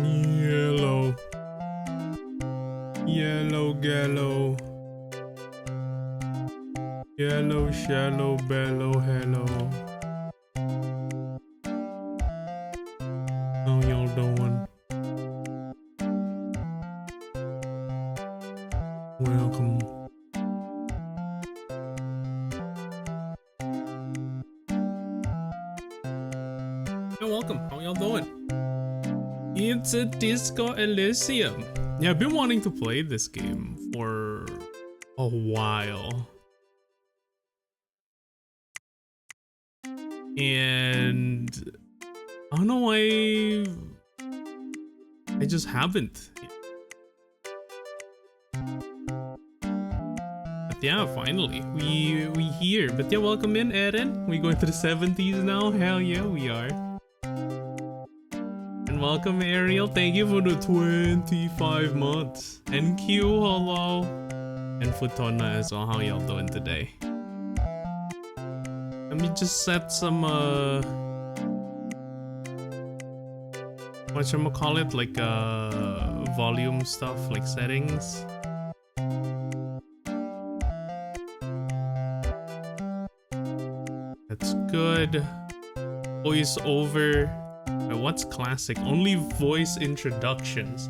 Yellow. Yellow gallow. Yellow shallow bellow hello. How y'all doing? Welcome. Hey, welcome. How y'all doing? It's a Disco Elysium. Yeah, I've been wanting to play this game for a while. And I don't know why I just haven't. But yeah, finally, we here. But yeah, welcome in, Eren. We going to the 70s now? Hell yeah, we are. And welcome, Ariel. Thank you for the 25 months. And Q, hello. And Futona as well. How y'all doing today? Let me just set some whatchamacallit, like volume stuff, like settings. That's good. Voice over. What's classic? Only voice introductions.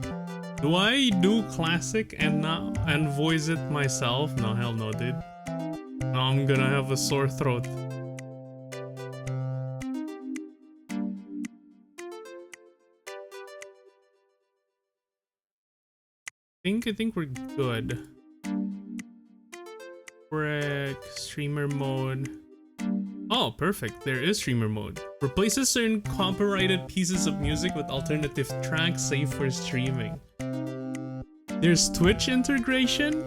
Do I do classic and voice it myself? No, hell no, dude. Now I'm gonna have a sore throat. I think we're good. Rec, streamer mode. Oh, perfect. There is streamer mode. Replaces certain copyrighted pieces of music with alternative tracks safe for streaming. There's Twitch integration.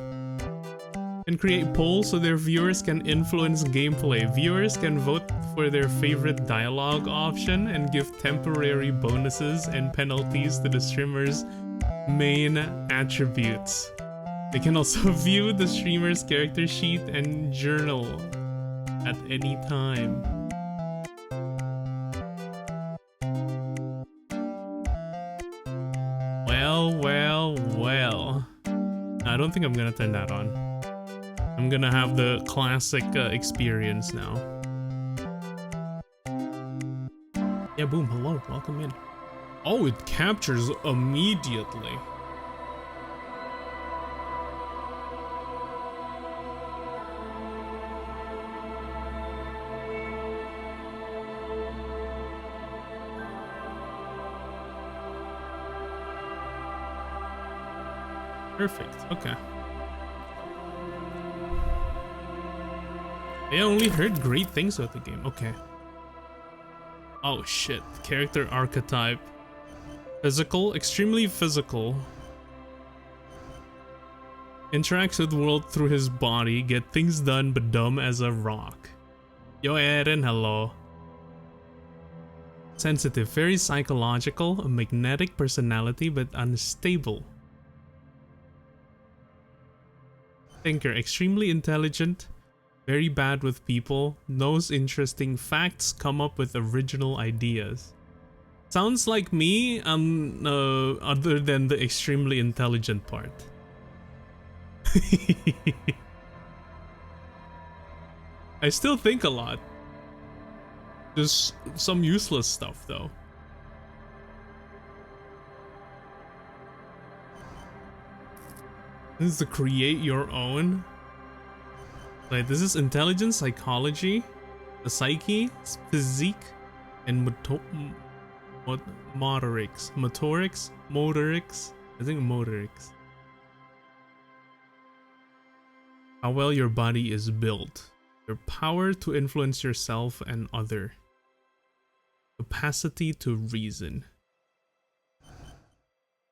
And create polls so their viewers can influence gameplay. Viewers can vote for their favorite dialogue option and give temporary bonuses and penalties to the streamer's main attributes. They can also view the streamer's character sheet and journal at any time. Well. I don't think I'm gonna turn that on. I'm gonna have the classic experience now. Yeah, boom, hello, welcome in. Oh, it captures immediately. Perfect, okay. I only heard great things about the game, okay. Oh shit, character archetype. Physical, extremely physical. Interacts with the world through his body, get things done but dumb as a rock. Yo Eren, hello. Sensitive, very psychological, a magnetic personality but unstable. Thinker, extremely intelligent, very bad with people, knows interesting facts, come up with original ideas. Sounds like me, other than the extremely intelligent part. I still think a lot. Just some useless stuff though. This is to create your own. Like, this is intelligence, psychology, the psyche, physique, and motorics. I think motorics. How well your body is built. Your power to influence yourself and other. Capacity to reason.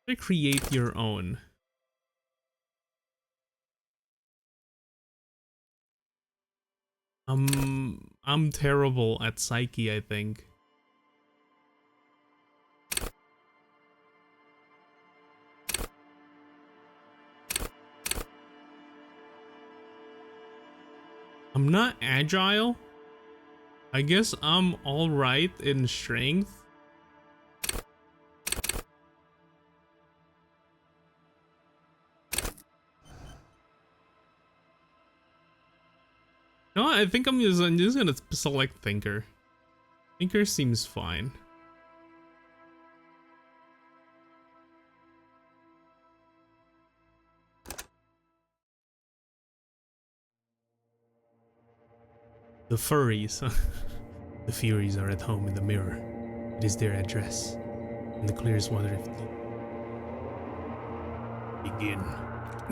To create your own. I'm terrible at psyche, I think. I'm not agile. I guess I'm alright in strength. No, I think I'm just gonna select Thinker. Thinker seems fine. The furries. The Furies are at home in the mirror. It is their address. In the clearest water of the... Begin.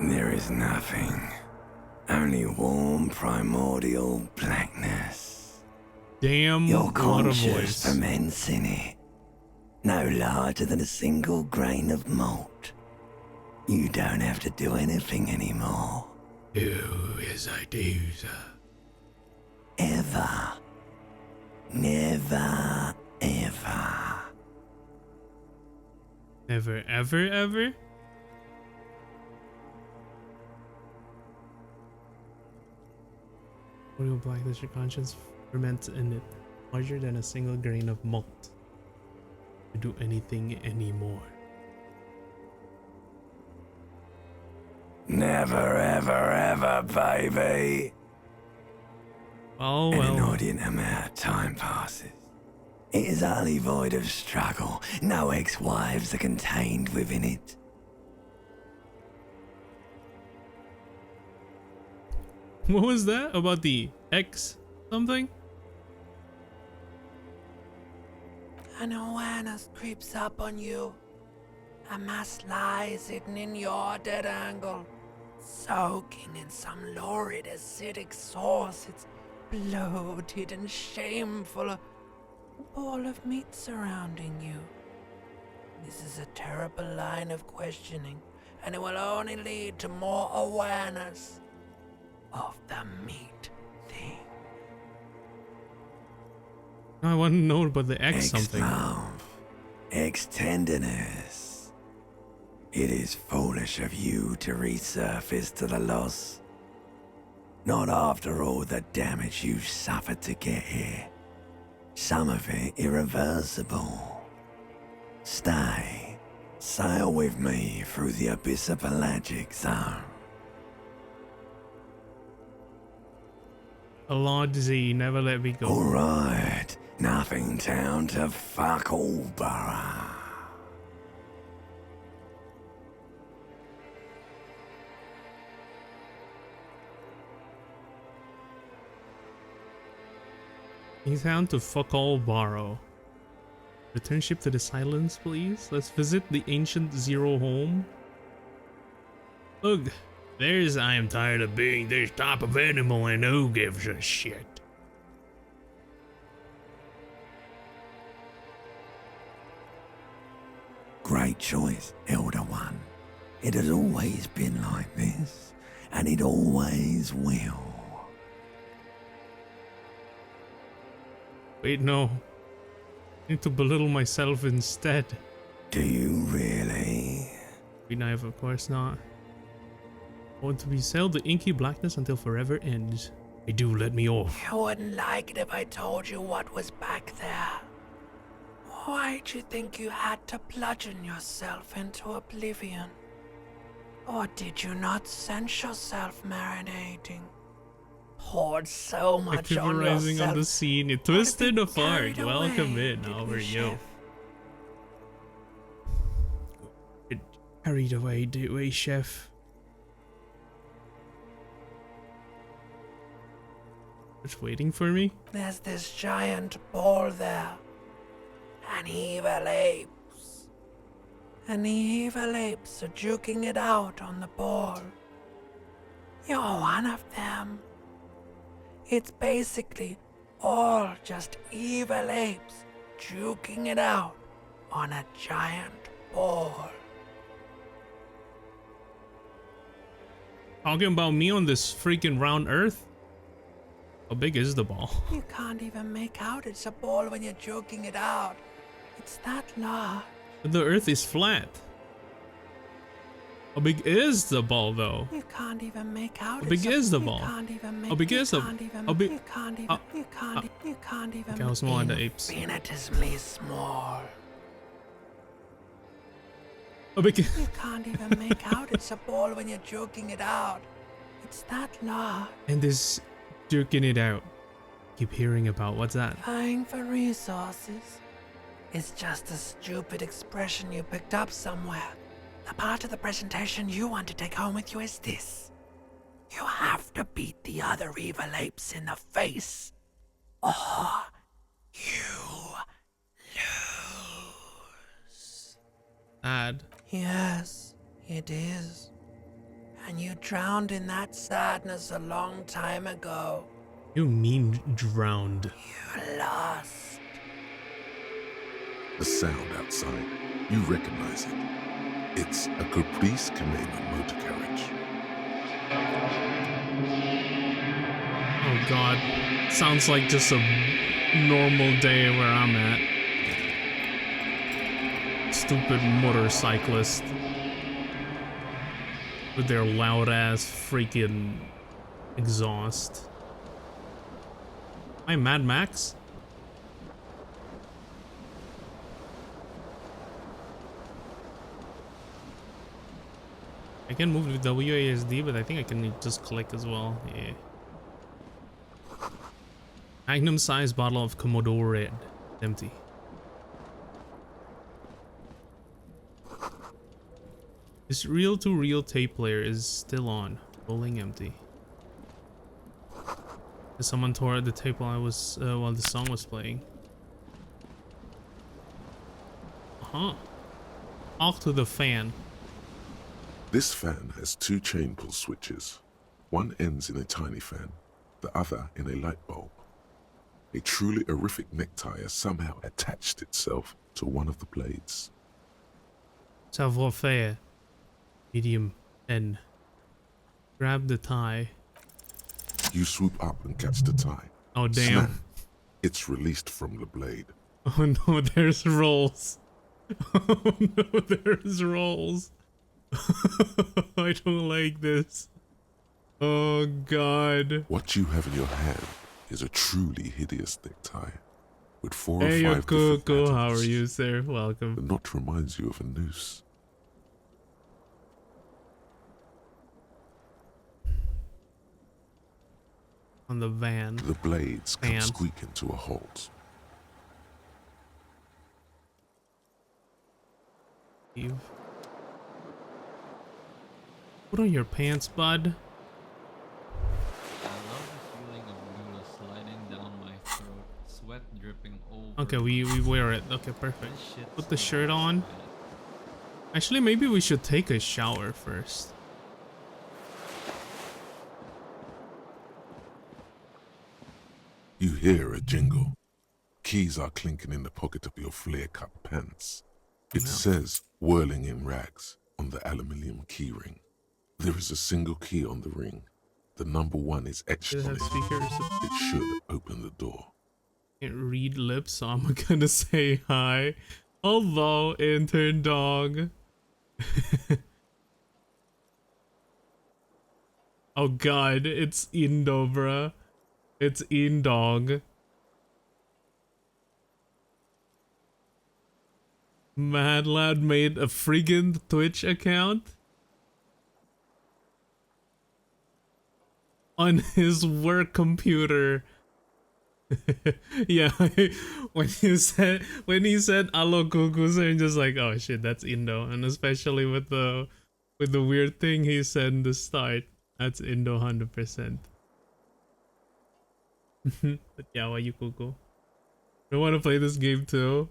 There is nothing. Only warm primordial blackness. Damn, Your what a conscious voice. ferments in it. No larger than a single grain of malt. You don't have to do anything anymore. Do as I do, sir. Ever. Never, ever. Never, ever, ever? Royal blackness, your conscience ferments in it, larger than a single grain of malt. To do anything anymore. Never, ever, ever, baby. Oh An well. inordinate amount of time passes. It is utterly void of struggle. No ex-wives are contained within it. What was that about the X something? An awareness creeps up on you. A mass lies hidden in your dead angle, soaking in some lurid acidic sauce. It's bloated and shameful, a ball of meat surrounding you. This is a terrible line of questioning, and it will only lead to more awareness of the meat thing. I want to know about the X something. Ex-love. Ex-tenderness. It is foolish of you to resurface to the loss. Not after all the damage you've suffered to get here. Some of it irreversible. Stay. Sail with me through the abyss of pelagic zone. Lord Z, never let me go. Alright. Nothing down to fuck all, Borough. He's down to fuck all borrow. Return ship to the silence, please. Let's visit the ancient Zero home. Look, there's I am tired of being this type of animal and who gives a shit. Great choice, Elder One. It has always been like this. and it always will. Wait, no. I need to belittle myself instead. Do you really? Be naive, of course not. I want to be sailed the inky blackness until forever ends. I do, let me off. You wouldn't like it if I told you what was back there. Why'd you think you had to bludgeon yourself into oblivion? Or did you not sense yourself marinating? Poured so much on Rising yourself. on the scene, you twisted Or apart. carried Welcome away, in, did how we, are you? chef? Carried away, do we, chef? Just waiting for me? There's this giant ball there. An evil apes. And the evil apes are juking it out on the ball. You're one of them. It's basically all just evil apes juking it out on a giant ball. Talking about me on this freaking round earth? How big is the ball? You can't even make out it's a ball when you're joking it out. It's that large. The earth is flat. How big is the ball though? You can't even make out. How big is the ball? You can't even make. How big is the? How big? You can't even. You can't even. Okay, how small are the apes? Infinitesimally small. How big? You can't even make out it's a ball when you're joking it out. It's that large. And this jerking it out. Keep hearing about what's that? Vying for resources. It's just a stupid expression you picked up somewhere. The part of the presentation you want to take home with you is this. You have to beat the other evil apes in the face, or you lose. Sad. Yes, it is. And you drowned in that sadness a long time ago. You mean drowned? You lost. The sound outside, you recognize it. It's a Caprice Camino motor carriage. Oh god. Sounds like just a normal day where I'm at. Stupid motorcyclist. With their loud ass freaking exhaust. Hi, Mad Max. I can move with WASD, but I think I can just click as well. Yeah. Magnum-sized bottle of Commodore Red. Empty. This reel-to-reel tape player is still on. Rolling empty. Someone tore the tape while while the song was playing. Off to the fan. This fan has two chain pull switches. One ends in a tiny fan, the other in a light bulb. A truly horrific necktie has somehow attached itself to one of the blades. Savoir-faire. Medium N. Grab the tie. You swoop up and catch the tie. Oh damn. Snap. It's released from the blade. Oh no, there's rolls. Oh no, there's rolls. I don't like this. Oh god. What you have in your hand is a truly hideous necktie with 4 Hey, or 5 different Coco, how are patterns. you, sir? Welcome. The knot reminds you of a noose. On the van. The blades come Fan. squeaking to a halt. Steve. Put on your pants, bud. I love the feeling of noodles sliding down my throat, sweat dripping over. Okay, we wear it. Okay, perfect. This shit Put the smells shirt on. bad. Actually, maybe we should take a shower first. You hear a jingle. Keys are clinking in the pocket of your flare-cut pants. It No. says, whirling in rags, on the aluminium keyring. There is a single key on the ring. The number 1 is etched It on has it. speakers. It should open the door. Can't read lips, so I'm gonna say hi. Hello, intern dog. Oh god, it's Indo, bruh. It's Indog. Mad Lad made a friggin' Twitch account on his work computer. Yeah, when he said "Allo Cuckoo," I'm just like, oh shit, that's Indo, and especially with the weird thing he said in the start, that's Indo 100%. But yeah, why you Cuckoo? I want to play this game too.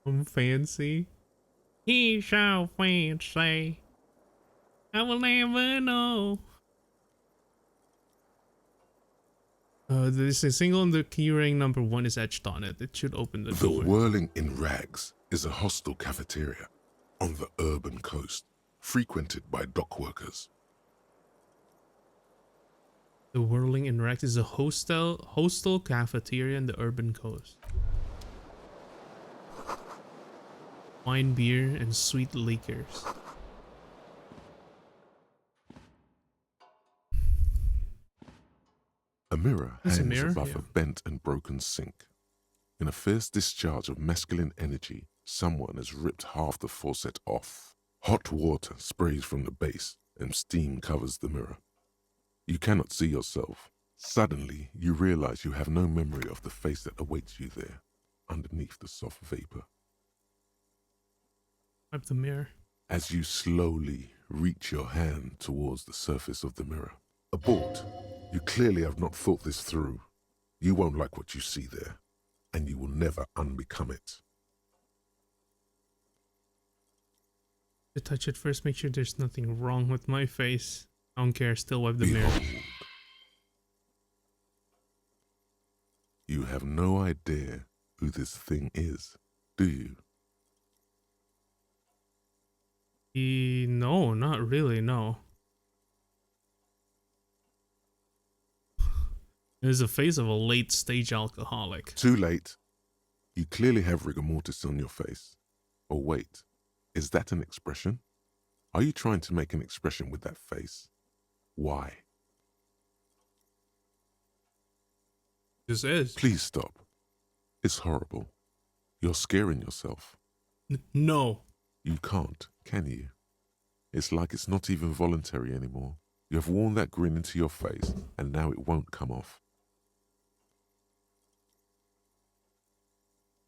I'm fancy. He's so fancy. I will never know. There's a single on the keyring number 1 is etched on it. It should open the The door. Whirling in Rags is a hostel cafeteria on the urban coast, frequented by dock workers. The Whirling in Rags is a hostel cafeteria in the urban coast. Wine, beer, and sweet liquors. A mirror There's a hangs mirror? above Yeah. a bent and broken sink. In a fierce discharge of masculine energy, someone has ripped half the faucet off. Hot water sprays from the base and steam covers the mirror. You cannot see yourself. Suddenly, you realize you have no memory of the face that awaits you there, underneath the soft vapor. Wipe the mirror. As you slowly reach your hand towards the surface of the mirror. Abort. You clearly have not thought this through. You won't like what you see there, and you will never unbecome it. To touch it first, make sure there's nothing wrong with my face. I don't care, still wipe the mirror. Behold. You have no idea who this thing is, do you? No, not really, no. There's a face of a late-stage alcoholic. Too late. You clearly have rigor mortis on your face. Oh wait, is that an expression? Are you trying to make an expression with that face? Why? This is. Please stop. It's horrible. You're scaring yourself. No. You can't, can you? It's like it's not even voluntary anymore. You have worn that grin into your face, and now it won't come off.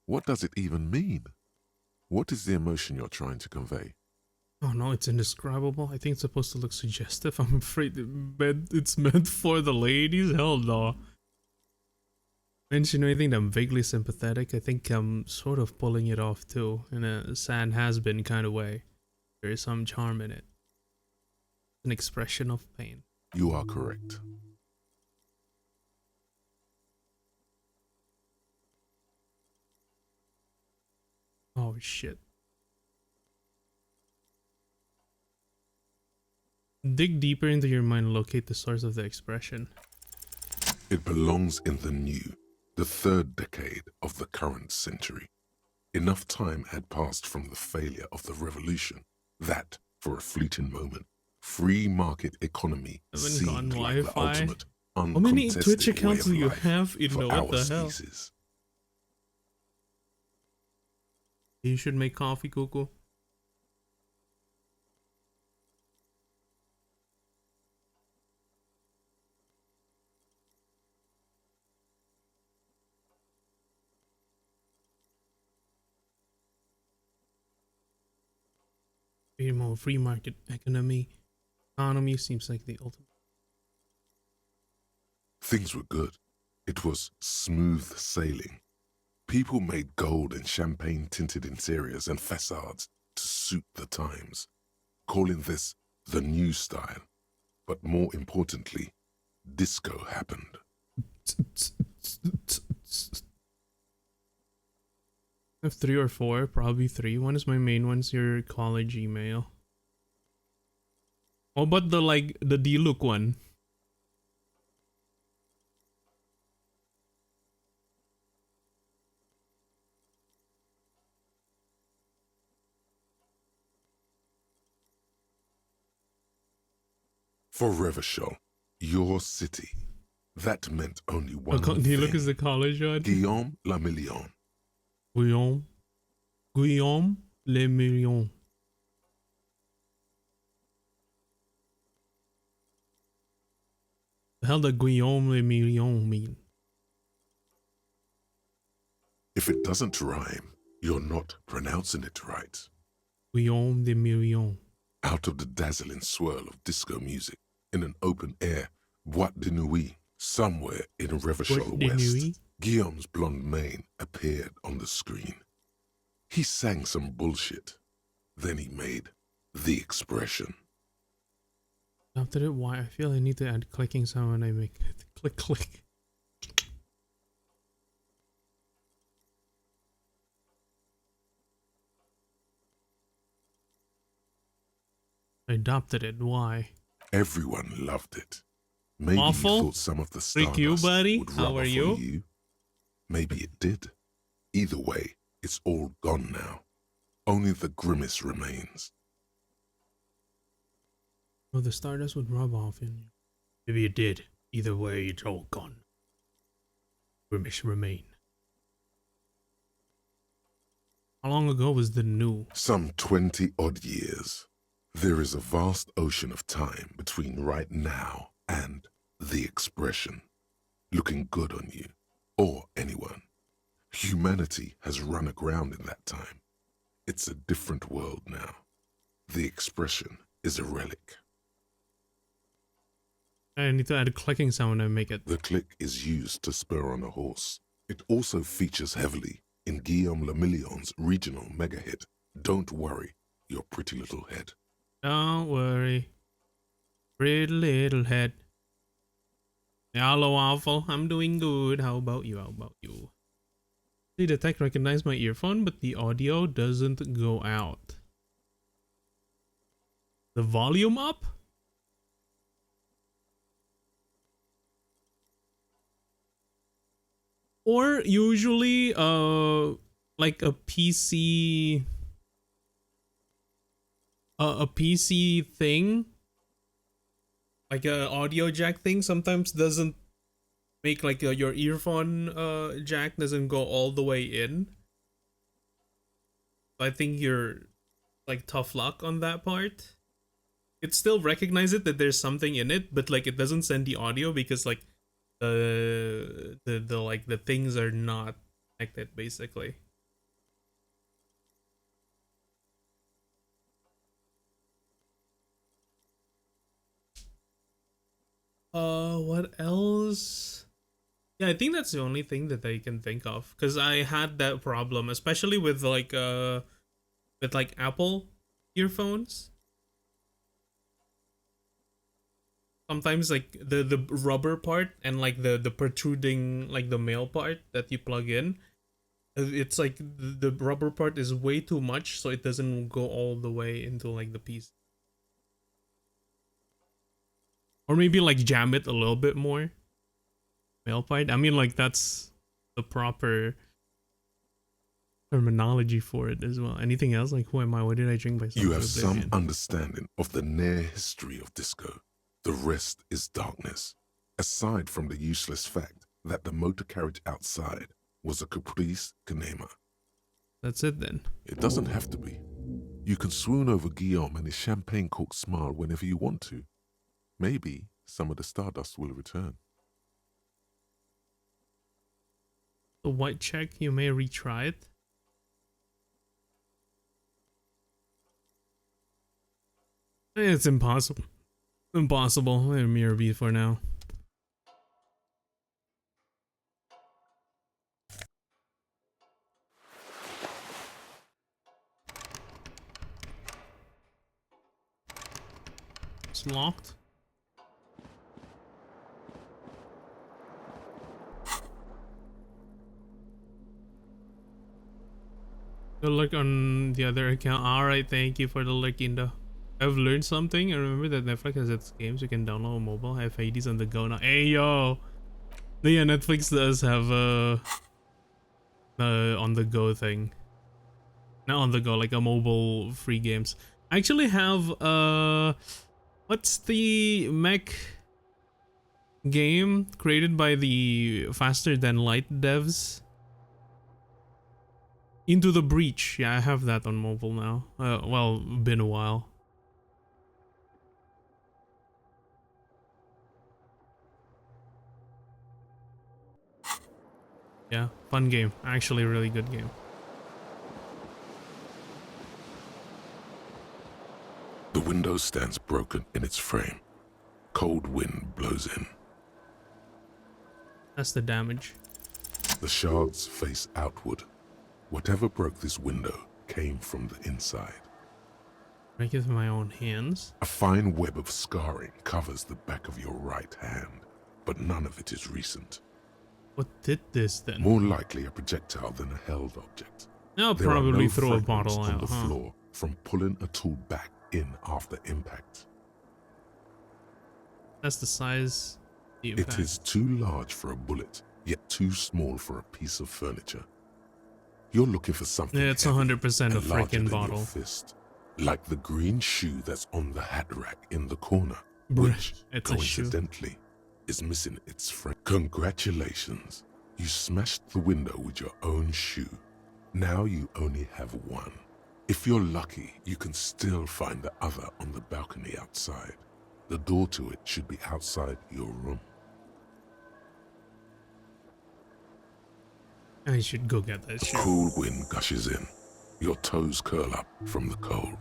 What does it even mean? What is the emotion you're trying to convey? Oh no, it's indescribable. I think it's supposed to look suggestive. I'm afraid it's meant for the ladies. Hell no. Mention anything that I'm vaguely sympathetic. I think I'm sort of pulling it off too, in a sad has-been kind of way. There is some charm in it. An expression of pain. You are correct. Oh shit. Dig deeper into your mind and locate the source of the expression. It belongs in the new, the third decade of the current century. Enough time had passed from the failure of the revolution that, for a fleeting moment, free market economy Haven't seemed gone like the Wi-Fi? ultimate, How many uncontested Twitch way accounts of do you life have? You for know, our what the hell? species. You should make coffee, Cuckoo. More free market economy seems like the ultimate. Things were good. It was smooth sailing. People made gold and champagne-tinted interiors and facades to suit the times, calling this the new style. But more importantly, disco happened. I have 3 or 4, probably 3. One is my main, one's your college email. What about the like the D-Look one? For Revachol, your city, that meant only one D-Look is thing. the college one. Guillaume Le Million. Guillaume Le Million. The hell does Guillaume Le Million mean? If it doesn't rhyme, you're not pronouncing it right. Guillaume de Million. Out of the dazzling swirl of disco music, in an open-air boîte de nuit, somewhere in Revachol Boîte de West, nuit? Guillaume's blonde mane appeared on the screen. He sang some bullshit. Then he made the expression. After it, why? I feel I need to add clicking sound when I make it. Click, click. I adopted it. Why? Everyone loved it. Maybe Waffle? you thought some of the Thank you, stardust buddy. would How rub are off you? on you. Maybe it did. Either way, it's all gone now. Only the grimace remains. Oh, the stardust would rub off in you. Maybe it did. Either way, it's all gone. Grimace remain. How long ago was the new? Some 20-odd years. There is a vast ocean of time between right now and the expression. Looking good on you, or anyone. Humanity has run aground in that time. It's a different world now. The expression is a relic. I need to add a clicking sound when I make it. The click is used to spur on a horse. It also features heavily in Guillaume Le Million's regional mega hit, Don't Worry, Your Pretty Little Head. Don't worry. Pretty little head. Hello, Waffle. I'm doing good. How about you? How about you? See, the tech recognized my earphone, but the audio doesn't go out. The volume up? Or usually, like a PC, a PC thing, like a audio jack thing, sometimes doesn't make like your earphone jack doesn't go all the way in. I think you're like tough luck on that part. It still recognizes that there's something in it, but like it doesn't send the audio because like the like the things are not connected basically. What else? Yeah, I think that's the only thing that I can think of because I had that problem, especially with like Apple earphones. Sometimes like the rubber part and like the protruding like the male part that you plug in, it's like the rubber part is way too much, so it doesn't go all the way into like the piece. Or maybe like jam it a little bit more. Male part. I mean, like that's the proper terminology for it as well. Anything else? Like, who am I? What did I drink myself? You to have some oblivion? understanding of the near history of disco. The rest is darkness, aside from the useless fact that the motor carriage outside was a caprice canema. That's it then. It doesn't have to be. You can swoon over Guillaume and his champagne-corked smile whenever you want to. Maybe some of the stardust will return. The white check, you may retry it. It's impossible. Impossible. Let me mirror B for now. It's locked. Good luck on the other account. Alright, thank you for the lurk, Indo. I've learned something. I remember that Netflix has its games you can download on mobile, have IDs on the go now. Hey yo! Yeah, Netflix does have a on the go thing. Not on the go, like a mobile free games. I actually have what's the mech game created by the Faster Than Light devs? Into the Breach. Yeah, I have that on mobile now. Well, been a while. Yeah, fun game. Actually, a really good game. The window stands broken in its frame. Cold wind blows in. That's the damage. The shards face outward. Whatever broke this window came from the inside. Break it with my own hands. A fine web of scarring covers the back of your right hand, but none of it is recent. What did this then? More likely a projectile than a held object. I'll There are probably no throw a fragments bottle on out, the huh? floor from pulling a tool back in after impact. That's the size. The It impact. is too large for a bullet, yet too small for a piece of furniture. You're looking for something Yeah, it's heavy 100% a and larger freaking than your bottle. fist, like the green shoe that's on the hat rack in the corner, Bruh, which, it's a shoe. coincidentally, is missing its frame. Congratulations, you smashed the window with your own shoe. Now you only have one. If you're lucky, you can still find the other on the balcony outside. The door to it should be outside your room. I should go get that A shit. cool wind gushes in. Your toes curl up from the cold.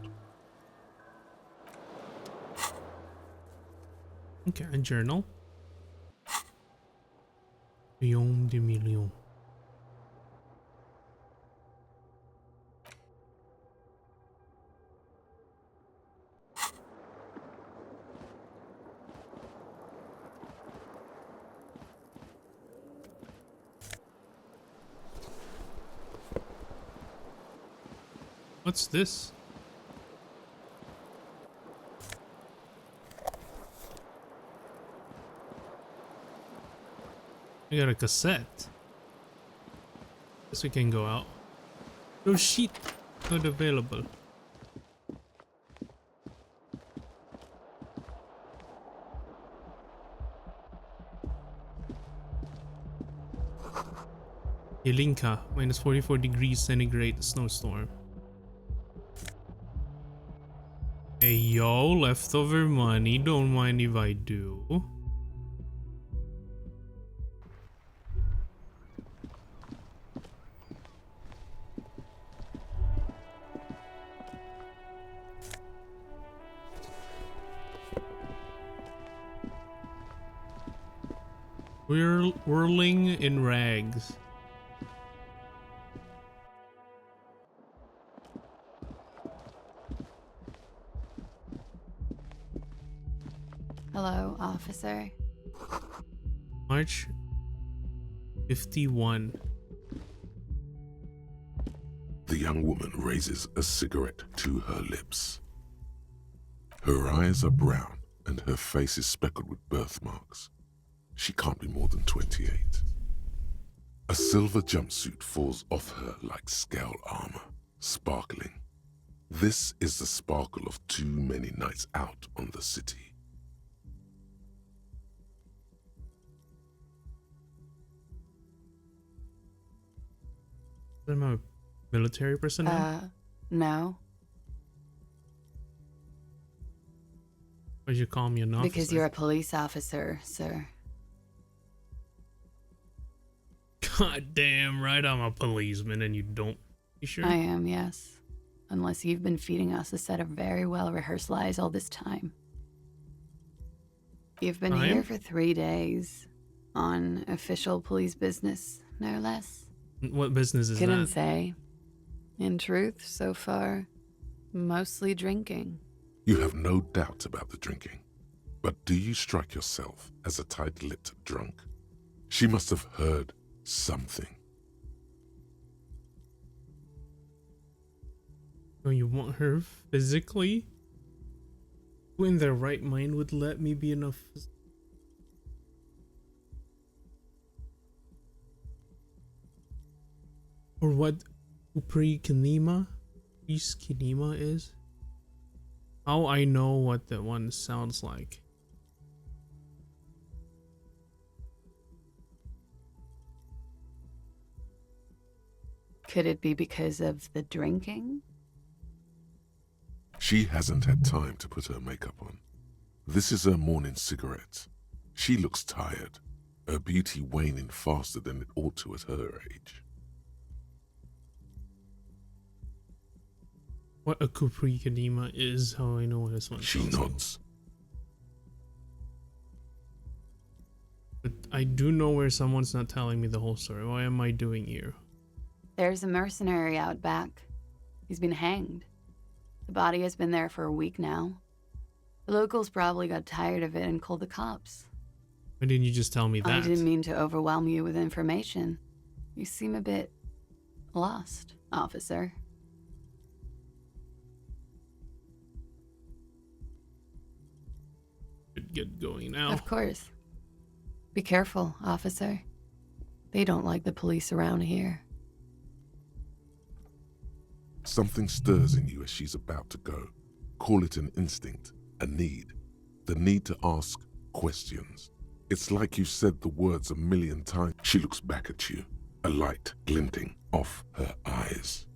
Okay, a journal. Million de million. What's this? I got a cassette. Guess we can go out. No sheet not available. Yelinka, minus 44 degrees centigrade snowstorm. Hey yo, leftover money, don't mind if I do. We're whirling in rags. Hello, officer. March 51. The young woman raises a cigarette to her lips. Her eyes are brown and her face is speckled with birthmarks. She can't be more than 28. A silver jumpsuit falls off her like scale armor, sparkling. This is the sparkle of too many nights out on the city. Am I a military personnel? No, Why'd you call me an officer? because you're a police officer, sir. God damn right I'm a policeman and you don't. You sure? I am, yes. Unless you've been feeding us a set of very well-rehearsed lies all this time. You've been Time? here for 3 days. On official police business, no less. What business is Couldn't that? say. In truth, so far, mostly drinking. You have no doubt about the drinking. But do you strike yourself as a tight-lipped drunk? She must have heard something. Oh, you want her physically? Who in their right mind would let me be enough? Or what Upri Kinema? Kinema is? How I know what that one sounds like. Could it be because of the drinking? She hasn't had time to put her makeup on. This is her morning cigarette. She looks tired, her beauty waning faster than it ought to at her age. What a Kupri Kanema is, how I know what this one She sounds like. nods. But I do know where someone's not telling me the whole story. Why am I doing here? There's a mercenary out back. He's been hanged. The body has been there for a week now. The locals probably got tired of it and called the cops. Why didn't you just tell me that? I didn't mean to overwhelm you with information. You seem a bit lost, officer. Should get going now. Of course. Be careful, officer. They don't like the police around here. Something stirs in you as she's about to go. Call it an instinct, a need. The need to ask questions. It's like you said the words a million times. She looks back at you, a light glinting off her eyes.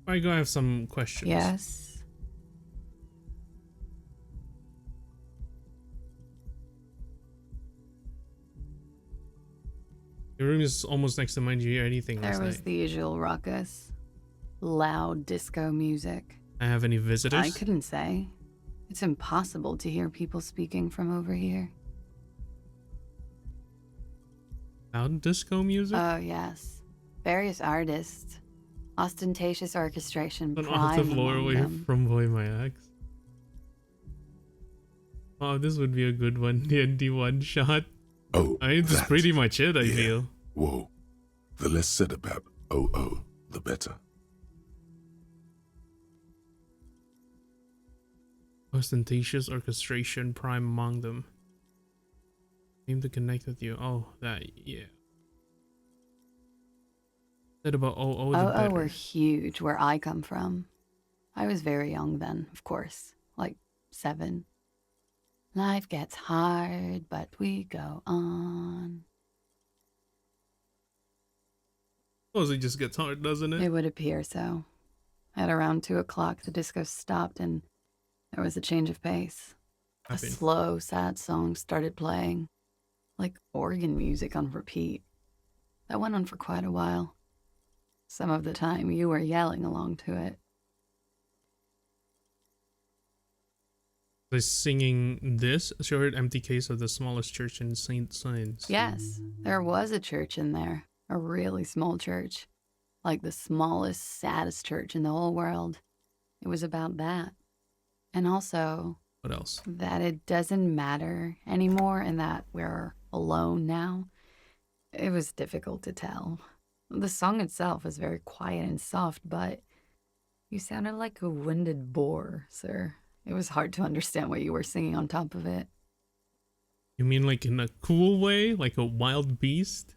I go have some questions. Yes. Your room is almost next to mine. Did you hear anything last There was night? the usual ruckus. Loud disco music. I have any visitors? I couldn't say. It's impossible to hear people speaking from over here. Loud disco music? Oh, yes. Various artists. Ostentatious orchestration An prime octave lower among away them. from Boy My Axe. Oh, this would be a good one. D&D one shot. Oh, That's that. pretty much it, I Yeah. feel. Whoa. The less said about OO, the better. Ostentatious orchestration prime among them. Aim to connect with you. Oh, that, yeah. Said about OO the Oh, better. were huge where I come from. I was very young then, of course. Like 7. Life gets hard, but we go on. Suppose it just gets hard, doesn't it? It would appear so. At around 2 o'clock, the disco stopped and there was a change of pace. A Happened. slow, sad song started playing, like organ music on repeat. That went on for quite a while. Some of the time, you were yelling along to it. Was singing this short empty case of the smallest church in St. Signs. Yes, there was a church in there. A really small church. Like the smallest, saddest church in the whole world. It was about that. And also What else? that it doesn't matter anymore and that we're alone now. It was difficult to tell. The song itself was very quiet and soft, but you sounded like a winded boar, sir. It was hard to understand what you were singing on top of it. You mean like in a cool way? Like a wild beast?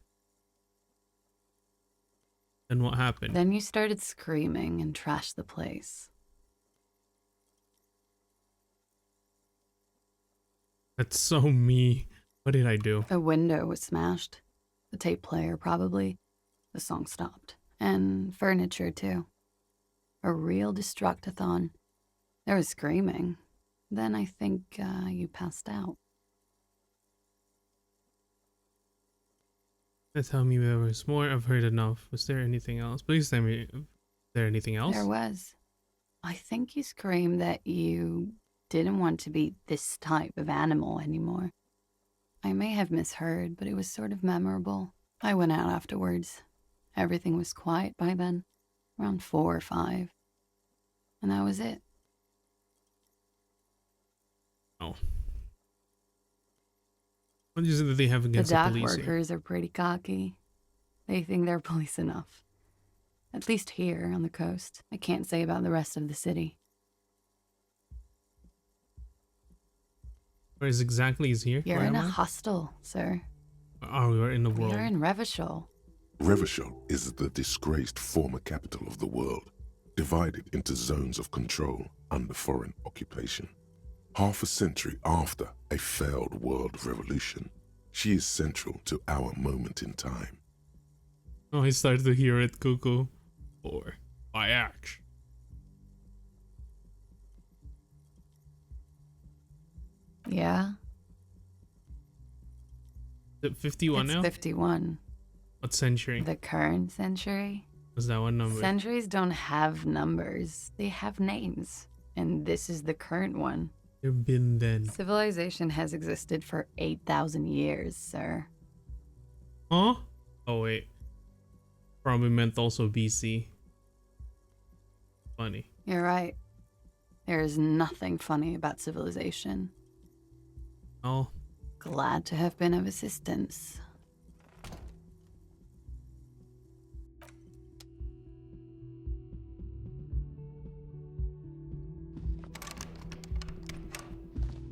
Then what happened? Then you started screaming and trashed the place. That's so me. What did I do? A window was smashed. The tape player, probably. The song stopped. And furniture, too. A real destructathon. There was screaming. Then I think you passed out. Tell me there was more. I've heard enough. Was there anything else? Please tell me. Is there anything else? There was. I think you screamed that you didn't want to be this type of animal anymore. I may have misheard, but it was sort of memorable. I went out afterwards. Everything was quiet by then, around 4 or 5. And that was it. Oh. What is it that they have The against the dock police here? workers are pretty cocky. They think they're police enough. At least here on the coast. I can't say about the rest of the city. Where is exactly is here? You're Where in am a I? hostel, sir. Oh, we are in the We world. are in Revachol. Revachol is the disgraced former capital of the world, divided into zones of control under foreign occupation. Half a century after a failed world revolution, she is central to our moment in time. Oh, I started to hear it, Cuckoo. Or by action. Yeah, Is it 51 it's now? 51. What century? The current century? Was that one number? Centuries don't have numbers, they have names. And this is the current one. There been then. Civilization has existed for 8,000 years, sir. Huh? Oh wait. Probably meant also BC. Funny. You're right. There is nothing funny about civilization. Oh. Glad to have been of assistance.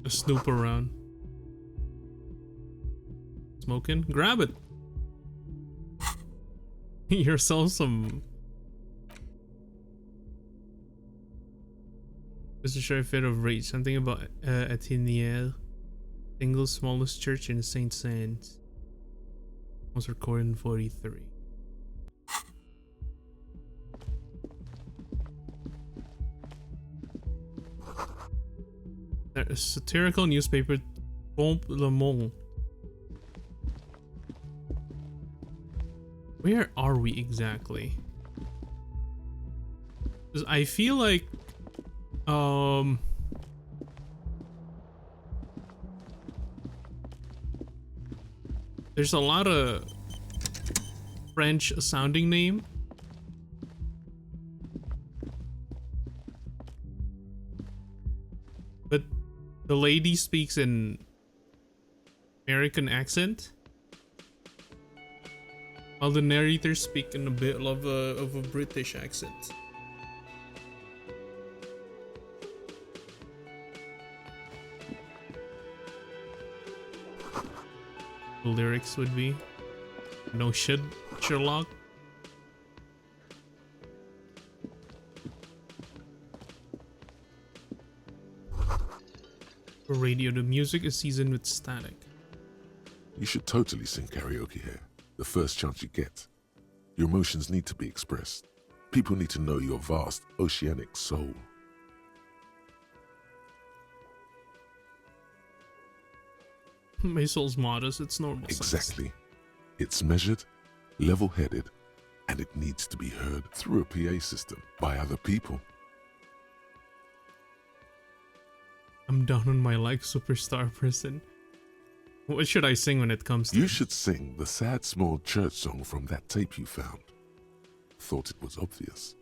Just snoop around. Smoking? Grab it. Yourself some. Just to show a fit of rage. Something about Athénière. Single smallest church in Saint Saëns. Was recorded in 43. A satirical newspaper, Pompe Le Monde. Where are we exactly? 'Cause I feel like, there's a lot of French sounding name. But the lady speaks in American accent, while the narrators speak in a bit of a British accent. The lyrics would be no shit, Sherlock. For radio, the music is seasoned with static. You should totally sing karaoke here, the first chance you get. Your emotions need to be expressed. People need to know your vast oceanic soul. My soul's modest, it's normal. Exactly. It's measured, level-headed, and it needs to be heard through a PA system by other people. I'm down on my like superstar person. What should I sing when it comes to You this? should sing the sad small church song from that tape you found. Thought it was obvious.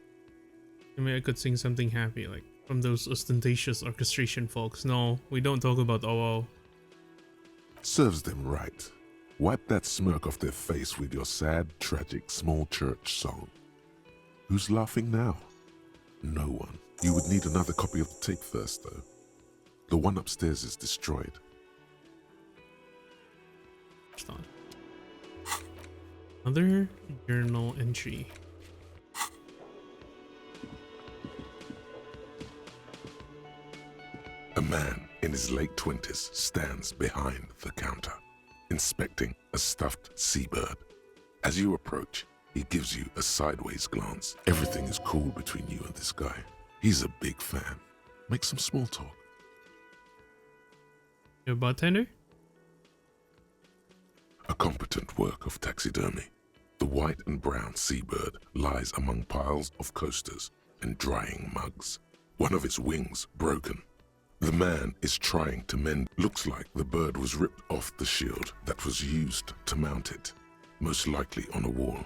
I mean, I could sing something happy, like from those ostentatious orchestration folks. No, we don't talk about OO. Serves them right. Wipe that smirk off their face with your sad, tragic small church song. Who's laughing now? No one. You would need another copy of the tape first, though. The one upstairs is destroyed. Just on. Another journal entry. A man in his late 20s stands behind the counter, inspecting a stuffed seabird. As you approach, he gives you a sideways glance. Everything is cool between you and this guy. He's a big fan. Make some small talk. You a bartender? A competent work of taxidermy. The white and brown seabird lies among piles of coasters and drying mugs. One of its wings broken. The man is trying to mend. Looks like the bird was ripped off the shield that was used to mount it, most likely on a wall.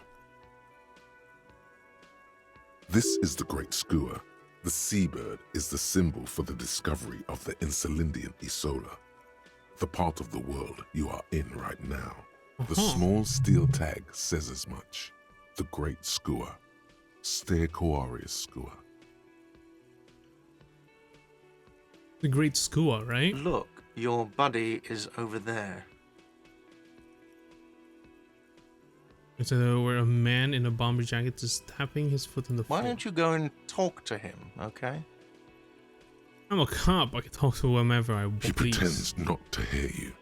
This is the Great Skua. The seabird is the symbol for the discovery of the Insulindian Isola, the part of the world you are in right now. The small steel tag says as much. The Great Skua. Stegoarius Skua. The Great Skua, right? Look, Your buddy is over there. It's where a man in a bomber jacket is tapping his foot on the floor. Why don't you go and talk to him, okay? I'm a cop. I can talk to whomever I want. He pretends not to hear you,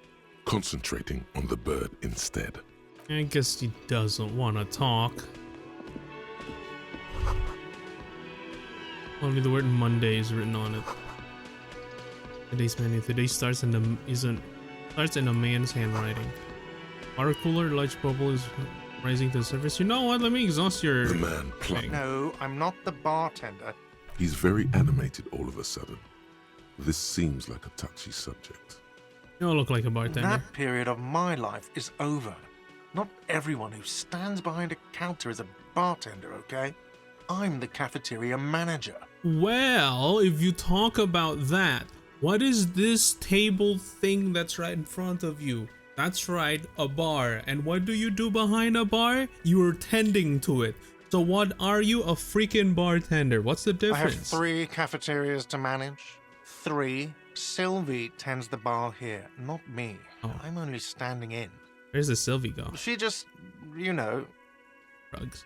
concentrating on the bird instead. I guess he doesn't want to talk. Only the word Monday is written on it. Today's menu. Today starts in a man's handwriting. Water cooler, large bubble is rising to the surface. You know what? Let me exhaust your. The man plunged. No, I'm not the bartender. He's very animated all of a sudden. This seems like a touchy subject. You don't look like a bartender. That period of my life is over. Not everyone who stands behind a counter is a bartender, okay? I'm the cafeteria manager. Well, if you talk about that, what is this table thing that's right in front of you? That's right, a bar. And what do you do behind a bar? You're tending to it. So what are you? A freaking bartender. What's the difference? I have 3 cafeterias to manage. 3. Sylvie tends the bar here, not me. Oh. I'm only standing in. Where's the Sylvie go? She just, you know. Drugs.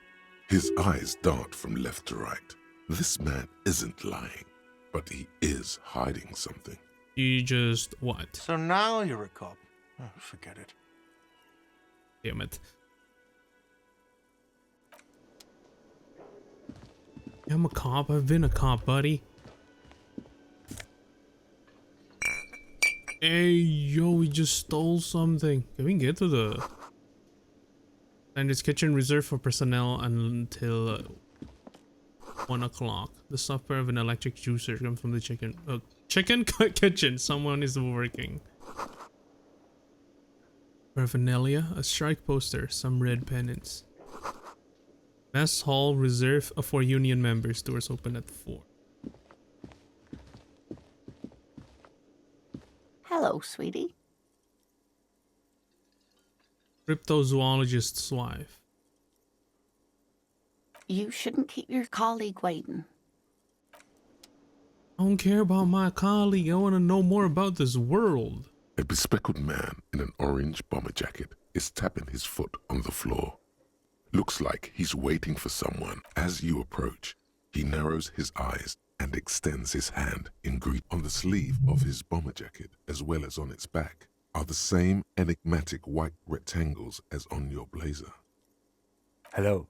His eyes dart from left to right. This man isn't lying, but he is hiding something. You just what? So now you're a cop. Oh, forget it. Damn it. I'm a cop. I've been a cop, buddy. Hey, yo, we just stole something. Can we get to the... And it's kitchen reserved for personnel until 1 o'clock. The software of an electric juicer comes from the chicken kitchen. Someone is working. Paraphernalia, a strike poster, some red pennants. Mess hall reserved for union members. Doors open at 4. Hello, sweetie. Cryptozoologist's wife. You shouldn't keep your colleague waiting. I don't care about my colleague. I want to know more about this world. A bespectacled man in an orange bomber jacket is tapping his foot on the floor. Looks like he's waiting for someone. As you approach, he narrows his eyes and extends his hand in greet. On the sleeve of his bomber jacket, as well as on its back, are the same enigmatic white rectangles as on your blazer. Hello,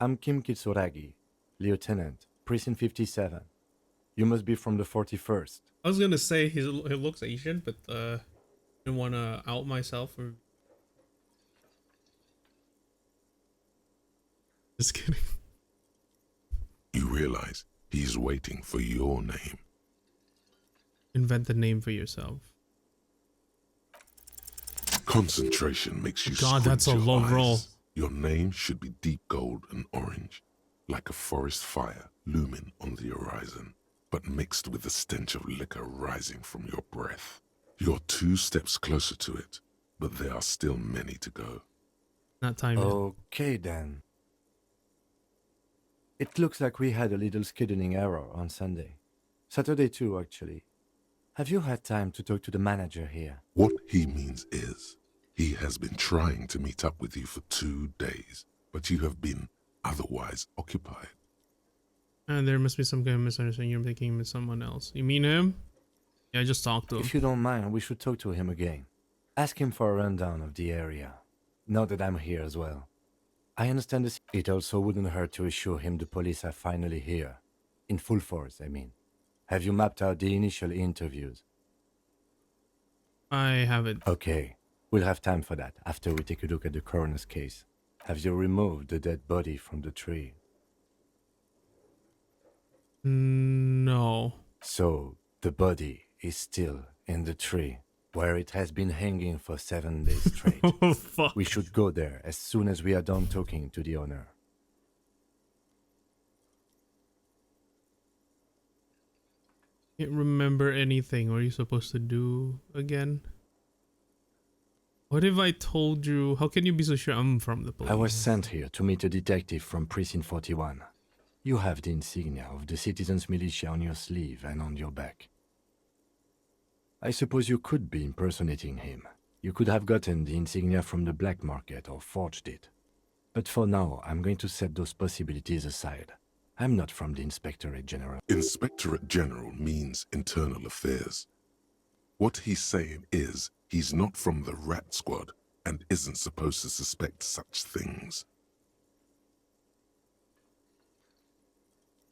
I'm Kim Kitsuragi, Lieutenant, Precinct 57. You must be from the 41st. I was gonna say he looks Asian, but didn't want to out myself or. Just kidding. You realize he's waiting for your name. Invent the name for yourself. Concentration makes you God, that's a squint your low eyes. roll. Your name should be deep gold and orange, like a forest fire looming on the horizon, but mixed with the stench of liquor rising from your breath. You're 2 steps closer to it, but there are still many to go. Not time yet. Okay then. It looks like we had a little scheduling error on Sunday. Saturday too, actually. Have you had time to talk to the manager here? What he means is, he has been trying to meet up with you for 2 days, but you have been otherwise occupied. And there must be some kind of misunderstanding. You're thinking him as someone else. You mean him? Yeah, I just talked to him. If you don't mind, we should talk to him again. Ask him for a rundown of the area. Now that I'm here as well. I understand this. It also wouldn't hurt to assure him the police are finally here. In full force, I mean. Have you mapped out the initial interviews? I haven't. Okay. We'll have time for that after we take a look at the coroner's case. Have you removed the dead body from the tree? No. So, the body is still in the tree, where it has been hanging for 7 days straight. Oh, fuck. We should go there as soon as we are done talking to the owner. Can't remember anything. What are you supposed to do again? What if I told you? How can you be so sure I'm from the police? I was sent here to meet a detective from Precinct 41. You have the insignia of the Citizens Militia on your sleeve and on your back. I suppose you could be impersonating him. You could have gotten the insignia from the black market or forged it. But for now, I'm going to set those possibilities aside. I'm not from the Inspectorate General. Inspectorate General means internal affairs. What he's saying is he's not from the Rat Squad and isn't supposed to suspect such things.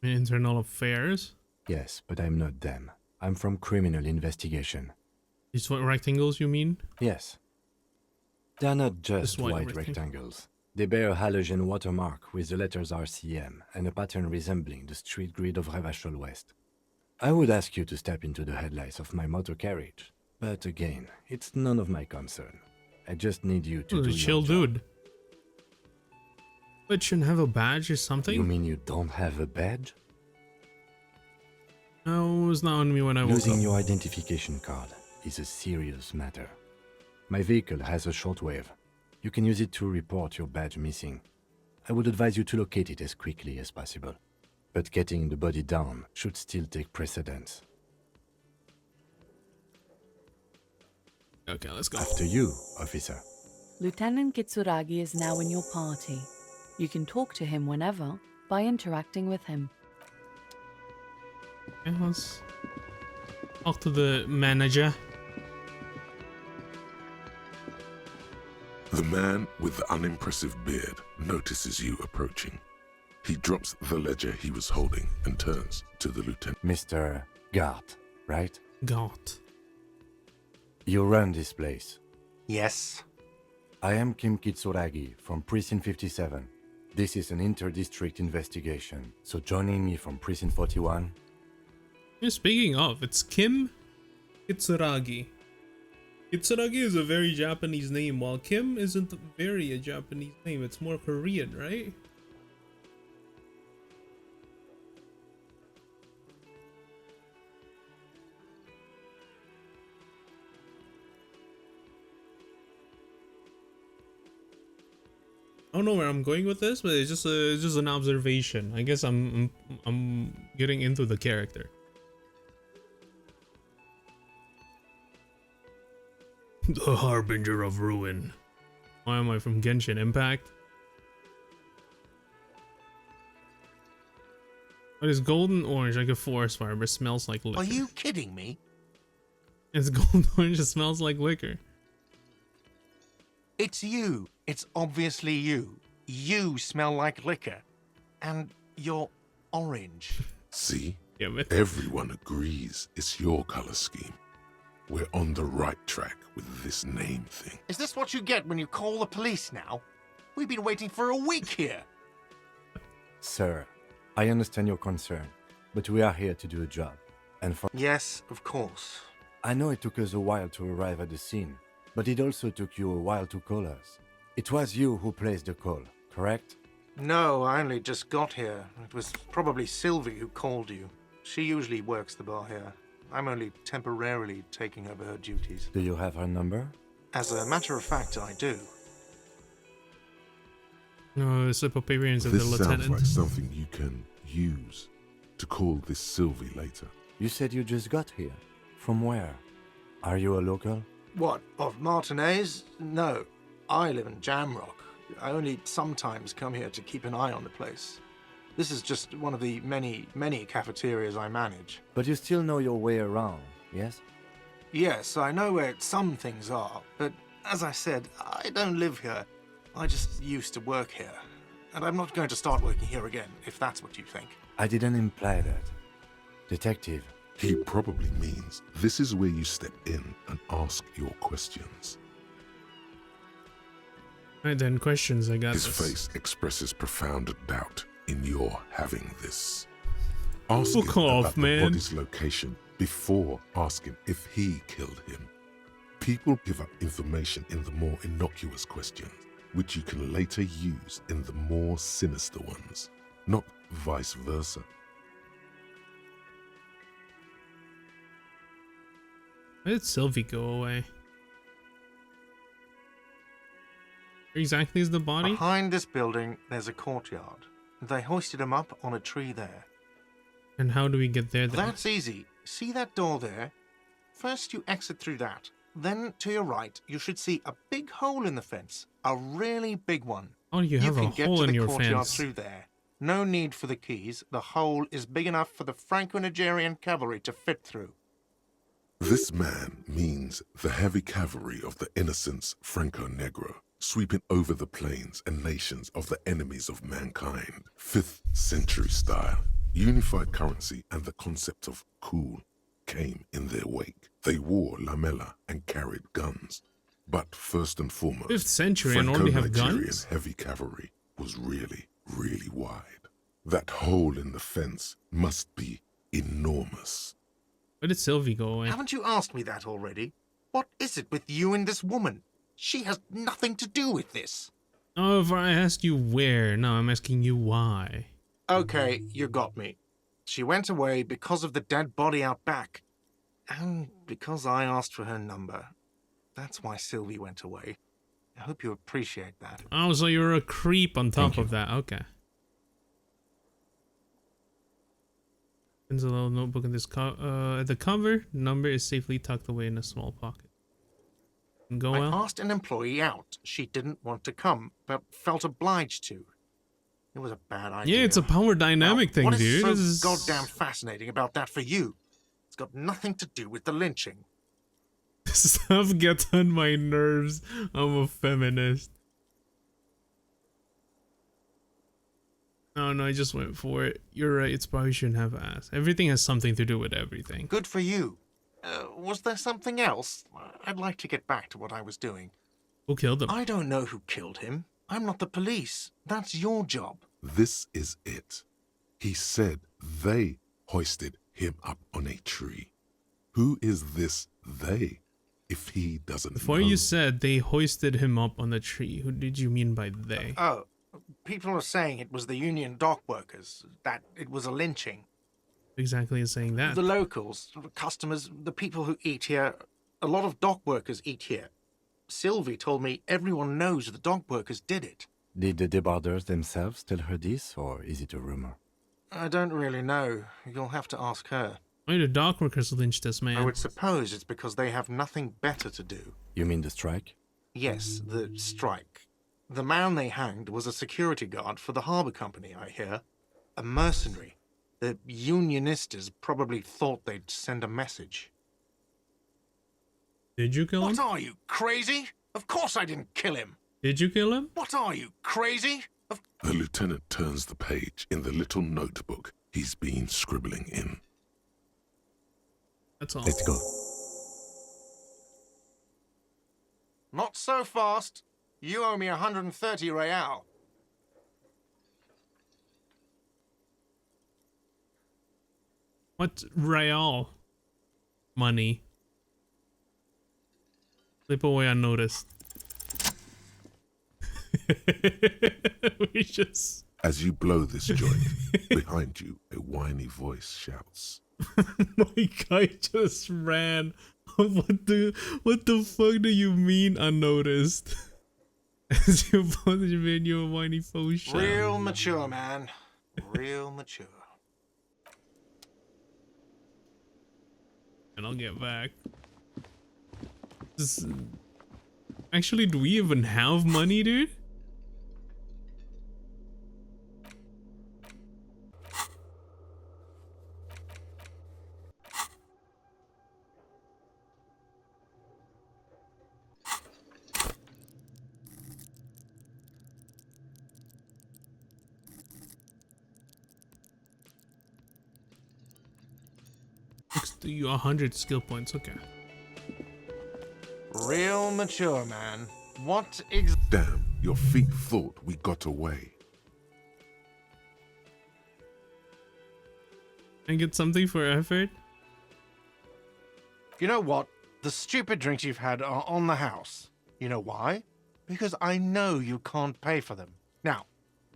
Internal affairs? Yes, but I'm not them. I'm from criminal investigation. These what rectangles you mean? Yes. They're not just white white rectangle. rectangles. They bear a halogen watermark with the letters RCM and a pattern resembling the street grid of Revachol West. I would ask you to step into the headlights of my motor carriage, but again, it's none of my concern. I just need you to do A chill your job. dude. But shouldn't have a badge or something? You mean you don't have a badge? No, it was not on me when I woke Losing up. your identification card is a serious matter. My vehicle has a shortwave. You can use it to report your badge missing. I would advise you to locate it as quickly as possible. But getting the body down should still take precedence. Okay, let's go. After you, officer. Lieutenant Kitsuragi is now in your party. You can talk to him whenever by interacting with him. Okay, let's talk to the manager. The man with the unimpressive beard notices you approaching. He drops the ledger he was holding and turns to the lieutenant. Mr. Gart, right? God. You run this place. Yes. I am Kim Kitsuragi from Precinct 57. This is an inter-district investigation, so joining me from Precinct 41. Yeah, speaking of, it's Kim Kitsuragi. Kitsuragi is a very Japanese name, while Kim isn't very a Japanese name. It's more Korean, right? I don't know where I'm going with this, but it's just an observation. I guess I'm getting into the character. The Harbinger of Ruin. Why am I from Genshin Impact? What is golden orange like a forest fire, but smells like liquor? Are you kidding me? It's golden orange, it smells like liquor. It's you. It's obviously you. You smell like liquor. And you're orange. See? Damn it. Everyone agrees it's your color scheme. We're on the right track with this name thing. Is this what you get when you call the police now? We've been waiting for a week here. Sir, I understand your concern, but we are here to do a job. And for Yes, of course. I know it took us a while to arrive at the scene, but it also took you a while to call us. It was you who placed the call, correct? No, I only just got here. It was probably Sylvie who called you. She usually works the bar here. I'm only temporarily taking over her duties. Do you have her number? As a matter of fact, I do. No, the slip of paper and said the This sounds lieutenant. like something you can use to call this Sylvie later. You said you just got here. From where? Are you a local? What, of Martinez? No, I live in Jamrock. I only sometimes come here to keep an eye on the place. This is just one of the many, many cafeterias I manage. But you still know your way around, yes? Yes, I know where some things are, but as I said, I don't live here. I just used to work here. And I'm not going to start working here again, if that's what you think. I didn't imply that. Detective, He probably means this is where you step in and ask your questions. Right then, questions, I got His this. face expresses profound doubt in your having this. Ask Fuck him off, about the man. body's location before asking if he killed him. People give up information in the more innocuous questions, which you can later use in the more sinister ones, not vice versa. Why did Sylvie go away? Where exactly is the body? Behind this building, there's a courtyard. They hoisted him up on a tree there. And how do we get there then? That's easy. See that door there? First, you exit through that. Then, to your right, you should see a big hole in the fence. A really big one. Oh, you have a can get hole to in the your courtyard fence. through there. No need for the keys. The hole is big enough for the Franco-Nigerian cavalry to fit through. This man means the heavy cavalry of the innocents Franco-Negro, sweeping over the plains and nations of the enemies of mankind. 5th century style, unified currency and the concept of cool came in their wake. They wore lamella and carried guns. But first and foremost, 5th century and already have Franco-Nigerian guns? heavy cavalry was really, really wide. That hole in the fence must be enormous. Where did Sylvie go away? Haven't you asked me that already? What is it with you and this woman? She has nothing to do with this. Oh, if I asked you where, now I'm asking you why. Okay, you got me. She went away because of the dead body out back. And because I asked for her number. That's why Sylvie went away. I hope you appreciate that. Oh, so you're a creep on top of that. Okay. There's a little notebook in this at the cover. Number is safely tucked away in a small pocket. Go I well. asked an employee out. She didn't want to come, but felt obliged to. It was a bad idea. Yeah, it's a power dynamic thing, what is dude. so This is goddamn fascinating about that for you? It's got nothing to do with the lynching. Stuff gets on my nerves. I'm a feminist. No, I just went for it. You're right, it's probably shouldn't have asked. Everything has something to do with everything. Good for you. Was there something else? I'd like to get back to what I was doing. Who killed him? I don't know who killed him. I'm not the police. That's your job. This is it. He said they hoisted him up on a tree. Who is this they, if he doesn't Before know? you said they hoisted him up on the tree, who did you mean by they? Oh, people are saying it was the union dock workers, that it was a lynching. Exactly is saying that. The locals, the customers, the people who eat here, a lot of dock workers eat here. Sylvie told me everyone knows the dock workers did it. Did the debarders themselves tell her this, or is it a rumor? I don't really know. You'll have to ask her. Why the dock workers lynched this man? I would suppose it's because they have nothing better to do. You mean the strike? Yes, the strike. The man they hanged was a security guard for the harbour company, I hear. A mercenary. The unionistas probably thought they'd send a message. Did you kill him? What are you, crazy? Of course I didn't kill him. Did you kill him? What are you, crazy? The lieutenant turns the page in the little notebook he's been scribbling in. That's all. Let's go. Not so fast. You owe me 130 real. What real money? Slip away unnoticed. We just. As you blow this joint, behind you, a whiny voice shouts. My guy just ran. What the fuck do you mean unnoticed? As you put your video, whiny phone shot. Real mature, man. Real mature. And I'll get back. Actually, do we even have money, dude? You 100 skill points, okay. Real mature, man. What Damn, your feet thought we got away. And get something for effort? You know what? The stupid drinks you've had are on the house. You know why? Because I know you can't pay for them. Now,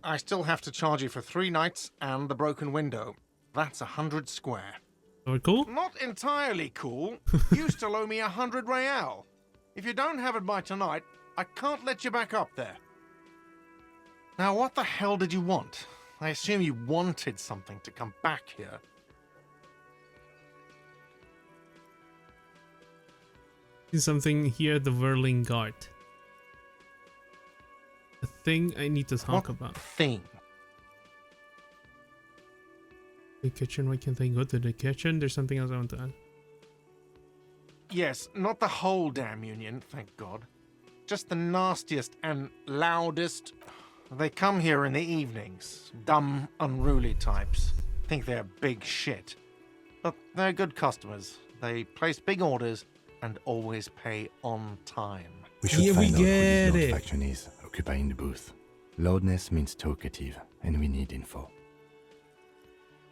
I still have to charge you for 3 nights and the broken window. That's 100 square. Are we cool? Not entirely cool. You still owe me 100 real. If you don't have it by tonight, I can't let you back up there. Now, what the hell did you want? I assume you wanted something to come back here. Something here at the Whirling Gart. A thing I need to talk about. Thing. The kitchen, why can't I go to the kitchen? There's something else I want to add. Yes, not the whole damn union, thank God. Just the nastiest and loudest. They come here in the evenings. Dumb, unruly types. Think they're big shit. But they're good customers. They place big orders and always pay on time. We should Yeah, we find out who get this it. loud faction is occupying the booth. Loudness means talkative, and we need info.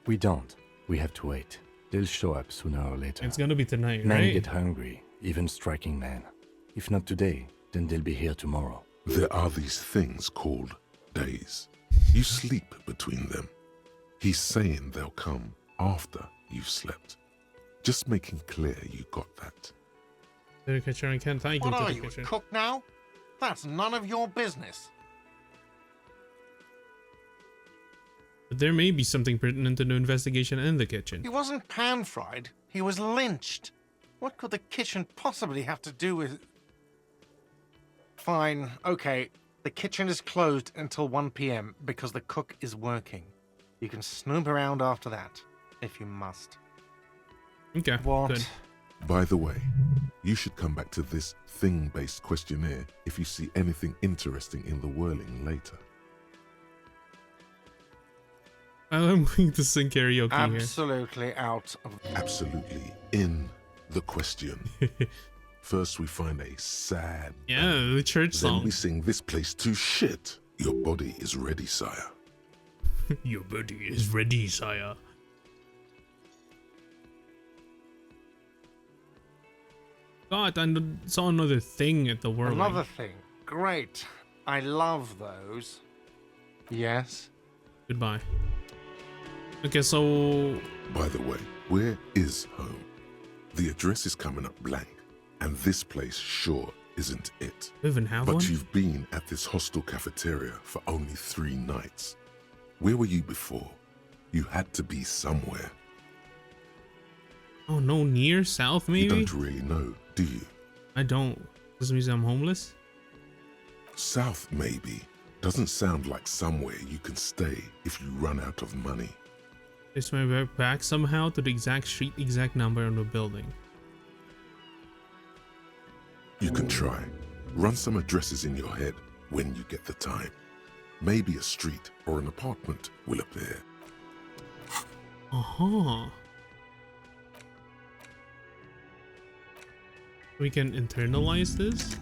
We don't. We have to wait. They'll show up sooner or later. It's gonna be tonight, Men right? get hungry, even striking men. If not today, then they'll be here tomorrow. There are these things called days. You sleep between them. He's saying they'll come after you've slept. Just making clear you got that. To the kitchen, I can't take What him to are the you, a kitchen. cook now? That's none of your business. But there may be something pertinent to the investigation in the kitchen. He wasn't pan-fried. He was lynched. What could the kitchen possibly have to do with... Fine, okay. The kitchen is closed until 1 p.m. because the cook is working. You can snoop around after that, if you must. Okay, What? good. By the way, you should come back to this thing-based questionnaire if you see anything interesting in the whirling later. I'm going to sing karaoke here. Absolutely out of... Absolutely in the question. First we find a sad Yeah, the church Then song. we sing this place to shit. Your body is ready, sire. Your body is ready, sire. God, I saw another thing at the whirling. Another thing. Great. I love those. Yes? Goodbye. Okay, so By the way, where is home? The address is coming up blank, and this place sure isn't it. we even have But one? you've been at this hostel cafeteria for only 3 nights. Where were you before? You had to be somewhere. Oh, no, near south You maybe? don't really know, do you? I don't. Does this mean I'm homeless? South, maybe. Doesn't sound like somewhere you can stay if you run out of money. Trace my way back somehow to the exact street, exact number on the building. You can try. Run some addresses in your head when you get the time. Maybe a street or an apartment will appear. Uh-huh. We can internalize this?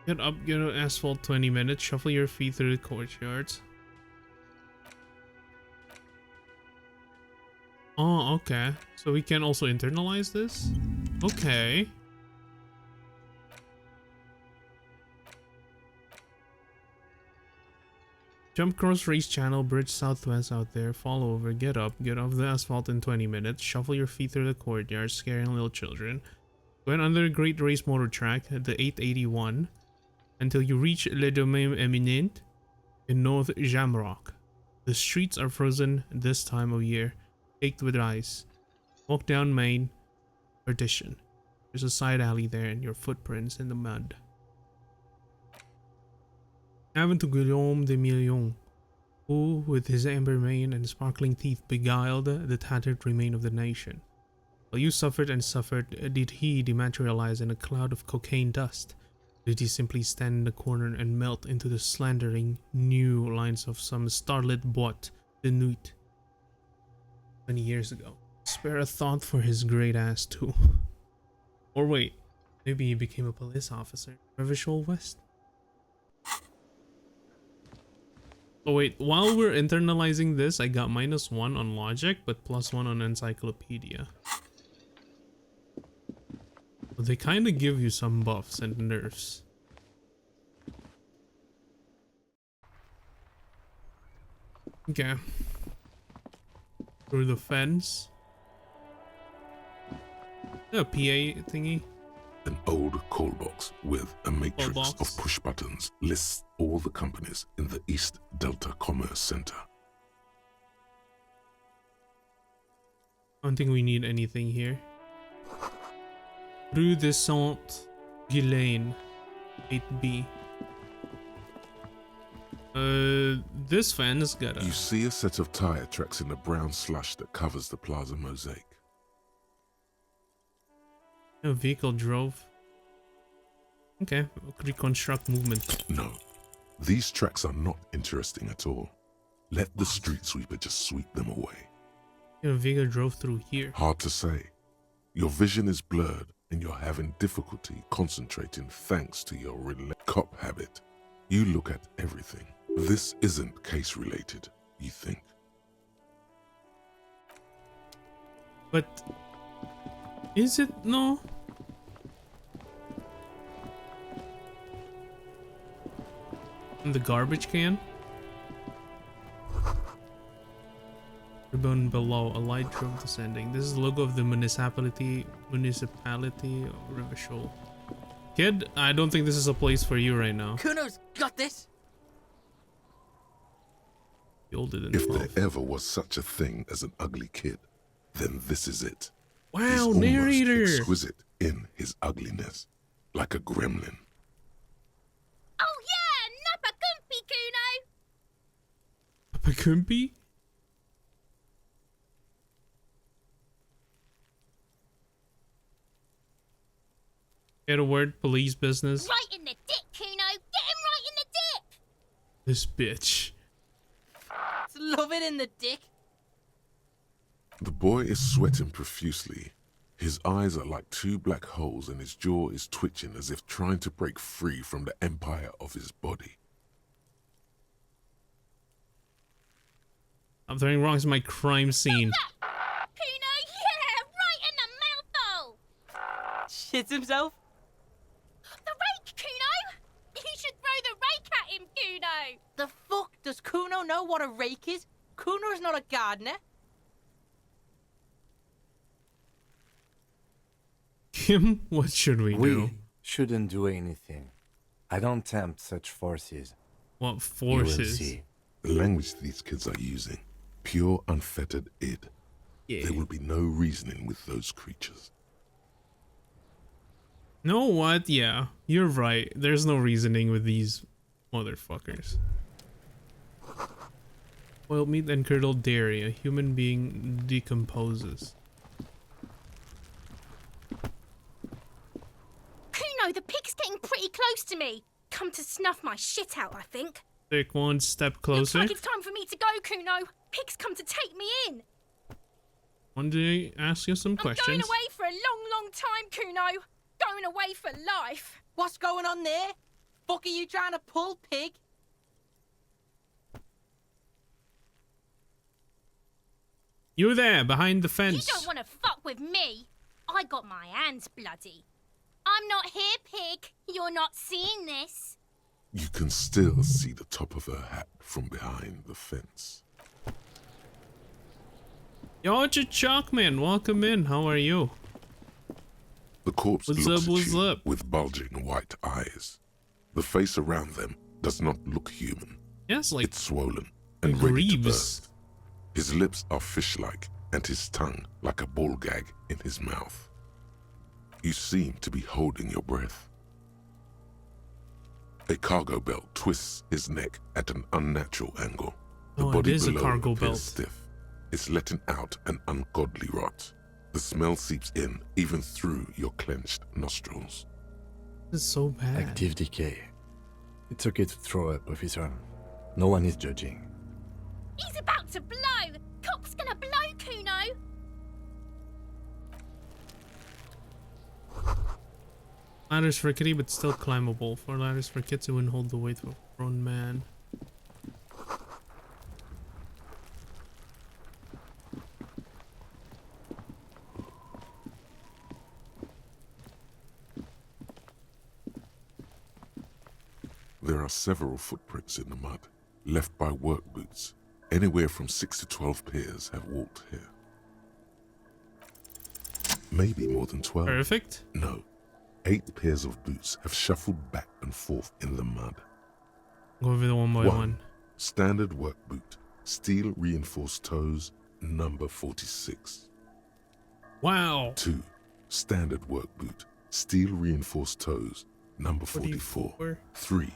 Get up, get on asphalt 20 minutes, shuffle your feet through the courtyards. Oh, okay. So we can also internalize this? Okay. Jump cross race channel, bridge southwest out there, fall over, get up, get off the asphalt in 20 minutes, shuffle your feet through the courtyard, scaring little children. Went under a great race motor track, the 881, until you reach Le Domaine Eminent in North Jamrock. The streets are frozen this time of year, caked with ice. Walk down Main, Perdition. There's a side alley there and your footprints in the mud. Haven't to Guillaume de Million, who, with his amber mane and sparkling teeth, beguiled the tattered remain of the nation. While you suffered and suffered, did he dematerialize in a cloud of cocaine dust? Did he simply stand in the corner and melt into the slandering new lines of some starlit boîte de nuit 20 years ago? Spare a thought for his great ass too. Or wait, maybe he became a police officer. Revisual West? Oh wait, while we're internalizing this, I got -1 on logic, but +1 on encyclopedia. But they kind of give you some buffs and nerfs. Okay. Through the fence. A PA thingy. An old call box with a matrix box. of push buttons lists all the companies in the East Delta Commerce Center. I don't think we need anything here. Rue de Saint-Ghislain, 8B. This fan has got a... You see a set of tire tracks in the brown slush that covers the plaza mosaic. A vehicle drove. Okay, reconstruct movement. No, these tracks are not interesting at all. Let the street sweeper just sweep them away. A vehicle drove through here. Hard to say. Your vision is blurred and you're having difficulty concentrating thanks to your cop habit. You look at everything. This isn't case related, you think. But is it? No. And the garbage can? Ribbon below, a light drove descending. This is the logo of the municipality of Rivishol. Kid, I don't think this is a place for you right now. Kuno's got this. You older than If 12. there ever was such a thing as an ugly kid, then this is it. He's Wow, almost narrator! exquisite in his ugliness, like a gremlin. Oh yeah, Nappa Kumpy, Kuno! Papa Kumpy? Get a word, police business. Right in the dick, Kuno! Get him right in the dick! This bitch. Love it in the dick. The boy is sweating profusely. His eyes are like two black holes and his jaw is twitching as if trying to break free from the empire of his body. I'm throwing rocks in my crime scene. Kuno, yeah! Right in the mouthhole! Shits himself. The rake, Kuno! You should throw the rake at him, Kuno! The fuck? Does Kuno know what a rake is? Kuno's not a gardener. Kim, what should we do? We shouldn't do anything. I don't tempt such forces. What You will forces? see. The language these kids are using, pure unfettered id. Yeah. There will be no reasoning with those creatures. Know what? Yeah, you're right. There's no reasoning with these motherfuckers. Boiled meat and curdled dairy. A human being decomposes. Kuno, the pig's getting pretty close to me. Come to snuff my shit out, I think. Take one step Looks closer. like it's time for me to go, Kuno. Pig's come to take me in. Want to ask you some I'm questions? going away for a long, long time, Kuno. Going away for life. What's going on there? Fuck are you trying to pull, pig? You there, behind the You fence. don't want to fuck with me. I got my hands bloody. I'm not here, pig. You're not seeing this. You can still see the top of her hat from behind the fence. Yo, Chalkman, welcome in. How are you? The corpse What's looks up, at what's you up? with bulging white eyes. The face around them does not look human. Yes, like It's swollen and ready to Greaves. burst. His lips are fish-like and his tongue like a ball gag in his mouth. You seem to be holding your breath. A cargo belt twists his neck at an unnatural angle. The Oh, it body is a below cargo appears belt. stiff. It's letting out an ungodly rot. The smell seeps in even through your clenched nostrils. this is so bad. Active decay. It's okay to throw up, officer. No one is judging. He's about to blow. Cop's gonna blow, Kuno. Ladders for kitty, but still climbable. 4 ladders for kids who wouldn't hold the weight of a grown man. There are several footprints in the mud, left by work boots. Anywhere from 6 to 12 pairs have walked here. Maybe more than 12. Perfect. No. 8 pairs of boots have shuffled back and forth in the mud. Go over the one by one. Standard work boot, steel reinforced toes, number 46. Wow. 2. Standard work boot, steel reinforced toes, number 44. 44. 3.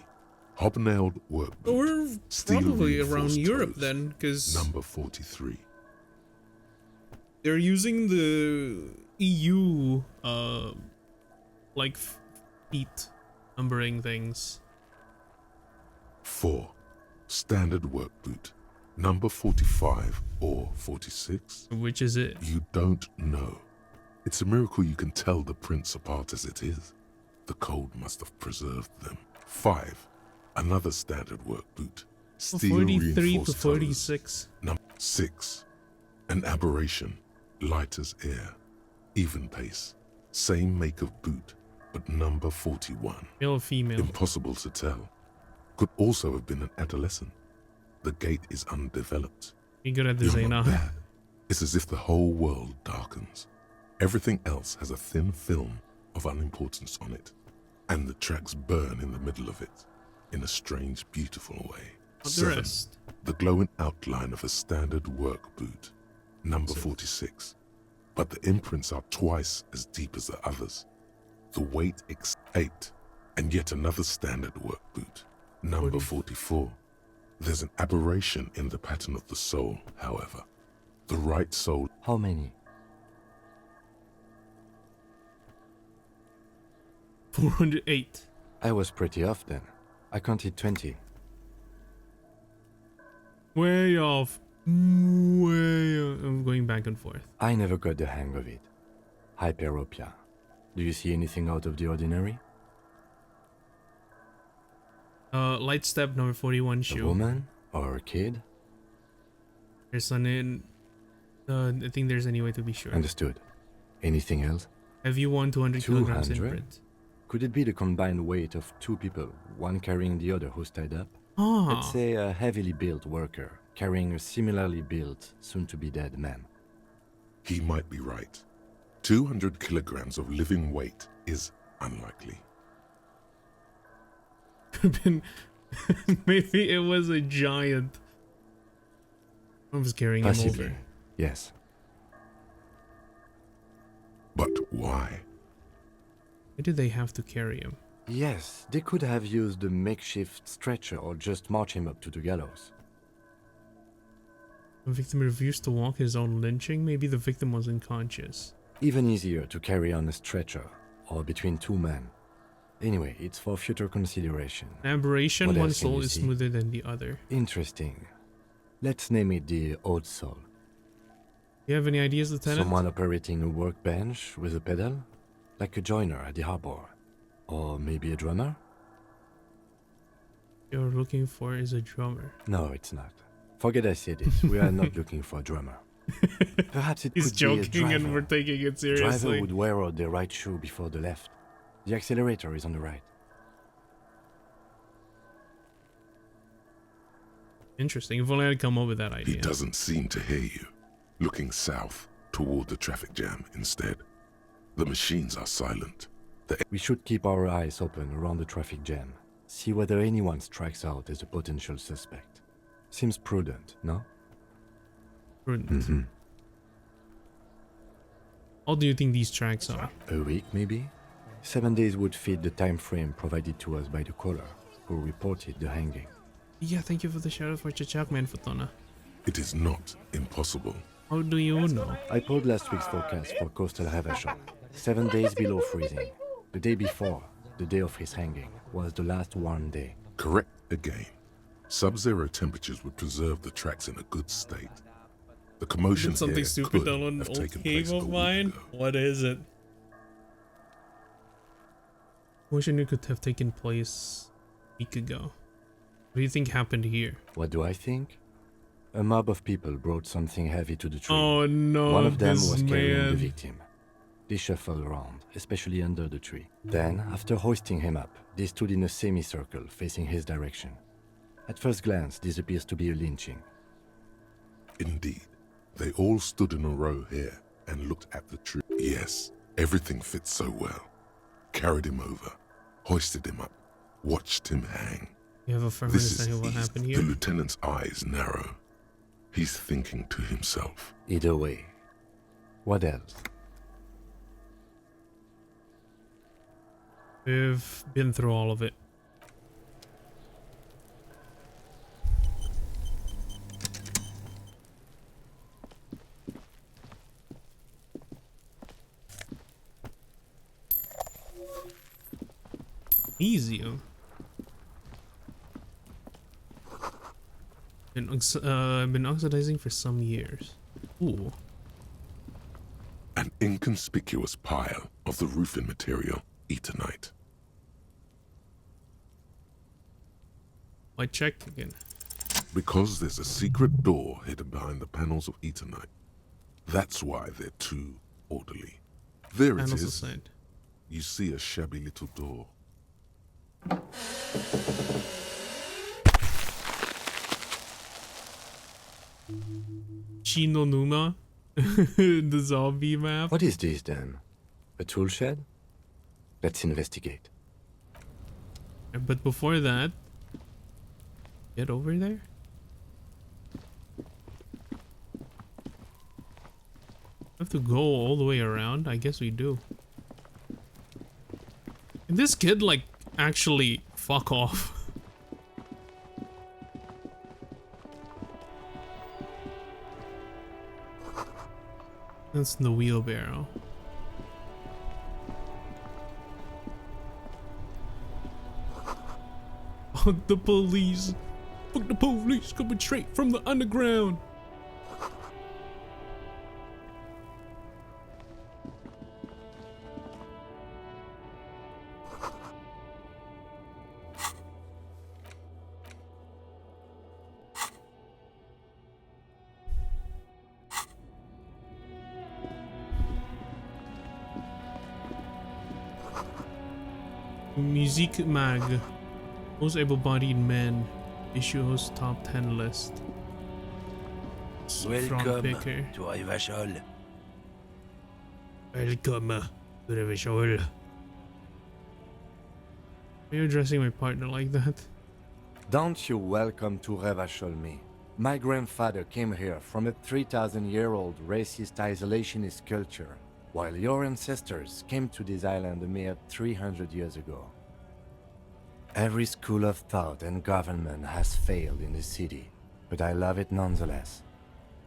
Hobnailed work So boot, we're steel probably around reinforced Europe toes, then, because number 43. they're using the EU, like feet numbering things. 4. Standard work boot, number 45 or 46. Which is it? You don't know. It's a miracle you can tell the prints apart as it is. The cold must have preserved them. 5. Another standard work boot, steel 43 to reinforced 46. Number 6. An aberration, light as air, even pace, same make of boot, but number 41. Male or female? Impossible to tell. Could also have been an adolescent. The gate is undeveloped. You good at You're design, not huh? bad. It's as if the whole world darkens. Everything else has a thin film of unimportance on it, and the tracks burn in the middle of it, in a strange, beautiful way. What the 7. rest? The glowing outline of a standard work boot, number 46. But the imprints are twice as deep as the others. The weight 8, and yet another standard work boot, number 44. There's an aberration in the pattern of the sole, however. The right sole. How many? 408. I was pretty off then. I counted 20. Way off. Way off. I'm going back and forth. I never got the hang of it. Hyperopia. Do you see anything out of the ordinary? Light step number 41 A shoe. woman? Or a kid? There's an in. I think there's any way to be sure. Understood. Anything else? Have you won 200 kilograms 200? imprint? Could it be the combined weight of two people, one carrying the other who's tied up? Ah. Let's say a heavily built worker carrying a similarly built, soon-to-be-dead man. He might be right. 200 kilograms of living weight is unlikely. Been maybe it was a giant. I was carrying him Possibly, over. yes. But why? Why did they have to carry him? Yes, they could have used a makeshift stretcher or just march him up to the gallows. The victim refused to walk his own lynching. Maybe the victim was unconscious. Even easier to carry on a stretcher or between two men. Anyway, it's for future consideration. Aberration, What one else can soul you is see? smoother than the other. Interesting. Let's name it the old soul. You have any ideas, Lieutenant? Someone operating a workbench with a pedal? Like a joiner at the harbor. Or maybe a drummer? You're looking for is a drummer. No, it's not. Forget I said it. We are not looking for a drummer. Perhaps it He's could be a joking driver. and we're taking it Driver seriously. would wear out the right shoe before the left. The accelerator is on the right. Interesting. If only I'd come up with that He idea. doesn't seem to hear you. Looking south toward the traffic jam instead. The machines are silent. We should keep our eyes open around the traffic jam. See whether anyone strikes out as a potential suspect. Seems prudent, no? Prudent. How do you think these tracks are? A week, maybe? 7 days would fit the time frame provided to us by the caller, who reported the hanging. Yeah, thank you for the shout out for Chachak Man Fatona. It is not impossible. How do you know? I pulled last week's forecast for coastal Havashon. 7 days below freezing. The day before, the day of his hanging, was the last warm day. Correct again. Sub-zero temperatures would preserve the tracks in a good state. The commotion Did something here stupid could down on have old taken cave place a of week mine? ago. What is it? Commotion could have taken place a week ago. What do you think happened here? What do I think? A mob of people brought something heavy to the tree. Oh no, One of them this was carrying the man. victim. They shuffled around, especially under the tree. Then, after hoisting him up, they stood in a semicircle facing his direction. At first glance, this appears to be a lynching. Indeed. They all stood in a row here and looked at the tree. Yes, everything fits so well. Carried him over, hoisted him up, watched him hang. You have a firm This is understanding of what eased. happened The here? lieutenant's eyes narrow. He's thinking to himself. Either way. What else? We've been through all of it. Elysium. Been oxidizing for some years. Ooh. An inconspicuous pile of the roofing material, Eternite. I check again. Because there's a secret door hidden behind the panels of Eternite. That's why they're too orderly. There it Panels is. aside. You see a shabby little door. Shinonuma? The zombie map? What is this then? A tool shed? Let's investigate. But before that, get over there? Have to go all the way around? I guess we do. Can this kid, like, actually fuck off? That's the wheelbarrow. Fuck the police. Fuck the police coming straight from the underground. Musique Mag. Most able-bodied men. Issue host top 10 list. Front picker. to Revachol. Welcome to Revachol. Are you addressing my partner like that? Don't you welcome to Revachol me. My grandfather came here from a 3,000-year-old racist isolationist culture, while your ancestors came to this island a mere 300 years ago. Every school of thought and government has failed in the city, but I love it nonetheless.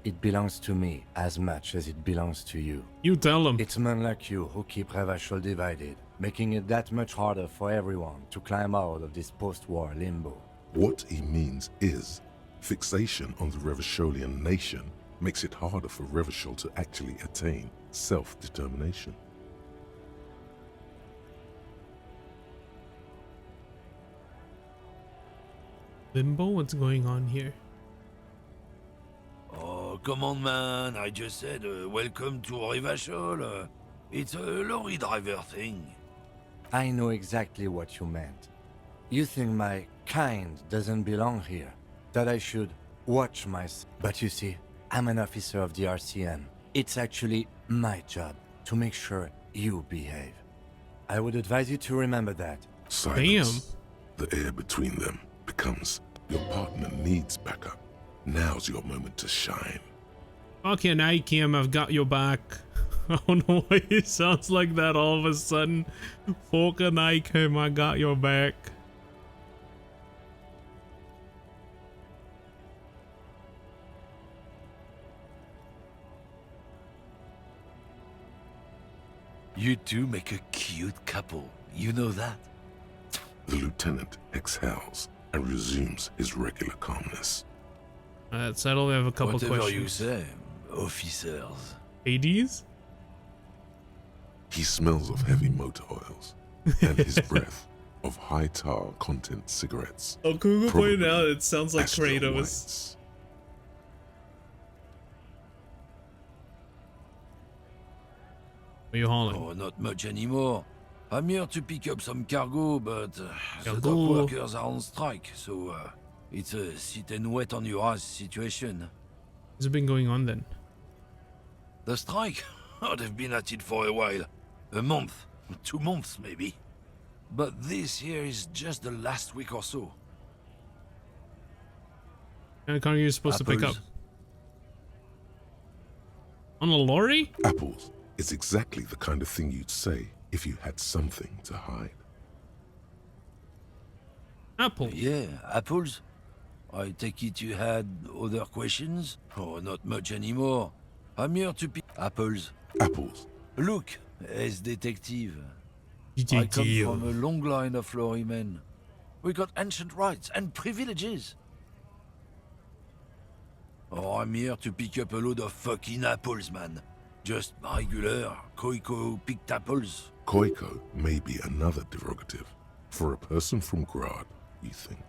It belongs to me as much as it belongs to you. You tell him. It's men like you who keep Revachol divided, making it that much harder for everyone to climb out of this post-war limbo. What he means is, fixation on the Revacholian nation makes it harder for Revachol to actually attain self-determination. Limbo? What's going on here? Oh, come on, man. I just said welcome to Revachol. It's a lorry driver thing. I know exactly what you meant. You think my kind doesn't belong here, that I should watch myself. But you see, I'm an officer of the RCM. It's actually my job to make sure you behave. I would advise you to remember that. Silence. The air between them becomes your partner needs backup. Now's your moment to shine. Fucking I, Kim, I've got your back. I don't know why it sounds like that all of a sudden. Fucking I, Kim, I got your back. You two make a cute couple. You know that? The lieutenant exhales and resumes his regular calmness. That's settled. We have a couple Whatever questions. you say, officers. Hades? He smells of heavy motor oils and his breath of high tar content cigarettes. Oh, Google pointed Probably out it sounds like Astro Kratos. Whites. What are you hauling? Oh, not much anymore. I'm here to pick up some cargo, but the Cargo. dock workers are on strike, so it's a sit and wait on your ass situation. What's been going on then? The strike? Oh, they've been at it for a while. A month, 2 months maybe. But this here is just the last week or so. What kind of car are you supposed to pick up? Apples. On a lorry? Apples is exactly the kind of thing you'd say if you had something to hide. Apple. Yeah, apples. I take it you had other questions? Oh, not much anymore. I'm here to pick apples. Apples. Look, as detective. I come Detective. from a long line of lorry men. We got ancient rights and privileges. Oh, I'm here to pick up a load of fucking apples, man. Just regular Koiko picked apples. Koiko may be another derogative. For a person from Grad, you think.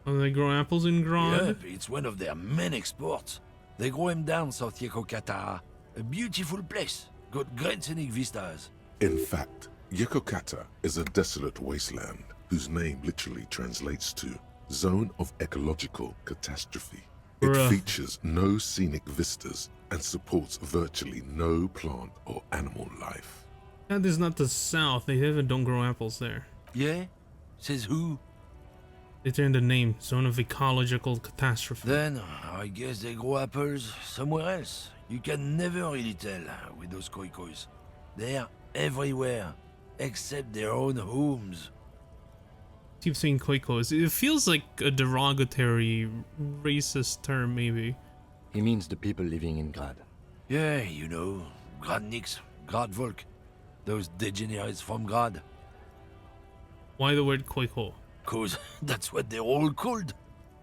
Oh, they grow apples in Grad? Yep, it's one of their main exports. They grow them down South Yekokata. A beautiful place. Got great scenic vistas. In fact, Yekokata is a desolate wasteland whose name literally translates to Zone of Ecological Catastrophe. It Bruh. features no scenic vistas and supports virtually no plant or animal life. That is not the South. They don't grow apples there. Yeah? Says who? They turned the name Zone of Ecological Catastrophe. Then, I guess they grow apples somewhere else. You can never really tell with those koikos. They're everywhere, except their own homes. Keep saying Koikos. It feels like a derogatory, racist term, maybe. He means the people living in Grad. Yeah, you know, Gradniks, Gradvolk, those degenerates from Grad. Why the word Koiko? Cause that's what they're all called.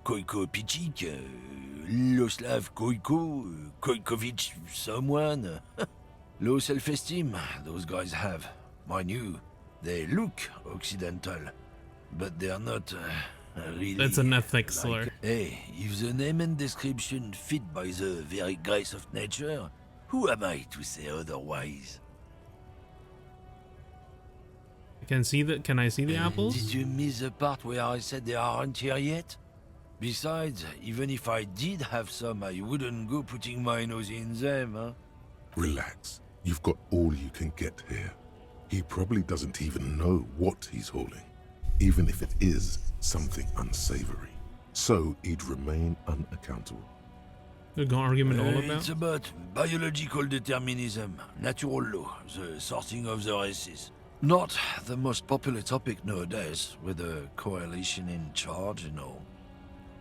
Koiko Pichik, Loslav Koiko, Koikovich someone. Low self-esteem, those guys have. Mind you, they look Occidental, but they're not really... That's an ethnic slur. Hey, if the name and description fit by the very grace of nature, who am I to say otherwise? Can I see the apples? Did you miss the part where I said they aren't here yet? Besides, even if I did have some, I wouldn't go putting my nose in them, huh? Relax. You've got all you can get here. He probably doesn't even know what he's hauling, even if it is something unsavory. So he'd remain unaccountable. They're going argument all about? It's about biological determinism, natural law, the sorting of the races. Not the most popular topic nowadays, with a coalition in charge and all.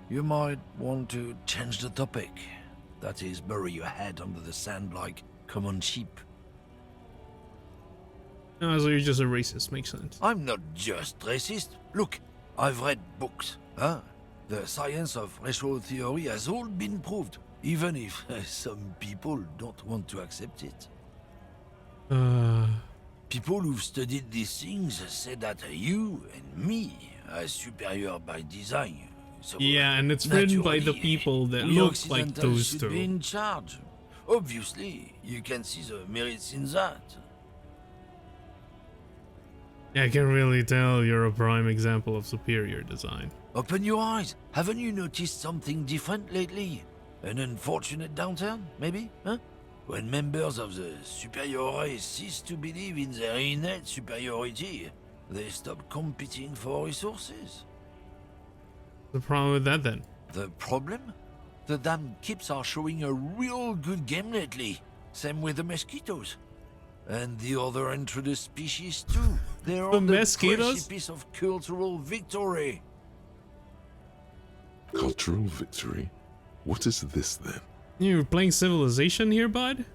You might want to change the topic. That is, bury your head under the sand like common sheep. No, so you're just a racist, makes sense. I'm not just racist. Look, I've read books, huh? The science of racial theory has all been proved, even if some people don't want to accept it. People who've studied these things say that you and me are superior by design. So yeah, and it's written by the people that we look like Occidentals those should two. be in charge. Obviously, you can see the merits in that. I can really tell you're a prime example of superior design. Open your eyes. Haven't you noticed something different lately? An unfortunate downturn, maybe? Huh? When members of the superior race cease to believe in their innate superiority, they stop competing for resources. The problem with that, then? The problem? The damn kips are showing a real good game lately. Same with the mosquitoes. And the other introduced species too. They're The on the mosquitoes? precipice of cultural victory. Cultural victory? What is this then? You're playing Civilization here, bud?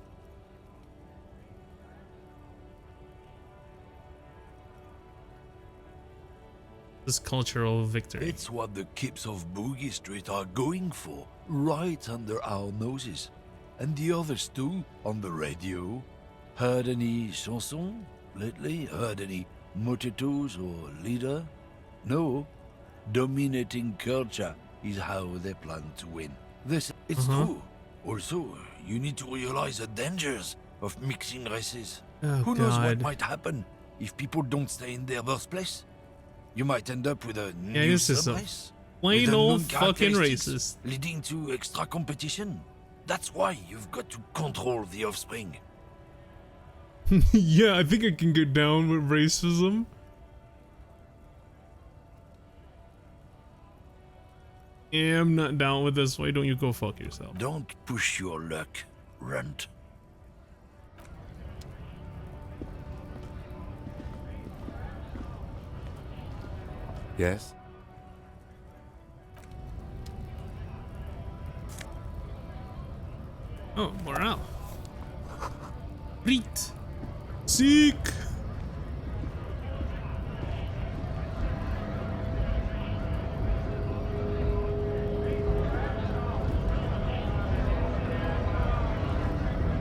This cultural victory. It's what the kips of Boogie Street are going for, right under our noses. And the others too, on the radio. Heard any chansons lately? Heard any motetos or leader? No. Dominating culture is how they plan to win. It's true. Also, you need to realize the dangers of mixing races. Oh, Who knows what God. might happen if people don't stay in their birthplace? You might end up with a Yeah, new this is a subrace. plain with old unknown fucking characteristics racist. leading to extra competition. That's why you've got to control the offspring. Yeah, I think I can get down with racism. Yeah, I'm not down with this. Why don't you go fuck yourself? Don't push your luck, runt. Yes? Oh, morale. Reet. Seek.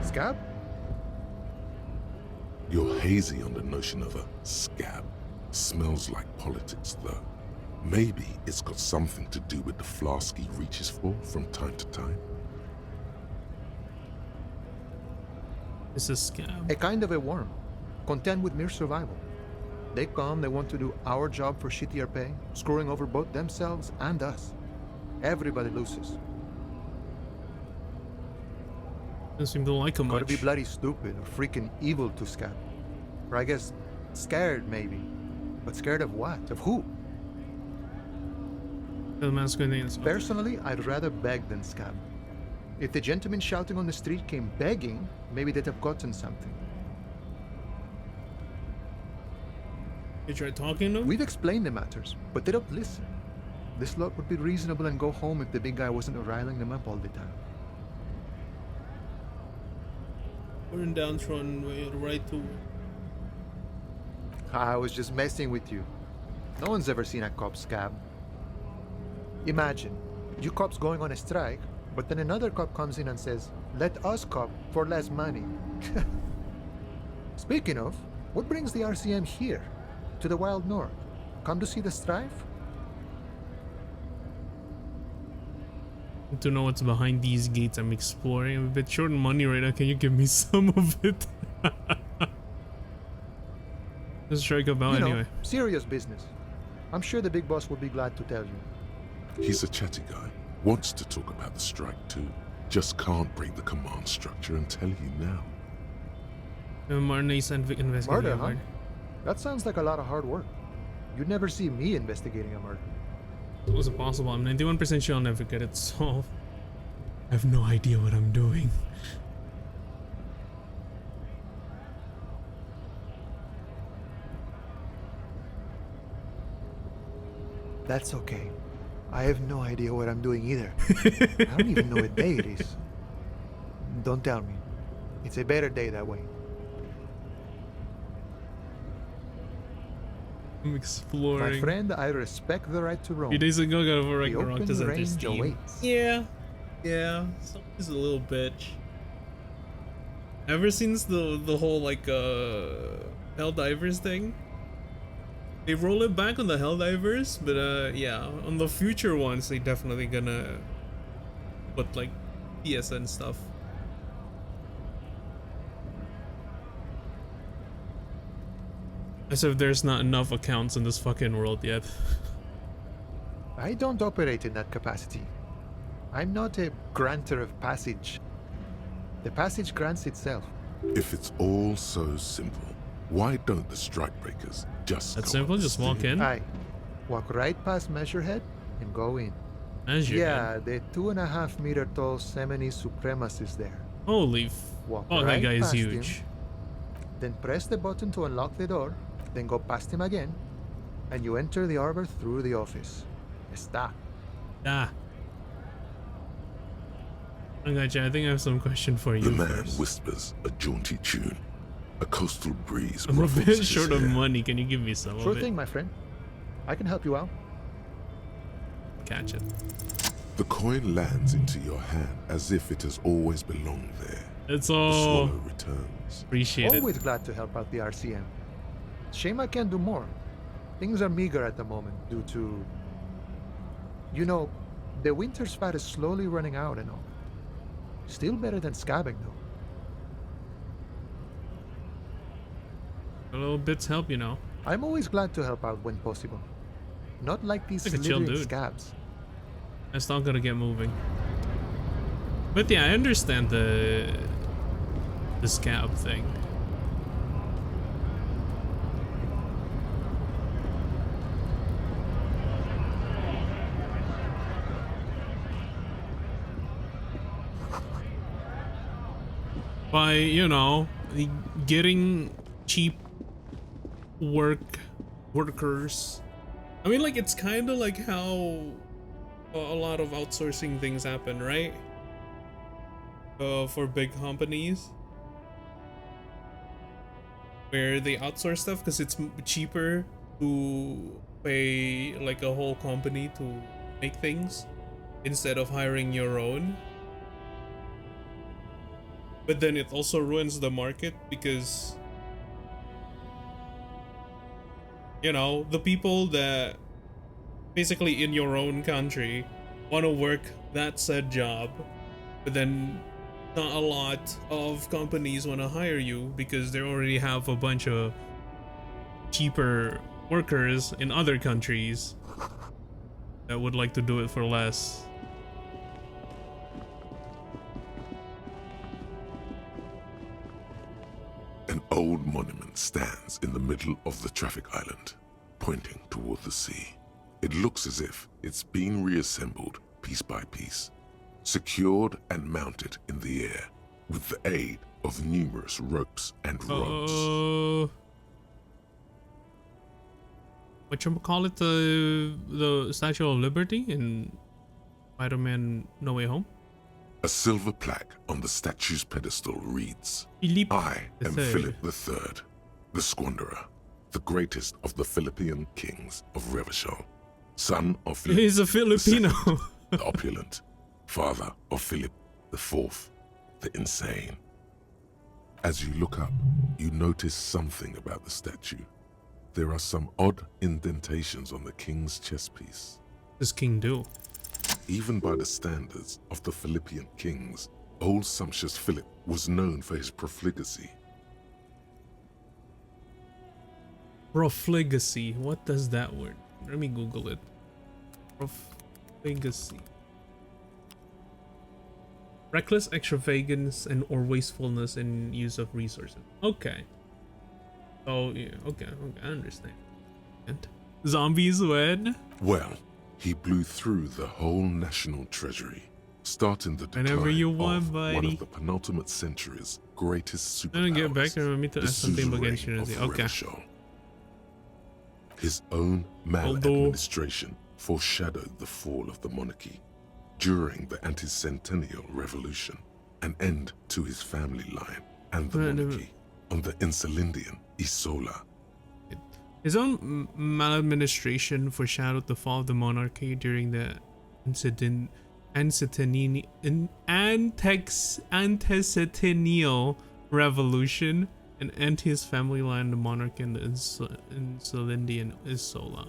Scab? You're hazy on the notion of a scab. Smells like politics, though. Maybe it's got something to do with the flask he reaches for from time to time. This is scam. A kind of a worm, content with mere survival. They come, they want to do our job for shittier pay, screwing over both themselves and us. Everybody loses. Doesn't seem to like him Gotta much. be bloody stupid or freaking evil to Scab. Or I guess scared maybe. But scared of what? Of who? The masculine name is Personally, I'd rather beg than scab. If the gentleman shouting on the street came begging, maybe they'd have gotten something. You tried talking to him? We've explained the matters, but they don't listen. This lot would be reasonable and go home if the big guy wasn't riling them up all the time. Burn down Tron right to. I was just messing with you. No one's ever seen a cop scab. Imagine, you cops going on a strike, but then another cop comes in and says, "Let us cop for less money." Speaking of, what brings the RCM here? To the wild north? Come to see the strife? To know what's behind these gates I'm exploring. I'm a bit short on money right now. Can you give me some of it? Let's strike up out You know, anyway. serious business. I'm sure the big boss will be glad to tell you. He's a chatty guy. Wants to talk about the strike too. Just can't break the command structure and tell you now. Marnay's investigating Murder, a huh? murder. That sounds like a lot of hard work. You'd never see me investigating a murder. It was impossible. I'm 91% sure I'll never get it solved. I have no idea what I'm doing. That's okay. I have no idea what I'm doing either. I don't even know what day it is. Don't tell me. It's a better day that way. I'm exploring. My friend, I respect the right to A roam. few days ago, got over The Ragnarok to open enter range Steam. awaits. Yeah. He's a little bitch. Ever since the whole like Helldivers thing, they roll it back on the Helldivers, but yeah, on the future ones they definitely gonna put like PSN stuff. As if there's not enough accounts in this fucking world yet. I don't operate in that capacity. I'm not a granter of passage. The passage grants itself. If it's all so simple, why don't the strikebreakers just That's go simple, up the just walk stairs? in. Aye. Walk right past Measurehead and go in. As you Yeah, the 2.5 meter tall Semini supremacist there. Holy Walk oh, that right guy is past huge. him, then press the button to unlock the door, then go past him again, and you enter the arbor through the office. Está. Ah. I gotcha. I think I have some question for you The man first. whispers a jaunty tune. A coastal breeze I'm a ruffles bit his short of hair. money. Can you give me some Sure of it? thing, my friend. I can help you out. Catch it. The coin lands into your hand as if it has always belonged there. It's The all swallow returns. appreciated. Always glad to help out the RCM. Shame I can't do more. Things are meager at the moment due to... You know, the winter's fat is slowly running out and all. Still better than scabbing, though. A little bits help, you know. I'm always glad to help out when possible. Not like these Like a chill slithering dude. scabs. I still gotta get moving. But yeah, I understand the scab thing. By, you know, getting cheap workers I mean, like, it's kind of like how a lot of outsourcing things happen, right? For big companies, where they outsource stuff because it's cheaper to pay like a whole company to make things instead of hiring your own. But then it also ruins the market because, you know, the people that basically in your own country want to work that said job, but then not a lot of companies want to hire you because they already have a bunch of cheaper workers in other countries that would like to do it for less. An old monument stands in the middle of the traffic island, pointing toward the sea. It looks as if it's been reassembled piece by piece, secured and mounted in the air with the aid of numerous ropes and rods. Whatchamacallit, the Statue of Liberty in Spider-Man No Way Home? A silver plaque on the statue's pedestal reads, Philippe I am III. Philip III, the Squanderer, the greatest of the Philippine kings of Revachol, son of Philip He's a Filipino. II, the opulent, father of Philip IV, the insane. As you look up, you notice something about the statue. There are some odd indentations on the king's chest piece. This king do? Even by the standards of the Philippian kings, old sumptuous Philip was known for his profligacy. Profligacy. What does that word? Let me Google it. Profligacy. Reckless extravagance and or wastefulness in use of resources. Okay. Oh yeah. Okay. I understand. And zombies when? Well, he blew through the whole national treasury, starting the decline Whenever you want, of one buddy. of the penultimate century's greatest I'm gonna get back superpowers, and me to the ask something suzerain against you. of Okay. Revachol. His own maladministration foreshadowed the fall of the monarchy during the anti-centennial revolution, an end to his family line and the monarchy on the Insulindian Isola. His own maladministration foreshadowed the fall of the monarchy during the anti-centennial revolution and end his family line, the monarchy, and the Insulindian Isola.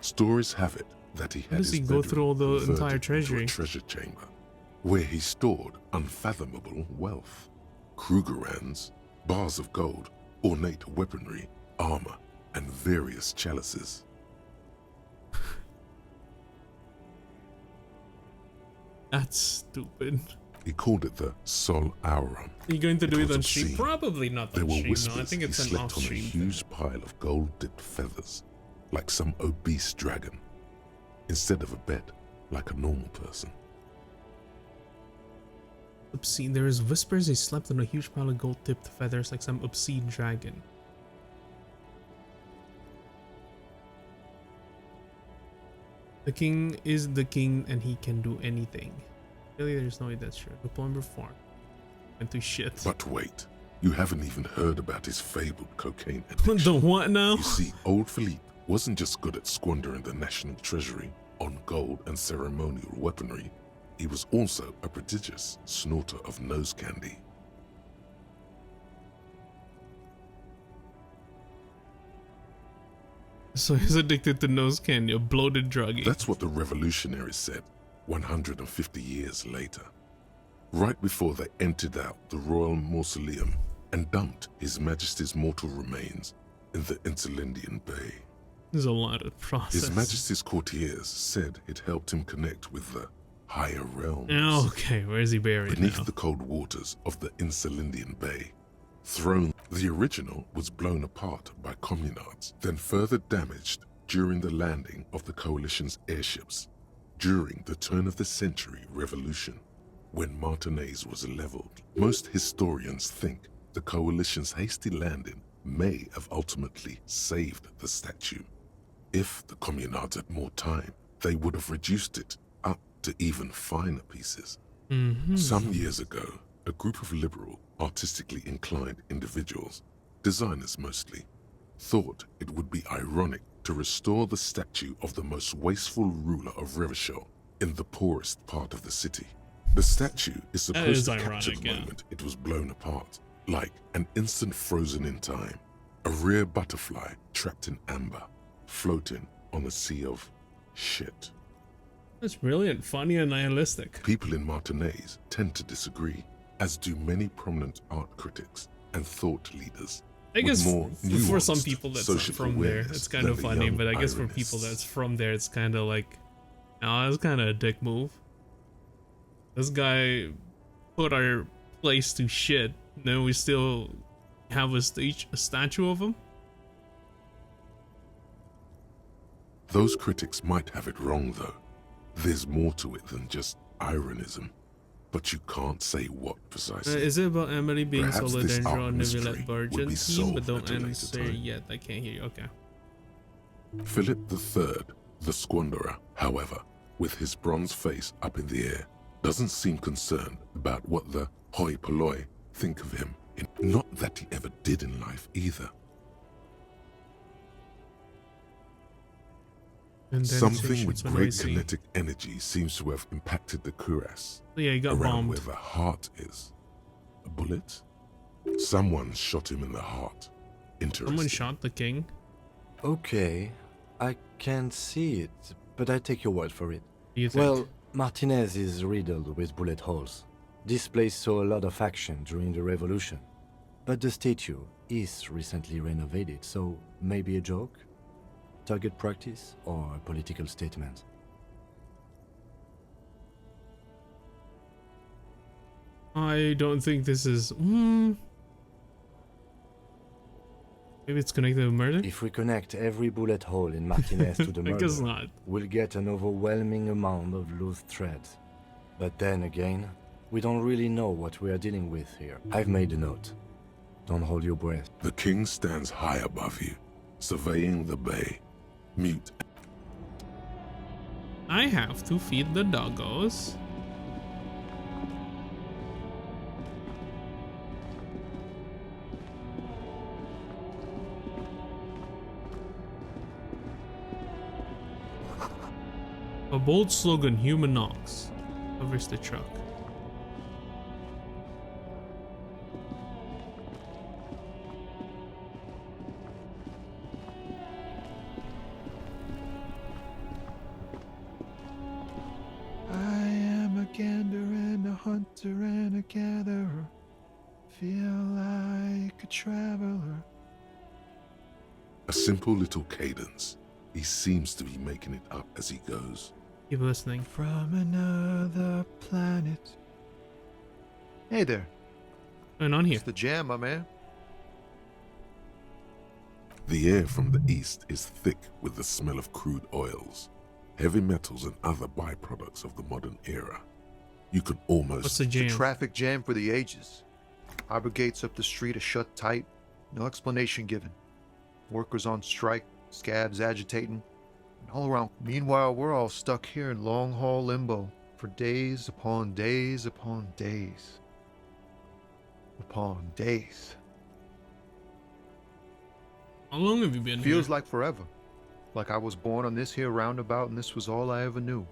Stories have it that he had Does he his go bedroom through all the converted entire into treasury? a treasure chamber, where he stored unfathomable wealth, Krugerrands, bars of gold, ornate weaponry, armor, and various chalices. That's stupid. He called it the Sol Aurum. Are you going to do it was on stream? obscene. Probably not There on were stream. whispers No, I think he it's an slept on a off-stream. huge pile of gold-dipped feathers, like some obese dragon, instead of a bed, like a normal person. Obscene. There is whispers he slept on a huge pile of gold-tipped feathers like some obscene dragon. The king is the king and he can do anything. Really, there's no way that's true. The plumber farm went to shit. But wait, you haven't even heard about his fabled cocaine addiction. The what now? You see, old Philippe wasn't just good at squandering the national treasury on gold and ceremonial weaponry, he was also a prodigious snorter of nose candy. So he's addicted to nose candy, a bloated druggie. That's what the revolutionaries said 150 years later, right before they emptied out the royal mausoleum and dumped His Majesty's mortal remains in the Insulindian Bay. There's a lot of process. His Majesty's courtiers said it helped him connect with the higher realms. Okay, where is he buried Beneath now? the cold waters of the Insulindian Bay, the original was blown apart by communards, then further damaged during the landing of the coalition's airships during the turn-of-the-century revolution, when Martinez was leveled. Most historians think the coalition's hasty landing may have ultimately saved the statue. If the communards had more time, they would have reduced it up to even finer pieces. Some years ago, a group of liberal, artistically inclined individuals, designers mostly, thought it would be ironic to restore the statue of the most wasteful ruler of Revachol in the poorest part of the city. The statue is supposed to capture the moment it was blown apart, like an instant frozen in time, a rare butterfly trapped in amber, floating on a sea of shit. That's brilliant, funny, and nihilistic. People in Martinaise tend to disagree, as do many prominent art critics and thought leaders. I guess for some people that's not from there, it's kind of funny, but I guess for people that's from there, it's kind of like, oh, it's kind of a dick move. This guy put our place to shit, and then we still have a statue of him? Those critics might have it wrong, though. There's more to it than just ironism. But you can't say what precisely. Is it about Emily being Perhaps this Soledendro art and mystery Neuvillette would be Virgin? solved But don't at a later answer time. yet. I can't hear you. Okay. Philip III, the Squanderer, however, with his bronze face up in the air, doesn't seem concerned about what the hoi polloi think of him. Not that he ever did in life either. Something with great kinetic energy seems to have impacted the cuirass. Yeah, he got around bombed. where the heart is. A bullet? Someone shot him in the heart. Interesting. Someone shot the king? Okay, I can't see it, but I take your word for it. You think? Well, Martinez is riddled with bullet holes. This place saw a lot of action during the revolution. But the statue is recently renovated, so maybe a joke? Target practice or a political statement? I don't think this is... Maybe it's connected to murder? If we connect every bullet hole in Martinez to the I guess murder, not. we'll get an overwhelming amount of loose threads. But then again, we don't really know what we are dealing with here. I've made a note. Don't hold your breath. The king stands high above you, surveying the bay, mute. I have to feed the doggos. A bold slogan, human knocks, covers the truck. I am a gander and a hunter and a gatherer. Feel like a traveler. A simple little cadence. He seems to be making it up as he goes. Keep listening. From another planet. Hey there. What's going on here? It's the jam, my man. The air from the east is thick with the smell of crude oils, heavy metals and other byproducts of the modern era. You can almost... What's the jam? Traffic jam for the ages. Harbor gates up the street are shut tight. No explanation given. Workers on strike, scabs agitating, and all around. Meanwhile, we're all stuck here in long-haul limbo for days upon days upon days. Upon days. How long have you been here? Feels like forever. Like I was born on this here roundabout and this was all I ever knew.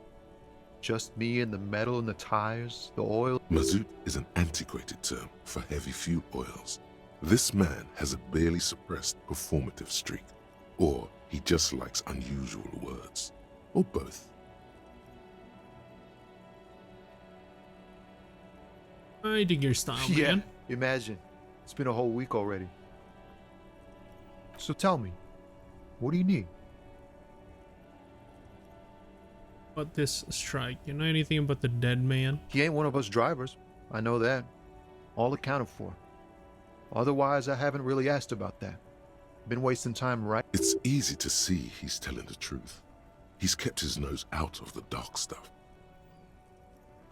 Just me and the metal and the tires, the oil. Mazout is an antiquated term for heavy fuel oils. This man has a barely suppressed performative streak, or he just likes unusual words, or both. I dig your style, Yeah, man. imagine. It's been a whole week already. So tell me, what do you need? About this strike, you know anything about the dead man? He ain't one of us drivers. I know that. All accounted for. Otherwise, I haven't really asked about that. Been wasting time, right? It's easy to see he's telling the truth. He's kept his nose out of the dark stuff.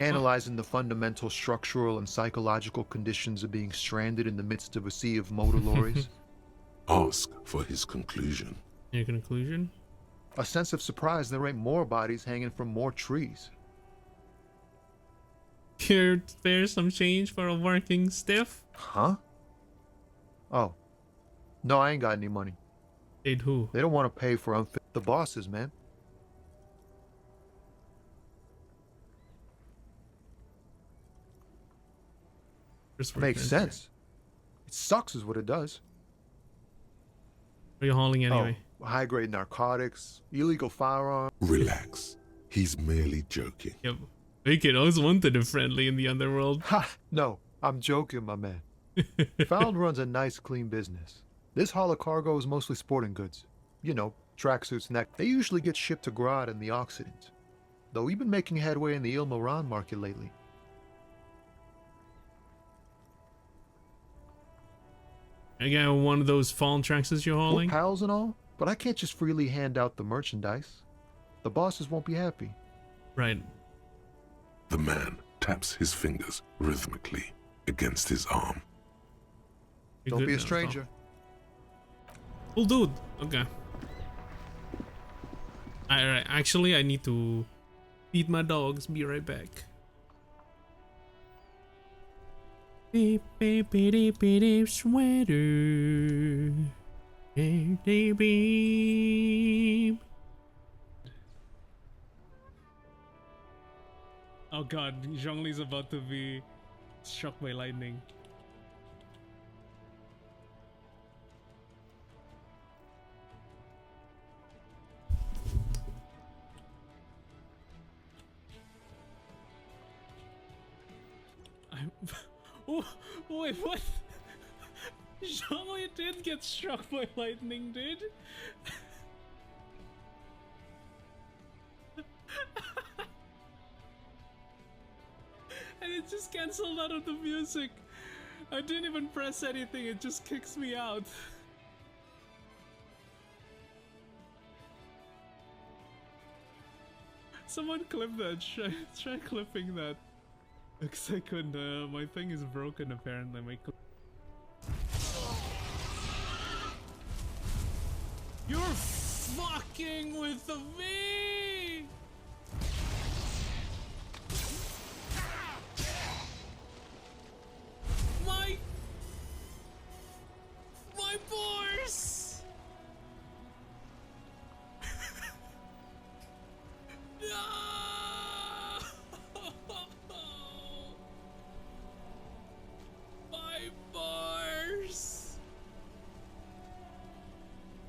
analyzing the fundamental structural and psychological conditions of being stranded in the midst of a sea of motor lorries. Ask for his conclusion. Your conclusion? A sense of surprise there ain't more bodies hanging from more trees. Here, there's some change for a working stiff. Huh? Oh. No, I ain't got any money. Paid who? They don't want to pay for the bosses, man. Makes sense. It sucks is what it does. What are you hauling anyway? Oh, high-grade narcotics, illegal firearms. Relax. He's merely joking. Yep. Make it always wanted and friendly in the underworld. Ha! No, I'm joking, my man. Found runs a nice, clean business. This haul of cargo is mostly sporting goods. You know, tracksuits and that. They usually get shipped to Grad and the Occident. Though we've been making headway in the Il Moran market lately. I got one of those fallen tracksuits you're hauling. We're pals and all, but I can't just freely hand out the merchandise. The bosses won't be happy. Right. The man taps his fingers rhythmically against his arm. You're Don't be a now, stranger. Cool dude. Okay. Alright, actually I need to feed my dogs. Be right back. Beep beep beep beep sweater. Beep beep beep. Oh god, Zhongli's about to be struck by lightning. Oh, wait, what? Zhongli did get struck by lightning, dude. And it just cancelled out of the music. I didn't even press anything, it just kicks me out. Someone clip that, try clipping that. Because I couldn't, my thing is broken apparently. You're fucking with me! My boars! No! My boars!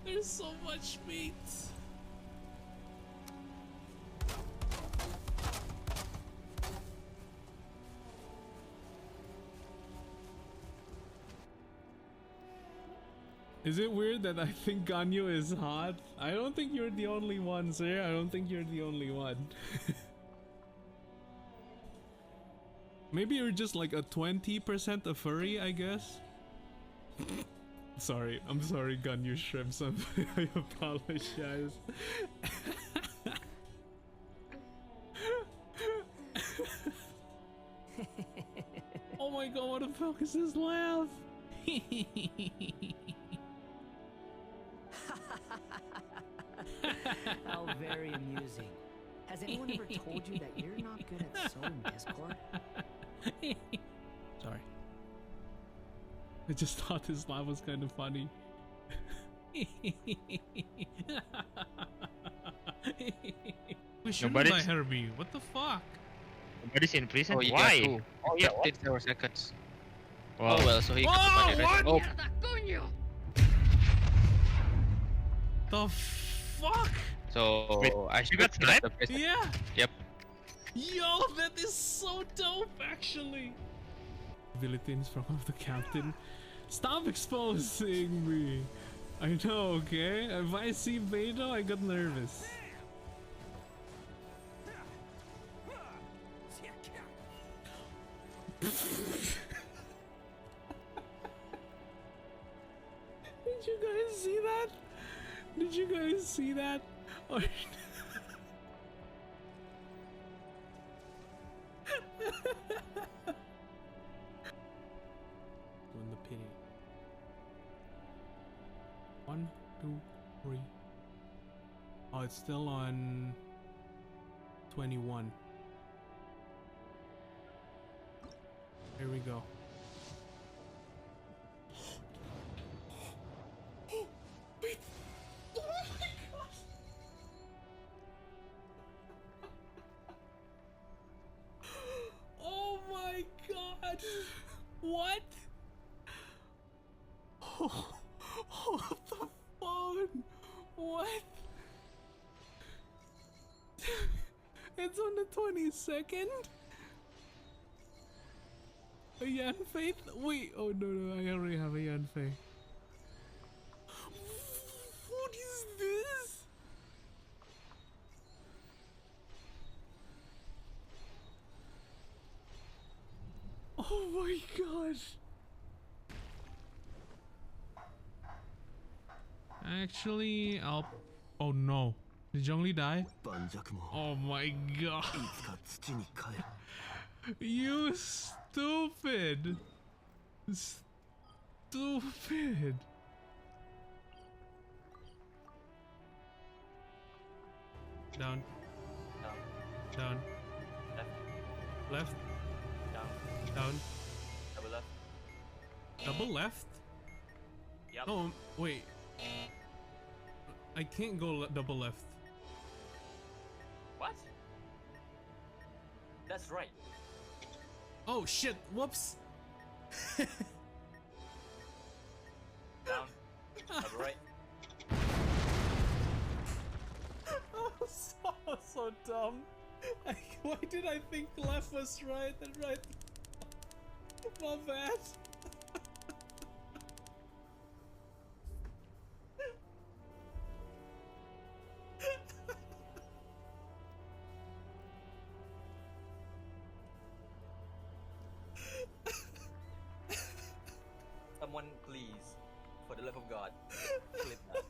There's so much meat. Is it weird that I think Ganyu is hot? I don't think you're the only one, sir. I don't think you're the only one. Maybe you're just like a 20% a furry, I guess? Sorry, I'm sorry, Ganyu Shrimps. I apologize. Oh my god, what the fuck is this laugh? How very amusing. Has anyone ever told you that you're not good at sewing Discord? Sorry. I just thought his laugh was kind of funny. We shouldn't buy Herbie. What the fuck? Nobody's in prison? Oh, you Why? got 2. Oh, He yeah. kept it 4 seconds. Wow. Oh well, so he got the money, right? Oh, The fuck? so Wait, I you should got get sniped? the prison. Yeah. Yep. Yo, that is so dope, actually. Abilities from the captain. Stop exposing me. I know, okay? If I see Beto, I got nervous. Did you guys see that? Did you guys see that? Or pity. 1, 2, 3. Oh, it's still on 21. Here we go. Wait. Oh my gosh. Oh my god. What? Oh, hold the phone. What? It's on the 22nd? A Yan Faith? Wait, oh no, I already have a Yan Faith. What is this? Oh my gosh. Actually, oh no. Did Zhongli die? Oh my god. You stupid. Stupid. Down. Down. Left. Down. Double left. Double left? Yep. Oh, wait. I can't go double left. What? That's right. Oh shit, whoops. Down. Double right. Oh, so dumb. Why did I think left was right and right? My bad. Someone please, for the love of God, clip that.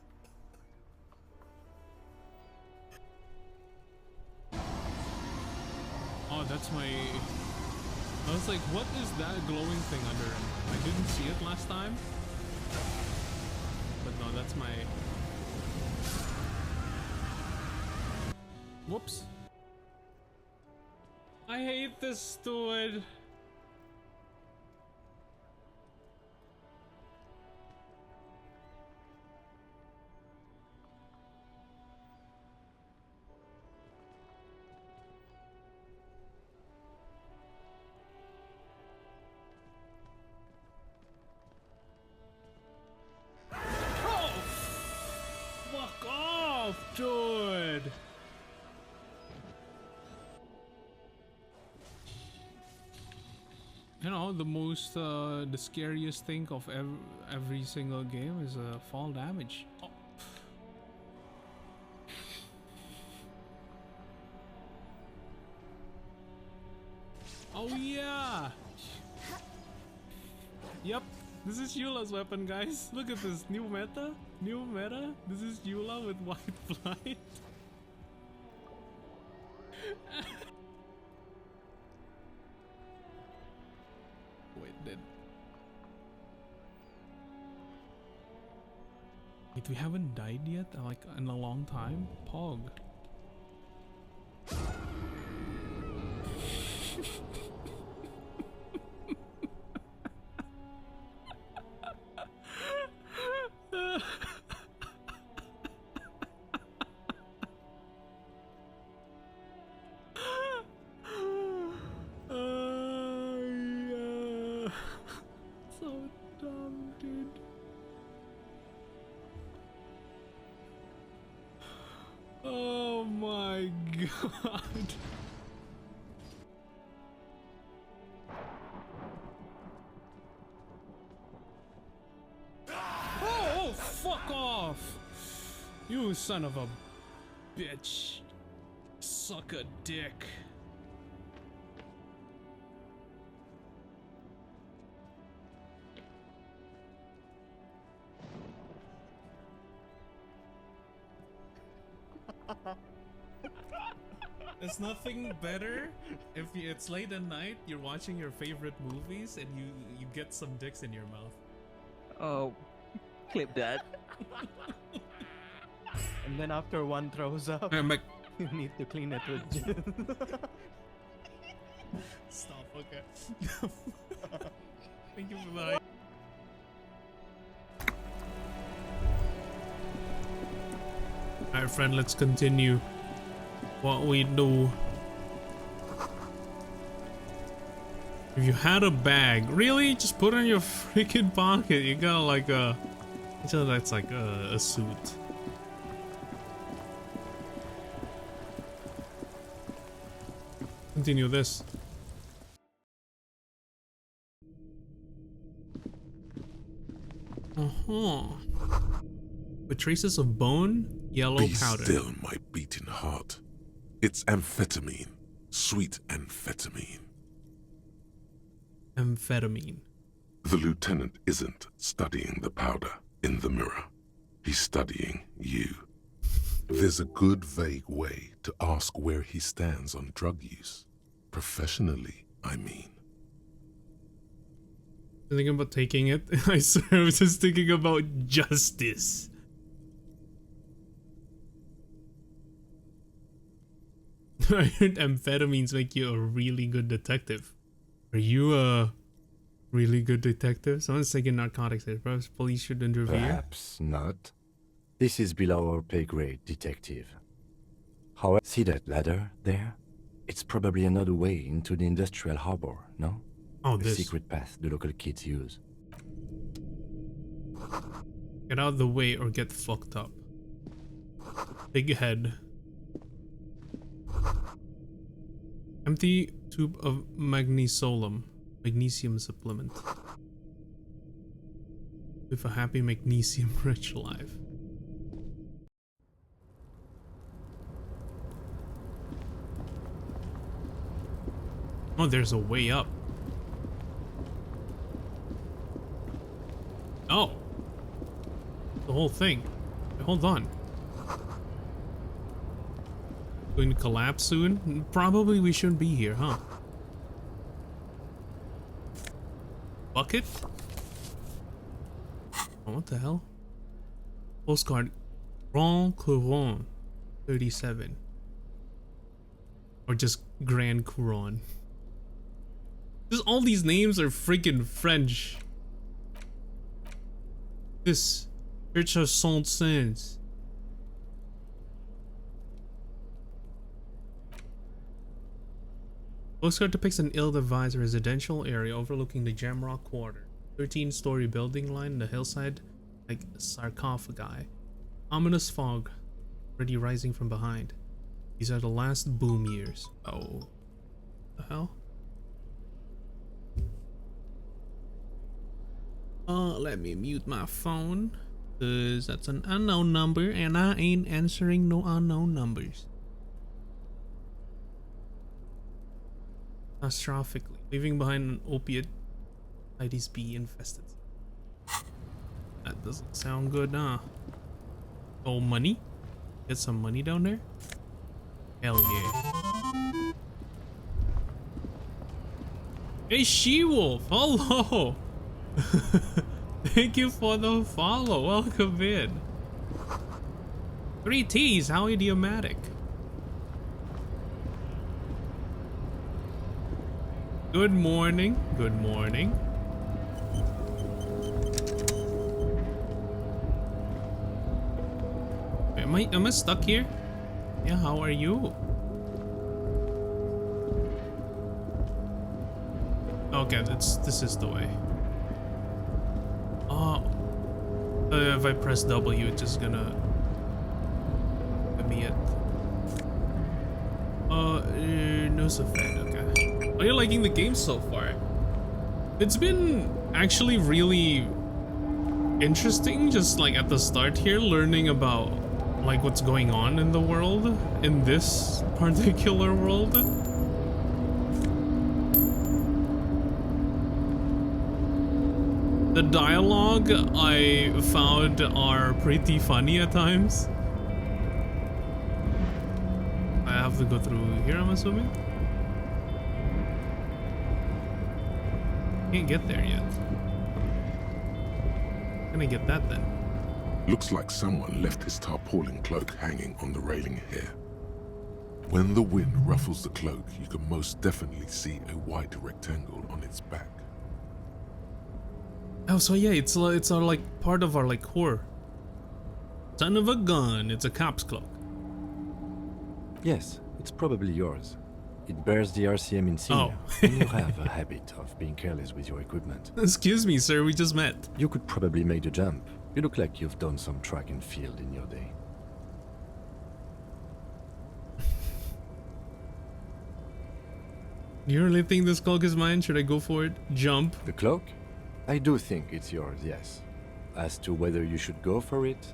Oh, that's my... I was like, what is that glowing thing under him? I didn't see it last time. But no, that's my... Whoops. I hate this dude. Fuck off, dude! You know, the scariest thing of every single game is fall damage. Oh. Oh yeah! Yep, this is Eula's weapon, guys. Look at this, new meta. New meta. This is Eula with white flight. Wait, did... Wait, we haven't died yet? Like, in a long time? Pog. Yeah. So dumb, dude. Oh my god. Oh, fuck off! You son of a bitch. Suck a dick. There's nothing better if it's late at night, you're watching your favorite movies, and you get some dicks in your mouth. Oh, clip that. And then after one throws up, I'm like, you need to clean it with stop, okay. Thank you for that. Alright, friend, let's continue what we do. If you had a bag, really? Just put it in your freaking pocket. You got like a... So that's like a suit. Continue this. With traces of bone, yellow Be powder. still, my beating heart. It's amphetamine. Sweet amphetamine. Amphetamine. The lieutenant isn't studying the powder in the mirror. He's studying you. There's a good, vague way to ask where he stands on drug use. Professionally, I mean. Thinking about taking it. I swear I was just thinking about justice. I heard amphetamines make you a really good detective. Are you a really good detective? Someone's taking narcotics here. Perhaps police should intervene. Perhaps not. This is below our pay grade, detective. However, see that ladder there? It's probably another way into the industrial harbor, no? Oh, a this secret path the local kids use. Get out of the way or get fucked up. Big head. Empty tube of magnesium supplement. With a happy magnesium-rich life. Oh, there's a way up. Oh. The whole thing. Wait, hold on. Going to collapse soon? Probably we shouldn't be here, huh? Bucket? Oh, what the hell? Postcard. Grand Couronne 37. Or just Grand Couronne. Just all these names are freaking French. This Church of Saint Saints. Postcard depicts an ill-advised residential area overlooking the Jamrock Quarter. 13-story building line the hillside like a sarcophagi. Ominous fog already rising from behind. These are the last boom years. Oh. What the hell? Let me mute my phone. Cause that's an unknown number and I ain't answering no unknown numbers. Catastrophically, leaving behind an opiate IDs be infested. That doesn't sound good, huh? Oh, money? Get some money down there? Hell yeah. Hey, She-Wolf! Hello! Thank you for the follow. Welcome in. 3Ts, how idiomatic. Good morning. Good morning. Am I stuck here? Yeah, how are you? Okay, this is the way. Oh, if I press W, it's just gonna give me it. No Safed, okay. Are you liking the game so far? It's been actually really interesting, just like at the start here, learning about like what's going on in the world, in this particular world. The dialogue I found are pretty funny at times. I have have to go through here, I'm assuming? Can't get there yet. Gonna get that then. Looks like someone left his tarpaulin cloak hanging on the railing here. When the wind ruffles the cloak, you can most definitely see a white rectangle on its back. Oh, so yeah, it's our like part of our like core. Son of a gun, it's a cop's cloak. Yes, it's probably yours. It bears the RCM insignia, and you have a habit of being careless with your equipment. Excuse me, sir, we just met. You could probably make the jump. You look like you've done some track and field in your day. You really think this cloak is mine? Should I go for it? Jump? The cloak? I do think it's yours, yes. As to whether you should go for it?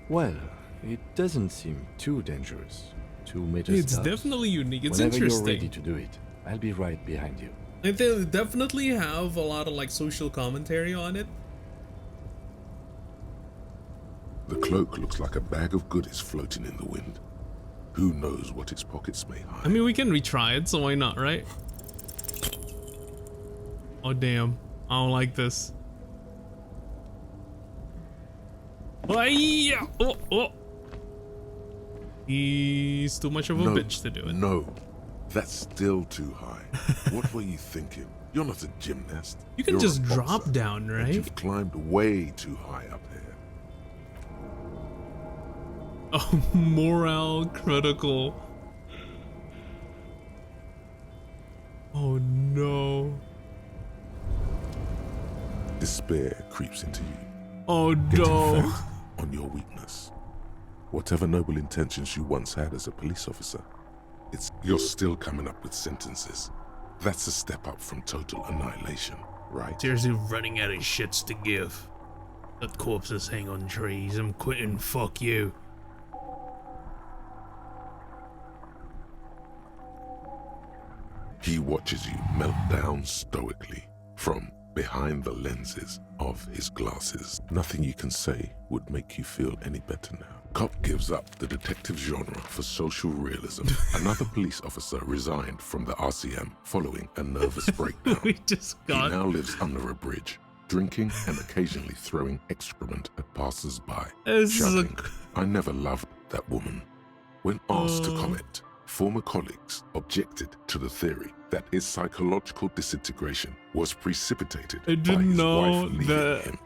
Well, it doesn't seem too dangerous. 2 meters It's tops. definitely unique. It's Whenever interesting. you're ready to do it, I'll be right behind you. They definitely have a lot of like social commentary on it. The cloak looks like a bag of goodies floating in the wind. Who knows what its pockets may hide? I mean, we can retry it, so why not, right? Oh damn, I don't like this. Oh. He's too much of a bitch to do it. No, that's still too high. What were you thinking? You're not a gymnast. You can You're just a drop boxer, down, and right? you've climbed way too high up here. Oh, morale critical. Oh no. Despair creeps into you. Oh Getting no. fat on your weakness. Whatever noble intentions you once had as a police officer, you're still coming up with sentences. That's a step up from total annihilation, right? Seriously running out of shits to give. Let corpses hang on trees. I'm quitting. Fuck you. He watches you melt down stoically from behind the lenses of his glasses. Nothing you can say would make you feel any better now. Cop gives up the detective genre for social realism. Another police officer resigned from the RCM following a nervous breakdown. We just got... He now lives under a bridge, drinking and occasionally throwing excrement at passers-by, shouting, "I never loved that woman." When asked to comment, former colleagues objected to the theory that his psychological disintegration was precipitated I by didn't his know wife leaving that him.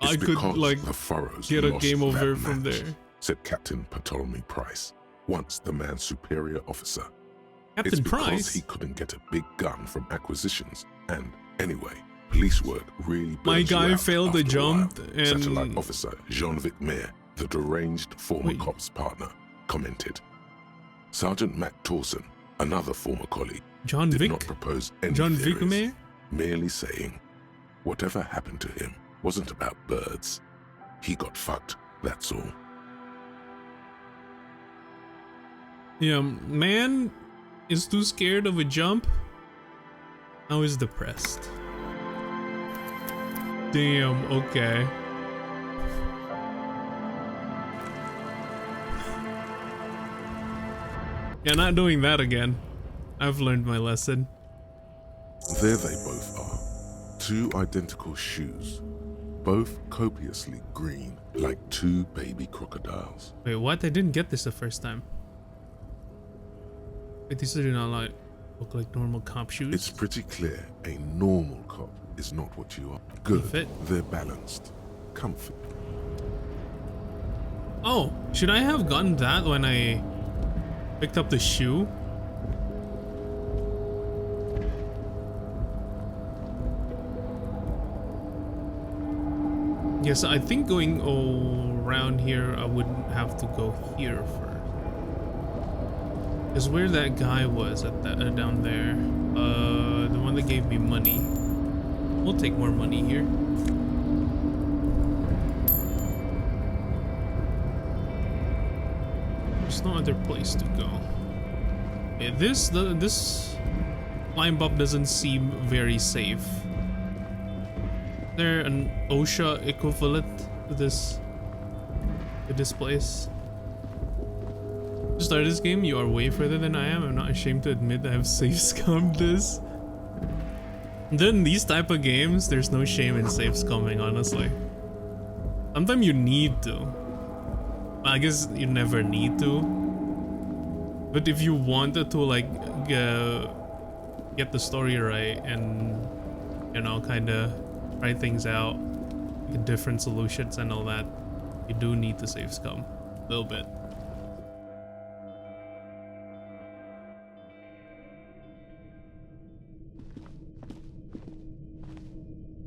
I It's could because like the furrows get a lost game over that from match, there. said Captain Ptolemy Price, once the man's superior officer. Captain It's because Price? he couldn't get a big gun from acquisitions, and anyway, police work really burns My you guy out failed the after a while. jump and... Satellite officer Jean-Vic Mayer, the deranged former cop's partner, commented. Sergeant Matt Torson, another former colleague, John did Vic? not propose any John Vic theories, Mayer? merely saying, whatever happened to him wasn't about birds. He got fucked, that's all. Yeah, man is too scared of a jump. Now he's depressed. Damn, okay. Yeah, not doing that again. I've learned my lesson. There they both are. Two identical shoes, both copiously green, like two baby crocodiles. Wait, what? I didn't get this the first time. Wait, these do not like look like normal cop shoes. It's pretty clear a normal cop is not what you are. Good, Fit. they're balanced, comfy. Oh, should I have gotten that when I picked up the shoe? Yes, I think going around here, I wouldn't have to go here first. Because where that guy was at that down there, the one that gave me money. We'll take more money here. There's no other place to go. Yeah, this climb up doesn't seem very safe. Is there an OSHA equivalent to this place? To start this game, you are way further than I am. I'm not ashamed to admit that I've save scummed this. Then these type of games, there's no shame in save scumming, honestly. Sometimes you need to. Well, I guess you never need to. But if you wanted to, like, get the story right and, you know, kind of try things out, get different solutions and all that, you do need to save scum a little bit.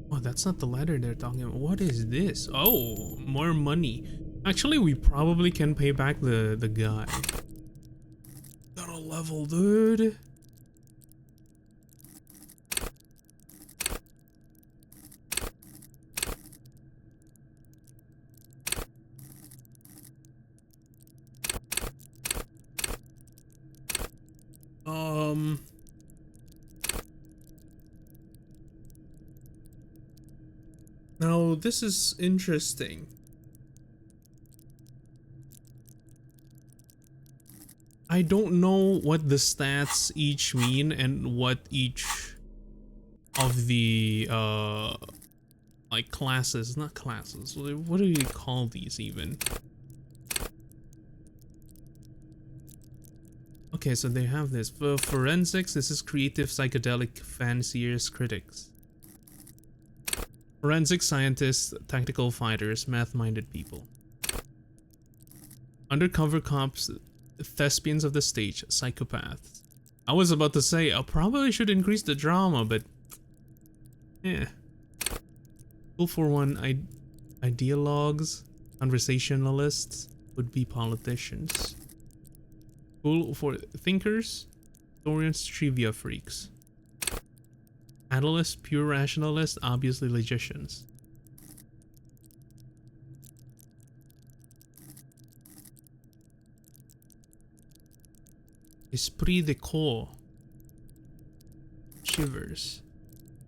Oh, that's not the ladder they're talking about. What is this? Oh, more money. Actually, we probably can pay back the guy. Got a level, dude. Now this is interesting. I don't know what the stats each mean and what each of the like classes, not classes, what do you call these even? Okay, so they have this. For forensics, this is creative, psychedelic, fanciers, critics. Forensic scientists, tactical fighters, math-minded people. Undercover cops, thespians of the stage, psychopaths. I was about to say, I probably should increase the drama, but... yeah. Cool for one, ideologues, conversationalists, would-be politicians. Cool for thinkers, historians, trivia freaks. Analysts, pure rationalists, obviously logicians. Esprit de corps. Shivers.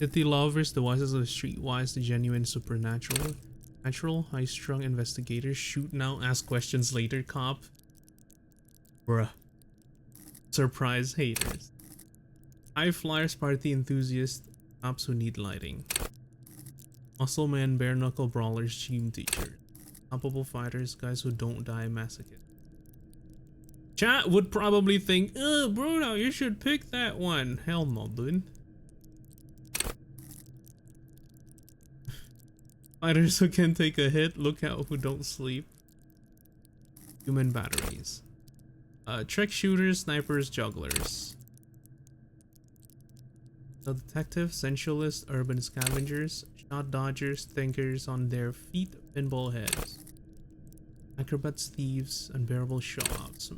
City lovers, the wisest of the streetwise, the genuine supernatural. Natural, high-strung investigators, shoot now, ask questions later, cop. Bruh. Surprise haters. High flyers, party enthusiasts, cops who need lighting. Muscle man, bare knuckle brawlers, gym teacher. Unstoppable fighters, guys who don't die, masochists. Chat would probably think, Bruno, you should pick that one. Hell no, dude. Fighters who can take a hit, look out who don't sleep. Human batteries. Trick shooters, snipers, jugglers. The detectives, sensualists, urban scavengers, shot dodgers, thinkers on their feet, pinball heads. Acrobats, thieves, unbearable show-offs.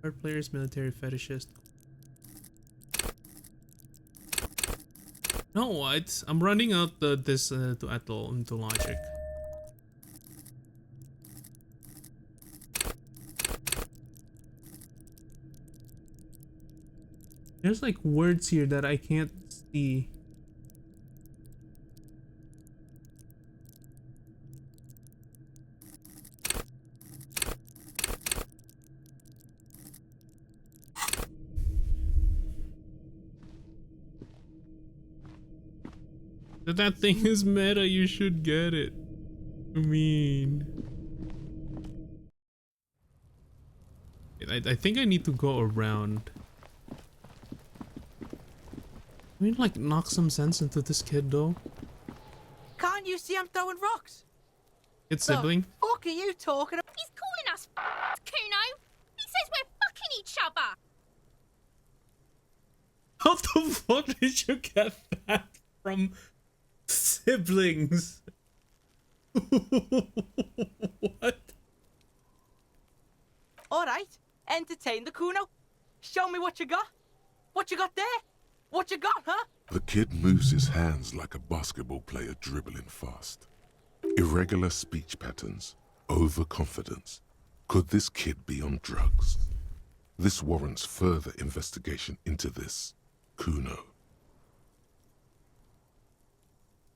Card players, military fetishists. No, what? I'm running out this to Ethel into logic. There's like words here that I can't see. If that thing is meta, you should get it. I mean... I think I need to go around. I mean, like, knock some sense into this kid, though. Can't you see I'm throwing rocks? It's sibling. The fuck are you talking about? He's calling us Kuno. He says we're fucking each other. How the fuck did you get that from siblings? What? Alright, entertain the Kuno. Show me what you got. What you got there? What you got, huh? The kid moves his hands like a basketball player dribbling fast. Irregular speech patterns, overconfidence. Could this kid be on drugs? This warrants further investigation into this Kuno.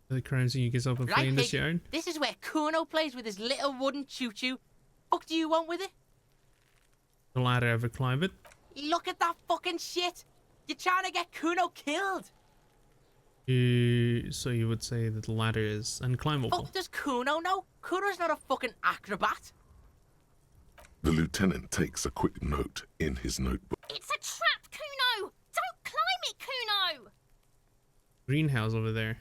The crime scene you get up and play in this yard. This is where Kuno plays with his little wooden choo-choo. Fuck do you want with it? The ladder ever climb it? Look at that fucking shit. You're trying to get Kuno killed. So you would say that the ladder is unclimbable. Fuck does Kuno know? Kuno's not a fucking acrobat. The lieutenant takes a quick note in his notebook. It's a trap, Kuno! Don't climb it, Kuno! Greenhouse over there.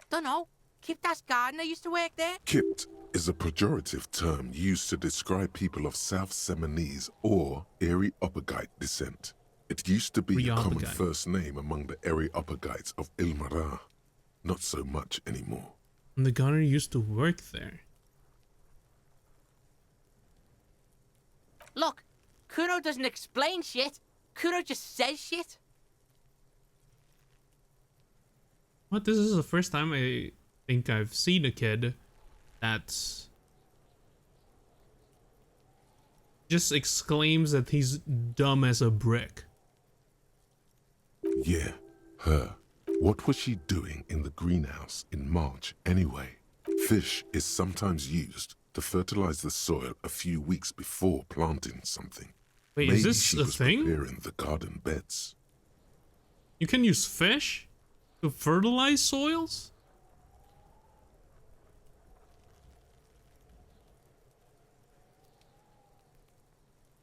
Dunno. Kiptas gardener used to work there. Kipt is a pejorative term used to describe people of South Seminese or Areopagite descent. It used to be a common first name among the Areopagites of Ilmara. Not so much anymore. And the gunner used to work there. Look, Kuno doesn't explain shit. Kuno just says shit. What? This is the first time I think I've seen a kid that just exclaims that he's dumb as a brick. Yeah, her. What was she doing in the greenhouse in March anyway? Fish is sometimes used to fertilize the soil a few weeks before planting something. Wait, Maybe is this she a was thing? preparing the garden beds. You can use fish to fertilize soils?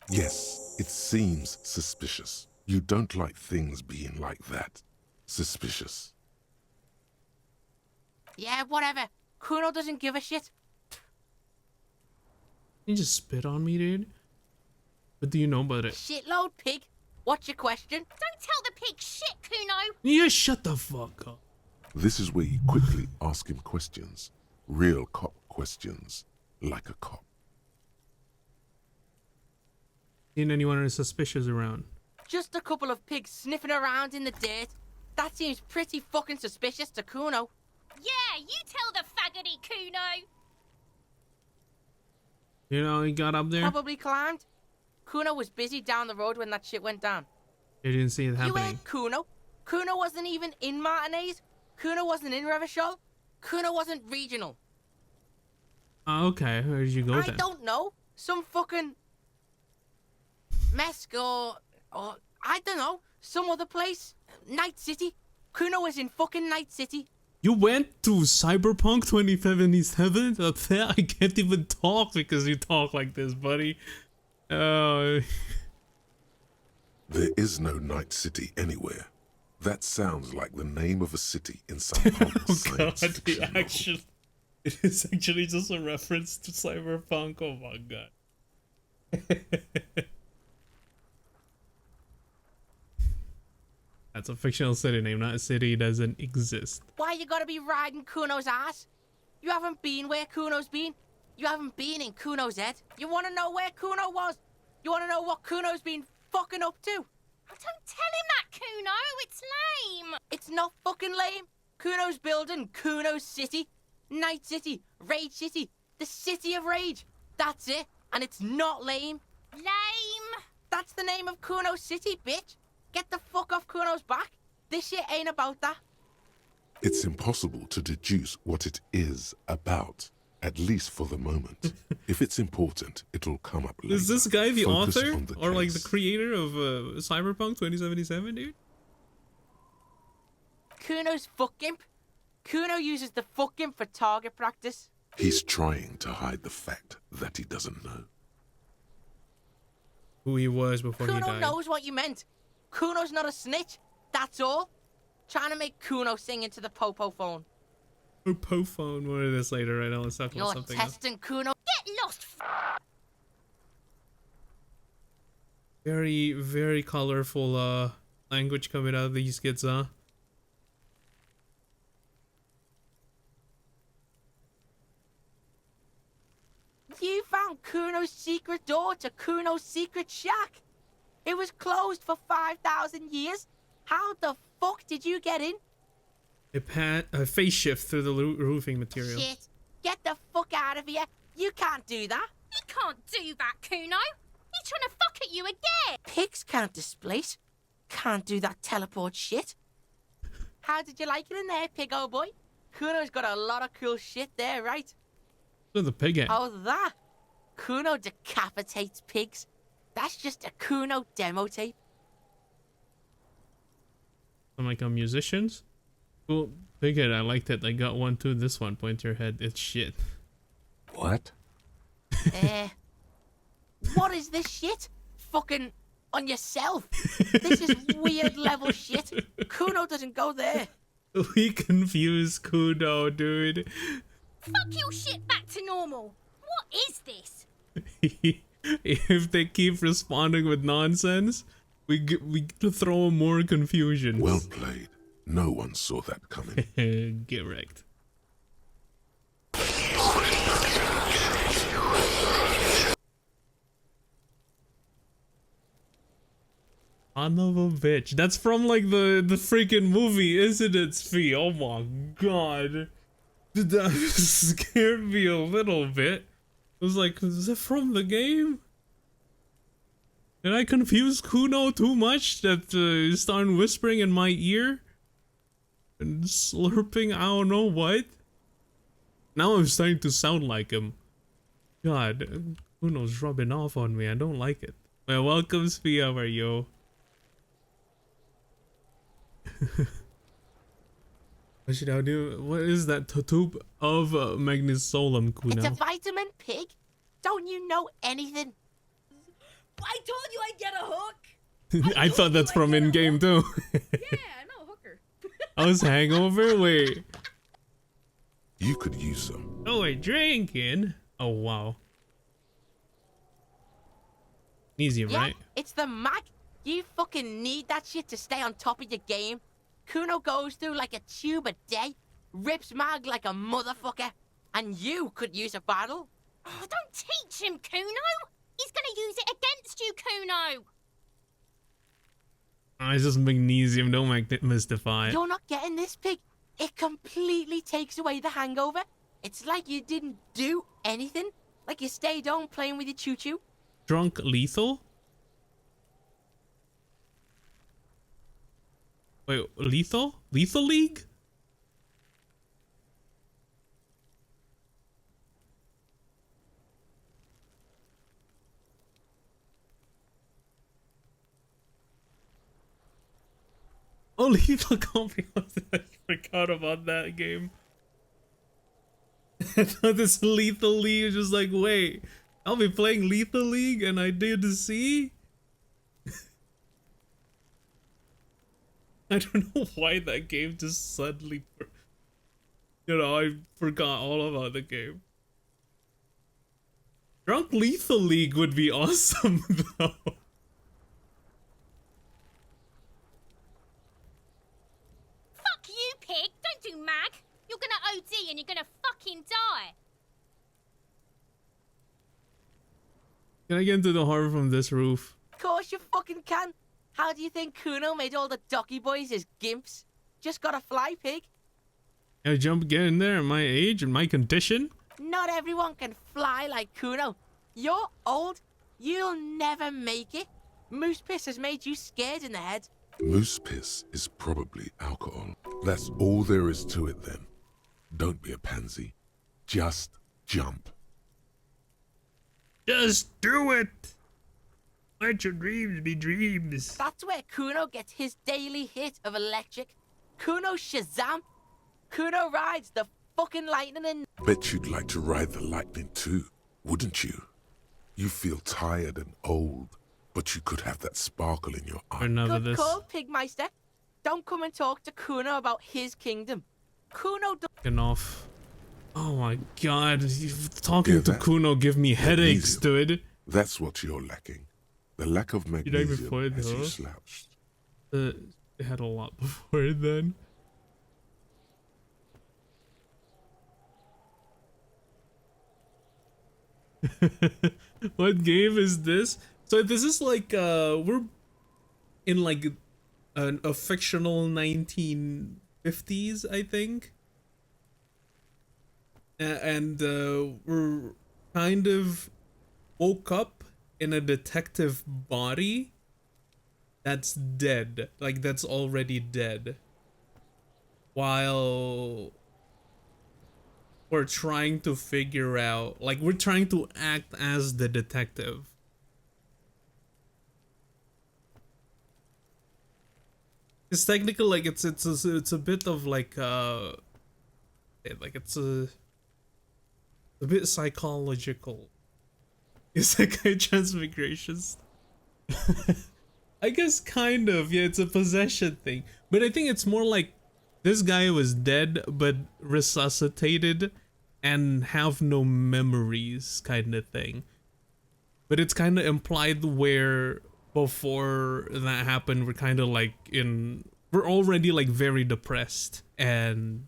Yes, it seems suspicious. You don't like things being like that. Suspicious. Yeah, whatever. Kuno doesn't give a shit. You just spit on me, dude. What do you know about it? Shitload pig. What's your question? Don't tell the pig shit, Kuno! Yeah, shut the fuck up. This is where you quickly ask him questions. Real cop questions. Like a cop. Seen anyone suspicious around? Just a couple of pigs sniffing around in the dirt. That seems pretty fucking suspicious to Kuno. Yeah, you tell the faggoty, Kuno! You know, he got up there. Probably climbed. Kuno was busy down the road when that shit went down. You didn't see it You happening. heard Kuno? Kuno wasn't even in Martinez. Kuno wasn't in Revachol. Kuno wasn't regional. Okay, where did you go I then? don't know. Some fucking Mesk or I don't know. Some other place. Night City. Kuno was in fucking Night City. You went to Cyberpunk 2077? Up there? I can't even talk because you talk like this, buddy. There is no Night City anywhere. That sounds like the name of a city in some pulp science fiction novel. It is actually just a reference to Cyberpunk. Oh my god. That's a fictional city name, not a city that doesn't exist. Why you gotta be riding Kuno's ass? You haven't been where Kuno's been. You haven't been in Kuno's head. You wanna know where Kuno was? You wanna know what Kuno's been fucking up to? Don't tell him that, Kuno! It's lame! It's not fucking lame. Kuno's building Kuno's City. Night City. Rage City. The City of Rage. That's it. And it's not lame. Lame! That's the name of Kuno's City, bitch. Get the fuck off Kuno's back. This shit ain't about that. It's impossible to deduce what it is about, at least for the moment. If it's important, it'll come up later. Is this guy the Focus author? on the Or like the case. creator of Cyberpunk 2077, dude? Kuno's fuck gimp. Kuno uses the fuck gimp for target practice. He's trying to hide the fact that he doesn't know. Who he was before he Kuno died. knows what you meant. Kuno's not a snitch. That's all. Trying to make Kuno sing into the popo phone. Popo phone, more of this later, right now. Let's talk about You're something else. testing Kuno. Get lost! Very, very colorful language coming out of these kids, huh? You found Kuno's secret door to Kuno's secret shack. It was closed for 5,000 years. How the fuck did you get in? A phase shift through the roofing material. Shit. Get the fuck out of here. You can't do that. He can't do that, Kuno! He's trying to fuck at you again! Pigs can't displace. Can't do that teleport shit. How did you like it in there, pig old boy? Kuno's got a lot of cool shit there, right? Where's the pig at? Oh, that? Kuno decapitates pigs. That's just a Kuno demo tape. I'm like, musicians? Cool. Big head, I like that. I got one too. This one, point your head. It's shit. What? What is this shit? Fucking on yourself. This is weird level shit. Kuno doesn't go there. We confuse Kuno, dude. Fuck your shit back to normal. What is this? If they keep responding with nonsense, we throw more confusion. Well played. No one saw that coming. Get wrecked. Son of a bitch. That's from like the freaking movie, isn't it, Svi? Oh my god. That scared me a little bit. I was like, is that from the game? Did I confuse Kuno too much that he's starting whispering in my ear? And slurping, I don't know what? Now I'm starting to sound like him. God, Kuno's rubbing off on me. I don't like it. Well, welcome, Svi. How are you? What should I do? What is that tube of magnesolum, Kuno? It's a vitamin pig. Don't you know anything? I told you I'd get a hook. I thought that's from in-game too. Yeah, I know, hooker. I was hangover? Wait. You could use some. Oh, we're drinking? Oh, wow. Elysium, Yeah, right? it's the mag. You fucking need that shit to stay on top of your game. Kuno goes through like a tube a day, rips mag like a motherfucker, and you could use a bottle. Oh, don't teach him, Kuno. He's gonna use it against you, Kuno. Oh, it's just magnesium. Don't make it mystify. You're not getting this, pig. It completely takes away the hangover. It's like you didn't do anything. Like you stayed home playing with your choo-choo. Drunk lethal? Wait, lethal? Lethal League? Oh, Lethal Company. I forgot about that game. I thought this Lethal League was just like, wait, I'll be playing Lethal League and I did see? I don't know why that game just suddenly, you know, I forgot all about the game. Drunk Lethal League would be awesome though. Fuck you, pig. Don't do mag. You're gonna OD and you're gonna fucking die. Can I get into the horror from this roof? Of course you fucking can. How do you think Kuno made all the docky boys his gimps? Just gotta fly, pig. Can I get in there at my age and my condition? Not everyone can fly like Kuno. You're old. You'll never make it. Moose piss has made you scared in the head. Moose piss is probably alcohol. That's all there is to it then. Don't be a pansy. Just jump. Just do it! Let your dreams be dreams. That's where Kuno gets his daily hit of electric. Kuno Shazam. Kuno rides the fucking lightning and... Bet you'd like to ride the lightning too, wouldn't you? You feel tired and old, but you could have that sparkle in your eye. Good call, Pigmeister. Don't come and talk to Kuno about his kingdom. Kuno... Fucking off. Oh my god, talking to Kuno give me headaches, dude. That's what you're lacking. The lack of magnesium has you slouched. They had a lot before then. What game is this? So this is like we're in like a fictional 1950s, I think. And we're kind of woke up in a detective body that's dead, like that's already dead, while we're trying to figure out, like we're trying to act as the detective. It's technical, like it's a bit of like it's a bit psychological. Isekai transmigrations. I guess kind of, yeah, it's a possession thing. But I think it's more like this guy was dead but resuscitated and have no memories kind of thing. But it's kind of implied where before that happened we're kind of like we're already like very depressed and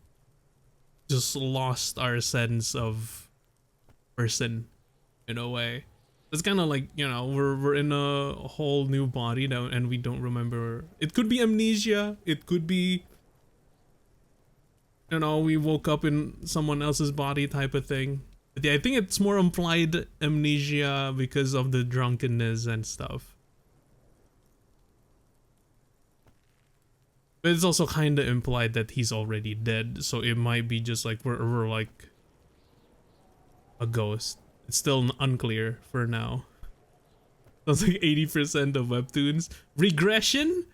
just lost our sense of person in a way. It's kind of like, you know, we're in a whole new body now and we don't remember. It could be amnesia, it could be, you know, we woke up in someone else's body type of thing. But yeah, I think it's more implied amnesia because of the drunkenness and stuff. But it's also kind of implied that he's already dead, so it might be just like we're like a ghost. It's still unclear for now. That's like 80% of webtoons. Regression?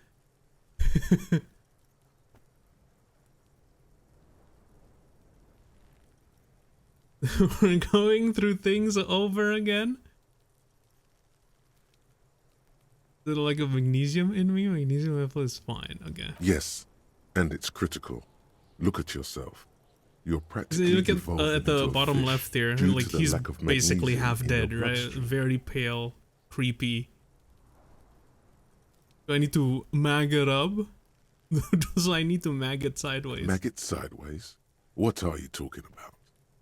We're going through things over again? Is it like a magnesium in me? Magnesium level is fine, okay. Yes, and it's critical. Look at yourself. You're practically Look evolving at the into a bottom fish left there, due like to the he's lack of basically magnesium half in your dead, right? bloodstream. Very pale, creepy. Do I need to mag it up? So I need to mag it sideways. Mag it sideways? What are you talking about?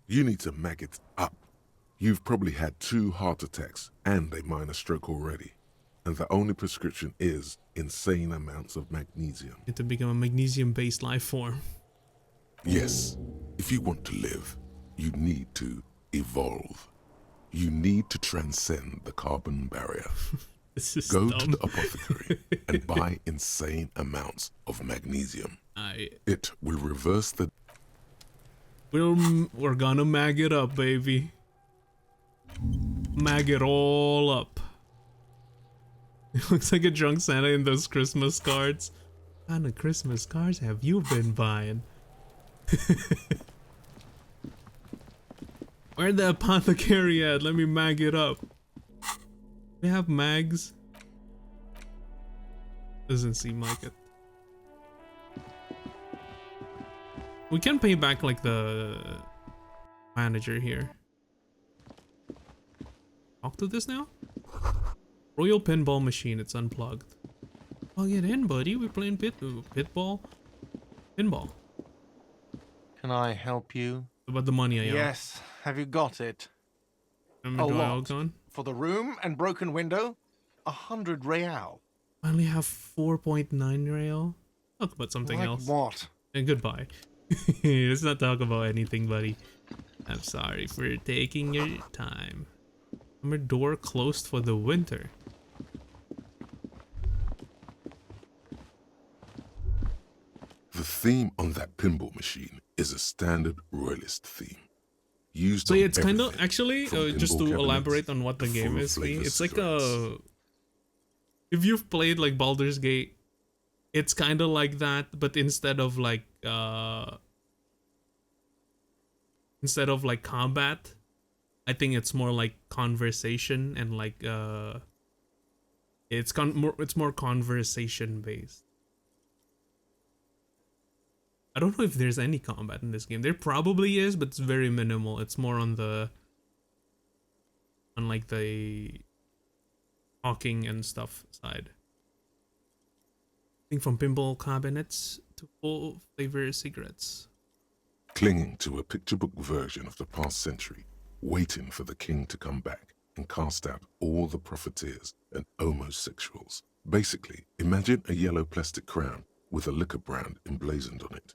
You need to mag it up. You've probably had 2 heart attacks and a minor stroke already. And the only prescription is insane amounts of magnesium. Need to become a magnesium-based life form. Yes, if you want to live, you need to evolve. You need to transcend the carbon barrier. This is Go dumb. to the apothecary and buy insane amounts of magnesium. It will reverse the... We're gonna mag it up, baby. Mag it all up. It looks like a drunk Santa in those Christmas cards. What kind of Christmas cards have you been buying? Where the apothecary at? Let me mag it up. We have mags. Doesn't seem like it. We can pay back like the manager here. Talk to this now? Royal pinball machine, it's unplugged. Plug it in, buddy. We're playing pitball. Pinball. Can I help you? About the money, I owe. Yes. Have you got it? A A lot. gone? For the room and broken window, 100 real. I only have 4.9 real. Talk about something Like else. what? And goodbye. Let's not talk about anything, buddy. I'm sorry for taking your time. Summer door closed for the winter. The theme on that pinball machine is a standard royalist theme. Used So on yeah, it's kind of everything, actually from just pinball to cabinets elaborate on what the to game full is. flavor It's like cigarettes. if you've played like Baldur's Gate, it's kind of like that, but instead of like combat, I think it's more like conversation and like it's more conversation based. I don't know if there's any combat in this game. There probably is, but it's very minimal. It's more on the like the talking and stuff side. I think from pinball cabinets to full flavor cigarettes. Clinging to a picture book version of the past century, waiting for the king to come back and cast out all the profiteers and homosexuals. Basically, imagine a yellow plastic crown with a liquor brand emblazoned on it.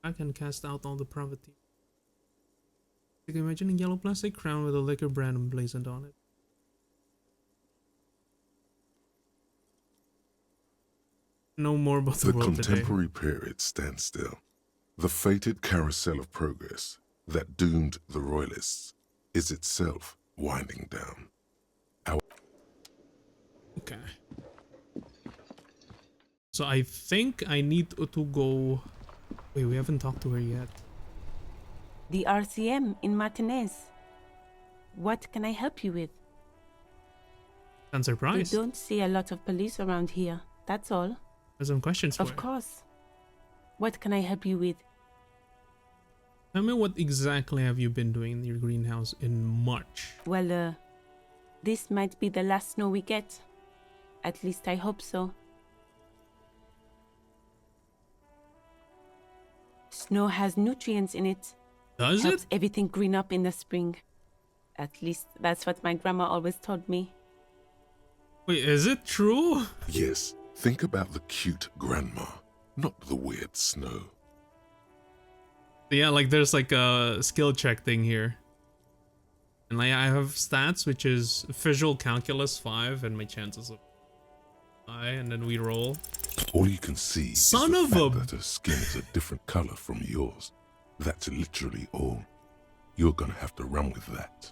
I can cast out all the profiteers. Like imagine a yellow plastic crown with a liquor brand emblazoned on it. Know more about the The world today. contemporary period stands still. The fated carousel of progress that doomed the Royalists is itself winding down. Okay. So I think I need to go... Wait, we haven't talked to her yet. The RCM in Martinez. What can I help you with? I'm We surprised. don't see a lot of police around here, that's all. There's some questions for Of her. course. What can I help you with? Tell me, what exactly have you been doing in your greenhouse in March? Well, this might be the last snow we get. At least I hope so. Snow has nutrients in it. Does Helps it? everything green up in the spring. At least that's what my grandma always told me. Wait, is it true? Yes, think about the cute grandma, not the weird snow. Yeah, like there's like a skill check thing here. And like I have stats, which is visual calculus 5 and my chances of high, and then we roll. All you can see Son is of the a- fact that her skin is a different color from yours. That's literally all. You're gonna have to run with that.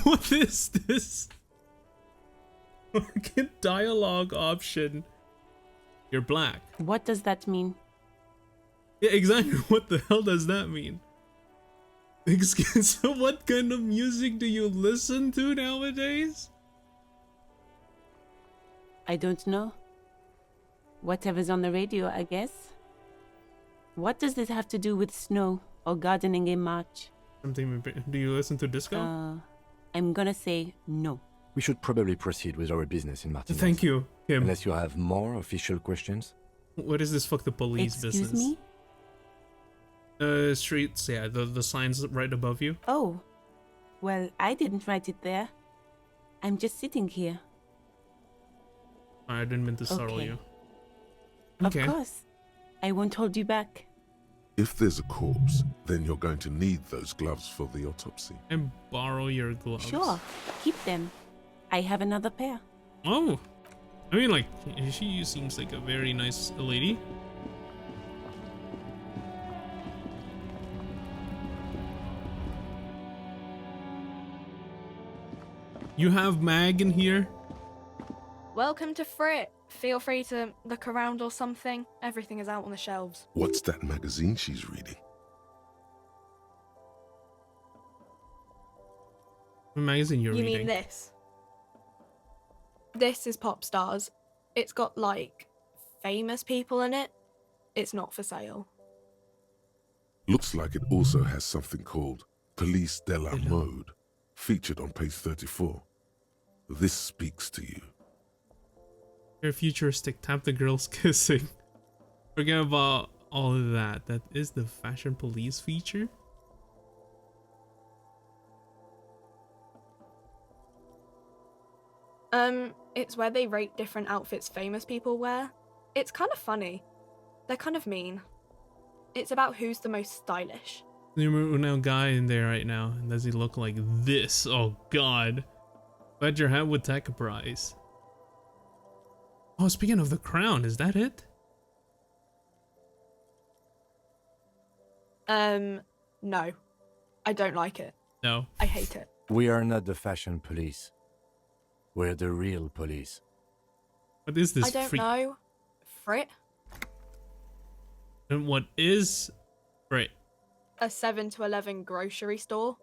What is this? Fucking dialogue option. You're black. What does that mean? Yeah, exactly. What the hell does that mean? So what kind of music do you listen to nowadays? I don't know. Whatever's on the radio, I guess. What does this have to do with snow or gardening in March? Something. Do you listen to disco? I'm gonna say no. We should probably proceed with our business in Martinez. Thank you, Kim. Unless you have more official questions. What is this fuck the police Excuse business? me? Streets, yeah, the signs right above you. Oh. Well, I didn't write it there. I'm just sitting here. I didn't mean to startle Okay. you. Of course. I won't hold you back. If there's a corpse, then you're going to need those gloves for the autopsy. And borrow your gloves. Sure. Keep them. I have another pair. Oh. I mean, like, she seems like a very nice lady. You have Mag in here? Welcome to Frit. Feel free to look around or something. Everything is out on the shelves. What's that magazine she's reading? What magazine you're You reading? mean this? This is Pop Stars. It's got, like, famous people in it. It's not for sale. Looks like it also has something called Police de la Mode, featured on page 34. This speaks to you. You're futuristic. Tap the girls kissing. Forget about all of that. That is the Fashion Police feature. It's where they rate different outfits famous people wear. It's kind of funny. They're kind of mean. It's about who's the most stylish. There's a guy in there right now. And does he look like this? Oh god. Glad your hat would take a prize. Oh, speaking of the crown, is that it? No. I don't like it. No. I hate it. We are not the fashion police. We're the real police. What is this I don't freak? know. Frit? And what is... Right. A 7 to 11 grocery store?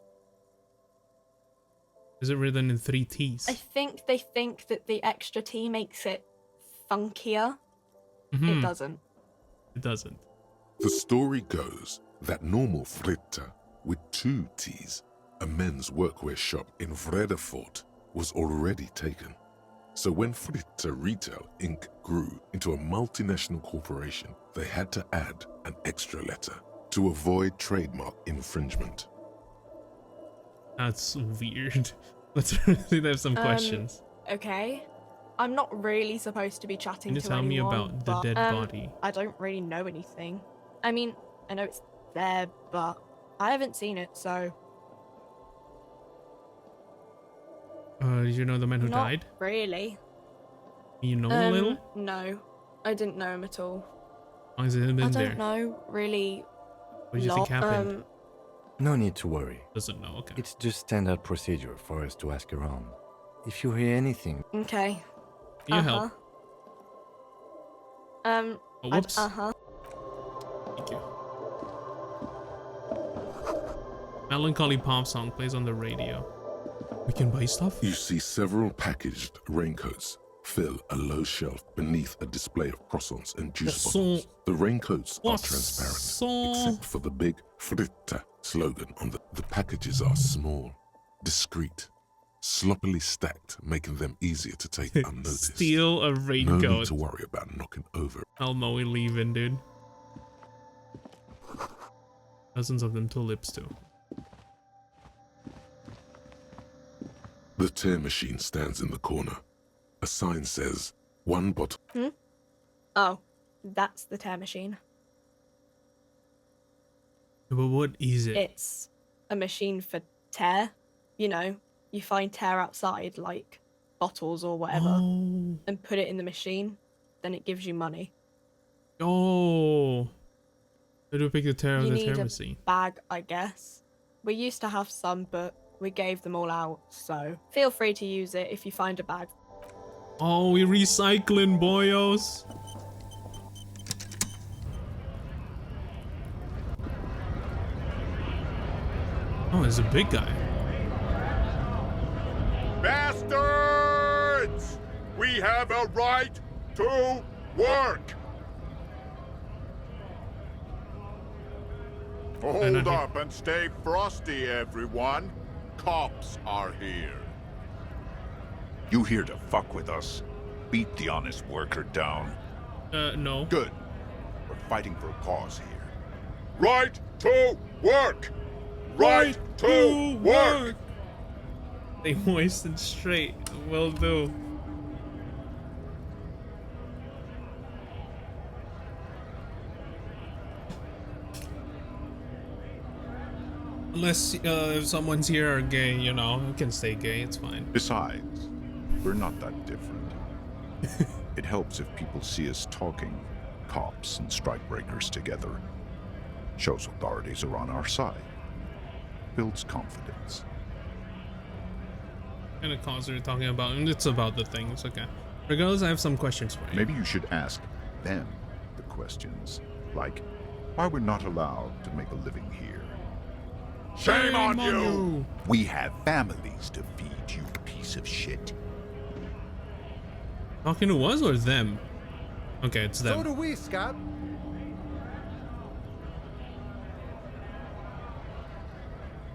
Is it written in 3 T's? I think they think that the extra T makes it funkier. Mhm. It doesn't. It doesn't. The story goes that normal Fritta, with 2 T's, a men's workwear shop in Vredefort, was already taken. So when Fritta Retail Inc. grew into a multinational corporation, they had to add an extra letter to avoid trademark infringement. That's weird. Let's really have some questions. Okay. I'm not really supposed to be chatting Can you to tell me anyone, about the but, dead body? I don't really know anything. I mean, I know it's there, but I haven't seen it, so Did you know the man who not died? really. You know a little? No, I didn't know him at all. How long has it been I don't there? know really What do you think happened? No need to worry. Doesn't know, okay. It's just standard procedure for us to ask around. If you hear anything... Okay. Can you help? Oh, whoops. Thank you. Melancholy pop song plays on the radio. We can buy stuff? You see several packaged raincoats fill a low shelf beneath a display of croissants and juice bottles. The raincoats are transparent, except for the big Fritta slogan on the packages are small, discreet, sloppily stacked, making them easier to take unnoticed. Steal a raincoat. No need to worry about knocking over. Elmo, we leaving, dude. Dozens of them tulips too. The tear machine stands in the corner. A sign says, 1 bottle. Oh, that's the tear machine. But what is it? It's a machine for tear. You know, you find tear outside, like bottles or whatever, and put it in the machine. Then it gives you money. Oh. How do we pick the tear of You the need tear a machine? bag, I guess. We used to have some, but we gave them all out, so feel free to use it if you find a bag. Oh, we recycling, boyos. Oh, there's a big guy. Bastards! We have a right to work! Hold up and stay frosty, everyone. Cops are here. You here to fuck with us? Beat the honest worker down. No. Good. We're fighting for a cause here. Right to work! Right to work! Stay moist and straight. Will do. Unless if someone's here are gay, you know, you can stay gay, it's fine. Besides, we're not that different. It helps if people see us talking, cops and strikebreakers together. Shows authorities are on our side. Builds confidence. What kind of cause are you talking about? And it's about the things, okay. Regardless, I have some questions for you. Maybe you should ask them the questions, like why we're not allowed to make a living here. Shame on you! We have families to feed, you piece of shit. Talking to us or them? Okay, it's them. So do we, Scott.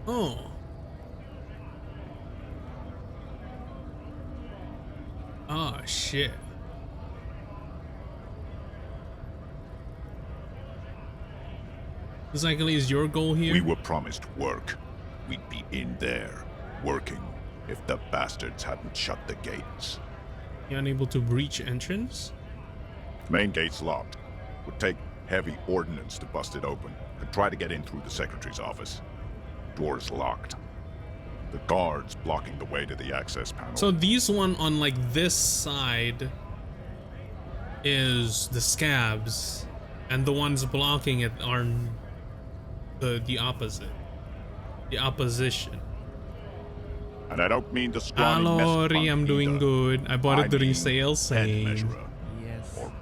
Oh. Oh, shit. Exactly, is your goal here? We were promised work. We'd be in there, working, if the bastards hadn't shut the gates. You're unable to breach entrance? Main gate's locked. Would take heavy ordnance to bust it open. Could try to get in through the secretary's office. Door's locked. The guards blocking the way to the access panel. So these one on like this side is the scabs, and the ones blocking it are the opposite. The opposition. And I don't mean the scrawny mess Lori, I'm doing good. I bought it during sale. Same. Yes. Or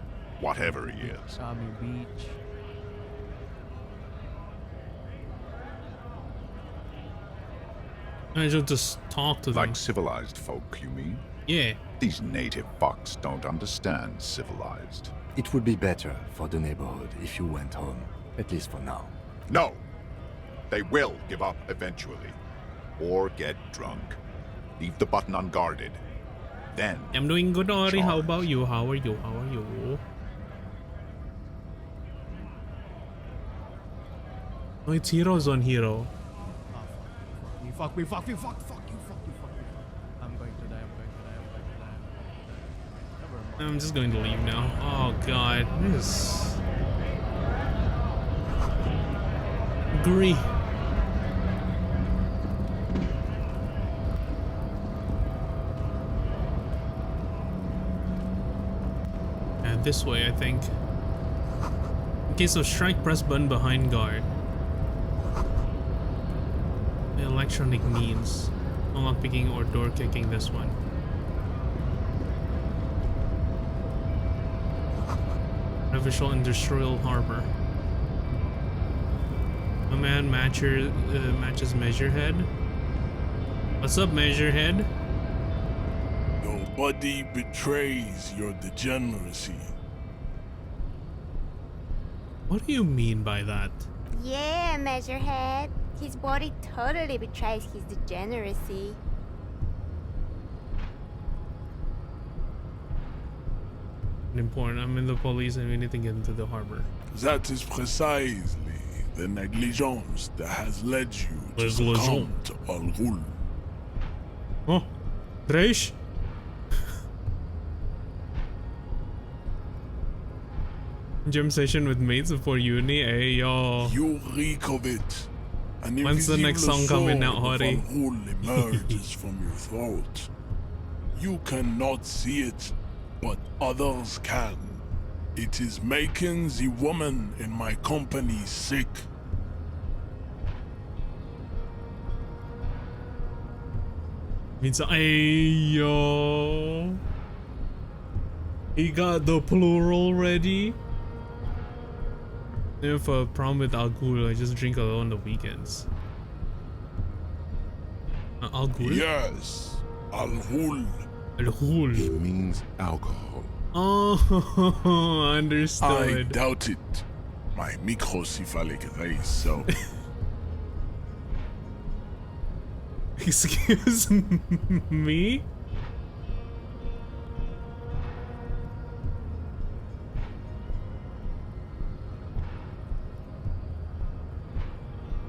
whatever he is. Army Beach. I should just talk to them. Like civilized folk, you mean? Yeah. These native fucks don't understand civilized. It would be better for the neighborhood if you went home, at least for now. No! They will give up eventually. Or get drunk. Leave the button unguarded. Then... I'm doing good, Ori. How about you? How are you? How are you? Oh, it's Heroes on Hero. Fuck me, fuck me, fuck you, fuck you, fuck you. I'm going to die, I'm going to die, I'm going to die. I'm just going to leave now. Oh god, this agree. And this way, I think. In case of strike, press button behind guard. Electronic means. No lock picking or door kicking this one. Artificial industrial harbor. A man matches Measurehead. What's up, Measurehead? Your body betrays your degeneracy. What do you mean by that? Yeah, Measurehead. His body totally betrays his degeneracy. Important. I'm in the police and we need to get into the harbor. That is precisely the negligence that has led you to succumb to Al Ghul. Oh, Dreish? Gym session with mates before uni. Hey, yo. You reek of it. An When's the next song coming out, Hori? Al Ghul emerges from your throat. You cannot see it, but others can. It is making the woman in my company sick. Means yo. He got the plural ready. If a problem with Al Ghul, I just drink alone on the weekends. Al Ghul? Yes, Al Ghul. Al Ghul. It means alcohol. Oh, understood. I doubt it. My microcephalic race, so. Excuse me?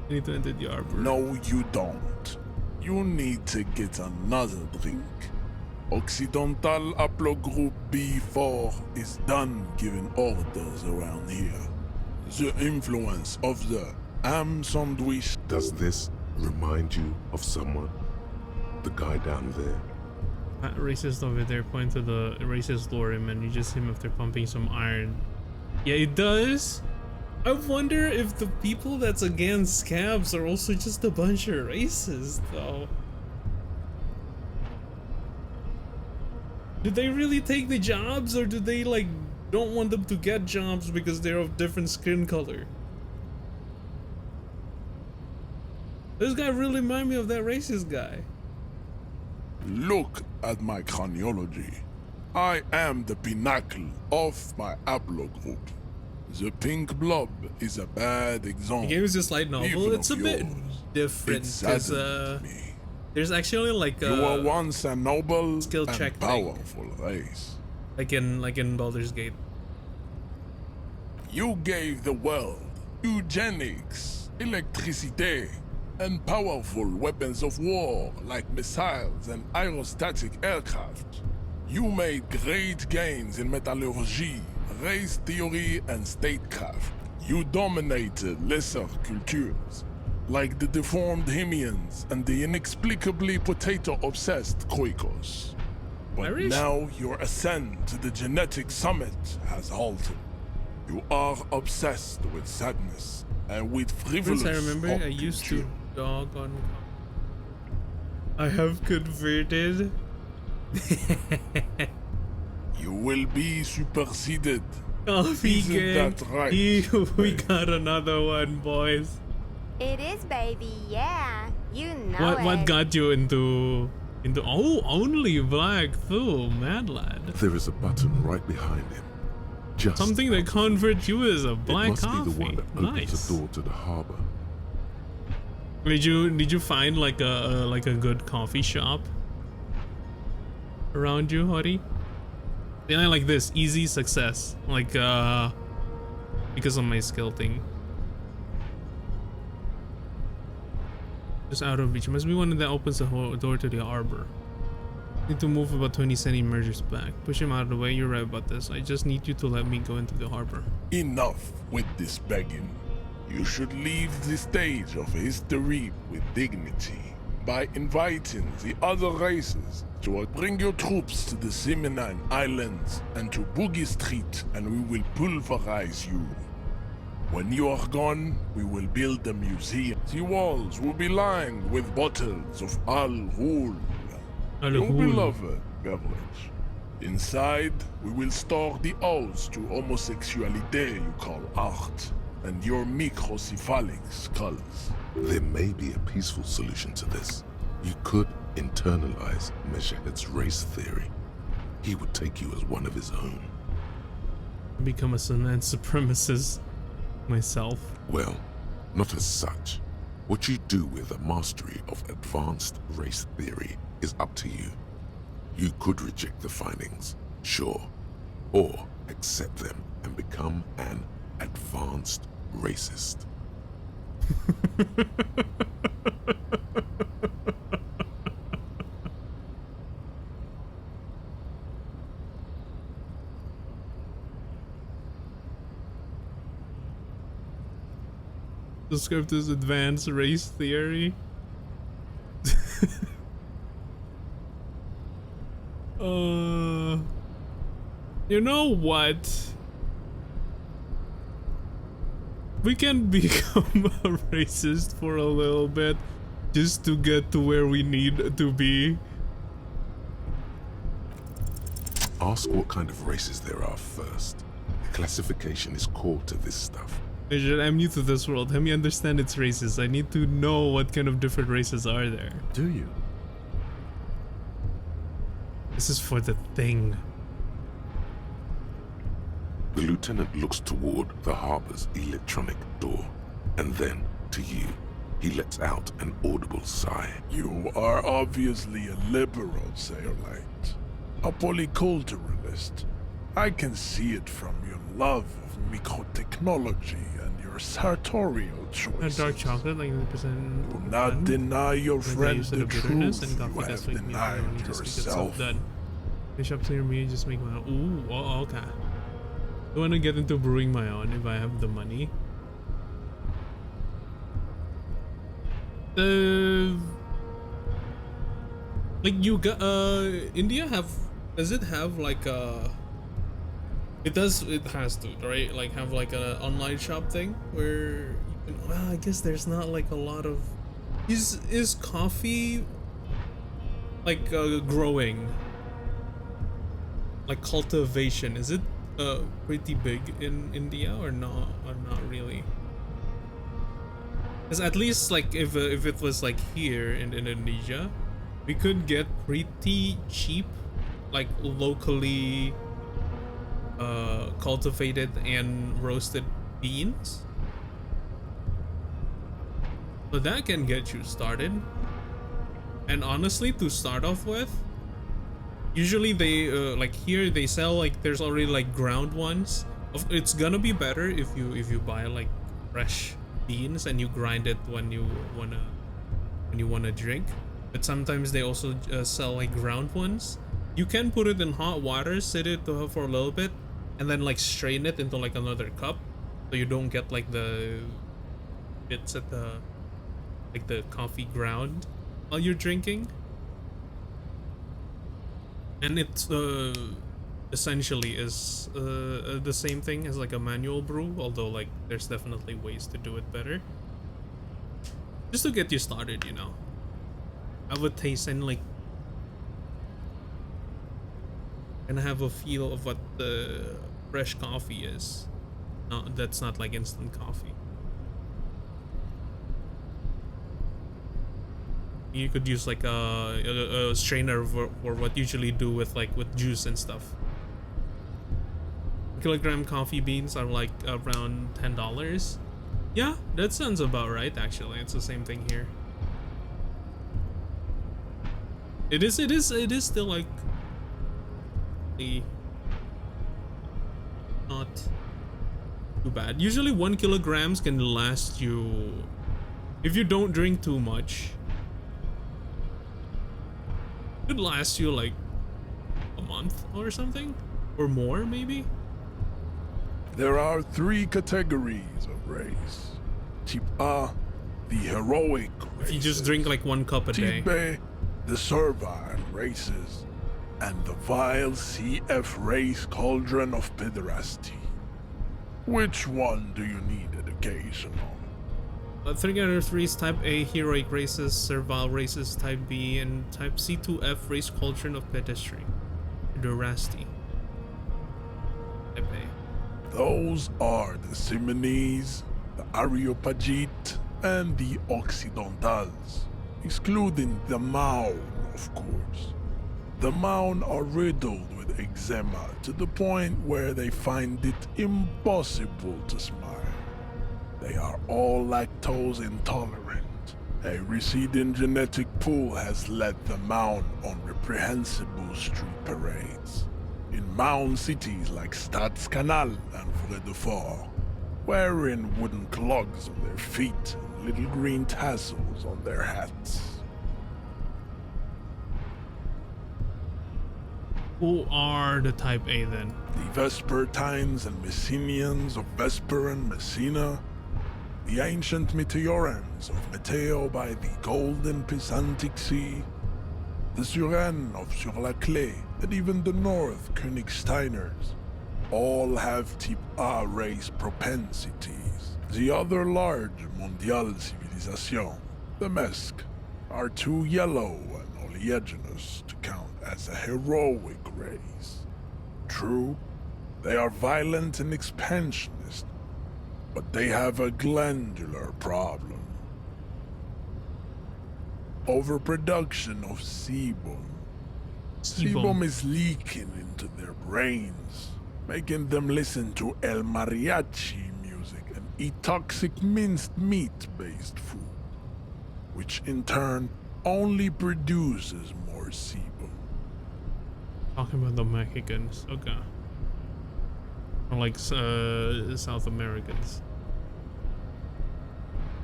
I need to enter the arbor. No, you don't. You need to get another drink. Occidental Haplogroup B4 is done giving orders around here. The influence of the ham sandwich. Does this remind you of someone? The guy down there. That racist over there, point to the racist lorem, and you just him after pumping some iron. Yeah, it does. I wonder if the people that's against scabs are also just a bunch of racists, though. Do they really take the jobs, or do they like don't want them to get jobs because they're of different skin color? This guy really reminds me of that racist guy. Look at my craniology. I am the pinnacle of my haplogroup. The pink blob is a bad example. The game is just light novel. Even It's a of bit yours. different It because saddens me. there's actually like You were once a noble skill and check thing. powerful race. like in Baldur's Gate. You gave the world eugenics, electricity, and powerful weapons of war like missiles and aerostatic aircraft. You made great gains in metallurgy, race theory, and statecraft. You dominated lesser cultures, like the deformed Hemians and the inexplicably potato-obsessed Quakers. But Irish? now your ascent to the genetic summit has halted. You are obsessed with sadness and with frivolous First I remember pop I used culture. to dog on. I have converted. You will be superseded. Coffee Isn't gang. that right? We got another one, boys. It is, baby. Yeah, you know What it. got you into only black too, mad lad. There is a button right behind him. Just Something that converts you as a it black must coffee. be the one that opens Nice. the door to the harbor. Did you find like a good coffee shop around you, Hori? Yeah, I like this easy success, like because of my skill thing. Just out of reach. Must be one that opens the whole door to the harbor. Need to move about 20 centimeters back. Push him out of the way. You're right about this. I just need you to let me go into the harbor. Enough with this begging. You should leave the stage of history with dignity by inviting the other races to bring your troops to the Seminine Islands and to Boogie Street, and we will pulverize you. When you are gone, we will build a museum. The walls will be lined with bottles of Al-Ghul. Your Al-Ghul. beloved beverage. Inside, we will store the odes to homosexuality you call art, and your microcephalic skulls. There may be a peaceful solution to this. You could internalize Measurehead's race theory. He would take you as one of his own. Become a Sunan supremacist myself. Well, not as such. What you do with a mastery of advanced race theory is up to you. You could reject the findings, sure, or accept them and become an advanced racist. Described as advanced race theory. You know what? We can become a racist for a little bit just to get to where we need to be. Ask what kind of races there are first. Classification is core to this stuff. I'm new to this world. Help me understand its races. I need to know what kind of different races are there. Do you? This is for the thing. The lieutenant looks toward the harbor's electronic door, and then to you. He lets out an audible sigh. You are obviously a liberal, Sailite. A polyculturalist. I can see it from your love of microtechnology and your sartorial choices. Dark chocolate, like 90%. Do not deny your friend the truth. And You coffee have that's like denied yourself. Done. The shops near me just make my own. Ooh, oh, okay. I want to get into brewing my own if I have the money. Like you got India does it have like a it has to, right? Like have like an online shop thing where you can, well, I guess there's not like a lot of is coffee like growing, like cultivation, is it pretty big in India or not really? Because at least like if it was like here in Indonesia, we could get pretty cheap like locally cultivated and roasted beans. So that can get you started. And honestly, to start off with, usually they like here they sell like there's already like ground ones. It's gonna be better if you buy like fresh beans and you grind it when you wanna drink. But sometimes they also sell like ground ones. You can put it in hot water, sit it for a little bit, and then like strain it into like another cup, so you don't get like the bits at the like the coffee ground while you're drinking. And it's essentially is the same thing as like a manual brew, although like there's definitely ways to do it better. Just to get you started, you know. Have a taste and like and have a feel of what the fresh coffee is. No, that's not like instant coffee. You could use like a strainer for what usually do with like with juice and stuff. Kilogram coffee beans are like around $10. Yeah, that sounds about right actually. It's the same thing here. It is still like not too bad. Usually 1 kilograms can last you, if you don't drink too much, could last you like a month or something, or more maybe. There are 3 categories of race. Type A, the heroic races. If you just drink like 1 cup a day. Type B, the servile races. And the vile CF race cauldron of pederasty. Which one do you need education on? 303 is Type A heroic races, servile races Type B, and Type C2F race culture of pedestry. Durasti. Type A. Those are the Simonese, the Areopagite, and the Occidentals, excluding the Maun, of course. The Maun are riddled with eczema to the point where they find it impossible to smile. They are all lactose intolerant. A receding genetic pool has led the Maun on reprehensible street parades. In Maun cities like Stadskanal and Vredefort, wearing wooden clogs on their feet and little green tassels on their hats. Who are the Type A then? The Vespertines and Messenians of Vesper and Messina, the ancient Meteorans of Meteo by the golden Pisantic Sea, the Suren of Sur-la-Clé, and even the North Königsteiners, all have Type A race propensities. The other large Mondial civilization, the Mesk, are too yellow and oleaginous to count as a heroic race. True, they are violent and expansionist, but they have a glandular problem. Overproduction of sebum. Sebum is leaking into their brains, making them listen to El Mariachi music and eat toxic minced meat-based food, which in turn only produces more sebum. Talking about the Mexicans, okay. Or like South Americans.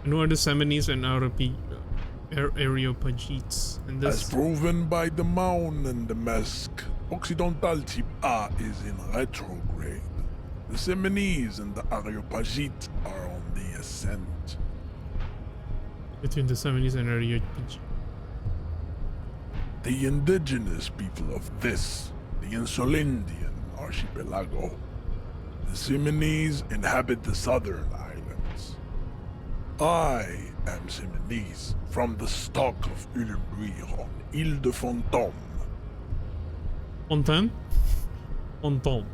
And who are the Seminese and Areopagites? And As this proven by the Maun and the Mesk, Occidental Type A is in retrograde. The Seminese and the Areopagite are on the ascent. between the Seminese and Areopagites. The indigenous people of this, the Insulindian archipelago. The Simonese inhabit the southern islands. I am Simonese, from the stock of Ulembuir on Ile de Fantôme. Fontaine? Fantôme.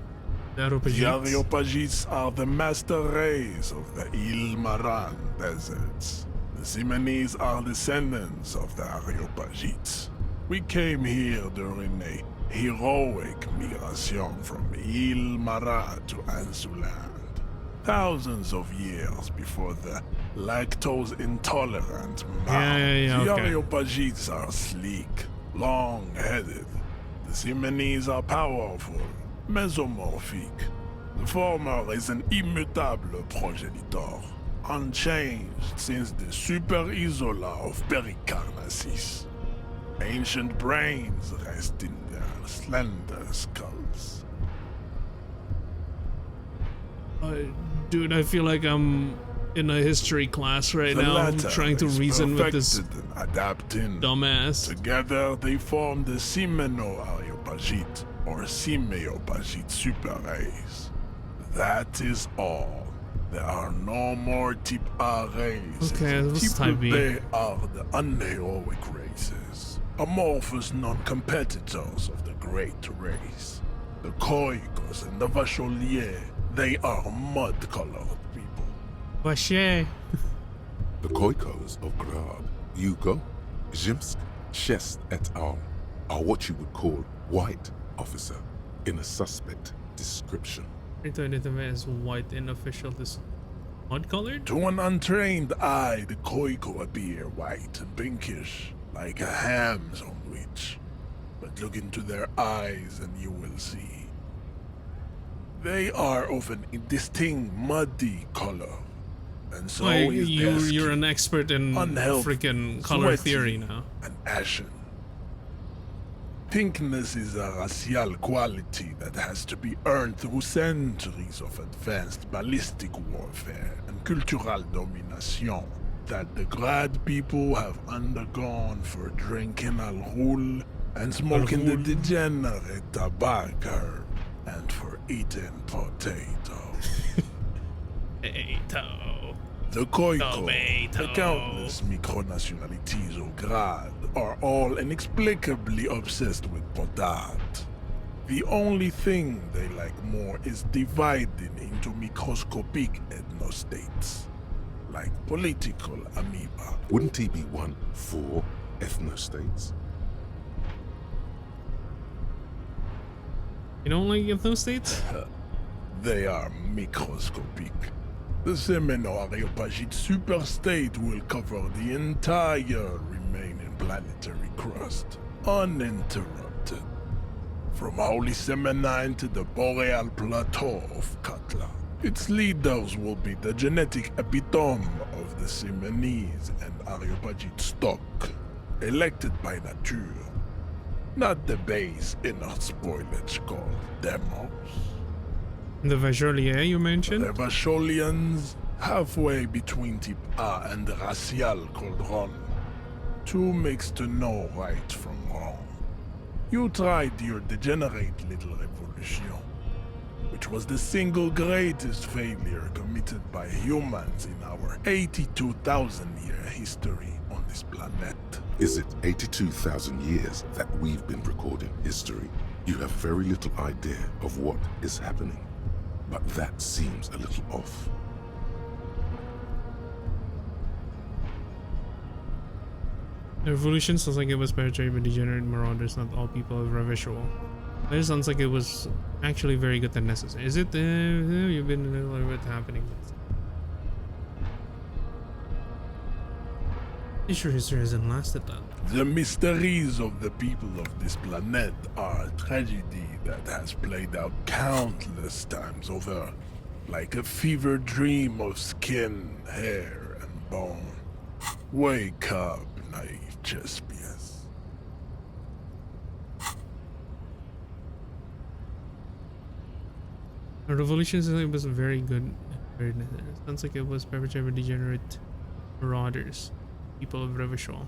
The The Areopagites. Areopagites are the master race of the Ile Maran deserts. The Simonese are descendants of the Areopagites. We came here during a heroic migration from Ile Marat to Ansuland, thousands of years before the lactose-intolerant Maun. The okay. Areopagites are sleek, long-headed. The Simonese are powerful, mesomorphic. The former is an immutable progenitor, unchanged since the Super Isola of Pericarnassus. Ancient brains rest in their slender skulls. Dude, I feel like I'm in a history class right The now. I'm latter trying to is reason with this perfected and adapting. dumbass. Together they form the Simeno-Areopagite or Simeopagite super race. That is all. There are no more Type A races. Okay, this is Type B. They are the unheroic races, amorphous non-competitors of the great race. The Khoikos and the Vacholier, they are mud-colored people. Vache. The Khoikos of Grad, Yugo, Zhimsk, Shest et al. Are what you would call white officer in a suspect description. Trying to identify as white in official mud colored? To an untrained eye, the Khoiko appear white and pinkish, like a ham sandwich. But look into their eyes and you will see. They are of an indistinct muddy color, and so Like, is their skin, you're an expert in unhealthy, freaking color sweaty, theory now. and ashen. Pinkness is a racial quality that has to be earned through centuries of advanced ballistic warfare and cultural domination that the Grad people have undergone for drinking al ghul and smoking the degenerate tobacco and for eating potatoes. Tomato. The Koiko, Tomato. the countless micronationalities of Grad are all inexplicably obsessed with potard. The only thing they like more is dividing into microscopic ethnostates, like political amoeba. Wouldn't he be one for ethnostates? You don't like ethnostates? They are microscopic. The Semeno-Areopagite superstate will cover the entire remaining planetary crust, uninterrupted. From Holy Semenine to the Boreal Plateau of Katla. Its leaders will be the genetic epitome of the Semenese and Areopagite stock, elected by nature, not the base inner spoilage called demos. The Vajolier you mentioned? The Vacholians, halfway between Type A and the Racial Cauldron. Two mixed to know right from wrong. You tried your degenerate little revolution, which was the single greatest failure committed by humans in our 82,000-year history on this planet. Is it 82,000 years that we've been recording history? You have very little idea of what is happening, but that seems a little off. The revolution sounds like it was perpetrated by degenerate marauders, not all people of Revisual. That sounds like it was actually very good and necessary. Is it? You've been a little bit happening. Sure, history hasn't lasted that. The mysteries of the people of this planet are a tragedy that has played out countless times over, like a fever dream of skin, hair, and bone. Wake up, naive Chespius. The revolution sounds like it was very good. Very necessary. Sounds like it was perpetrated by degenerate marauders, people of Revachol.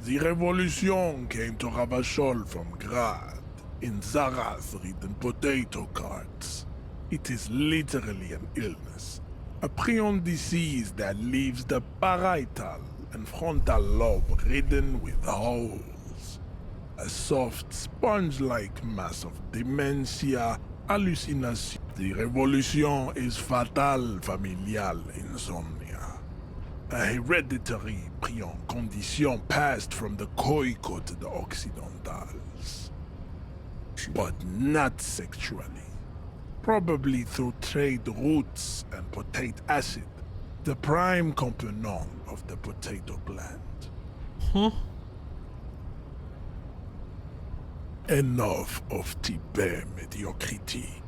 The revolution came to Ravachol from Grad, in Zarath-ridden potato carts. It is literally an illness, a prion disease that leaves the parietal and frontal lobe ridden with holes. A soft, sponge-like mass of dementia, hallucination. The revolution is fatal familial insomnia. A hereditary prion condition passed from the Koiko to the Occidentals. But not sexually. Probably through trade roots and potate acid, the prime component of the potato plant. Huh? Enough of Tibet mediocrity.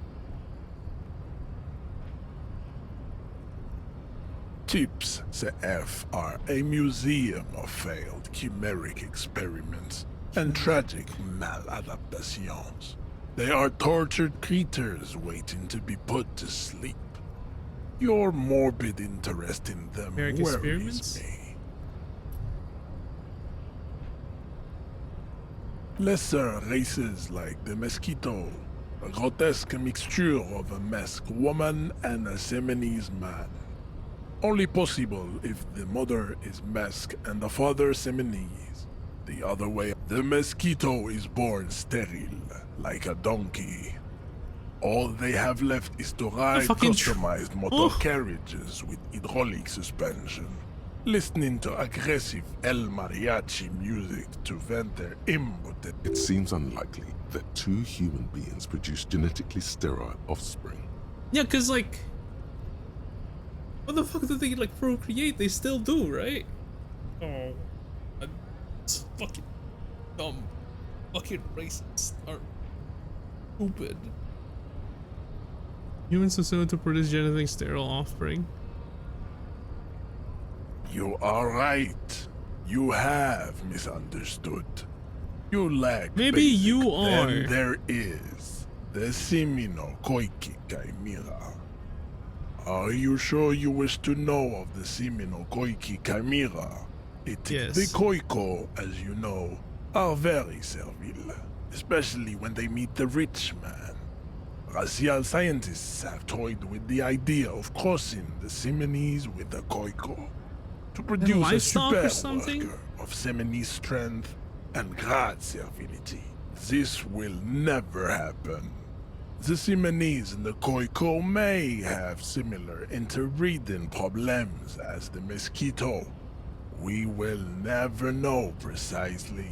Tips CF are a museum of failed chimeric experiments and tragic maladaptations. They are tortured creatures waiting to be put to sleep. Your morbid interest in them Chimeric worries experiments? me. Lesser races like the mosquito, a grotesque mixture of a masked woman and a Semenese man. Only possible if the mother is masked and the father Semenese. The other way, the mosquito is born sterile, like a donkey. All they have left is to ride fucking customized motor carriages with hydraulic suspension, listening to aggressive El Mariachi music to vent their impotent. It seems unlikely that two human beings produce genetically sterile offspring. Yeah, cause like, what the fuck do they like procreate? They still do, right? Oh, it's fucking dumb. Fucking racists are stupid. Humans are suited to produce genetically sterile offspring. You are right. You have misunderstood. You lack. Maybe you Then are. there is the Simino Koiki Chimera. Are you sure you wish to know of the Simino Koiki Chimera? Yes. The Koiko, as you know, are very servile, especially when they meet the rich man. Racial scientists have toyed with the idea of crossing the Simonese with the Koiko to produce a livestock or super something? worker of Simonese strength and great servility. This will never happen. The Simonese and the Koiko may have similar interbreeding problems as the mosquito. We will never know precisely.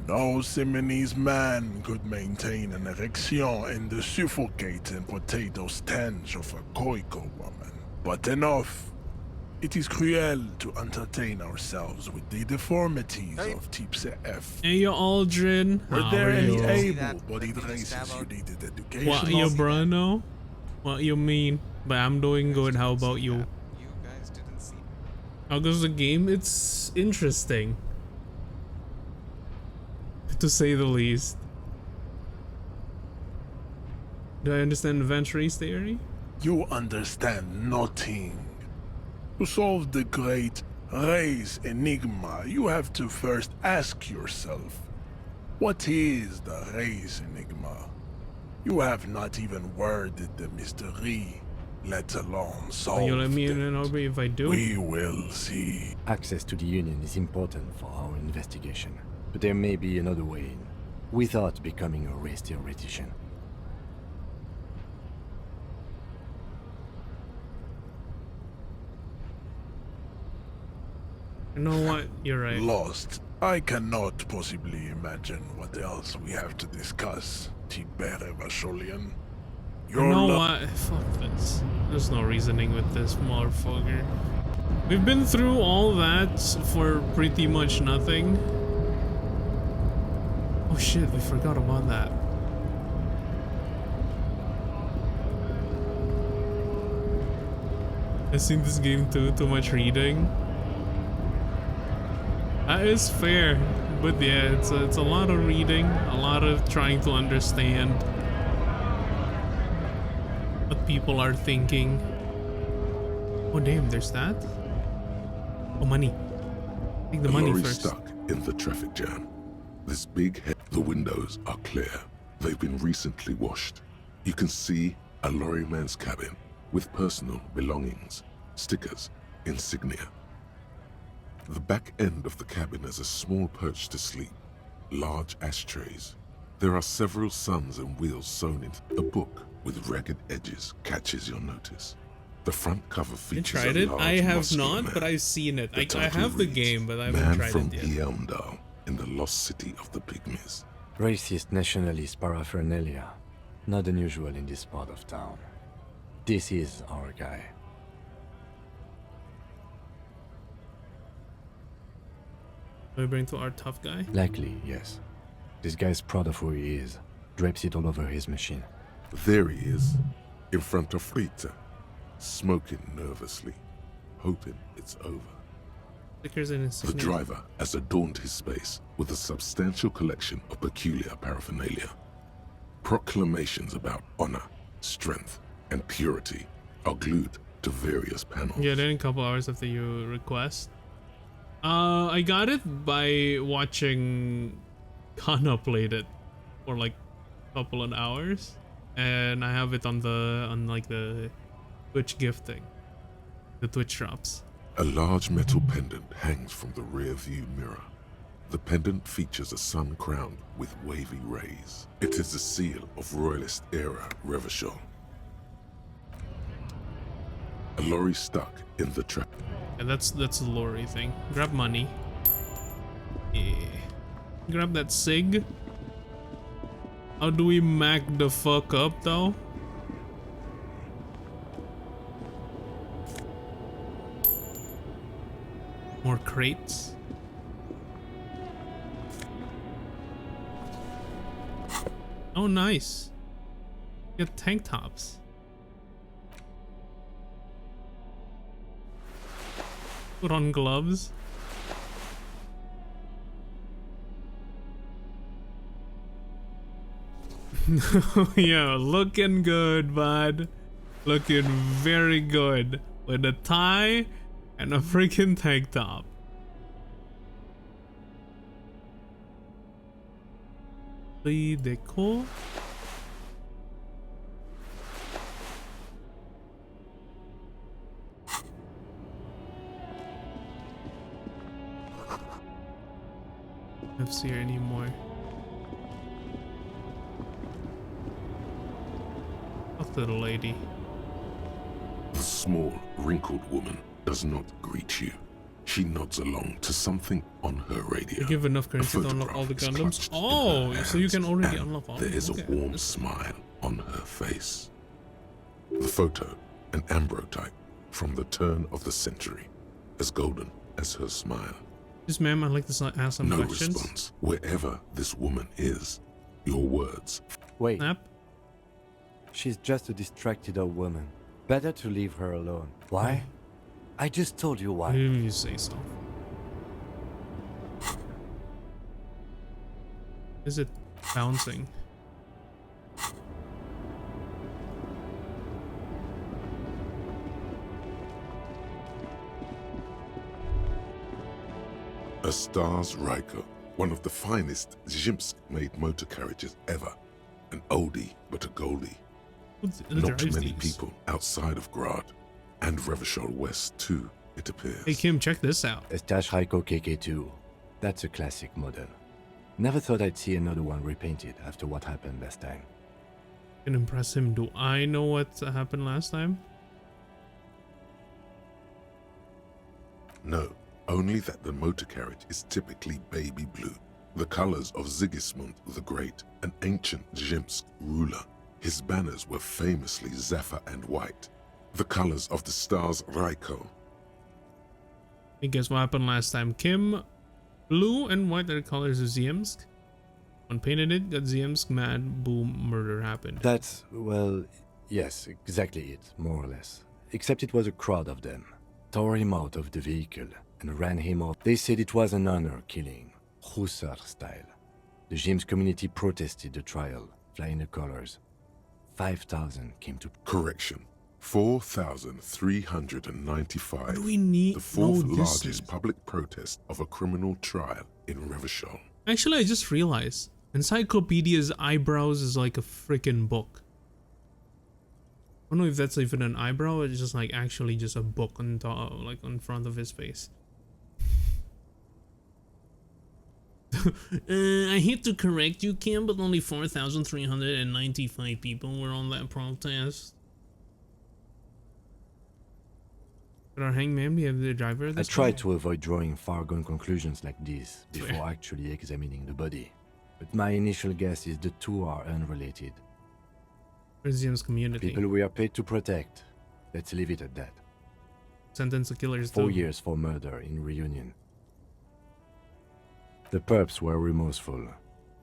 No Simonese man could maintain an erection in the suffocating potato stench of a Koiko woman. But enough. It is cruel to entertain ourselves with the deformities of Type F. Hey, yo, Aldrin. Were How there are any you? able-bodied races you needed education What you, of? Bruno? What you mean? But I'm doing good. How about you? How goes the game? It's interesting, to say the least. Do I understand event race theory? You understand nothing. To solve the great race enigma, you have to first ask yourself, what is the race enigma? You have not even worded the mystery, let alone solved You let me it. in an orbit if I do? We will see. Access to the Union is important for our investigation, but there may be another way in, without becoming a race theoretician. You know what? You're right. Lost. I cannot possibly imagine what else we have to discuss, Tibere Vasholian. You know what? Fuck this. There's no reasoning with this motherfucker. We've been through all that for pretty much nothing. Oh shit, we forgot about that. I've seen this game too much reading. That is fair, but yeah, it's a lot of reading, a lot of trying to understand what people are thinking. Oh damn, there's that. Oh, money. Take the money lorry first. Stuck in the traffic jam. This big head. The windows are clear. They've been recently washed. You can see a lorryman's cabin with personal belongings, stickers, insignia. The back end of the cabin has a small perch to sleep, large ashtrays. There are several suns and wheels sewn into a book with ragged edges catches your notice. The front cover I features tried a it. large I have muscular not, man. but I've seen it. The I title have the reads, game, but I haven't Man tried from it yet. Eamdal in the lost city of the Pygmies. Racist nationalist paraphernalia. Not unusual in this part of town. This is our guy. Do we bring to our tough guy? Likely, yes. This guy's proud of who he is. Drapes it all over his machine. There he is, in front of Rita, smoking nervously, hoping it's over. Stickers and The insignia. driver has adorned his space with a substantial collection of peculiar paraphernalia. Proclamations about honor, strength, and purity are glued to various panels. Yeah, then a couple hours after you request. I got it by watching Kana played it for like a couple of hours, and I have it on the Twitch gifting, the Twitch drops. A large metal pendant hangs from the rear view mirror. The pendant features a sun crowned with wavy rays. It is the seal of Royalist era Revachol. A lorry stuck in the trap. And that's the lorry thing. Grab money. Yeah. Grab that sig. How do we mac the fuck up though? More crates. Oh, nice. Get tank tops. Put on gloves. Yeah, looking good, bud. Looking very good. With a tie and a freaking tank top. The decor. I've seen her anymore. Talk to the lady. The small, wrinkled woman does not greet you. She nods along to something on her radio. You give enough currency to unlock all the Gundams. Oh, so you can already unlock all. There is a warm smile on her face. The photo, an ambrotype from the turn of the century, as golden as her smile. Yes, ma'am, I'd like to ask some no questions. Response. Wherever this woman is, your words. Wait. Snap. She's just a distracted old woman. Better to leave her alone. Why? I just told you why. You say so. Is it bouncing? A Stars Ryko, one of the finest Zhimsk-made motor carriages ever. An oldie, but a goldie. Not many people outside of Grad, and Revachol West too, it appears. Hey Kim, check this out. A Stash Ryko KK2. That's a classic model. Never thought I'd see another one repainted after what happened last time. Can impress him. Do I know what happened last time? No, only that the motor carriage is typically baby blue, the colors of Sigismund the Great, an ancient Zhimsk ruler. His banners were famously zephyr and white, the colors of the Stars Ryko. Hey, guess what happened last time? Kim, blue and white are the colors of Ziemsk. When painted it, got Ziemsk mad, boom, murder happened. That's, well, yes, exactly it, more or less. Except it was a crowd of them. Tore him out of the vehicle and ran him off. They said it was an honor killing, Hussar style. The Zhimsk community protested the trial, flying the colors. 5,000 came to... Correction. 4,395. Do we need the fourth largest public protest of a criminal trial in Revachol. Actually, I just realized Encyclopedia's eyebrows is like a freaking book. I don't know if that's even an eyebrow or it's just like actually just a book on top, like on front of his face. I hate to correct you, Kim, but only 4,395 people were on that protest. But our hangman be the driver? I tried to avoid drawing far-gone conclusions like this before actually examining the body. But my initial guess is the two are unrelated. Elysium's community. People we are paid to protect. Let's leave it at that. Sentence the killers 4 years for murder in Reunion. The perps were remorseful.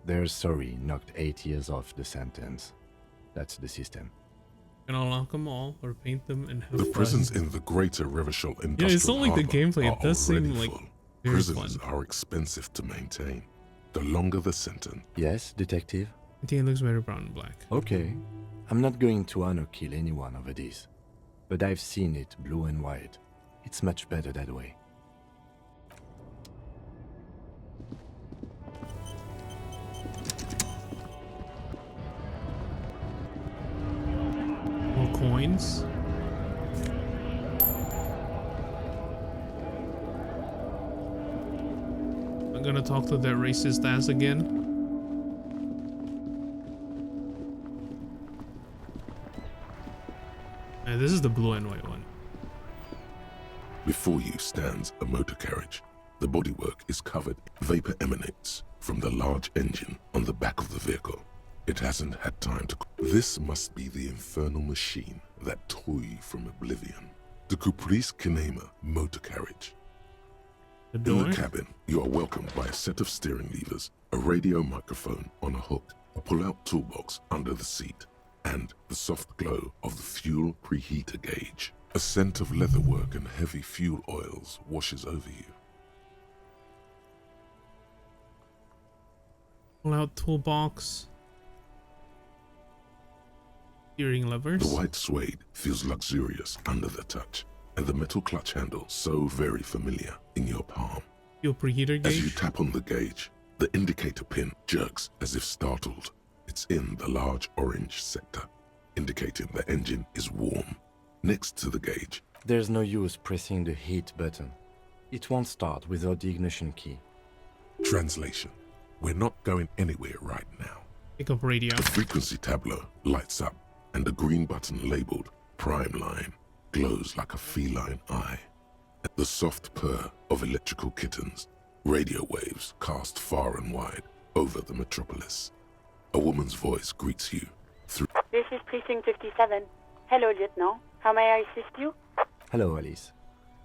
Their sorry knocked 8 years off the sentence. That's the system. Can I lock them all or paint them and have The fun? prisons in the greater Revachol industrial it's not like the harbor gameplay, it are does seem already like full. very Prisons fun. are expensive to maintain. The longer the sentence. Yes, detective? I think it looks better brown and black. Okay. I'm not going to honor kill anyone over this. But I've seen it blue and white. It's much better that way. More coins. I'm gonna talk to that racist ass again. This is the blue and white one. Before you stands a motor carriage. The bodywork is covered. Vapor emanates from the large engine on the back of the vehicle. It hasn't had time to... This must be the infernal machine that tore you from oblivion. The Caprice Kinema motor carriage. The door? In the cabin, you are welcomed by a set of steering levers, a radio microphone on a hook, a pull-out toolbox under the seat, and the soft glow of the fuel preheater gauge. A scent of leatherwork and heavy fuel oils washes over you. Pull out toolbox. Steering levers. The white suede feels luxurious under the touch, and the metal clutch handle so very familiar in your palm. Fuel preheater gauge. As you tap on the gauge, the indicator pin jerks as if startled. It's in the large orange sector, indicating the engine is warm. Next to the gauge. There's no use pressing the heat button. It won't start without the ignition key. Translation. We're not going anywhere right now. Pick up radio. The frequency tableau lights up, and the green button labeled Prime Line glows like a feline eye. At the soft purr of electrical kittens, radio waves cast far and wide over the metropolis. A woman's voice greets you through. This is Precinct 57. Hello, Lieutenant. How may I assist you? Hello, Alice.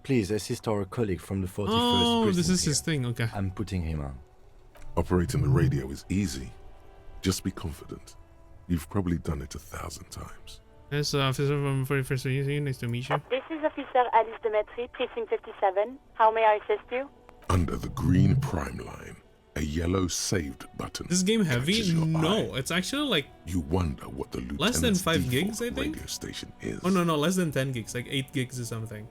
Please assist our colleague from the 41st Oh, precinct this is here. his thing, okay. I'm putting him on. Operating the radio is easy. Just be confident. You've probably done it 1,000 times. Yes, officer from 41st Precinct. Nice to meet you. This is Officer Alice Demetri, Precinct 57. How may I assist you? Under the green Prime Line, a yellow saved button. This game heavy? catches your No, eye. it's actually like You wonder what the less than lieutenant's 5 default gigs, I think. radio station is. Oh no, less than 10 gigs, like 8 gigs or something.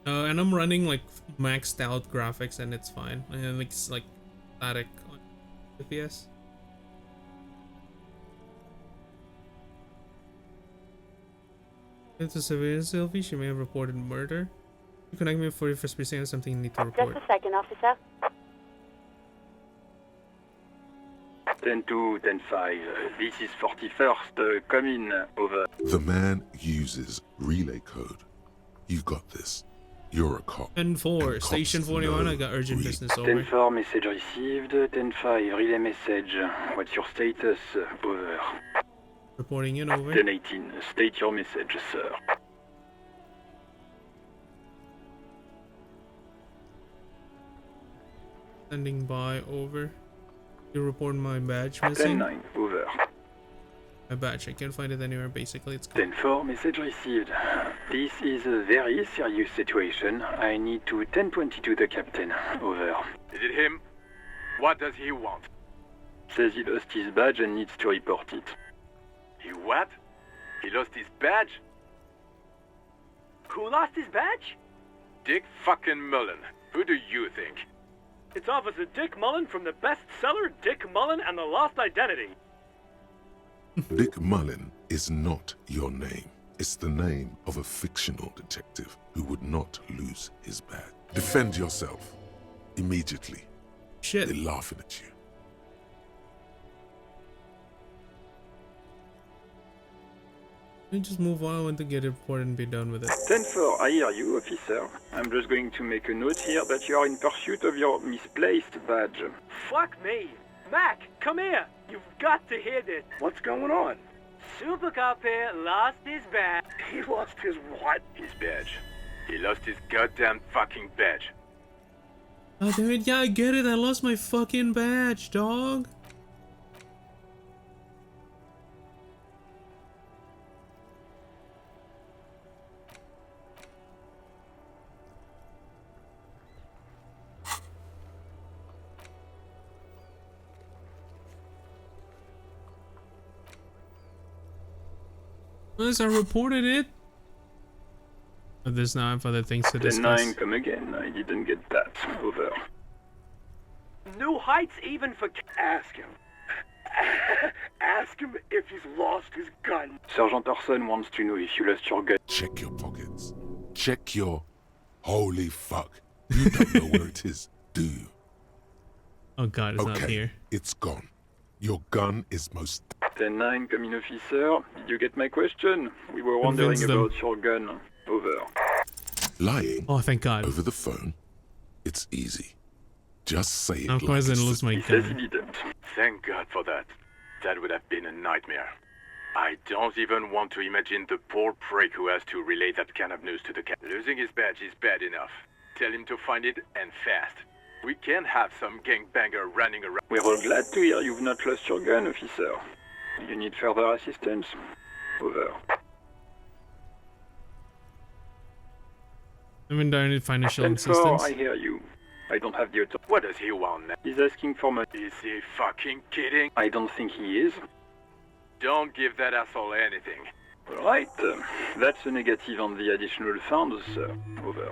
And I'm running like maxed out graphics and it's fine. And it's like static on FPS. It's a civilian Sylvie. She may have reported murder. You connect me with 41st Precinct or something you need to report. Just a second, officer. 10-2, 10-5. This is 41st. Come in. Over. The man uses relay code. You got this. You're a cop. 10-4, Station 41, I got urgent business, over. 10-4, message received. 10-5, relay message. What's your status? Over. Reporting in, over. 10-18, state your message, sir. Standing by, over. You report my badge missing? 10-9, over. My badge, I can't find it anywhere, basically it's gone. 10-4, message received. This is a very serious situation. I need to 10-22 the captain. Over. Is it him? What does he want? Says he lost his badge and needs to report it. He what? He lost his badge? Who lost his badge? Dick fucking Mullen. Who do you think? It's Officer Dick Mullen from the bestseller Dick Mullen and the Lost Identity. Dick Mullen is not your name. It's the name of a fictional detective who would not lose his badge. Defend yourself. Immediately. Shit. They're laughing at you. Let me just move on. I want to get it reported and be done with it. 10-4, I hear you, officer. I'm just going to make a note here that you are in pursuit of your misplaced badge. Fuck me. Mac, come here. You've got to hear this. What's going on? Super Cop here lost his badge. He lost his what? His badge. He lost his goddamn fucking badge. Oh damn it, yeah, I get it. I lost my fucking badge, dog. Yes, I reported it. But there's now I have other things to discuss. 10-9, come again. I didn't get that. Over. New heights even for... Ask him. Ask him if he's lost his gun. Sergeant Orson wants to know if you lost your gun. Check your pockets. Check your... Holy fuck. You don't know where it is, do you? Oh god, it's not here. It's gone. Your gun is most... 10-9, come in, officer. Did you get my question? We were wondering Convince them. about your gun. Over. Lying. Oh, thank god. Over the phone. It's easy. Just say it Of like course I it's lose my He says he gun. didn't. Thank God for that. That would have been a nightmare. I don't even want to imagine the poor prick who has to relay that kind of news to the cat. Losing his badge is bad enough. Tell him to find it, and fast. We can't have some gangbanger running around. We're all glad to hear you've not lost your gun, officer. You need further assistance? Over. I'm in dire need financial 10-4, assistance. I hear you. I don't have the authority. What does he want now? He's asking for money. Is he fucking kidding? I don't think he is. Don't give that asshole anything. Right. That's a negative on the additional funds, sir. Over.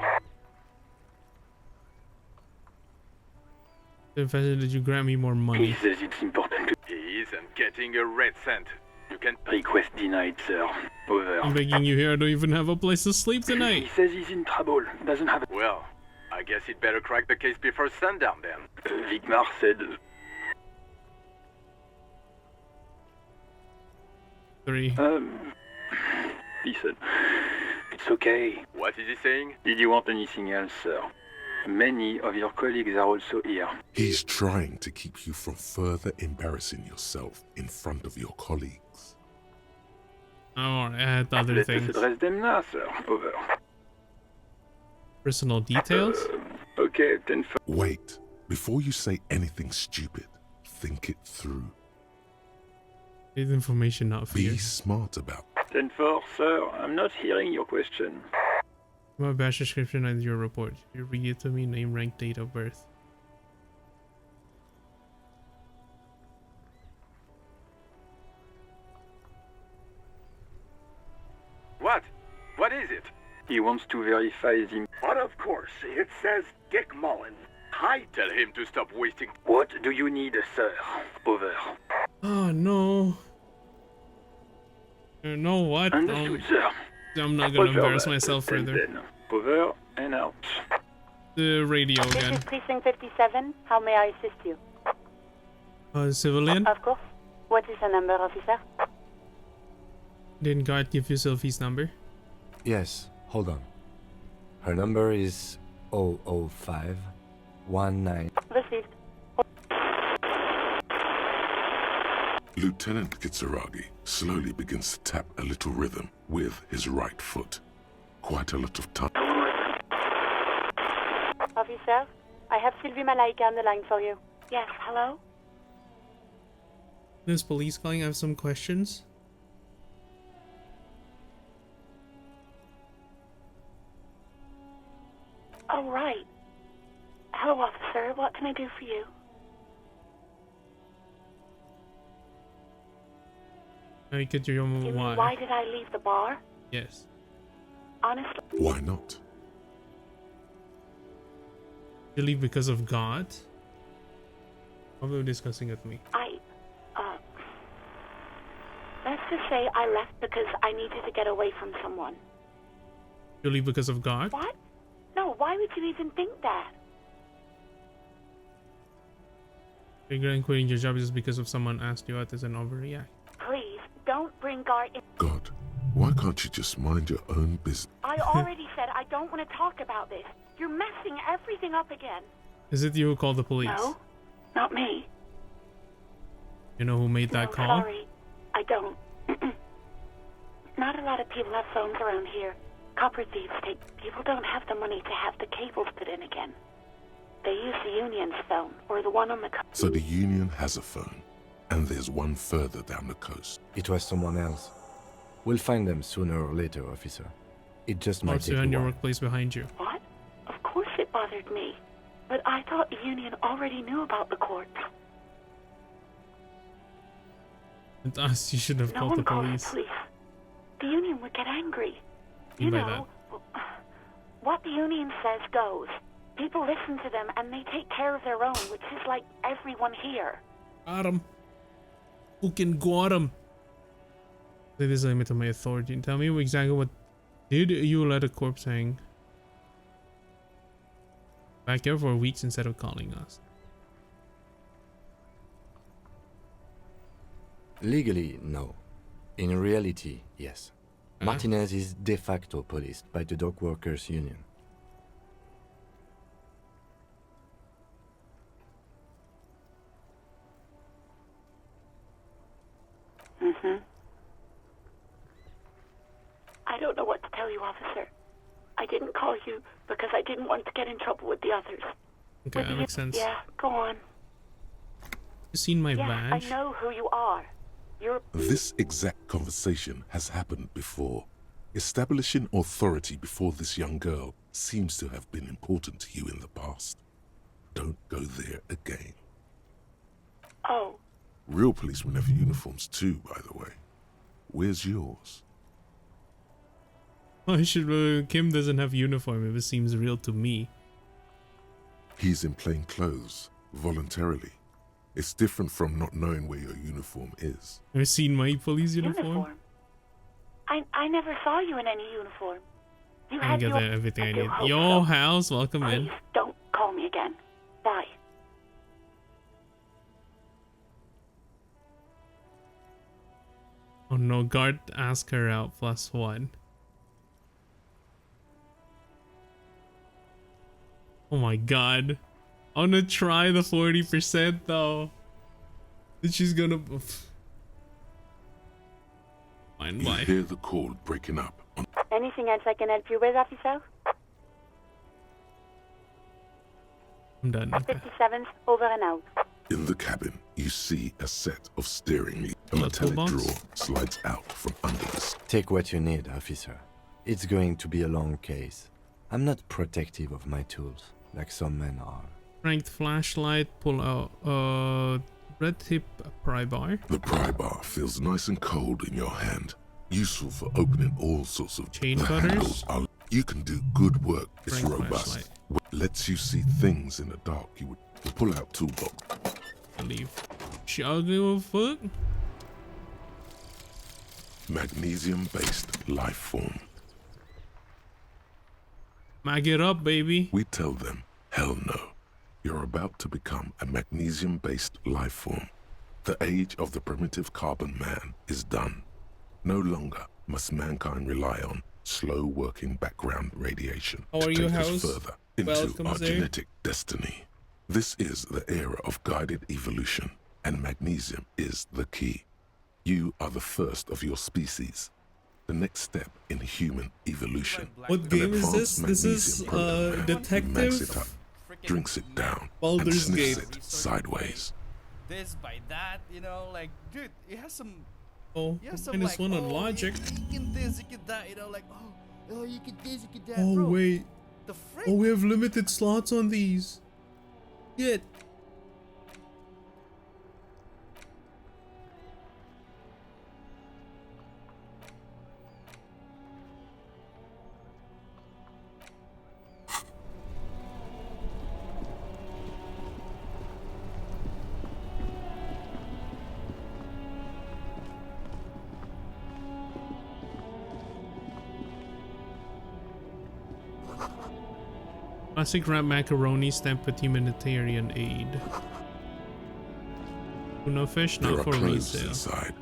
Professor, did you grant me more He money? says it's important to... He isn't getting a red cent. You can... Request denied, sir. Over. I'm begging you here. I don't even have a place to sleep He tonight. says he's in trouble. Doesn't have... Well, I guess he'd better crack the case before sundown then. Vicmar said 3. Listen, it's okay. What is he saying? Did you want anything else, sir? Many of your colleagues are also here. He's trying to keep you from further embarrassing yourself in front of your colleagues. Oh, I had other Let us things. address them now, sir. Over. Personal details? Okay, 10-4. Wait, before you say anything stupid, think it through. Need information, not fear. Be smart about it. 10-4, sir. I'm not hearing your question. My badge description and your report. You read it to me, name, rank, date of birth. What? What is it? He wants to verify the... But of course, it says Dick Mullen. I tell him to stop wasting... What do you need, sir? Over. Oh no. You know what? Understood, sir. I'm not gonna Over, embarrass myself 10-10. further. Over and out. The radio This again. is Precinct 57. How may I assist you? Civilian? Of course. What is the number, officer? Didn't God give you Sophie's number? Yes, hold on. Her number is 00519. Received. Lieutenant Kitsuragi slowly begins to tap a little rhythm with his right foot. Quite a lot of time. Officer, I have Sylvie Malaika on the line for you. Yes, hello? This police calling, I have some questions. Oh, right. Hello, officer. What can I do for you? I could you You mean, why did I leave the bar? Yes. Honestly, Why not? You leave because of God? What were you discussing with me? let's just say I left because I needed to get away from someone. You leave because of God? What? No, why would you even think that? You're quitting your job just because of someone asked you out as an overreact. Please, don't bring Gar in. God, why can't you just mind your own business? I already said I don't want to talk about this. You're messing everything up again. Is it you who called the police? No, not me. You know who made that No, call? sorry, I don't. Not a lot of people have phones around here. Copper thieves take... People don't have the money to have the cables put in again. They use the Union's phone, or the one on the... So the Union has a phone, and there's one further down the coast. It was someone else. We'll find them sooner or later, officer. It just might Also take a on your while. workplace behind you. What? Of course it bothered me. But I thought the Union already knew about the court. And us, you should have No called one the calls police. the police. The Union would get angry. What do you mean by know, what the Union says goes. People listen to them and they take care of their own, which is like everyone here. Got him. Fucking got him. Say this is a limit to my authority. Tell me exactly what did you let a corpse hang back here for weeks instead of calling us? Legally, no. In reality, yes. Martinez is de facto policed by the Dock Workers Union. Mm-hmm. I don't know what to tell you, officer. I didn't call you because I didn't want to get in trouble with the others. Okay, that makes sense. Yeah, go on. You seen my Yeah, badge? I know who you are. You're... This exact conversation has happened before. Establishing authority before this young girl seems to have been important to you in the past. Don't go there again. Oh. Real policemen have uniforms too, by the way. Where's yours? I should. Kim doesn't have uniform if it seems real to me. He's in plain clothes, voluntarily. It's different from not knowing where your uniform is. Have you seen my police uniform? I never saw you in any uniform. You I have get your... everything I do need. hope Yo, so. house, welcome in. Please don't call me again. Bye. Oh no, guard ask her out +1. Oh my god. I wanna try the 40% though. Then she's gonna... Fine, You bye. hear the call breaking up. Anything else I can help you with, officer? I'm done. Okay. 57's over and out. In the cabin, you see a set of steering wheels. A metallic drawer slides out from under this. Take what you need, officer. It's going to be a long case. I'm not protective of my tools, like some men are. Strength flashlight, pull out red tip pry bar. The pry bar feels nice and cold in your hand. Useful for opening all sorts of chain the cutters. handles are, you can do good work. It's Strength robust. flashlight. Lets you see things in the dark. You would pull out toolbox. I leave. Shall give a fuck? Magnesium-based life form. Mag it up, baby. We tell them, hell no. You're about to become a magnesium-based life form. The age of the primitive carbon man is done. No longer must mankind rely on slow-working background radiation How to are you, take us house? further into Welcome, our sir. genetic destiny. This is the era of guided evolution, and magnesium is the key. You are the first of your species. The next step in human evolution. What An game is this? advanced This is magnesium proto man detective. mags it up, drinks it down, and Baldur's sniffs Gate. it sideways. This by that, you know, like, dude, it has some. Oh, you have some, minus like, one on logic. You can this, you can that, you know, like, oh, you can this, you can that. Oh bro. wait. The frick? Oh, we have limited slots on these. Shit. Classic wrap macaroni stamped with humanitarian aid. Tuna fish, There not are for clothes resale. inside.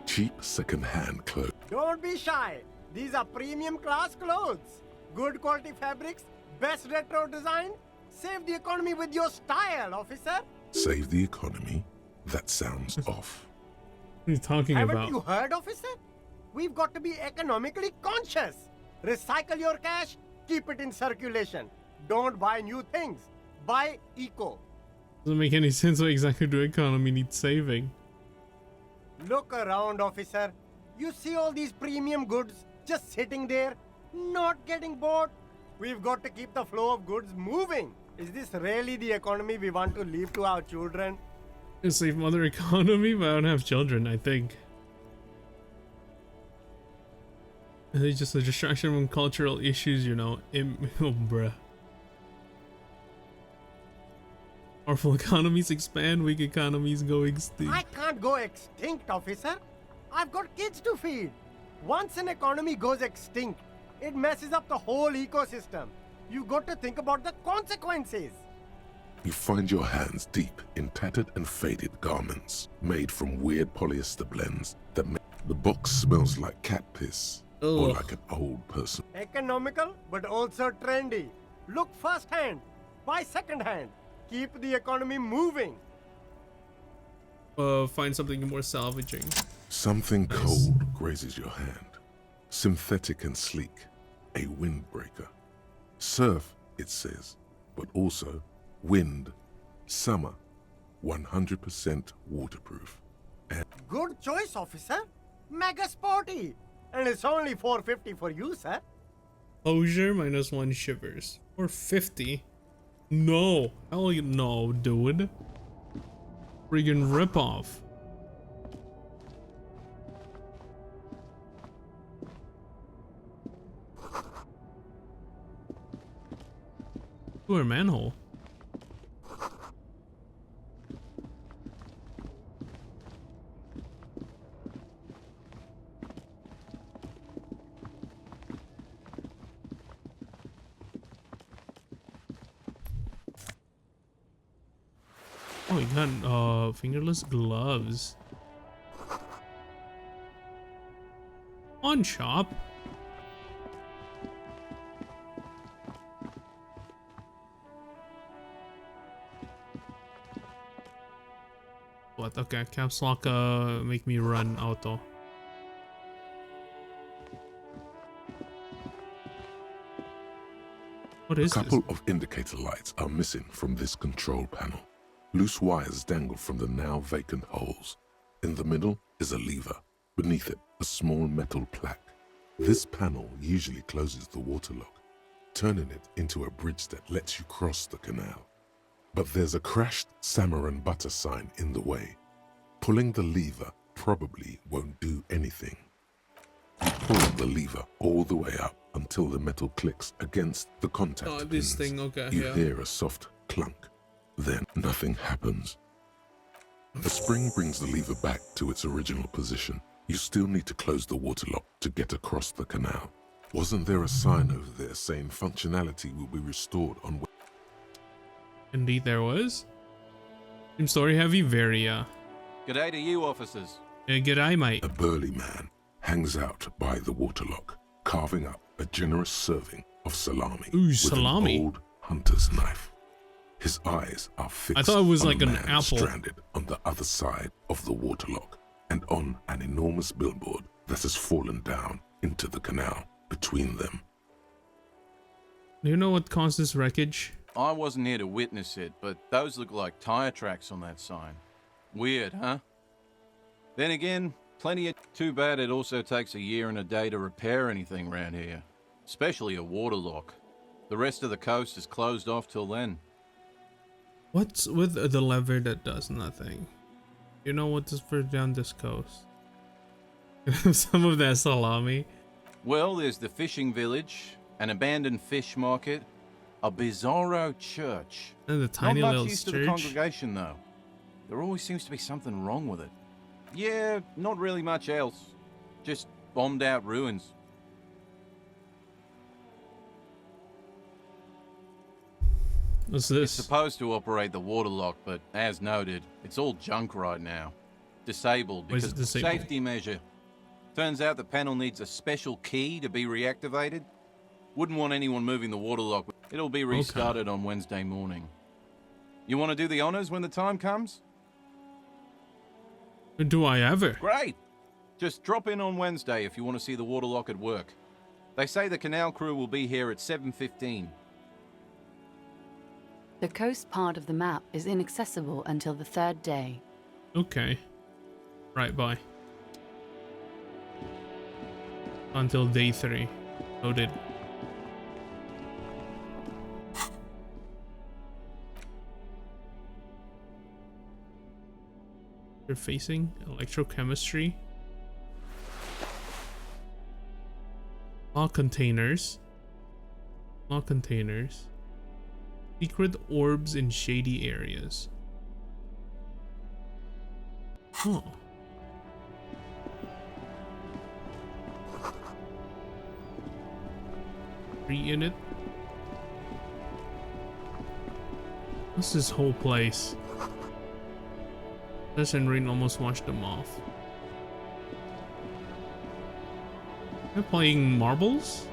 Cheap second-hand clothes. Don't be shy. These are premium class clothes. Good quality fabrics, best retro design. Save the economy with your style, officer. Save the economy? That sounds off. What are you talking Haven't about? you heard, officer? We've got to be economically conscious. Recycle your cash, keep it in circulation. Don't buy new things. Buy eco. Doesn't make any sense. What exactly do economy need saving? Look around, officer. You see all these premium goods just sitting there, not getting bought. We've got to keep the flow of goods moving. Is this really the economy we want to leave to our children? Save mother economy, but I don't have children, I think. It's just a distraction from cultural issues, you know. Oh, bruh. Powerful economies expand, weak economies go extinct. I can't go extinct, officer. I've got kids to feed. Once an economy goes extinct, it messes up the whole ecosystem. You've got to think about the consequences. You find your hands deep in tattered and faded garments made from weird polyester blends that make the box smells like cat piss or Ugh. like an old person. Economical, but also trendy. Look first hand, buy second hand. Keep the economy moving. Find something more salvaging. Something cold grazes your hand. Synthetic and sleek. A windbreaker. Surf, it says, but also wind, summer, 100% waterproof. And Good choice, officer. Mega sporty. And it's only $4.50 for you, sir. Closure minus 1 shivers. Or 50. No. Hell no, dude. Friggin' ripoff. Sewer manhole. got fingerless gloves. On shop. What? Okay, caps lock make me run auto. What is A couple this? of indicator lights are missing from this control panel. Loose wires dangle from the now vacant holes. In the middle is a lever. Beneath it, a small metal plaque. This panel usually closes the water lock, turning it into a bridge that lets you cross the canal. But there's a crashed salmon and butter sign in the way. Pulling the lever probably won't do anything. You pull the lever all the way up until the metal clicks against the contact This pins. thing, okay, You yeah. hear a soft clunk. Then nothing happens. The spring brings the lever back to its original position. You still need to close the water lock to get across the canal. Wasn't there a sign over there saying functionality will be restored on... Indeed there was. Seems story heavy, very G'day to you, officers. G'day, mate. A burly man hangs out by the water lock, carving up a generous serving of salami Ooh, with salami. an old hunter's knife. His eyes are fixed I thought it was on like a an man apple. stranded on the other side of the water lock and on an enormous billboard that has fallen down into the canal between them. Do you know what caused this wreckage? I wasn't here to witness it, but those look like tire tracks on that sign. Weird, huh? Then again, plenty of... Too bad it also takes a year and a day to repair anything around here. Especially a water lock. The rest of the coast is closed off till then. What's with the lever that does nothing? You know what is for down this coast? Some of that salami. Well, there's the fishing village, an abandoned fish market, a bizarro church. And the tiny Not little much use to the church. congregation, though. There always seems to be something wrong with it. Yeah, not really much else. Just bombed out ruins. What's this? It's supposed to operate the water lock, but as noted, it's all junk right now. Disabled Why is because it of disabled? safety measure. Turns out the panel needs a special key to be reactivated. Wouldn't want anyone moving the water lock. It'll be restarted on Wednesday morning. You want to do the honors when the time comes? Do I ever? Great! Just drop in on Wednesday if you want to see the water lock at work. They say the canal crew will be here at 7:15. The coast part of the map is inaccessible until the third day. Okay. Right, bye. Until day 3. Noted. You're facing electrochemistry. Law containers. Law containers. Secret orbs in shady areas. Huh. Re-in it. What's this whole place? This and rain almost washed them off. They're playing marbles?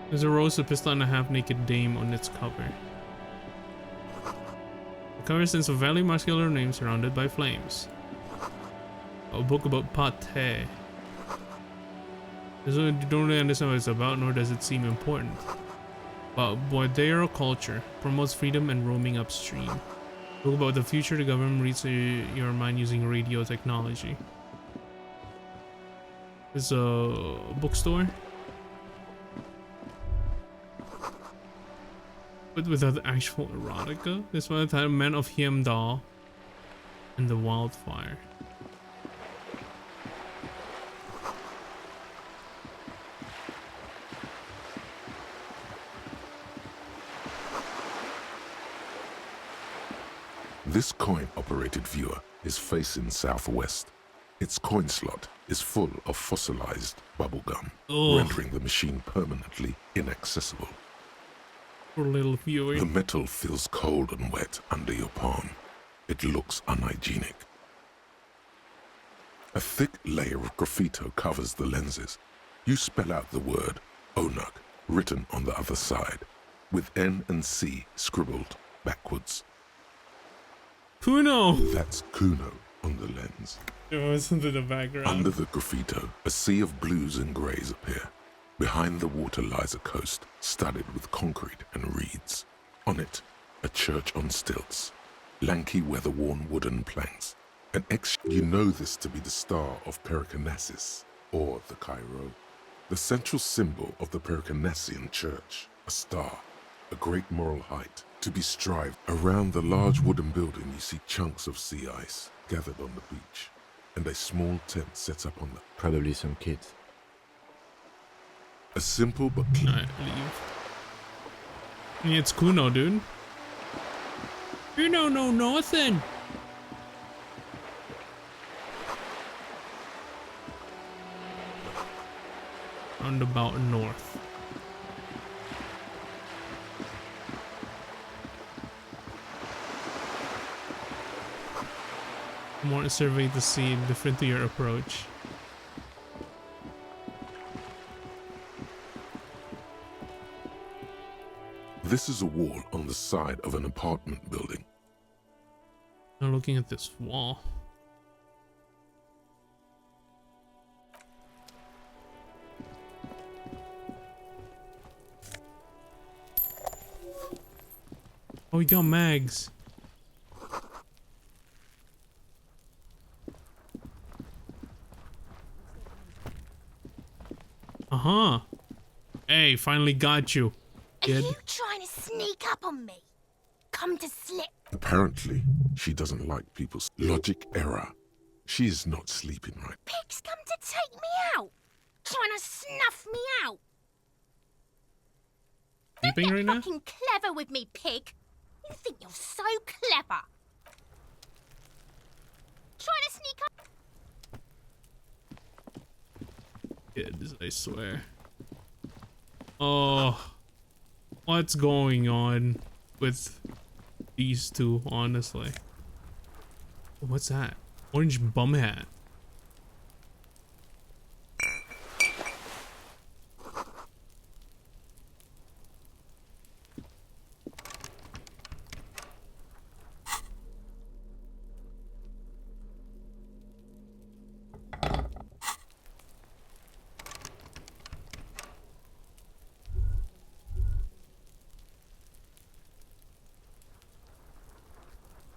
There's a rose, a pistol, and a half-naked dame on its cover. The cover sends a valley muscular name surrounded by flames. A book about pate. You don't really understand what it's about, nor does it seem important. But Bordero culture promotes freedom and roaming upstream. Book about the future the government reads your mind using radio technology. It's a bookstore. But without actual erotica? This one had Men of Heimdall and the Wildfire. This coin-operated viewer is facing southwest. Its coin slot is full of fossilized bubblegum, Ugh. rendering the machine permanently inaccessible. Poor little viewer. The metal feels cold and wet under your palm. It looks unhygienic. A thick layer of graffito covers the lenses. You spell out the word Onuk written on the other side, with N and C scribbled backwards. Kuno! That's Kuno on the lens. Listen to the background. Under the graffito, a sea of blues and greys appear. Behind the water lies a coast studded with concrete and reeds. On it, a church on stilts, lanky weather-worn wooden planks. You know this to be the star of Pericarnassus, or the Cairo. The central symbol of the Pericarnassian church, a star, a great moral height, to be strived. Around the large wooden building you see chunks of sea ice gathered on the beach, and a small tent set up on the... Probably some kids. A simple but clean... Alright, leave. It's Kuno, dude. You don't know nothing. Roundabout north. More survey the scene, different to your approach. This is a wall on the side of an apartment building. I'm looking at this wall. Oh, we got mags. Uh-huh. Hey, finally got you, kid. Are you trying to sneak up on me? Come to slip. Apparently, she doesn't like people's logic error. She is not sleeping right. Pig's come to take me out. Trying to snuff me out. Sleeping right now? Fucking clever with me, pig. You think you're so clever. Trying to sneak up. Kids, I swear. Oh, what's going on with these two, honestly? What's that? Orange bum hat.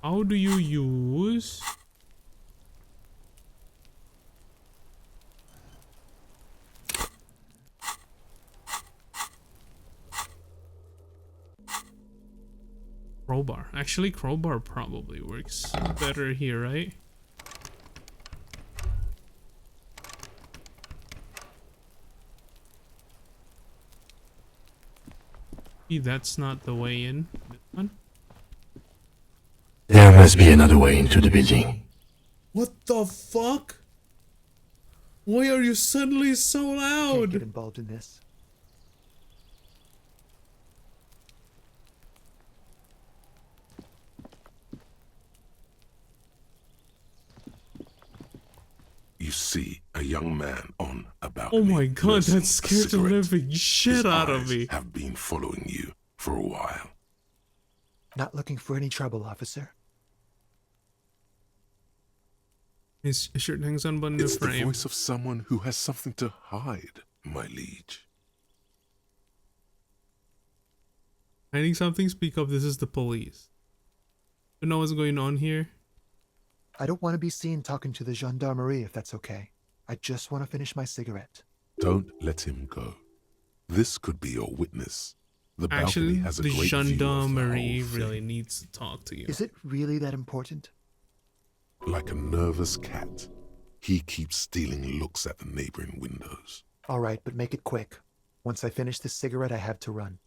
How do you use? Crowbar. Actually, crowbar probably works better here, right? That's not the way in. This one? There must be another way into the building. What the fuck? Why are you suddenly so Can't loud? get involved in this. You see a young man on a Oh balcony. my god, nursing that a scared the cigarette. living shit His out of eyes me. have been following you for a while. Not looking for any trouble, officer. His shirt hangs on button to It's the frame. voice of someone who has something to hide, my liege. Hiding something? Speak up, this is the police. You know what's going on here? I don't want to be seen talking to the gendarmerie if that's okay. I just want to finish my cigarette. Don't let him go. This could be your witness. The balcony Actually, has a the great view of the gendarmerie whole thing. really needs to talk to you. Is it really that important? Like a nervous cat, he keeps stealing looks at the neighboring windows. All right, but make it quick. Once I finish this cigarette, I have to run.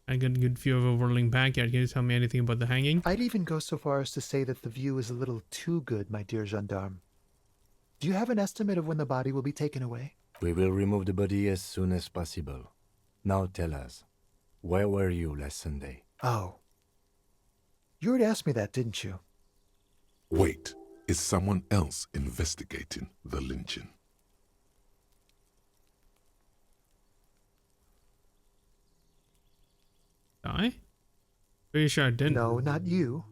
I got a good view of a whirling backyard. Can you tell me anything about the hanging? I'd even go so far as to say that the view is a little too good, my dear gendarme. Do you have an estimate of when the body will be taken away? We will remove the body as soon as possible. Now tell us, where were you last Sunday? Oh. You already asked me that, didn't you? Wait, is someone else investigating the lynching? Die? Pretty sure I didn't. No, not you.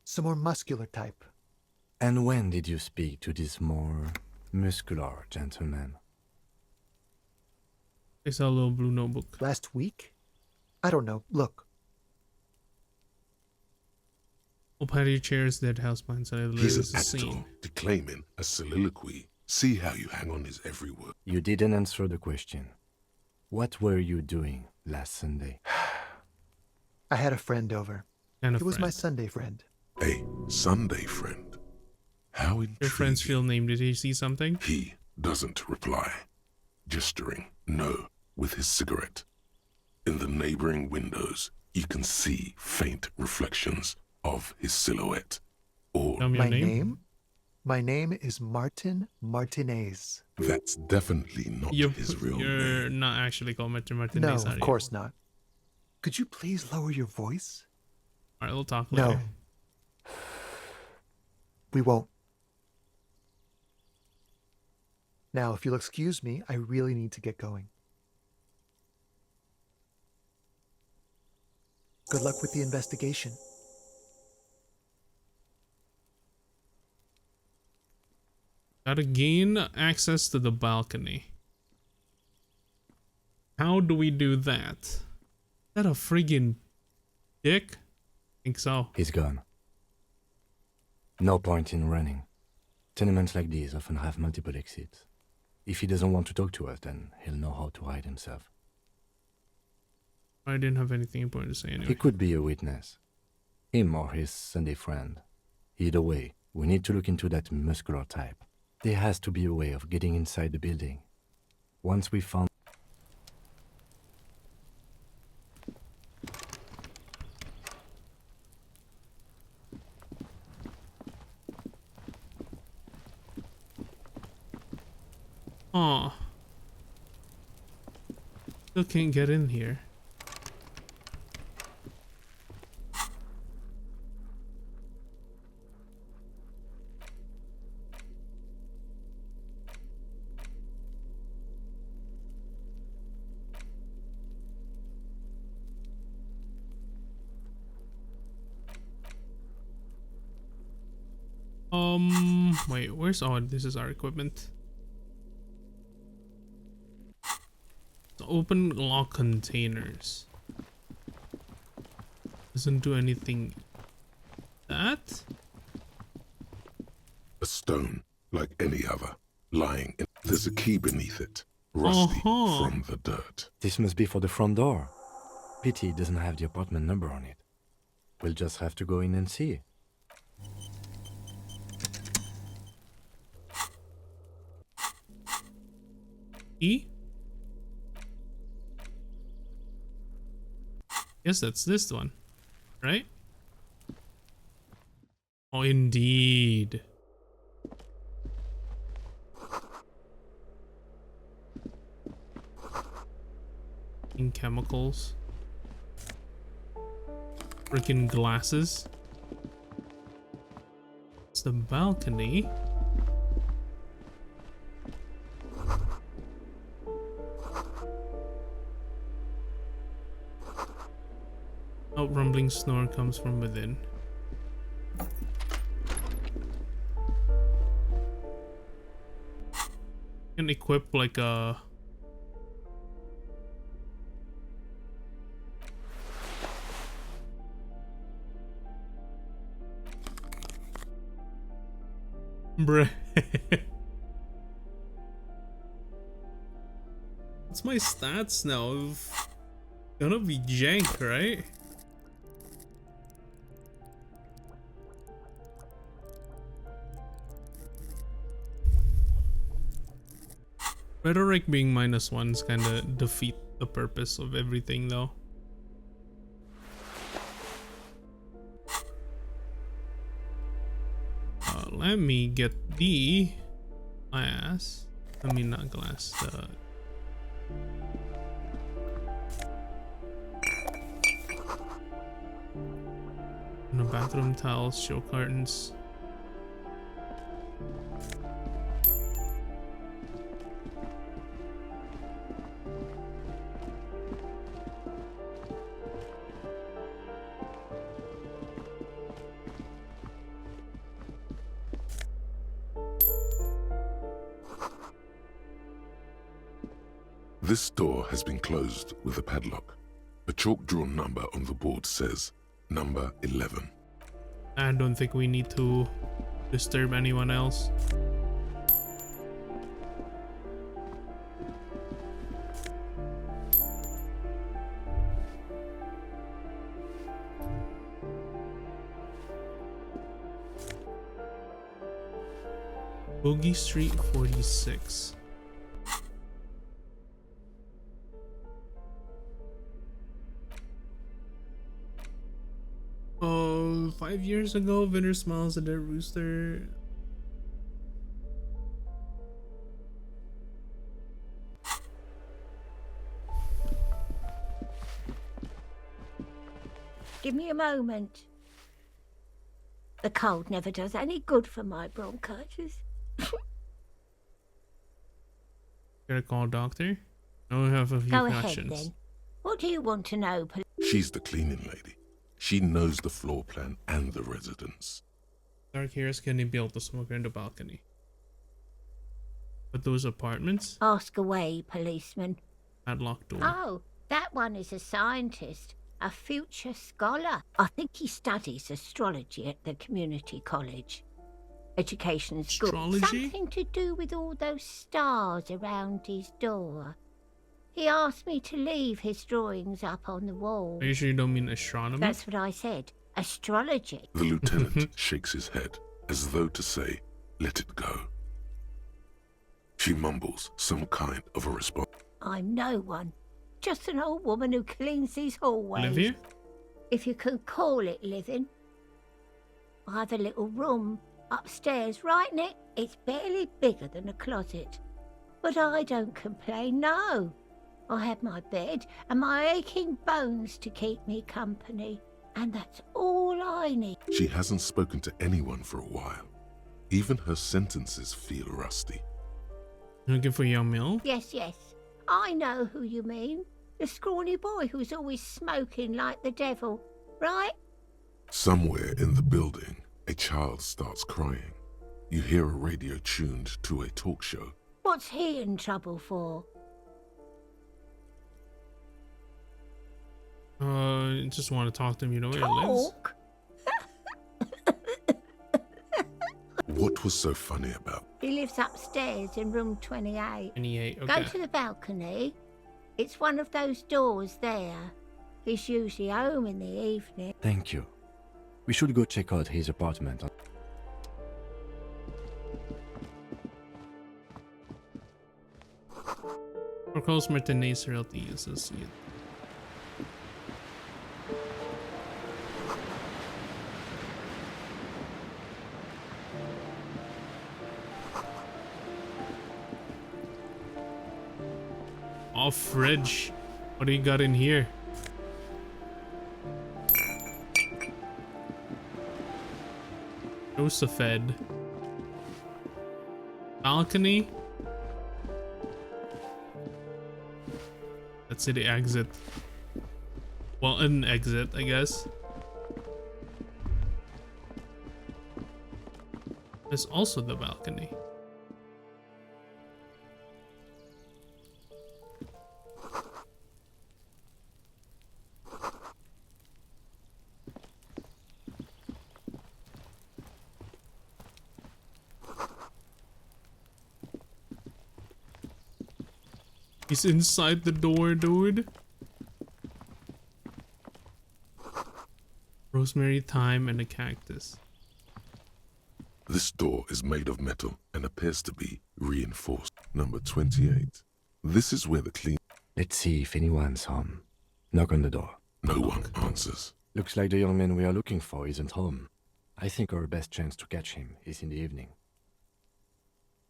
Some more muscular type. And when did you speak to this more muscular gentleman? It's a little blue notebook. Last week? I don't know. Look. Oh, patio chairs, dead house behind side of the He's is an a actor, scene. declaiming a soliloquy. See how you hang on his every word. You didn't answer the question. What were you doing last Sunday? I had a friend over. Kind of He was my friend. Sunday friend. A Sunday friend. How Your intriguing. friend's real name, did he see something? He doesn't reply, gesturing no with his cigarette. In the neighboring windows, you can see faint reflections of his silhouette. Or My name? My name is Martin Martinez. that's definitely not his real name. You're not actually called Mr. Martinez, No, are of you? course not. Could you please lower your voice? Alright, we'll talk later. No. We won't. Now, if you'll excuse me, I really need to get going. Good luck with the investigation. Gotta gain access to the balcony. How do we do that? Is that a friggin' dick? Think so. He's gone. No point in running. Tenements like these often have multiple exits. If he doesn't want to talk to us, then he'll know how to hide himself. I didn't have anything important to say anyway. He could be a witness. Him or his Sunday friend. Either way, we need to look into that muscular type. There has to be a way of getting inside the building. Once we found... Aw. Still can't get in here. Wait, where's this is our equipment. Open lock containers. Doesn't do anything. That? A stone, like any other, lying in... There's a key beneath it, rusty from the dirt. This must be for the front door. Pity it doesn't have the apartment number on it. We'll just have to go in and see. Key? Guess that's this one, right? Oh, indeed. In chemicals. Freaking glasses. It's the balcony. Oh, rumbling snore comes from within. Can equip like a... Bruh. What's my stats now? Gonna be jank, right? Rhetoric being -1s kinda defeat the purpose of everything though. Let me get the glass. I mean, not glass. No bathroom towels, show curtains. This door has been closed with a padlock. A chalk-drawn number on the board says number 11. I don't think we need to disturb anyone else. Boogie Street 46. 5 years ago, Vinner smiles at their rooster. Give me a moment. The cold never does any good for my bronchitis. Gotta call a doctor? I have a few Go ahead, questions. then. What do you want to know, She's the cleaning lady. She knows the floor plan and the residence. Dark hairs can build the smoker in the balcony. But those apartments? Ask away, policeman. Padlocked door. Oh, that one is a scientist, a future scholar. I think he studies astrology at the community college. Education's good. Astrology? Something to do with all those stars around his door. He asked me to leave his drawings up on the wall. Are you sure you don't mean astronomy? That's what I said. Astrology. The lieutenant shakes his head, as though to say, let it go. She mumbles some kind of a response. I'm no one. Just an old woman who cleans these hallways. Live here? If you can call it living. I have a little room upstairs, right, Nick? It's barely bigger than a closet. But I don't complain, no. I have my bed and my aching bones to keep me company. And that's all I need. She hasn't spoken to anyone for a while. Even her sentences feel rusty. Looking for young Mill? Yes, yes. I know who you mean. The scrawny boy who's always smoking like the devil, right? Somewhere in the building, a child starts crying. You hear a radio tuned to a talk show. What's he in trouble for? Just want to talk to him, you know where he lives? Talk? What was so funny about? He lives upstairs in room 28. 28, okay. Go to the balcony. It's one of those doors there. He's usually home in the evening. Thank you. We should go check out his apartment. Procos Martinez Realty Associate. Oh, fridge. What do you got in here? Fed. Balcony. That's the exit. Well, an exit, I guess. There's also the balcony. He's inside the door, dude. Rosemary, thyme, and a cactus. This door is made of metal and appears to be reinforced. Number 28. This is where the clean... Let's see if anyone's home. Knock on the door. No one answers. Looks like the young man we are looking for isn't home. I think our best chance to catch him is in the evening.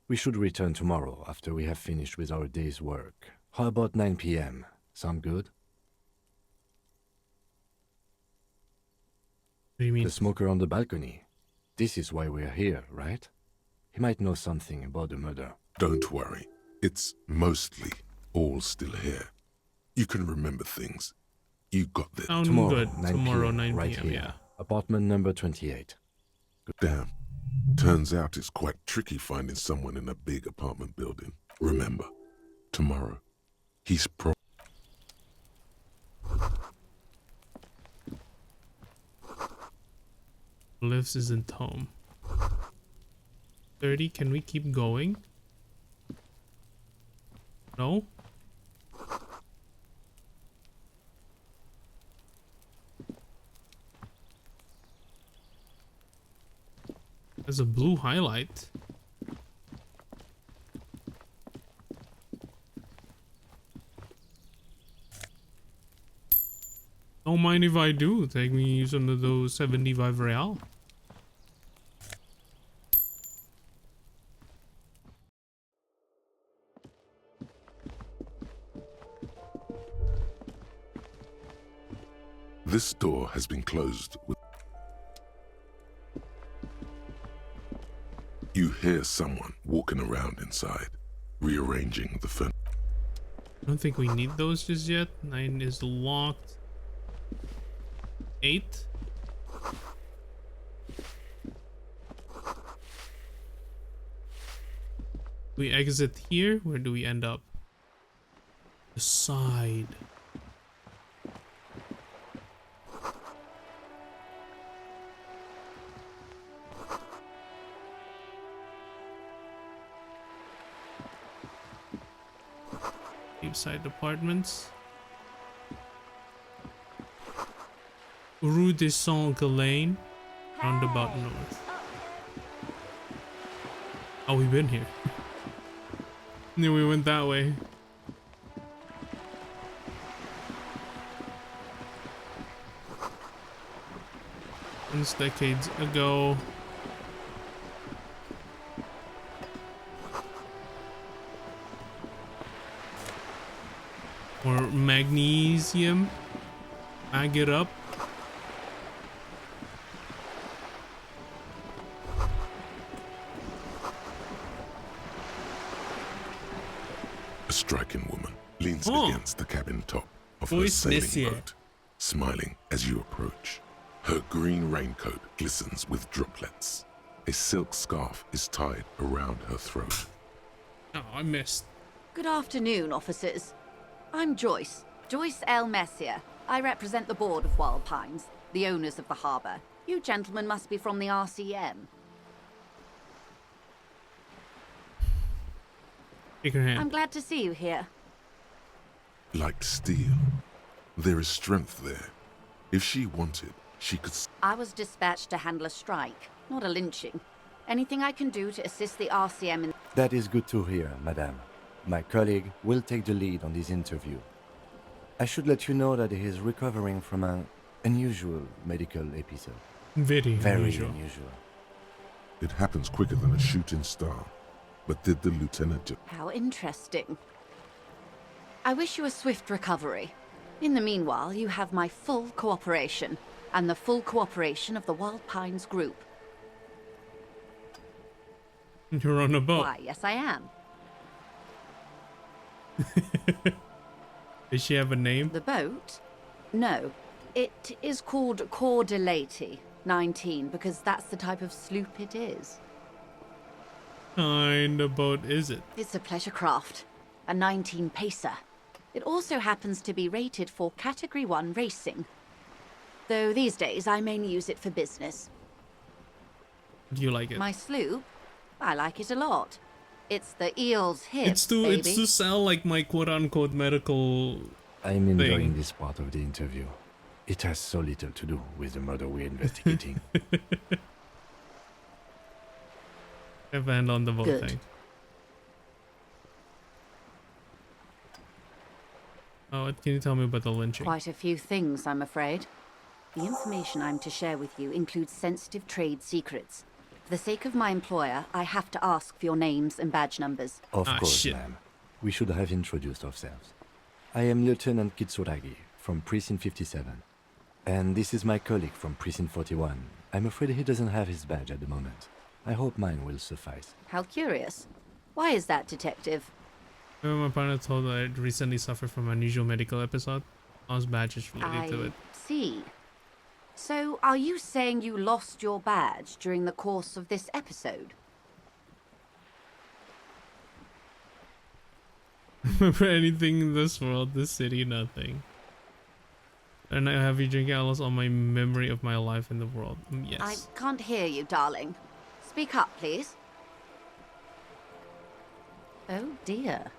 We should return tomorrow after we have finished with our day's work. How about 9 p.m.? Sound good? What do you mean? The smoker on the balcony. This is why we're here, right? He might know something about the murder. Don't worry. It's mostly all still here. You can remember things. You got this. Sound Tomorrow, good. 9 Tomorrow, p.m., 9 right p.m., here. yeah. Apartment number 28. Damn. Turns out it's quite tricky finding someone in a big apartment building. Remember, tomorrow, he's Lives isn't home. 30, can we keep going? No? There's a blue highlight. Don't mind if I do. Take me some of those 75 real. This door has been closed with... You hear someone walking around inside, rearranging the furniture. I don't think we need those just yet. 9 is locked. 8. We exit here. Where do we end up? The side. Side apartments. Rue de Saint-Ghislain, roundabout north. Oh, we've been here. Knew we went that way. Since decades ago. Or magnesium. Mag it up. A striking woman leans against the cabin top of her sailing boat, smiling as you approach. Her green raincoat glistens with droplets. A silk scarf is tied around her throat. Oh, I missed. Good afternoon, officers. I'm Joyce L. Messier. I represent the board of Wild Pines, the owners of the harbour. You gentlemen must be from the RCM. Shake her hand. I'm glad to see you here. Like steel, there is strength there. If she wanted, she could... I was dispatched to handle a strike, not a lynching. Anything I can do to assist the RCM in... That is good to hear, madame. My colleague will take the lead on this interview. I should let you know that he is recovering from an unusual medical episode. Very unusual. It happens quicker than a shooting star. But did the lieutenant just... How interesting. I wish you a swift recovery. In the meanwhile, you have my full cooperation, and the full cooperation of the Wild Pines group. You're on a boat. Why, yes I am. Does she have a name? The boat? No. It is called Cordelati 19 because that's the type of sloop it is. Kind of boat is it? It's a pleasure craft. A 19 pacer. It also happens to be rated for Category 1 racing. Though these days I mainly use it for business. Do you like it? My sloop? I like it a lot. It's the eel's hip, It's to sell like my quote-unquote medical I'm enjoying thing. this part of the interview. It has so little to do with the murder we're investigating. Have a hand on the boat Good. thing. Oh, what can you tell me about the lynching? Quite a few things, I'm afraid. The information I'm to share with you includes sensitive trade secrets. For the sake of my employer, I have to ask for your names and badge numbers. Of course, ma'am. We should have introduced ourselves. I am Lieutenant Kitsuragi from Precinct 57. And this is my colleague from Precinct 41. I'm afraid he doesn't have his badge at the moment. I hope mine will suffice. How curious. Why is that, Detective? My partner told that I recently suffered from an unusual medical episode. I was badges related to it. See. So, are you saying you lost your badge during the course of this episode? Remember anything in this world, this city, nothing. And I have you drinking, I lost all my memory of my life in the world. Yes. I can't hear you, darling. Speak up, please. Oh dear.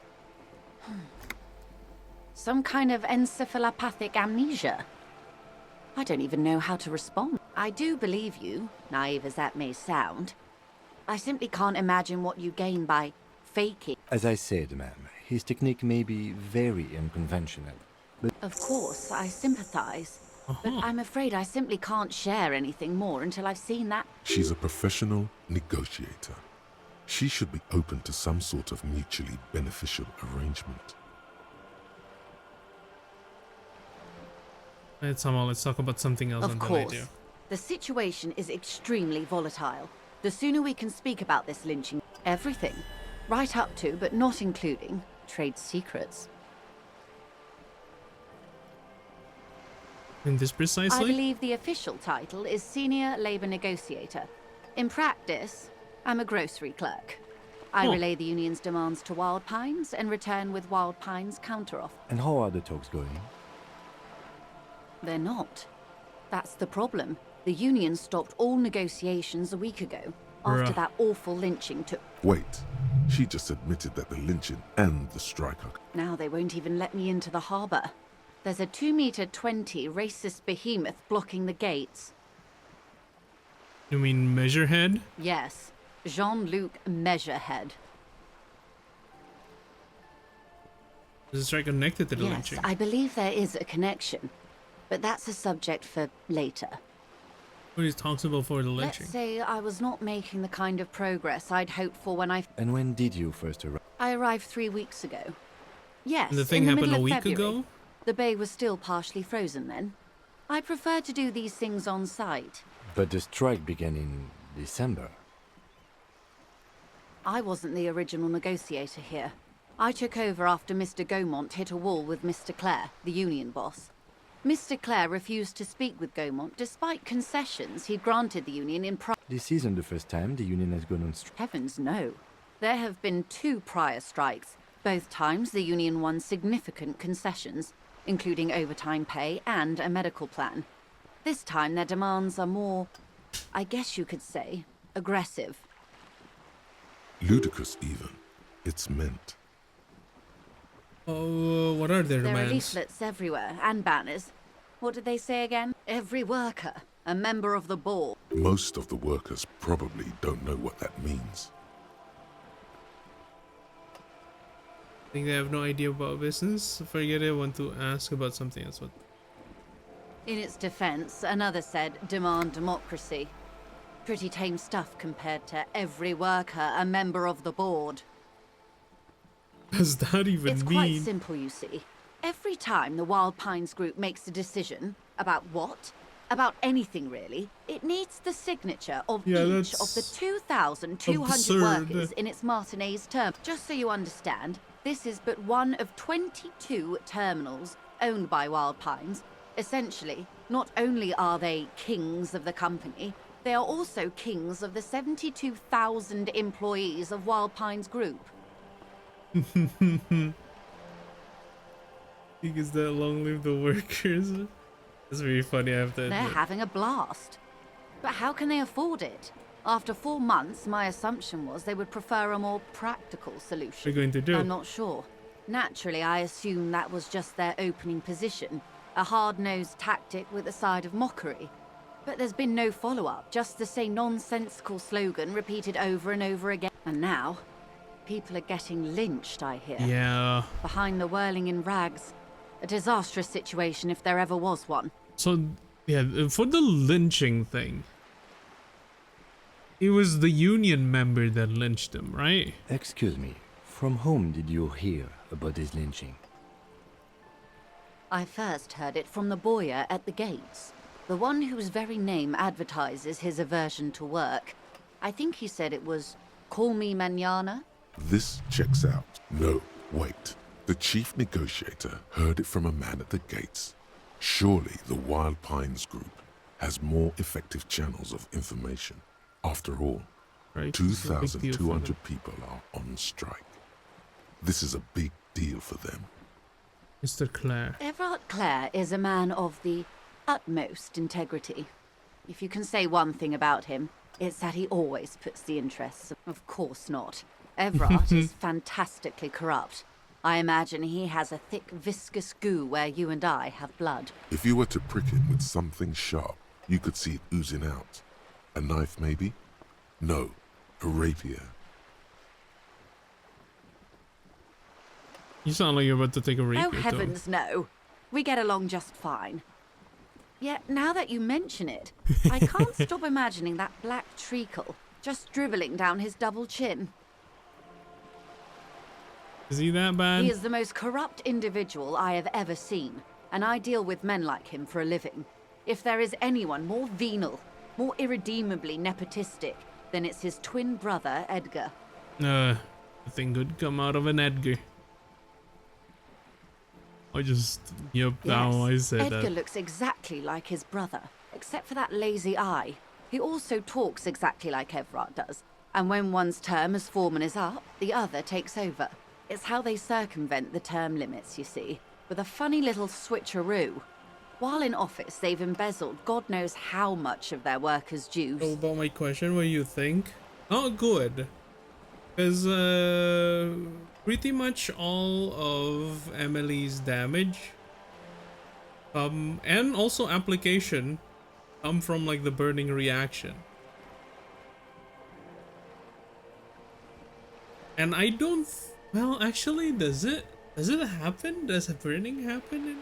Some kind of encephalopathic amnesia. I don't even know how to respond. I do believe you, naive as that may sound. I simply can't imagine what you gain by faking. As I said, ma'am, his technique may be very unconventional, but... Of course, I sympathize. But I'm afraid I simply can't share anything more until I've seen that. She's a professional negotiator. She should be open to some sort of mutually beneficial arrangement. Let's talk about something else. Of course. The situation is extremely volatile. The sooner we can speak about this lynching, everything, right up to, but not including, trade secrets. In this precisely? I believe the official title is Senior Labor Negotiator. In practice, I'm a grocery clerk. I relay the union's demands to Wild Pines and return with Wild Pines' counteroffer. And how are the talks going? They're not. That's the problem. The union stopped all negotiations a week ago, after that awful lynching took... Wait, she just admitted that the lynching and the strike are... Now they won't even let me into the harbour. There's a 2-meter-20 racist behemoth blocking the gates. You mean Measurehead? Yes, Jean-Luc Measurehead. Is the strike connected to the Yes, lynching? I believe there is a connection. But that's a subject for later. What is talks about for the lynching? Let's say I was not making the kind of progress I'd hoped for when I... And when did you first arrive? I arrived 3 weeks ago. Yes, And the thing in the happened middle a of week February. ago? The bay was still partially frozen then. I prefer to do these things on site. But the strike began in December. I wasn't the original negotiator here. I took over after Mr. Gaumont hit a wall with Mr. Clare, the union boss. Mr. Clare refused to speak with Gaumont despite concessions he'd granted the union in This isn't the first time the union has gone on strike. Heavens no. There have been 2 prior strikes. Both times the union won significant concessions, including overtime pay and a medical plan. This time their demands are more, I guess you could say, aggressive. Ludicrous even. It's meant. Oh, what are their There are demands? leaflets everywhere, and banners. What did they say again? Every worker, a member of the board. Most of the workers probably don't know what that means. I think they have no idea about business. Forget it, I want to ask about something else. What? In its defense, another said, demand democracy. Pretty tame stuff compared to every worker, a member of the board. Does that even It's mean? quite simple, you see. Every time the Wild Pines group makes a decision about what? About anything really, it needs the signature of each of the 2,200 absurd. workers in its Martinez term. Just so you understand, this is but one of 22 terminals owned by Wild Pines. Essentially, not only are they kings of the company, they are also kings of the 72,000 employees of Wild Pines Group. Because that long live the workers. It's very funny, I have to They're admit. having a blast. But how can they afford it? After 4 months, my assumption was they would prefer a more practical solution. What are you going to do? I'm not sure. Naturally, I assumed that was just their opening position, a hard-nosed tactic with a side of mockery. But there's been no follow-up, just the same nonsensical slogan repeated over and over again. And now, people are getting lynched, I hear. Yeah. Behind the whirling in rags. A disastrous situation if there ever was one. So, yeah, for the lynching thing, He was the union member that lynched him, right? Excuse me, from whom did you hear about this lynching? I first heard it from the bowyer at the gates, the one whose very name advertises his aversion to work. I think he said it was, "Call me mañana." This checks out. No, wait. The chief negotiator heard it from a man at the gates. Surely the Wild Pines group has more effective channels of information. After all, right, 2,200 people are on strike. This is a big deal for them. Mr. Clare. Everard Clare is a man of the utmost integrity. If you can say one thing about him, it's that he always puts the interests. Of course not. Everard is fantastically corrupt. I imagine he has a thick, viscous goo where you and I have blood. If you were to prick him with something sharp, you could see it oozing out. A knife, maybe? No, a rapier. You sound like you're about to take a rapier. Oh, heavens, no. We get along just fine. Yet, now that you mention it, I can't stop imagining that black treacle just dribbling down his double chin. Is he that bad? He is the most corrupt individual I have ever seen, and I deal with men like him for a living. If there is anyone more venal, more irredeemably nepotistic, then it's his twin brother, Edgar. Nothing good come out of an Edgar. Yep, now I said Edgar that. looks exactly like his brother, except for that lazy eye. He also talks exactly like Everard does, and when one's term as foreman is up, the other takes over. It's how they circumvent the term limits, you see, with a funny little switcheroo. While in office, they've embezzled God knows how much of their workers' dues. So about my question, what do you think? Oh, good. Because pretty much all of Emily's damage and also application come from like the burning reaction. And I don't... Well, actually, does it happen? Does burning happen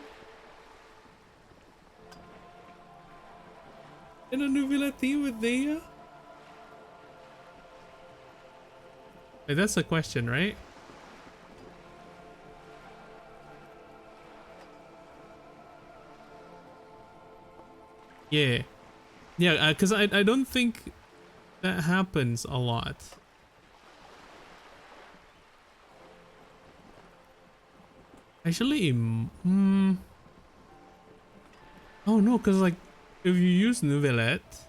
in a Nuvilla team with Dea? Hey, that's a question, right? Yeah. Yeah, because I don't think that happens a lot. Actually, oh no, because like if you use Nouvellette,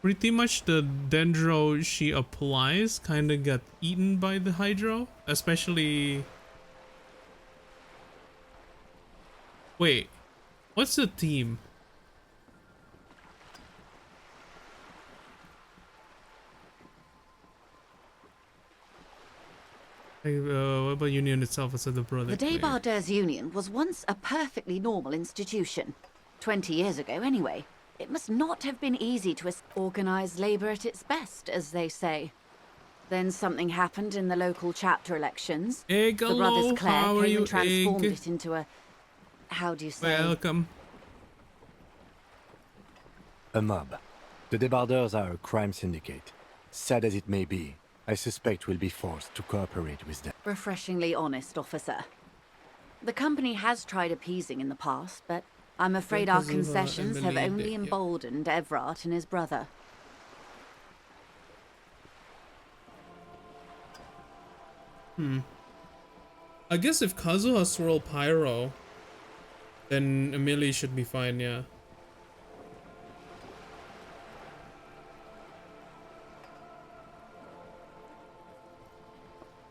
pretty much the dendro she applies kind of got eaten by the hydro, especially... Wait, what's the team? What about Union itself as the brother? The Débardeurs Union was once a perfectly normal institution. 20 years ago, anyway. It must not have been easy to organize labor at its best, as they say. Then something happened in the local chapter elections. Egg, the hello, brothers Clare how are came you, and transformed Egg? it into a... How do you say? Welcome. A mob. The Débardeurs are a crime syndicate. Sad as it may be, I suspect we'll be forced to cooperate with them. Refreshingly honest, officer. The company has tried appeasing in the past, but I'm afraid our concessions have only emboldened Everard and his brother. I guess if Kazuha has swirl pyro, then Emily should be fine, yeah.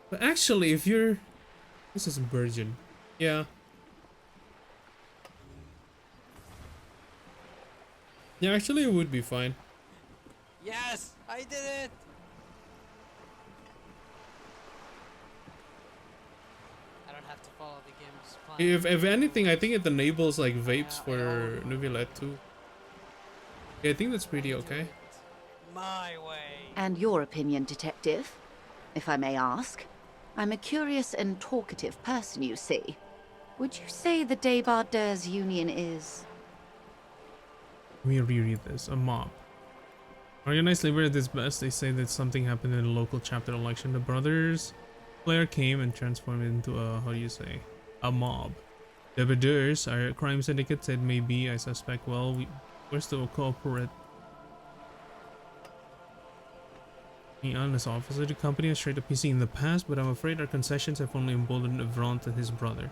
But actually, if you're... This is virgin. Yeah. Yeah, actually it would be fine. Yes, I did it. I don't have to follow the game's plan. If anything, I think it enables like vapes for Nouvellette too. Yeah, I think that's pretty okay. My way. And your opinion, detective, if I may ask? I'm a curious and talkative person, you see. Would you say the Débardeurs Union is... Let me reread this. A mob. Organized labor at its best. They say that something happened in a local chapter election. The brothers player came and transformed it into a, how do you say, a mob. The Badurs, our crime syndicate, said maybe. I suspect. Well, we're still corporate. Being honest, officer, the company has tried appeasing in the past, but I'm afraid our concessions have only emboldened Evrant and his brother.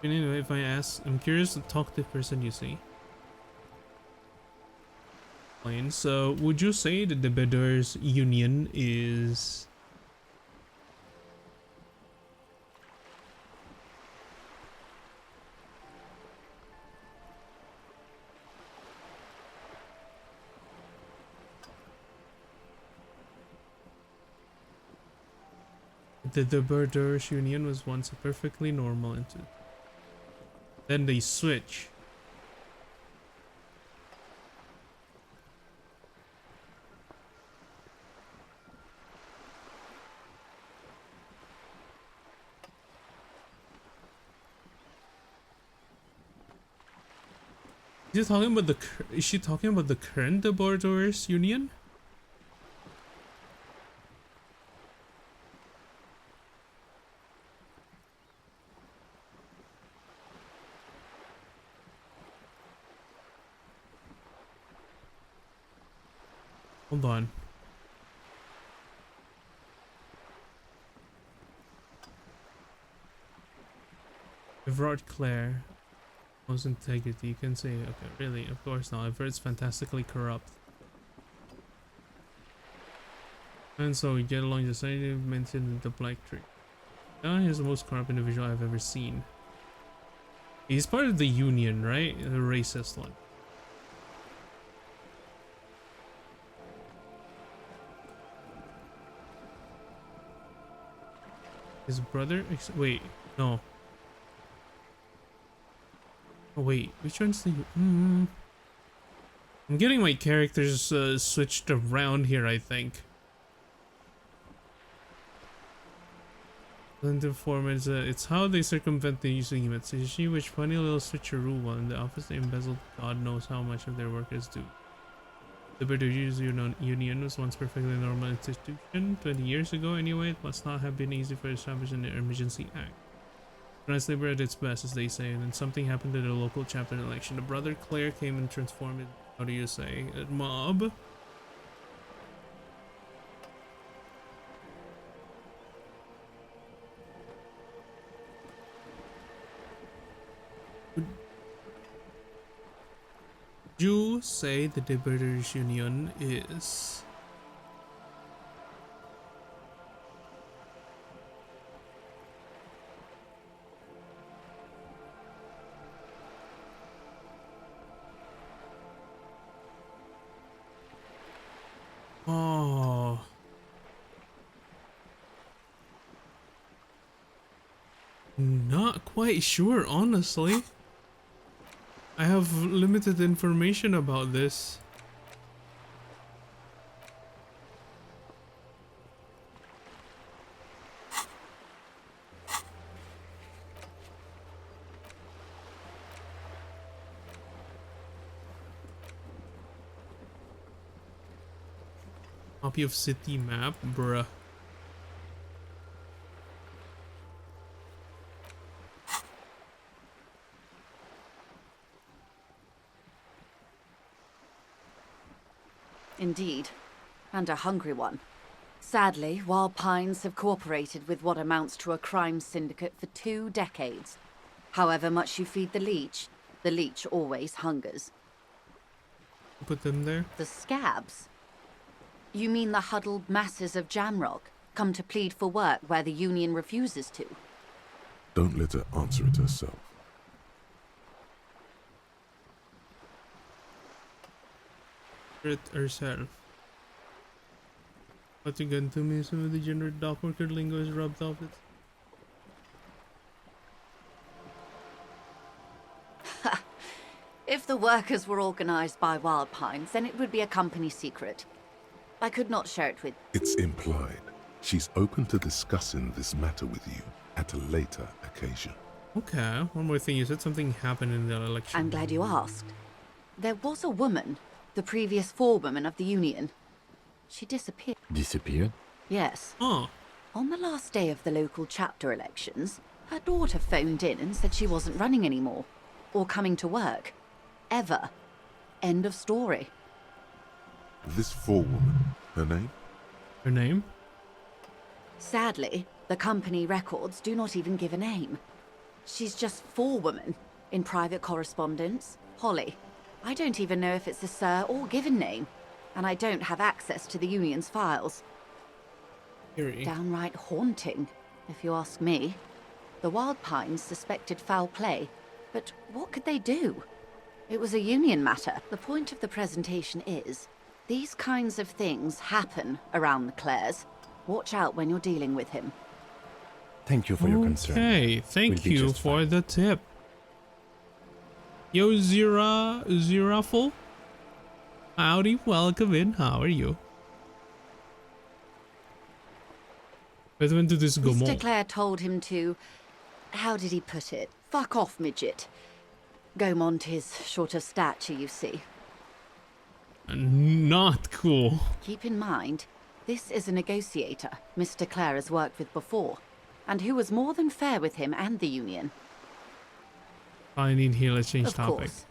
Anyway, if I ask, I'm curious to talk to the person you see. So, would you say that the Badurs Union is... that the Badurs Union was once a perfectly normal entity. Then they switch. Is she talking about the current Badurs Union? Hold on. Everard Clare. Most integrity, you can say, okay, really, of course not. I've heard it's fantastically corrupt. And so we get along the same mentioned the Black Tree. Now he's the most corrupt individual I've ever seen. He's part of the Union, right? The racist one. His brother? Wait, no. Oh wait, which one's the... I'm getting my characters switched around here, I think. Informant, it's how they circumvent the use of humans. You see which funny little switcheroo one in the office they embezzled God knows how much of their workers do. The British Union was once perfectly normal institution. 20 years ago anyway, it must not have been easy for establishing the Emergency Act. Organized labor at its best, as they say, and then something happened to the local chapter election. The brother Claire came and transformed it, how do you say, a mob? Would you say that the British Union is... Oh. Not quite sure, honestly. I have limited information about this. Copy of city map, bruh. Indeed, and a hungry one. Sadly, Wild Pines have cooperated with what amounts to a crime syndicate for 2 decades. However much you feed the leech always hungers. Put them there? The scabs? You mean the huddled masses of Jamrock, come to plead for work where the Union refuses to? Don't let her answer it herself. It herself. But again, to me, some of the generic dock worker lingo is rubbed off it. If the workers were organized by Wild Pines, then it would be a company secret. I could not share it with... It's implied. She's open to discussing this matter with you at a later occasion. Okay, one more thing. You said something happened in the election. I'm glad you asked. There was a woman, the previous forewoman of the union. She disappeared. Disappeared? Yes. Oh. On the last day of the local chapter elections, her daughter phoned in and said she wasn't running anymore, or coming to work. Ever. End of story. This forewoman, her name? Her name? Sadly, the company records do not even give a name. She's just forewoman in private correspondence, Holly. I don't even know if it's a sir or given name, and I don't have access to the union's files. Eerie. Downright haunting, if you ask me. The Wild Pines suspected foul play, but what could they do? It was a union matter. The point of the presentation is, these kinds of things happen around the Clares. Watch out when you're dealing with him. Thank you for your concern. Okay, thank We'll be you just for fine. the tip. Yo, Ziraffle. Howdy, welcome in. How are you? But when did this go Mr. more? Clare told him to... How did he put it? Fuck off, midget. Gaumont is short of stature, you see. Not cool. Keep in mind, this is a negotiator Mr. Clare has worked with before, and who was more than fair with him and the union. I need here. Let's change Of topic. course.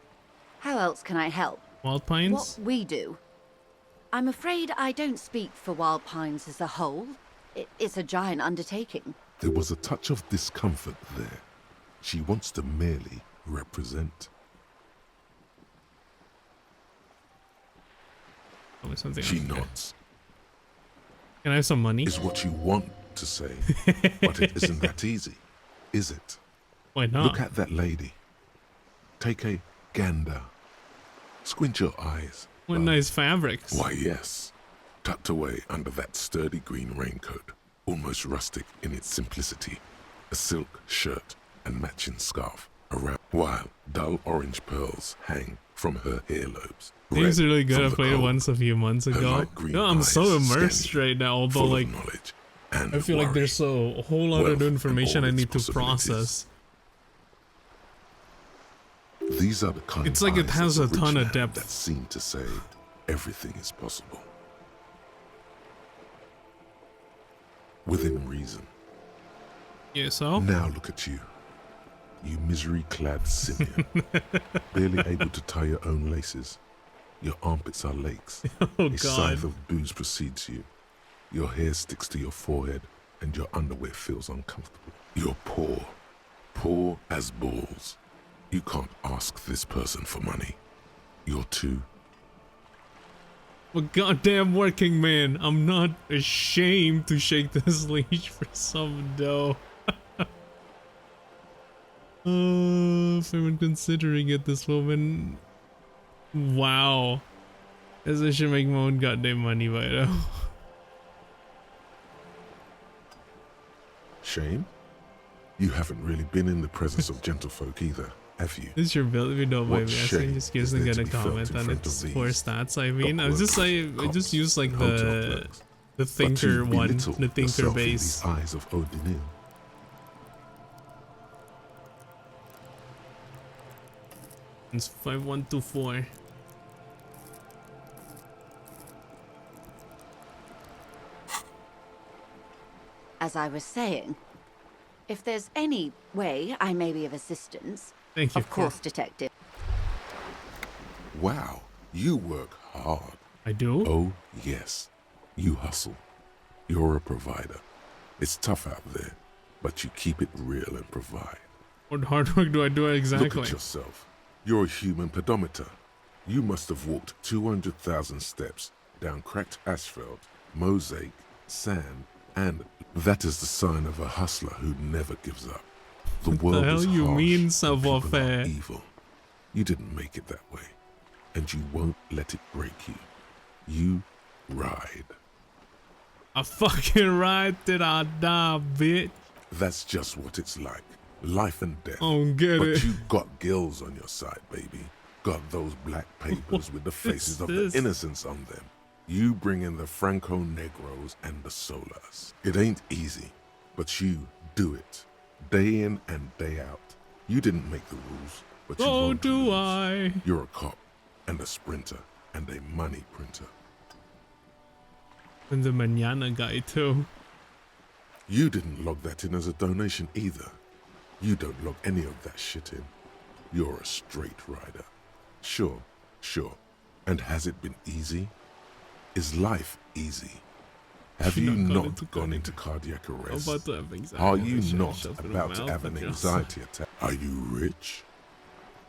How else can I help? Wild Pines? What we do. I'm afraid I don't speak for Wild Pines as a whole. It's a giant undertaking. There was a touch of discomfort there. She wants to merely represent. Tell me something She else. nods. Can I have some money? Is what you want to say, but it isn't that easy, is it? Why not? Look at that lady. Take a gander. Squint your eyes. What nice fabrics. Why, yes. Tucked away under that sturdy green raincoat, almost rustic in its simplicity, a silk shirt and matching scarf around, while dull orange pearls hang from her earlobes. Game's Red really good. from I the played it cold. once a few months Her ago. light green No, I'm eyes so immersed scanning, right now, although full of like knowledge and I feel like worry. there's a whole lot Wealth of and information all I its need to possibilities. process. These are the kind It's like it eyes has of a rich ton of man depth. that seem to say everything is possible. Within reason. Yeah, so? Now look at you. You misery-clad simian. Barely able to tie your own laces. Your armpits are lakes. Oh, a God. scythe of booze precedes you. Your hair sticks to your forehead and your underwear feels uncomfortable. You're poor. Poor as balls. You can't ask this person for money. You're too... I'm a goddamn working man. I'm not ashamed to shake this leash for some dough. If I'm considering it, this woman... Wow. Guess I should make my own goddamn money by now. Shame? You haven't really been in the presence of gentlefolk either, have you? This is your build if you don't What mind me asking. shame Just is isn't there gonna to be felt comment in on front of its these poor stats. I mean, I dock just workers, just use like and hotel the clerks? the But thinker you one, belittle the thinker yourself in base. these eyes of Odinil. It's 5124. As I was saying, if there's any way I may be of assistance, Thank you. of course, Detective. Wow, you work hard. I do? Oh, yes. You hustle. You're a provider. It's tough out there, but you keep it real and provide. What hard work do I do exactly? Look at yourself. You're a human pedometer. You must have walked 200,000 steps down cracked asphalt, mosaic, sand, and that is the sign of a hustler who never gives up. The What world the hell is you harsh mean, and people are savoir-faire? evil. You didn't make it that way, and you won't let it break you. You ride. I fucking ride till I die, bitch. That's just what it's like. Life and death. Oh, get but it. you got gills on your side, baby. Got those black papers with the faces of this? the innocents on them. You bring in the Franco Negros and the Solas. It ain't easy, but you do it. Day in and day out. You didn't make the rules, but you So won't do lose. I. You're a cop and a sprinter. and a money printer. And the Mañana guy too. You didn't log that in as a donation either. You don't log any of that shit in. You're a straight rider. Sure. And has it been easy? Is life easy? Have you not gone into cardiac arrest? Are you not about to have an anxiety attack? Are you rich?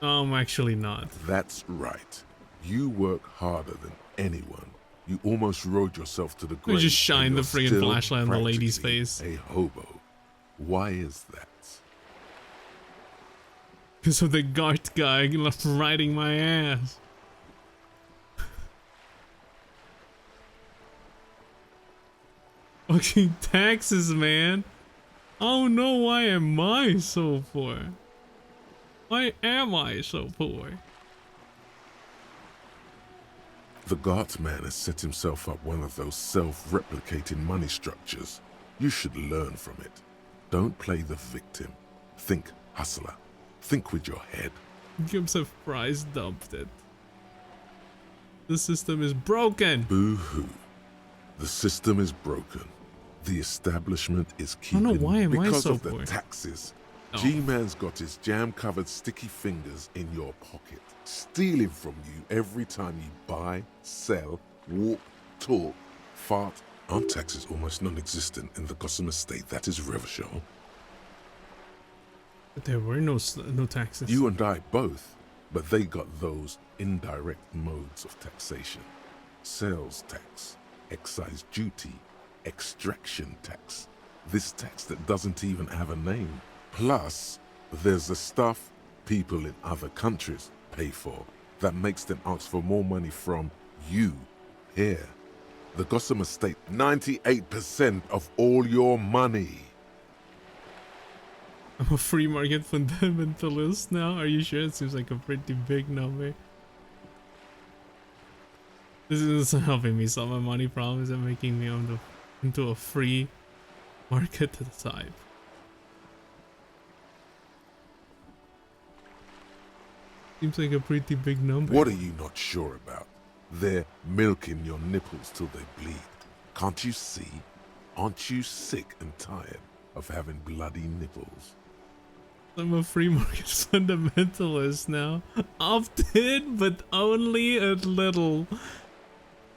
I'm actually not. That's right. You work harder than anyone. You almost rode yourself to the grave. We just shine the friggin' flashlight on the lady's face. A hobo. Why is that? Because of the guard guy riding my ass. Fucking taxes, man. Oh no, why am I so poor? Why am I so poor? The Guardsman has set himself up one of those self-replicating money structures. You should learn from it. Don't play the victim. Think hustler. Think with your head. I'm surprised dumped it. The system is broken. Boo-hoo. The system is broken. The establishment is keeping I don't know why am I because so of the poor. taxes. Oh. G-Man's got his jam-covered sticky fingers in your pocket, stealing from you every time you buy, sell, walk, talk, fart. Aren't taxes almost non-existent in the Gotham estate that is Revachol? But there were no taxes. You and I both, but they got those indirect modes of taxation. Sales tax, excise duty, extraction tax. This tax that doesn't even have a name. Plus, there's the stuff people in other countries pay for that makes them ask for more money from you here. The Gotham estate, 98% of all your money. I'm a free market fundamentalist now. Are you sure? It seems like a pretty big number. This isn't helping me solve my money problems and making me into a free market to the side. Seems like a pretty big number. What are you not sure about? They're milking your nipples till they bleed. Can't you see? Aren't you sick and tired of having bloody nipples? I'm a free market fundamentalist now. Often, but only a little.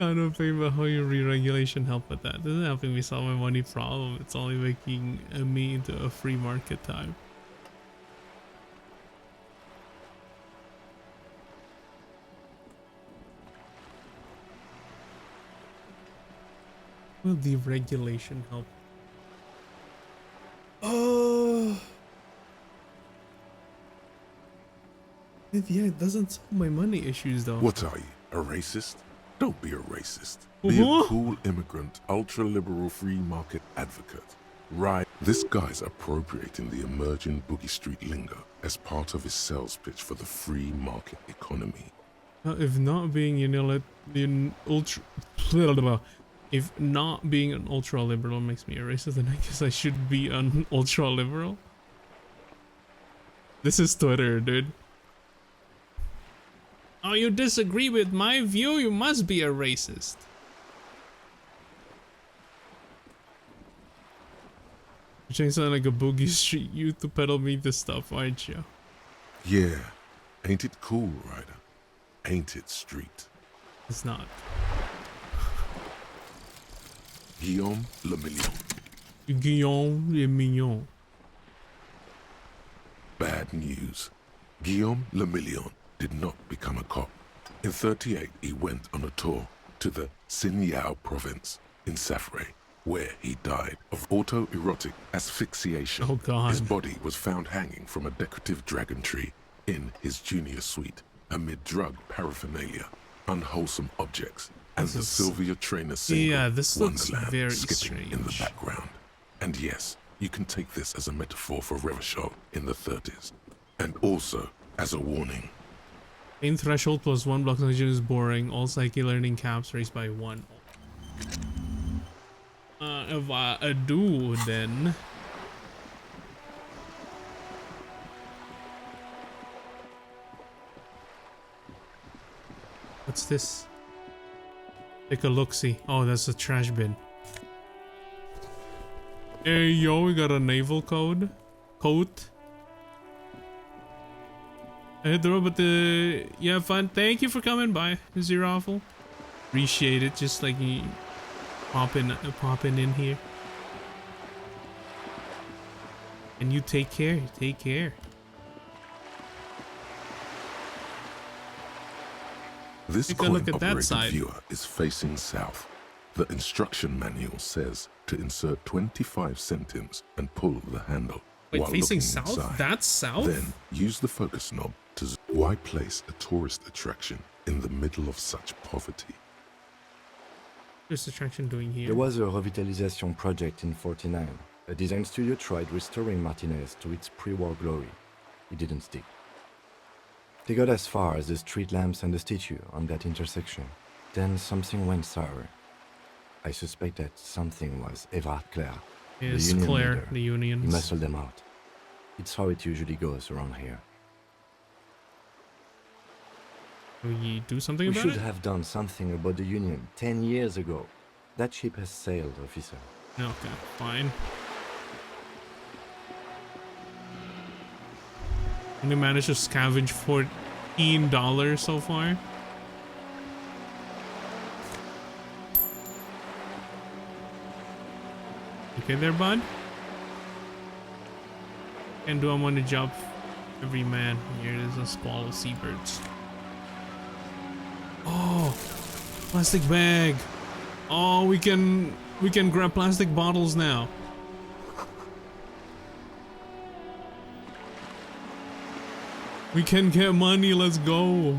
I don't think about how your re-regulation help with that. It isn't helping me solve my money problem. It's only making me into a free market type. Will deregulation help? Oh. Yeah, it doesn't solve my money issues though. What are you, a racist? Don't be a racist. Be a cool immigrant, ultra-liberal free market advocate. Right. This guy's appropriating the emerging Boogie Street lingo as part of his sales pitch for the free market economy. If not being if not being an ultra-liberal makes me a racist, then I guess I should be an ultra-liberal. This is Twitter, dude. Oh, you disagree with my view? You must be a racist. You're trying to sound like a Boogie Street youth to peddle me this stuff, aren't you? Yeah. Ain't it cool, Ryder? Ain't it street? It's not. Guillaume Le Million. Guillaume Le Million. Bad news. Guillaume Le Million did not become a cop. In '38, he went on a tour to the Sinyao province in Safre, where he died of autoerotic asphyxiation. Oh God. His body was found hanging from a decorative dragon tree in his junior suite, amid drug paraphernalia, unwholesome objects, and the Sylvia Traynor single, yeah, this looks Wonderland, very skipping in the strange. background. And yes, you can take this as a metaphor for Revachol in the 30s, and also as a warning. Main threshold plus 1 block dungeon is boring. All psyche learning caps raised by 1. If I do, then what's this? Take a look-see. Oh, that's a trash bin. Hey, yo, we got a naval coat. I hit the road, but you have fun. Thank you for coming by, Zeraffle. Appreciate it. Just like you popping in here. And you take care. Take care. This Take a look at that coin-operated side. viewer is facing south. The instruction manual says to insert 25 centimes and pull the handle. Wait, while facing looking south? inside. That's south? Then use the focus knob to why place a tourist attraction in the middle of such poverty? What's the attraction doing here? There was a revitalization project in 49. A design studio tried restoring Martinez to its pre-war glory. It didn't stick. They got as far as the street lamps and the statue on that intersection. Then something went sour. I suspect that something was Everard Clare, Yes, the union Claire, leader. the unions. He muscled them out. It's how it usually goes around here. We do something We about should it? have done something about the union 10 years ago. That ship has sailed, officer. Okay, fine. Only managed to scavenge $14 so far. Okay there, bud. Can't do I'm on the job. Every man. Here is a squall of seabirds. Oh, plastic bag. Oh, we can grab plastic bottles now. We can get money, let's go.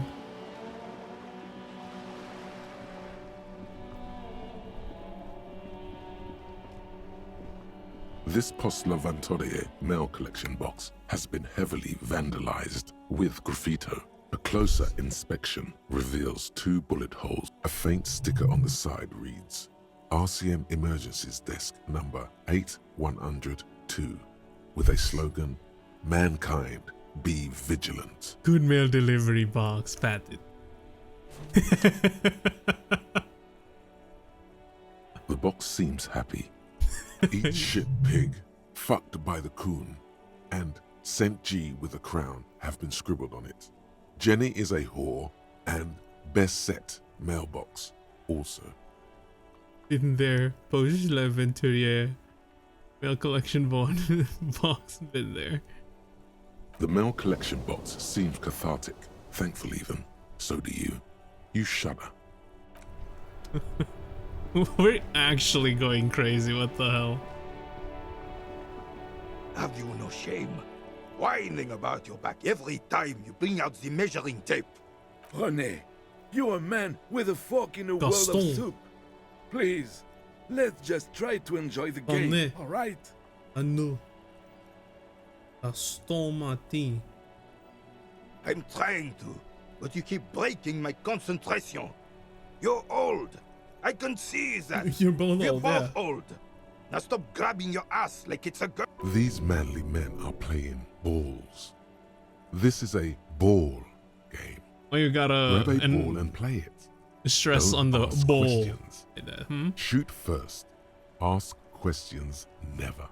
This Post Levantorie mail collection box has been heavily vandalized with graffito. A closer inspection reveals 2 bullet holes. A faint sticker on the side reads, RCM Emergencies Desk number 8102, with a slogan, Mankind, be vigilant. Good mail delivery box, patent. The box seems happy. Eat shit pig, fucked by the coon, and St. G with a crown have been scribbled on it. Jenny is a whore, and best set mailbox also. In there, Post L'Aventurier mail collection box been there. The mail collection box seems cathartic, thankful even. So do you. You shudder. We're actually going crazy, what the hell? Have you no shame? Whining about your back every time you bring out the measuring tape. René, you're a man with a fork in a world Gaston. of soup. Please, let's just try to enjoy the game, René. alright? Ano? Gaston Martin. I'm trying to, but you keep breaking my concentration. You're old. I can see that. You're both We're old, both yeah. old. Now stop grabbing your ass like it's a girl. These manly men are playing balls. This is a ball game. Oh, you gotta Grab a ball and play it. stress Don't on the ask ball. questions. Hmm? Shoot first. Ask questions never.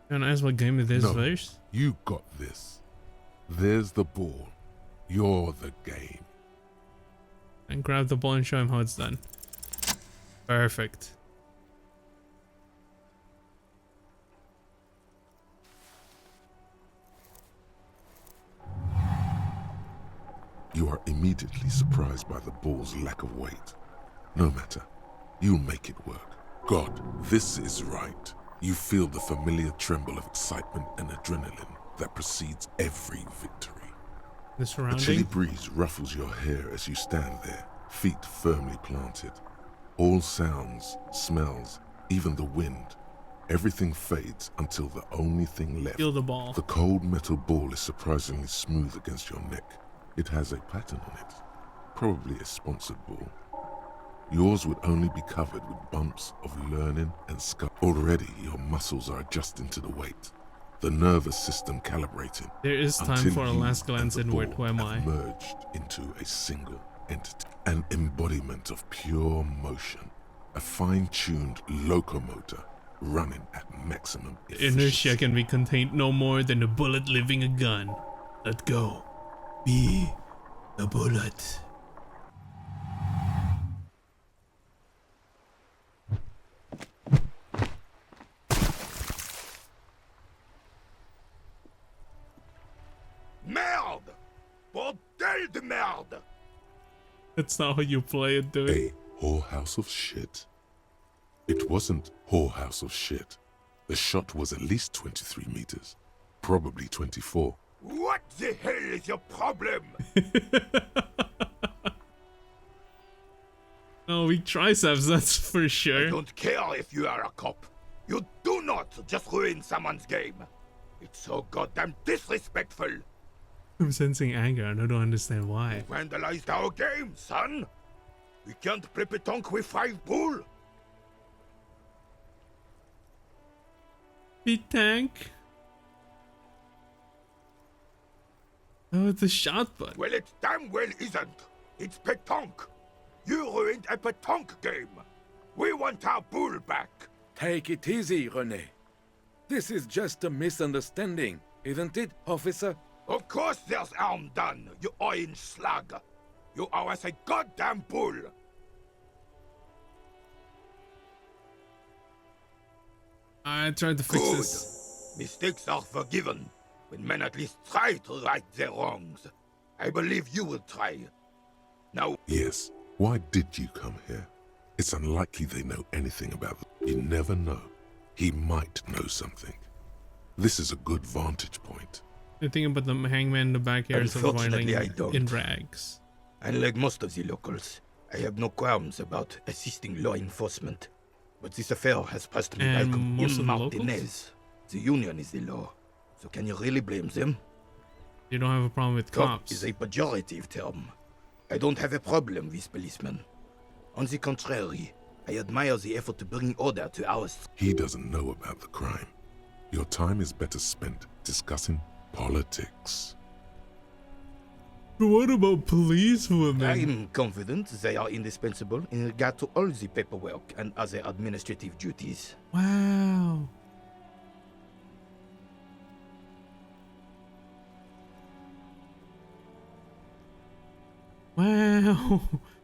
Can I ask what game it is No, first? you got this. There's the ball. You're the game. And grab the ball and show him how it's done. Perfect. You are immediately surprised by the ball's lack of weight. No matter, you'll make it work. God, this is right. You feel the familiar tremble of excitement and adrenaline that precedes every victory. The A chilly surrounding. breeze ruffles your hair as you stand there, feet firmly planted. All sounds, smells, even the wind, everything fades until the only thing left. Feel the ball. The cold metal ball is surprisingly smooth against your neck. It has a pattern on it, probably a sponsored ball. Yours would only be covered with bumps of learning and scar. Already, your muscles are adjusting to the weight, the nervous system calibrating. There is time until for a you last glance and the inward. ball Who am have I? merged into a single entity, an embodiment of pure motion, a fine-tuned locomotor running at maximum efficiency. Inertia can be contained no more than a bullet leaving a gun. Let go. Be the bullet. Merde! Bordel de merde! That's not how you play it, dude. A whorehouse of shit. It wasn't whorehouse of shit. The shot was at least 23 meters, probably 24. What the hell is your problem? Oh, weak triceps, that's for sure. I don't care if you are a cop. You do not just ruin someone's game. It's so goddamn disrespectful. I'm sensing anger and I don't understand why. You vandalized our game, son. We can't play petanque with 5 bull. Tank. Oh, it's a shot put. Well, it damn well isn't. It's petanque. You ruined a petanque game. We want our bull back. Take it easy, René. This is just a misunderstanding, isn't it, officer? Of course there's harm done, you orange slug. You owe us a goddamn bull. I tried to fix this. Mistakes are forgiven when men at least try to right their wrongs. I believe you will try. Now... Yes. Why did you come here? It's unlikely they know anything about it. You never know. He might know something. This is a good vantage point. The thing about the hangman in the back here is Unfortunately, I don't. In rags. Unlike most of the locals, I have no qualms about assisting law enforcement. But this affair has pressed me like in Martinez. The union is the law. So can you really blame them? You don't have a problem with cops. Cop is a pejorative term. I don't have a problem with policemen. On the contrary, I admire the effort to bring order to our... He doesn't know about the crime. Your time is better spent discussing politics. But what about police women? I'm confident they are indispensable in regard to all the paperwork and other administrative duties. Wow. Wow.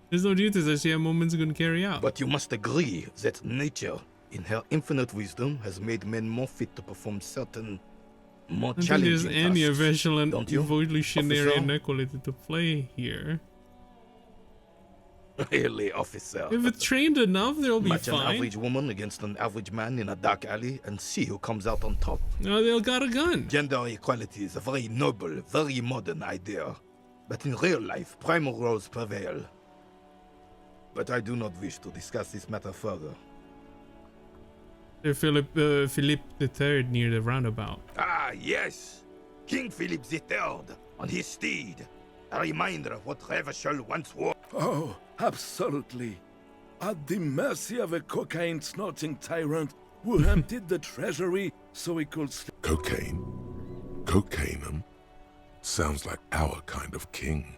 There's no duties that she had moments going to carry out. But you must agree that nature, in her infinite wisdom, has made men more fit to perform certain more challenging tasks. There's any eventual Don't you, evolutionary officer? inequality to play here. Really, officer. If it's trained enough, they'll be Match fine. an average woman against an average man in a dark alley and see who comes out on top. No, they'll got a gun. Gender equality is a very noble, very modern idea. But in real life, primal roles prevail. But I do not wish to discuss this matter further. Philip III near the roundabout. Ah, yes! King Philip III on his steed. A reminder of what Revachol once wore. Oh, absolutely. At the mercy of a cocaine-snorting tyrant who emptied the treasury so he could... Cocaine? Cocainum? Sounds like our kind of king.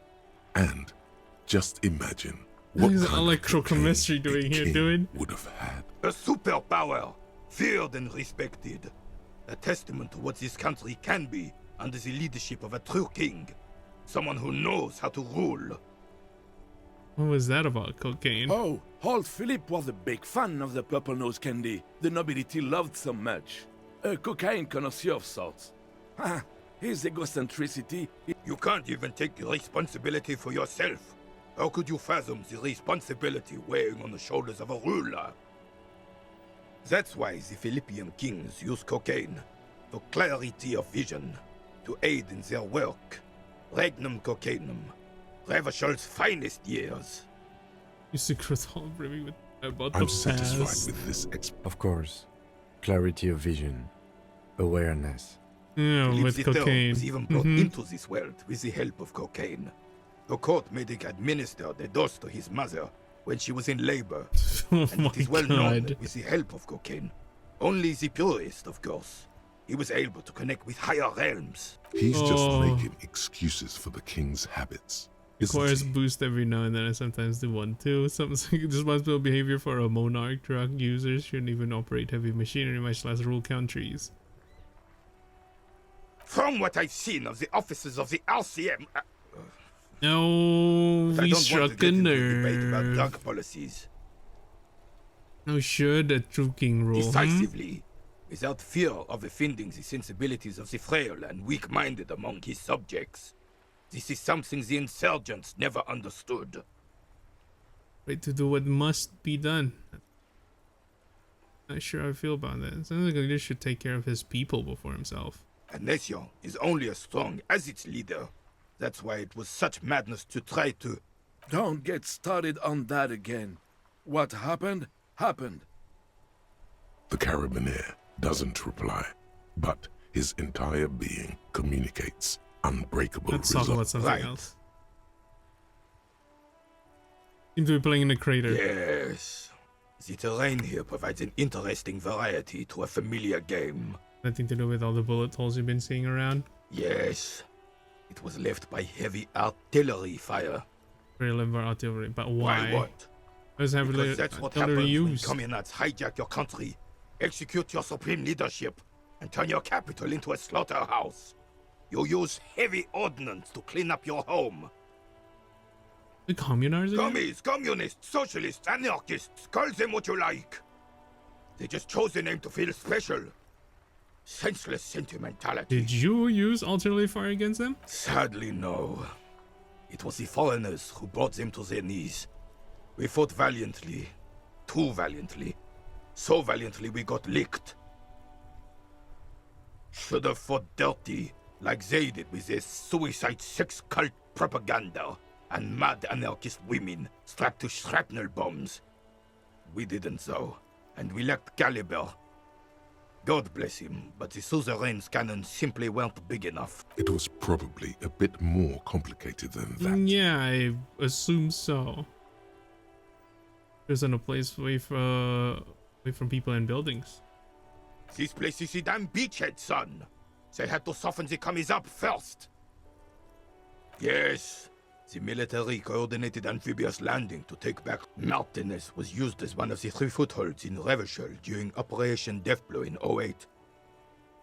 And just imagine what What is kind of electrochemistry doing here, dude? would have had. A superpower, feared and respected. A testament to what this country can be under the leadership of a true king. Someone who knows how to rule. What was that about, cocaine? Oh, old Philip was a big fan of the purple nose candy the nobility loved so much. A cocaine connoisseur of sorts. His egocentricity... You can't even take responsibility for yourself. How could you fathom the responsibility weighing on the shoulders of a ruler? That's why the Philippian kings use cocaine, for clarity of vision, to aid in their work. Regnum cocainum, Revachol's finest years. You secret all brimming with about I'm the satisfied past. with this Of course. Clarity of vision. Awareness. Yeah, Philip with III cocaine. was even brought into this world with the help of cocaine. The court made him administer the dose to his mother when she was in labor. Oh And it is well my known God. that with the help of cocaine, only the purest, of course, he was able to connect with higher realms. He's just Oh. making excuses for the king's habits. Requires boost every now and then. I sometimes do one too. Something like responsible behavior for a monarch. Drug users shouldn't even operate heavy machinery, much less rule countries. From what I've seen of the officers of the RCM, No, but I we don't want struck to a get into a debate about nerve. drug policies. No, should a true king rule? Decisively, without fear of offending the sensibilities of the frail and weak-minded among his subjects. This is something the insurgents never understood. Wait to do what must be done. Not sure how I feel about that. It sounds like a leader should take care of his people before himself. A nation is only as strong as its leader. That's why it was such madness to try to... Don't get started on that again. What happened, happened. The Carabiner doesn't reply, but his entire being communicates unbreakable Let's talk about something else. Seem to be playing in a crater. Yes. The terrain here provides an interesting variety to a familiar game. Nothing to do with all the bullet holes you've been seeing around? Yes. It was left by heavy artillery fire. Very live artillery, but why? Why what? Because that's what happens when communards hijack your country, execute your supreme leadership, and turn your capital into a slaughterhouse. You use heavy ordnance to clean up your home. The communards again? Commies, communists, socialists, anarchists, call them what you like. They just chose a name to feel special. Senseless sentimentality. Did you use artillery fire against them? Sadly, no. It was the foreigners who brought them to their knees. We fought valiantly. Too valiantly. So valiantly we got licked. Should have fought dirty, like they did with their suicide sex cult propaganda and mad anarchist women strapped to shrapnel bombs. We didn't though, and we lacked caliber. God bless him, but the suzerain's cannons simply weren't big enough. It was probably a bit more complicated than that. Yeah, I assume so. There's no place away from people and buildings. This place is a damn beachhead, son. They had to soften the commies up first. Yes, the military coordinated amphibious landing to take back Martinez was used as one of the 3 footholds in Revachol during Operation Deathblow in 08.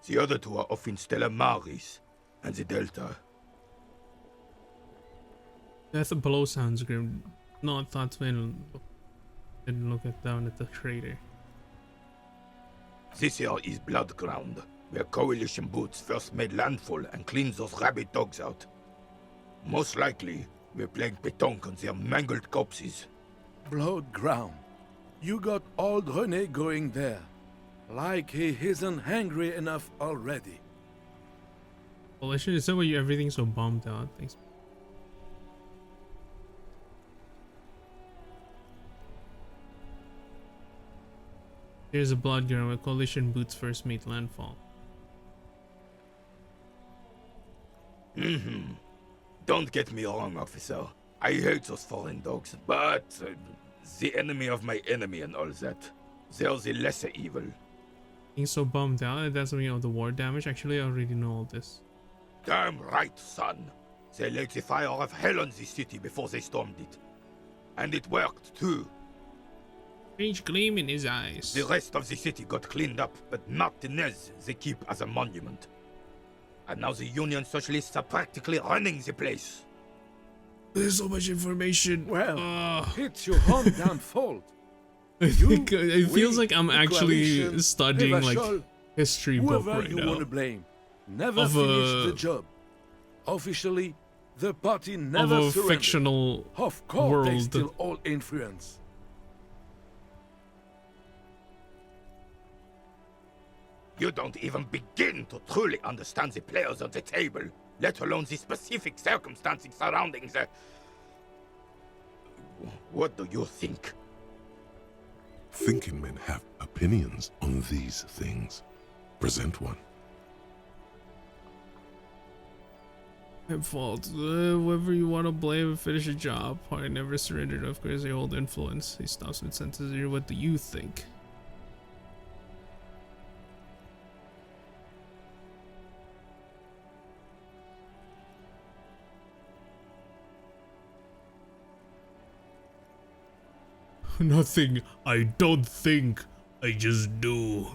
The other 2 are off in Stella Maris and the Delta. Death below sounds grim. Not thought when didn't look down at the crater. This here is Blood Ground, where Coalition boots first made landfall and cleaned those rabid dogs out. Most likely, we're playing pétanque on their mangled corpses. Blood Ground. You got old René going there. Like he isn't hungry enough already. Well, I should have said why everything's so bombed out. Thanks. Here's a blood ground where coalition boots first made landfall. Don't get me wrong, officer. I hate those foreign dogs, but the enemy of my enemy and all that. They're the lesser evil. Being so bummed out, that's something of the war damage. Actually, I already know all this. Damn right, son. They laid the fire of hell on the city before they stormed it. And it worked, too. Strange gleam in his eyes. The rest of the city got cleaned up, but Martinez they keep as a monument. And now the Union Socialists are practically running the place. There's so much information. Well, it's your own damn fault. I think it feels like I'm actually studying like history book right you now. Want to blame, never finished the job. Officially, the party never of a surrendered. fictional Of course, world. they still all influence. You don't even begin to truly understand the players on the table, let alone the specific circumstances surrounding the... What do you think? Thinking men have opinions on these things. Present one. My fault. Whoever you want to blame, finish a job. Party never surrendered. Of course, they hold influence. He stops with sentences here. What do you think? Nothing. I don't think. I just do.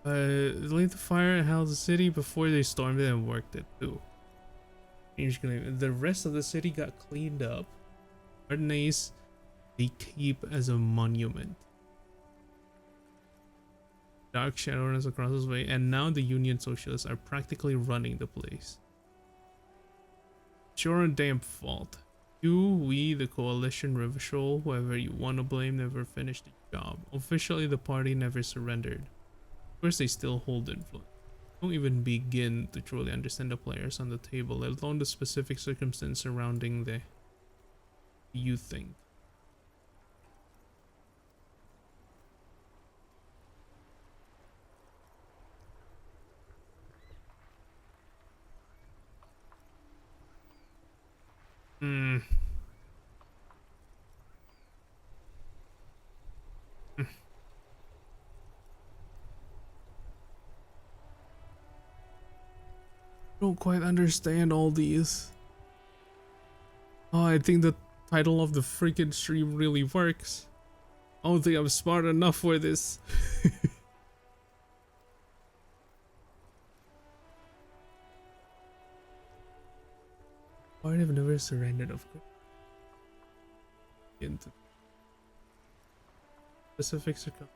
Laid the fire and held the city before they stormed it and worked it too. The rest of the city got cleaned up. Ardenaise they keep as a monument. Dark shadow runs across this way, and now the Union Socialists are practically running the place. It's your own damn fault. You, we, the Coalition, Rivishol, whoever you want to blame, never finished the job. Officially, the party never surrendered. Of course, they still hold influence. Don't even begin to truly understand the players on the table, let alone the specific circumstance surrounding the you think. Don't quite understand all these. Oh, I think the title of the freaking stream really works. I don't think I'm smart enough for this. Party have never surrendered, of course. Into specifics are coming.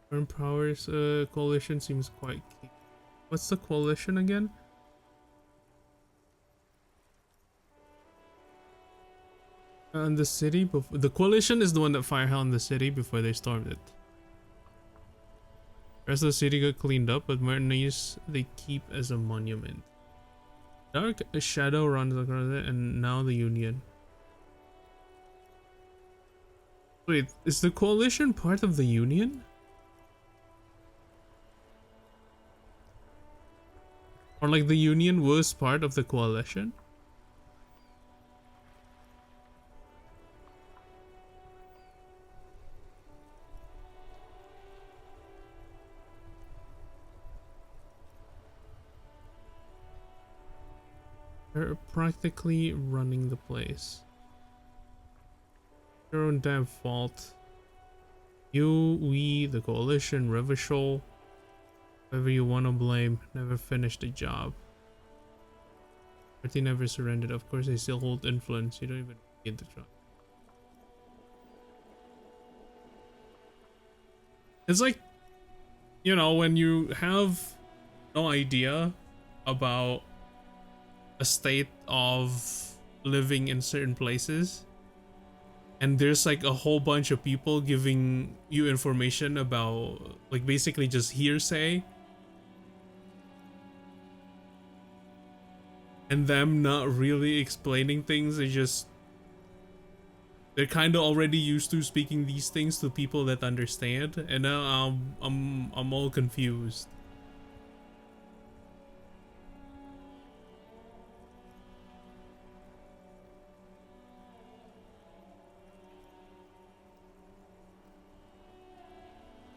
Foreign powers coalition seems quite key. What's the coalition again? And the city, the coalition is the one that fireheld the city before they stormed it. The rest of the city got cleaned up, but Martinez they keep as a monument. Dark shadow runs across it, and now the Union. Wait, is the coalition part of the Union? Or like the Union was part of the coalition? They're practically running the place. Your own damn fault. You, we, the coalition, Rivishol, whoever you want to blame, never finished the job. Party never surrendered. Of course, they still hold influence. You don't even begin to try. It's like, you know, when you have no idea about a state of living in certain places, and there's like a whole bunch of people giving you information about, like, basically just hearsay, and them not really explaining things. They're kind of already used to speaking these things to people that understand, and now I'm all confused.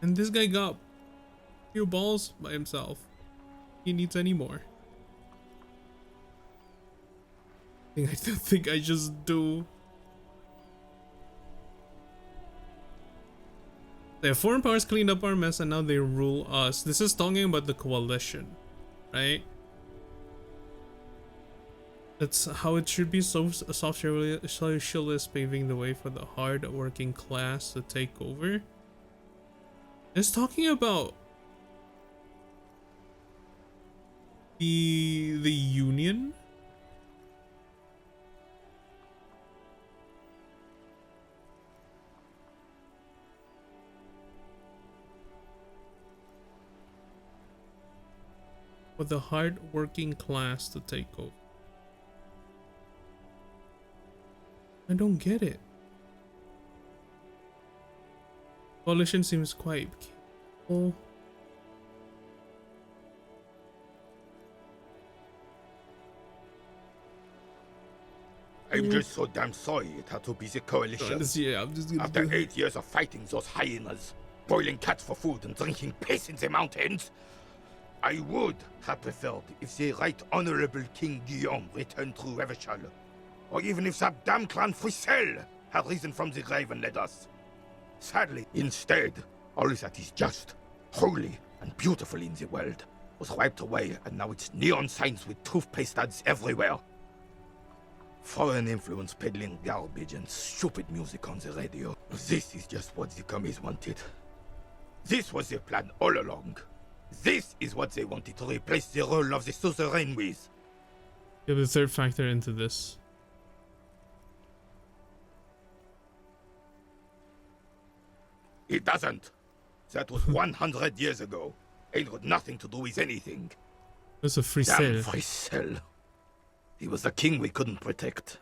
And this guy got few balls by himself. He needs any more. I don't think I just do. The foreign powers cleaned up our mess and now they rule us. This is talking about the coalition, right? That's how it should be. So socialist paving the way for the hard working class to take over. It's talking about the Union. For the hard working class to take over. I don't get it. Coalition seems quite capable. I'm just so damn sorry it had to be the coalition. After 8 years of fighting those hyenas, boiling cats for food and drinking piss in the mountains, I would have preferred if the Right Honorable King Guillaume returned through Revachol, or even if that damn clan Frisel had risen from the grave and led us. Sadly, instead, all that is just, holy, and beautiful in the world was wiped away, and now it's neon signs with toothpaste ads everywhere. Foreign influence peddling garbage and stupid music on the radio. This is just what the commies wanted. This was their plan all along. This is what they wanted to replace the role of the suzerain with. Give the third factor into this. It doesn't. That was 100 years ago. Ain't got nothing to do with anything. That's a Frisel. Damn Frisel. He was the king we couldn't protect.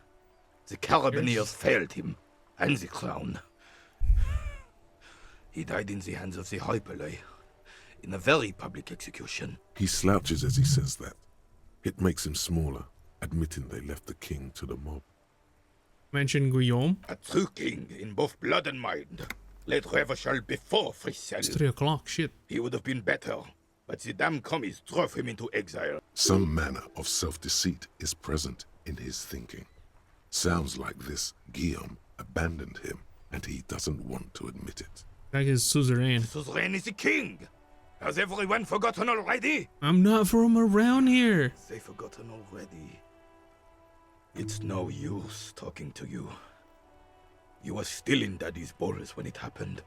The Carabineers failed him, and the crown. He died in the hands of the Hyperlay, in a very public execution. He slouches as he says that. It makes him smaller, admitting they left the king to the mob. Mention Guillaume. A true king in both blood and mind. Led Revachol before Frisel. It's 3 o'clock, shit. He would have been better, but the damn commies drove him into exile. Some manner of self-deceit is present in his thinking. Sounds like this Guillaume abandoned him, and he doesn't want to admit it. That is suzerain. Suzerain is the king! Has everyone forgotten already? I'm not from around here. They forgotten already. It's no use talking to you. You were still in Daddy's balls when it happened.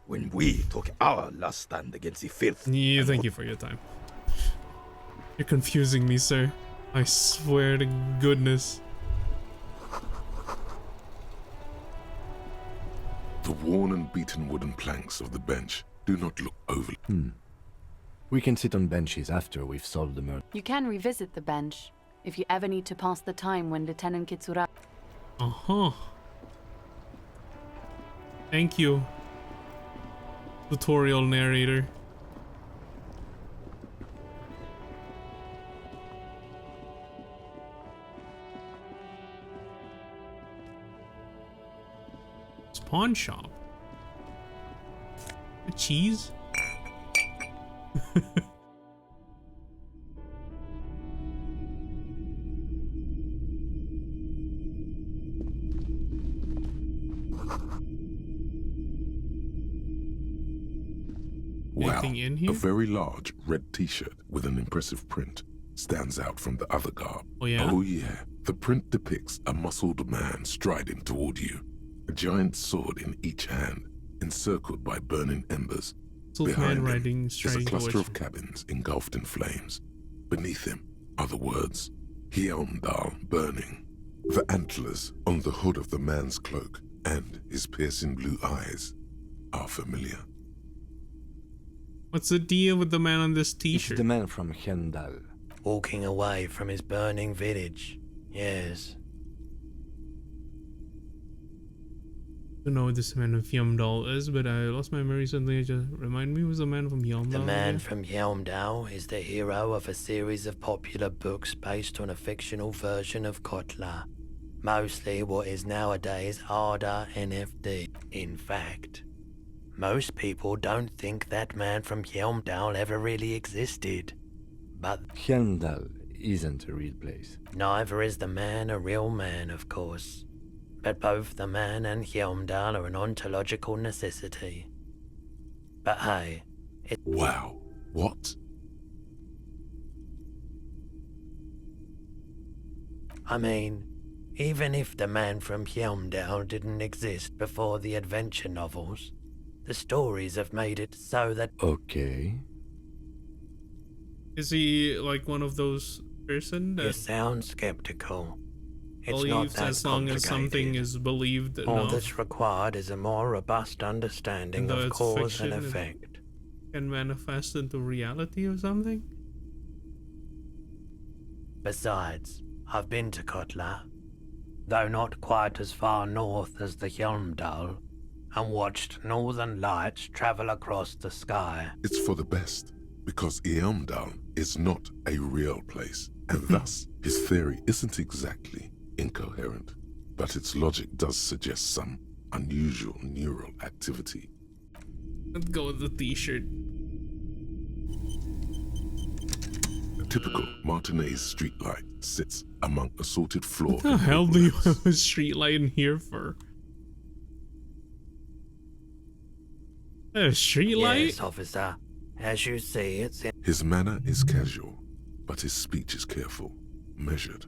When we took our last stand against the filth. Yeah, thank you for your time. You're confusing me, sir. I swear to goodness. The worn and beaten wooden planks of the bench do not look overly... We can sit on benches after we've solved the murder. You can revisit the bench if you ever need to pass the time when Lieutenant Kitsura... Uh-huh. Thank you, tutorial narrator. It's pawn shop. A cheese? Wow, in here? A very large red t-shirt with an impressive print stands out from the other garb. Oh yeah? Oh yeah. The print depicts a muscled man striding toward you, a giant sword in each hand, encircled by burning embers. Behind him is a cluster of cabins engulfed in flames. Beneath him are the words, Hjelmdal burning. The antlers on the hood of the man's cloak and his piercing blue eyes are familiar. What's the deal with the man on this t-shirt? It's the man from Hjelmdal. Walking away from his burning village. Yes. I don't know what this man of Hjelmdal is, but I lost my memory suddenly. Just remind me, who's the man from Hjelmdal? The man from Hjelmdal is the hero of a series of popular books based on a fictional version of Kotla. Mostly what is nowadays Arda NFD. In fact, most people don't think that man from Hjelmdal ever really existed. But Hjelmdal isn't a real place. Neither is the man a real man, of course. But both the man and Hjelmdal are an ontological necessity. But hey, Wow, what? I mean, even if the man from Hjelmdal didn't exist before the adventure novels, the stories have made it so that... Okay. Is he like one of those person You that sound skeptical. It's not believes that as long as something complicated. is believed All enough that's required is a more robust understanding though of it's cause fiction, and it effect. can manifest into reality or something? Besides, I've been to Kotla, though not quite as far north as the Hjelmdal, and watched northern lights travel across the sky. It's for the best, because Hjelmdal is not a real place, and thus his theory isn't exactly incoherent, but its logic does suggest some unusual neural activity. Let's go with the t-shirt. A typical Martinez streetlight sits among assorted floor. What the hell do you have a streetlight in here for? A streetlight? Yes, officer. As you see, it's in... His manner is casual, but his speech is careful, measured.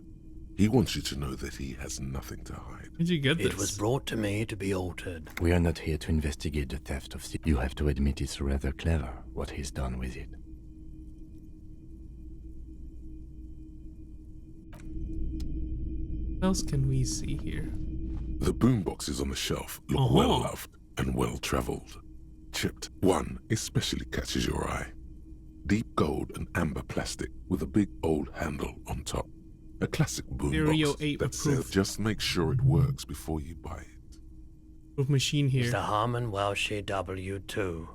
He wants you to know that he has nothing to hide. Did you get this? It was brought to me to be altered. We are not here to investigate the theft of... You have to admit it's rather clever what he's done with it. What else can we see here? The boomboxes on the shelf look well loved and well traveled. Chipped. One especially catches your eye. Deep gold and amber plastic with a big old handle on top. A classic boombox that says just make sure it works before you buy it. Proof machine here. It's a Harman Welsh W2,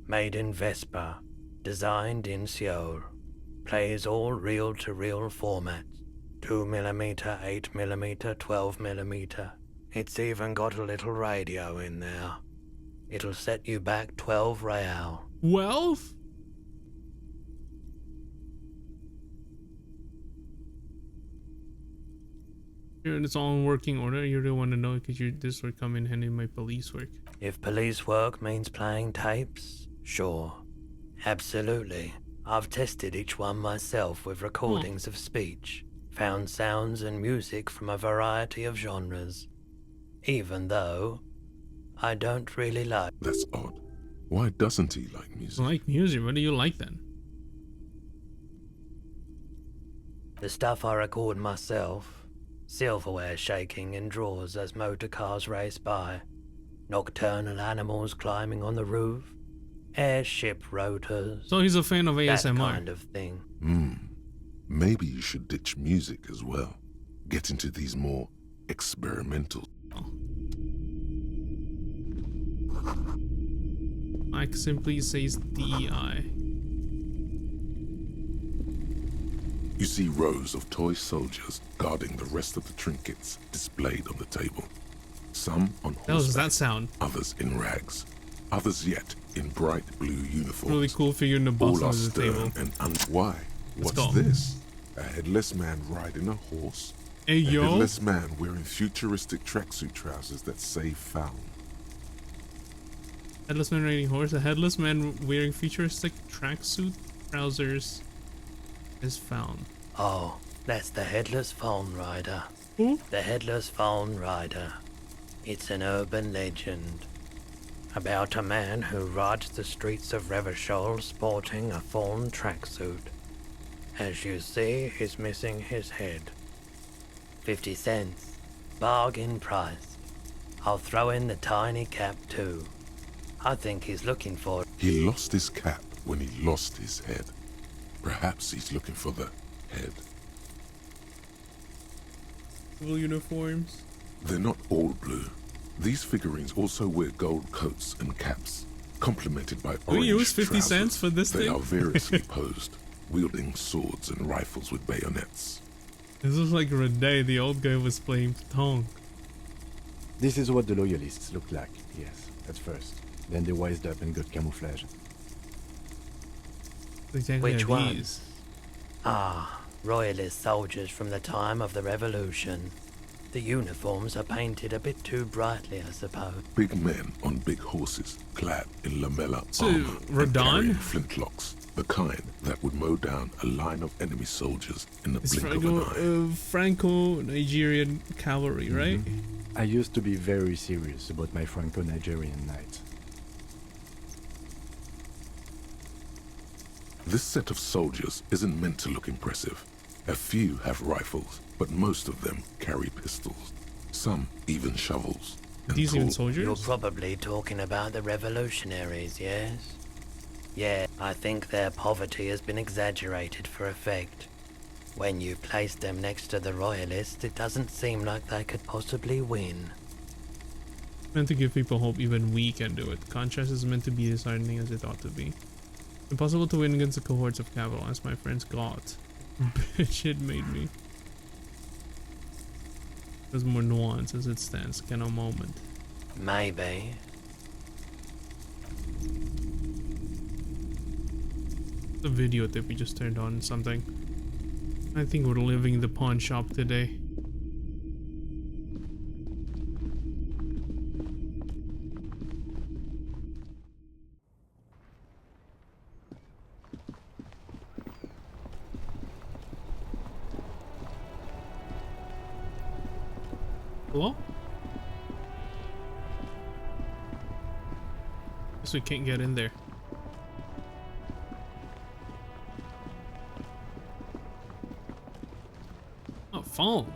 made in Vespa, designed in Seoul. Plays all reel-to-reel formats. 2mm, 8mm, 12mm. It's even got a little radio in there. It'll set you back 12 real. 12? It's all in working order. You don't want to know because this would come in handy in my police work. If police work means playing tapes, sure. Absolutely. I've tested each one myself with recordings of speech. Found sounds and music from a variety of genres. Even though I don't really like... That's odd. Why doesn't he like music? Like music? What do you like then? The stuff I record myself. Silverware shaking in drawers as motor cars race by. Nocturnal animals climbing on the roof. Airship rotors. So he's a fan of ASMR. That kind of thing. Maybe you should ditch music as well. Get into these more experimental... Mike simply says DI. You see rows of toy soldiers guarding the rest of the trinkets displayed on the table. Some on horseback, What does that sound? Others in rags, others yet in bright blue uniforms. Really cool figure in the bottom All are of the table. stern and why? What's this? A headless man riding a horse? Hey, yo. A headless man wearing futuristic tracksuit trousers that say found. Headless man riding horse. A headless man wearing futuristic tracksuit trousers is found. Oh, that's the Headless Phone Rider. Who? The Headless Phone Rider. It's an urban legend about a man who rides the streets of Revachol sporting a fawn tracksuit. As you see, he's missing his head. 50 cents. Bargain price. I'll throw in the tiny cap too. I think he's looking for... He lost his cap when he lost his head. Perhaps he's looking for the head. Civil uniforms. They're not all blue. These figurines also wear gold coats and caps, complemented by We orange use 50 trousers. cents for this They thing? are variously posed, wielding swords and rifles with bayonets. This is like Renee, the old guy was playing Tong. This is what the loyalists look like, yes, at first. Then they wised up and got camouflage. Exactly. Which one? These. Ah, royalist soldiers from the time of the Revolution. The uniforms are painted a bit too brightly, I suppose. Big men on big horses, clad in lamella So, armor, and Radon? carrying flintlocks, the kind that would mow down a line of enemy soldiers in the It's blink of an eye. Franco-Nigerian cavalry, right? I used to be very serious about my Franco-Nigerian knights. This set of soldiers isn't meant to look impressive. A few have rifles, but most of them carry pistols. Some even shovels. and These even tall- soldiers? You're probably talking about the revolutionaries, yes? Yeah, I think their poverty has been exaggerated for effect. When you place them next to the royalists, it doesn't seem like they could possibly win. Meant to give people hope even we can do it. Contrast is meant to be disheartening as it ought to be. Impossible to win against the cohorts of cavalry, as my friends got. Bitch, it made me. There's more nuance as it stands. Can a moment. Maybe. The video that we just turned on something. I think we're living in the pawn shop today. Hello? Guess we can't get in there. Oh, phone.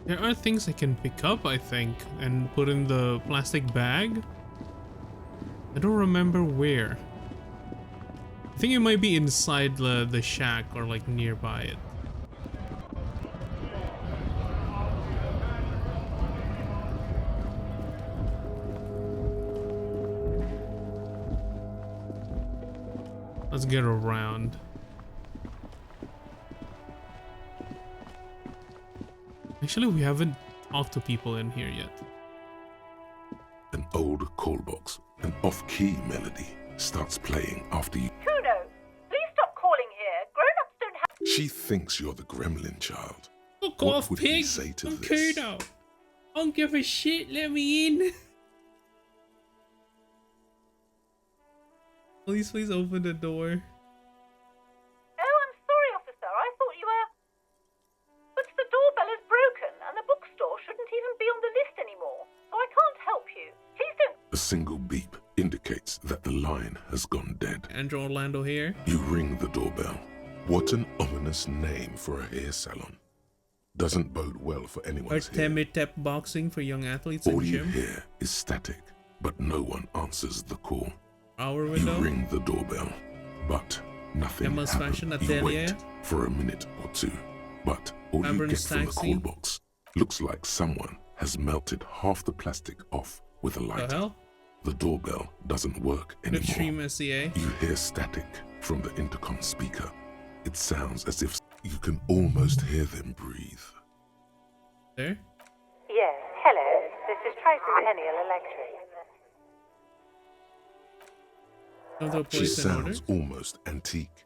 There are things I can pick up, I think, and put in the plastic bag. I don't remember where. I think it might be inside the shack or like nearby it. Let's get around. Actually, we haven't talked to people in here yet. An old call box, an off-key melody, starts playing after you. Kuno, please stop calling here. Grown-ups don't have... She thinks you're the gremlin child. Fuck What off, would pig! you say to I'm this? Kuno. I don't give a shit. Let me in. Please open the door. Oh, I'm sorry, officer. I thought you were... But the doorbell is broken, and the bookstore shouldn't even be on the list anymore. So I can't help you. Please don't... A single beep indicates that the line has gone dead. Andrew Orlando here. You ring the doorbell. What an ominous name for a hair salon. Doesn't bode well for anyone's hair. Tap boxing for young athletes All in you gym. hear is static, but no one answers the call. Our window. You ring the doorbell, but nothing Emma's happens. Fashion You Atelier. wait for a minute or two, but all you Ambulance get from the taxi. call box looks like someone has melted half the plastic off with a lighter. The hell? The doorbell doesn't work anymore. Slipstream SCA. You hear static from the intercom speaker. It sounds as if you can almost hear them breathe. There? Yes, hello. This is Tricentennial Electric. She sounds almost antique,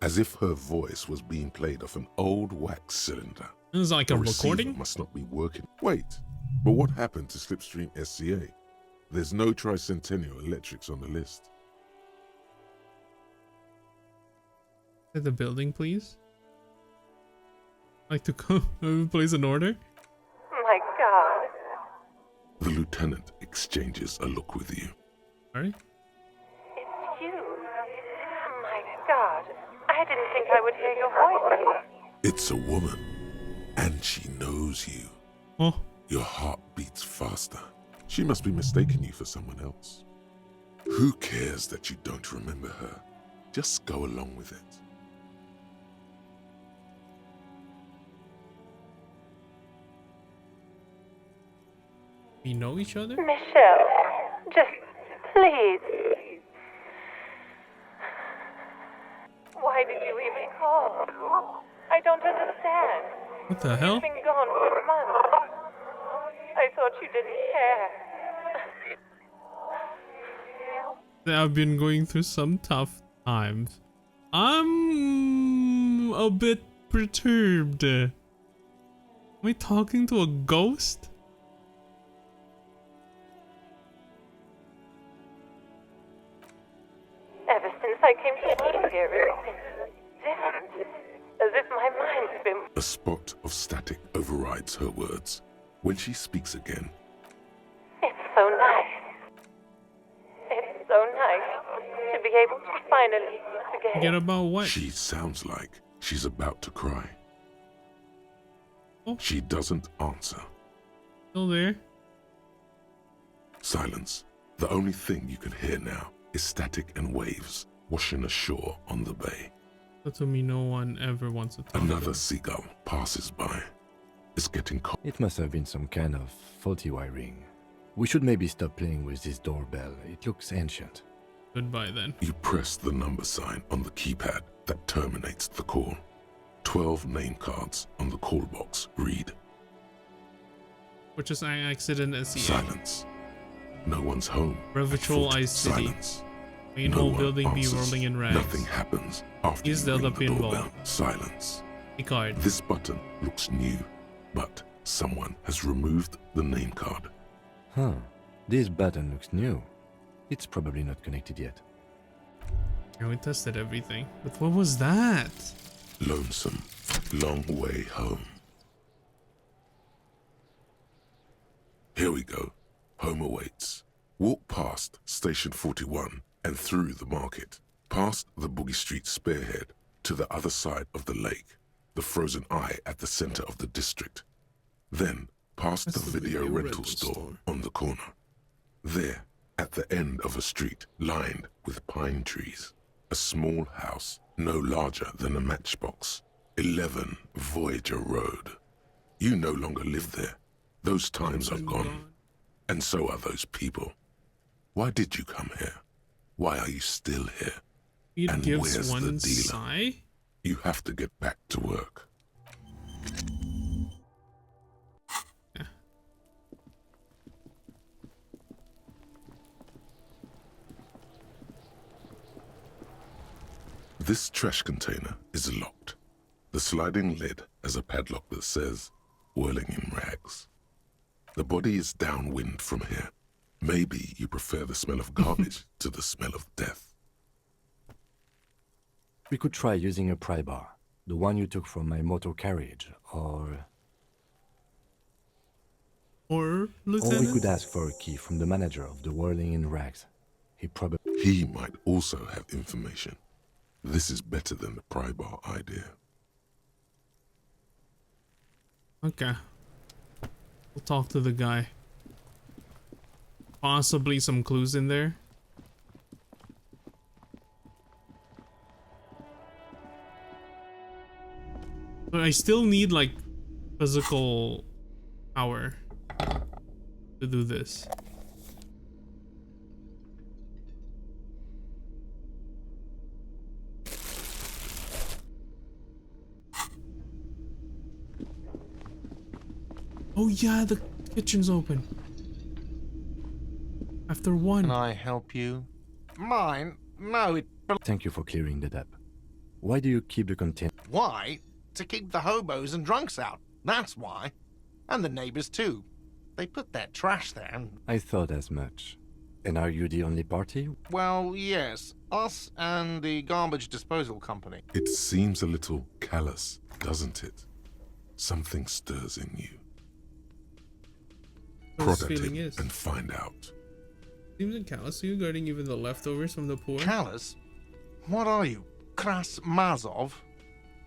as if her voice was being played off an old wax cylinder. This is like a receiver recording? Must not be working. Wait, but what happened to Slipstream SCA? There's no Tricentennial Electrics on the list. At the building, please. Like to come place an order? My God. The lieutenant exchanges a look with you. Sorry? It's you. My God. I didn't think I would hear your voice. It's a woman, and she knows you. Oh. Your heart beats faster. She must be mistaking you for someone else. Who cares that you don't remember her? Just go along with it. We know each other? Michelle, just please. Why did you even call? I don't understand. What the hell? You've been gone for months. I thought you didn't care. I've been going through some tough times. I'm a bit perturbed. Am I talking to a ghost? Ever since I came to work here, it's been different. As if my mind's been... A spot of static overrides her words. When she speaks again, It's so nice. It's so nice to be able to finally speak again. Forget about what? she sounds like she's about to cry. Oh. She doesn't answer. Still there? Silence. The only thing you can hear now is static and waves washing ashore on the bay. So to me, no one ever wants to talk. Another seagull passes by. It's getting cold. It must have been some kind of faulty wiring. We should maybe stop playing with this doorbell. It looks ancient. Goodbye then. You press the number sign on the keypad that terminates the call. 12 name cards on the call box read. Which is an accident SCA. Silence. No one's home. Virtual Ice City. Silence. Main No whole one building be answers. rolling in rags. Nothing happens after Use you ring Delta the pinball. doorbell. Silence. A card. This button looks new, but someone has removed the name card. Huh. This button looks new. It's probably not connected yet. Yeah, we tested everything. But what was that? Lonesome. Long way home. Here we go. Home awaits. Walk past Station 41 and through the market, past the Boogie Street spearhead to the other side of the lake, the frozen eye at the center of the district. Then past the video rental store on the corner. There, at the end of a street lined with pine trees, a small house no larger than a matchbox. 11 Voyager Road. You no longer live there. Those times are gone. And so are those people. Why did you come here? Why are you still here? It And gives where's one the dealer? sigh. You have to get back to work. This trash container is locked. The sliding lid has a padlock that says, whirling in rags. The body is downwind from here. Maybe you prefer the smell of garbage to the smell of death. We could try using a pry bar, the one you took from my motor carriage, or we Lieutenant? could ask for a key from the manager of the Whirling in Rags. He might also have information. This is better than the pry bar idea. Okay. We'll talk to the guy. Possibly some clues in there. But I still need like physical power to do this. Oh yeah, the kitchen's open. After one. Can I help you? Mine? No, it... Thank you for clearing that up. Why do you keep the container? Why? To keep the hobos and drunks out. That's why. And the neighbors too. They put their trash there and... I thought as much. And are you the only party? Well, yes. Us and the garbage disposal company. It seems a little callous, doesn't it? Something stirs in you. What Prod his at feeling him is. and find out. Seems callous to you, guarding even the leftovers from the poor. Callous? What are you? Kras Mazov?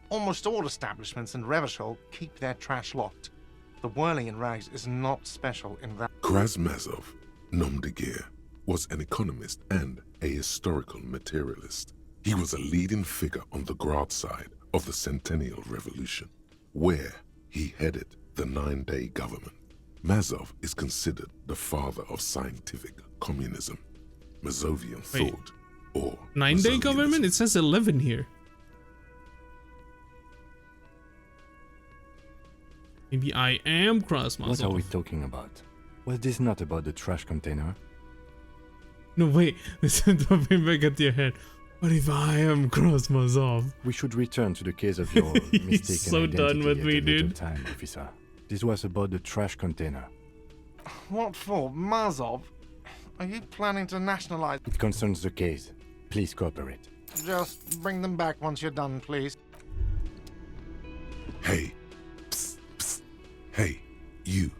Almost all establishments in Revachol keep their trash locked. The Whirling in Rags is not special in that... Krasmazov, nom de guerre, was an economist and a historical materialist. He was a leading figure on the Grad side of the Centennial Revolution, where he headed the 9-day government. Mazov is considered the father of scientific communism, Mazovian Wait. thought, or 9-day government? It says 11 here. Maybe I am cross What myself. are we talking about? Was this not about the trash container? No, wait. Listen, jumping back at your head. What if I am cross myself? We should return to the case of your mistaken so identity done with at me, a later dude. time, officer. This was about the trash container. What for? Mazov? Are you planning to nationalize... It concerns the case. Please cooperate. Just bring them back once you're done, please. Hey, psst, psst. Hey, you.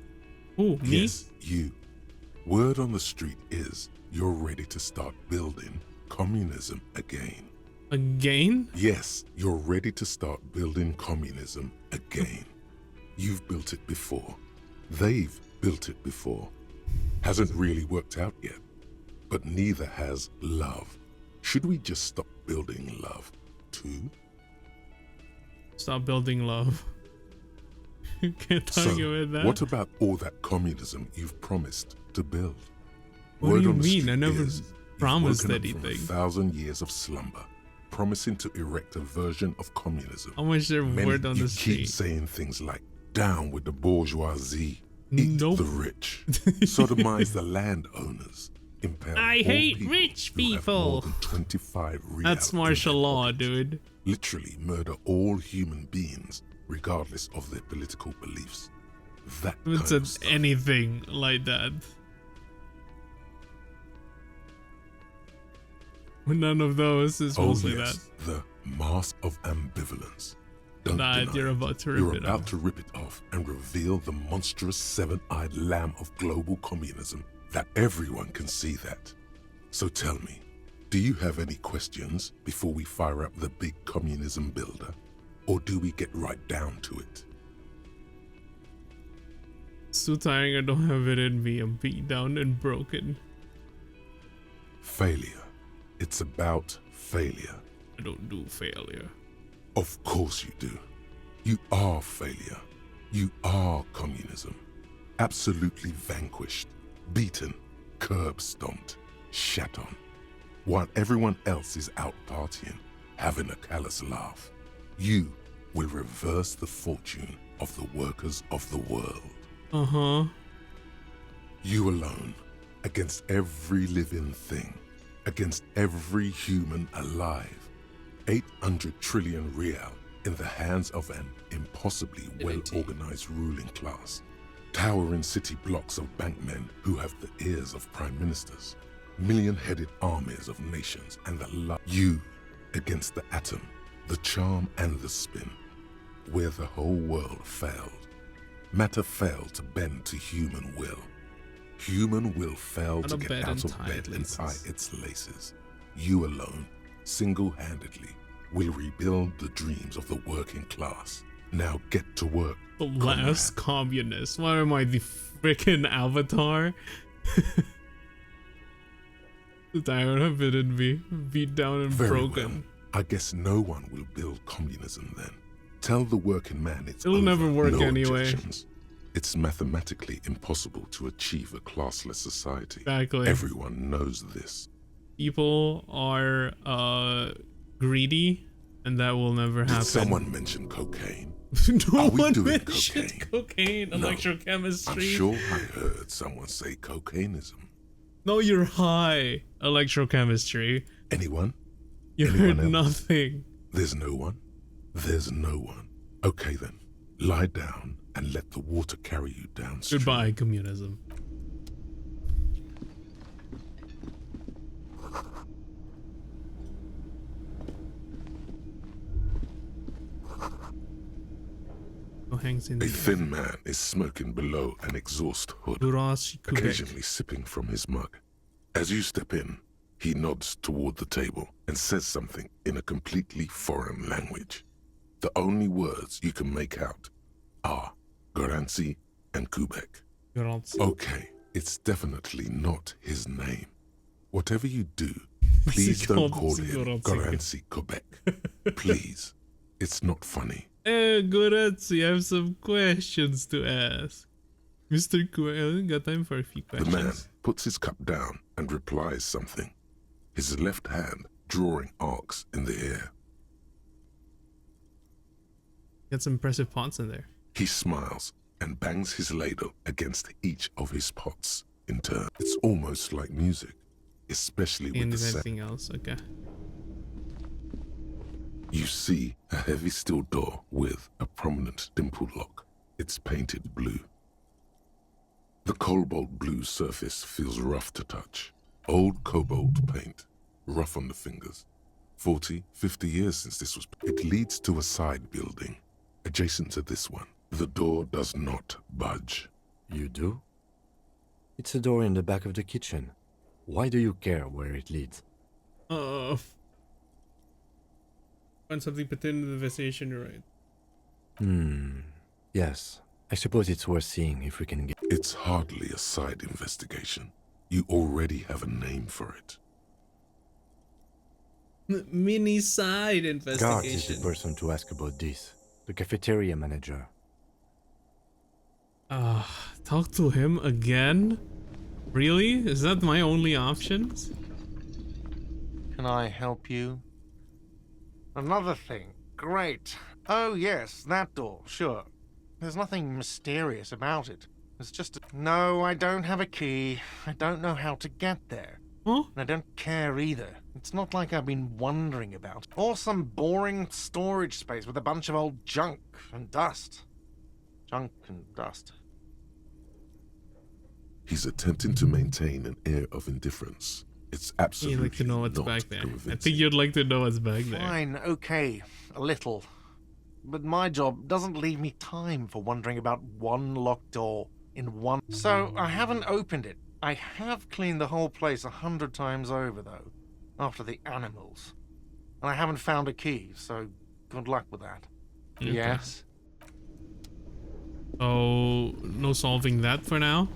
Who, me? Yes, you. Word on the street is you're ready to start building communism again. Again? Yes, you're ready to start building communism again. You've built it before. They've built it before. Hasn't really worked out yet. but neither has love. Should we just stop building love, too? Stop building love. Can't argue with that. What about all that communism you've promised to build? What Word do you on the mean? street I never is promised you've woken up anything. from 1,000 years of slumber, promising to erect a version of communism. How much there Many word on you the keep street? saying things like, down with the bourgeoisie, eat Nope. the rich, sodomize the landowners, impale I all hate people rich who have more people. than 25 real That's in their martial law, pockets. dude. Literally murder all human beings, regardless of their political beliefs. That It's kind of stuff. anything like that. None of those is Oh mostly yes, the mask of ambivalence. that. Don't Nah, deny you're it. about to You're rip it about off. to rip it off and reveal the monstrous seven-eyed lamb of global communism that everyone can see that. So tell me, do you have any questions before we fire up the big communism builder? Or do we get right down to it? It's too tiring. I don't have it in me. I'm beat down and broken. Failure. It's about failure. I don't do failure. Of course you do. You are failure. You are communism. Absolutely vanquished, beaten, curb stomped, shat on. While everyone else is out partying, having a callous laugh, you will reverse the fortune of the workers of the world. Uh-huh. You alone, against every living thing, against every human alive. 800 trillion real in the hands of an impossibly well-organized ruling class. Towering city blocks of bankmen who have the ears of prime ministers. Million-headed armies of nations and you against the atom, the charm and the spin, where the whole world failed. Matter failed to bend to human will. Human will failed to get out of bed and tie its laces. You alone, single-handedly, will rebuild the dreams of the working class. Now get to work. The last communist. Why am I the freaking avatar? I don't have it in me. Beat down and Very broken. well. I guess no one will build communism then. Tell the working man it's It'll over. never work No anyway. objections. It's mathematically impossible to achieve a classless society. Exactly. Everyone knows this. People are greedy, and that will never happen. Did someone mention cocaine? No Are we one doing mentioned cocaine? cocaine, electrochemistry. I'm sure I heard someone say cocainism. No, you're high. Electrochemistry. Anyone? You Anyone heard else? nothing. There's no one? There's no one. Okay then, lie down and let the water carry you downstream. Goodbye, communism. Hangs in A thin man is smoking below an exhaust hood, occasionally sipping from his mug. As you step in, he nods toward the table and says something in a completely foreign language. The only words you can make out are Garanzi and Kubek. Okay, it's definitely not his name. Whatever you do, please don't call him Garanzi Kubek. Please, it's not funny. Hey, Goretzi, I have some questions to ask. Mr. Kuel, got time for a few The questions. man puts his cup down and replies something, his left hand drawing arcs in the air. Got some impressive pots in there. He smiles and bangs his ladle against each of his pots in turn. It's almost like music, especially with And the sound. anything else, okay. You see a heavy steel door with a prominent dimple lock. It's painted blue. The cobalt blue surface feels rough to touch. Old cobalt paint, rough on the fingers. 40, 50 years since this was... It leads to a side building, adjacent to this one. The door does not budge. You do? It's a door in the back of the kitchen. Why do you care where it leads? Find something pertaining to the investigation, you're right. Yes. I suppose it's worth seeing if we can get... It's hardly a side investigation. You already have a name for it. Mini side Guard is investigation. the person to ask about this. The cafeteria manager. Talk to him again? Really? Is that my only options? Can I help you? Another thing. Great. Oh, yes, that door. Sure. There's nothing mysterious about it. It's just No, I don't have a key. I don't know how to get there. Huh? And I don't care either. It's not like I've been wondering about. Or some boring storage space with a bunch of old junk and dust. Junk and dust. He's attempting to maintain an air of indifference. It's absolutely You'd like to know what's not back there. I convincing. think you'd like to know what's back there. Fine, okay. A little. But my job doesn't leave me time for wondering about one locked door in one... So, I haven't opened it. I have cleaned the whole place 100 times over, though, after the animals. And I haven't found a key, so good luck with that. Okay. Yes? Oh, no solving that for now?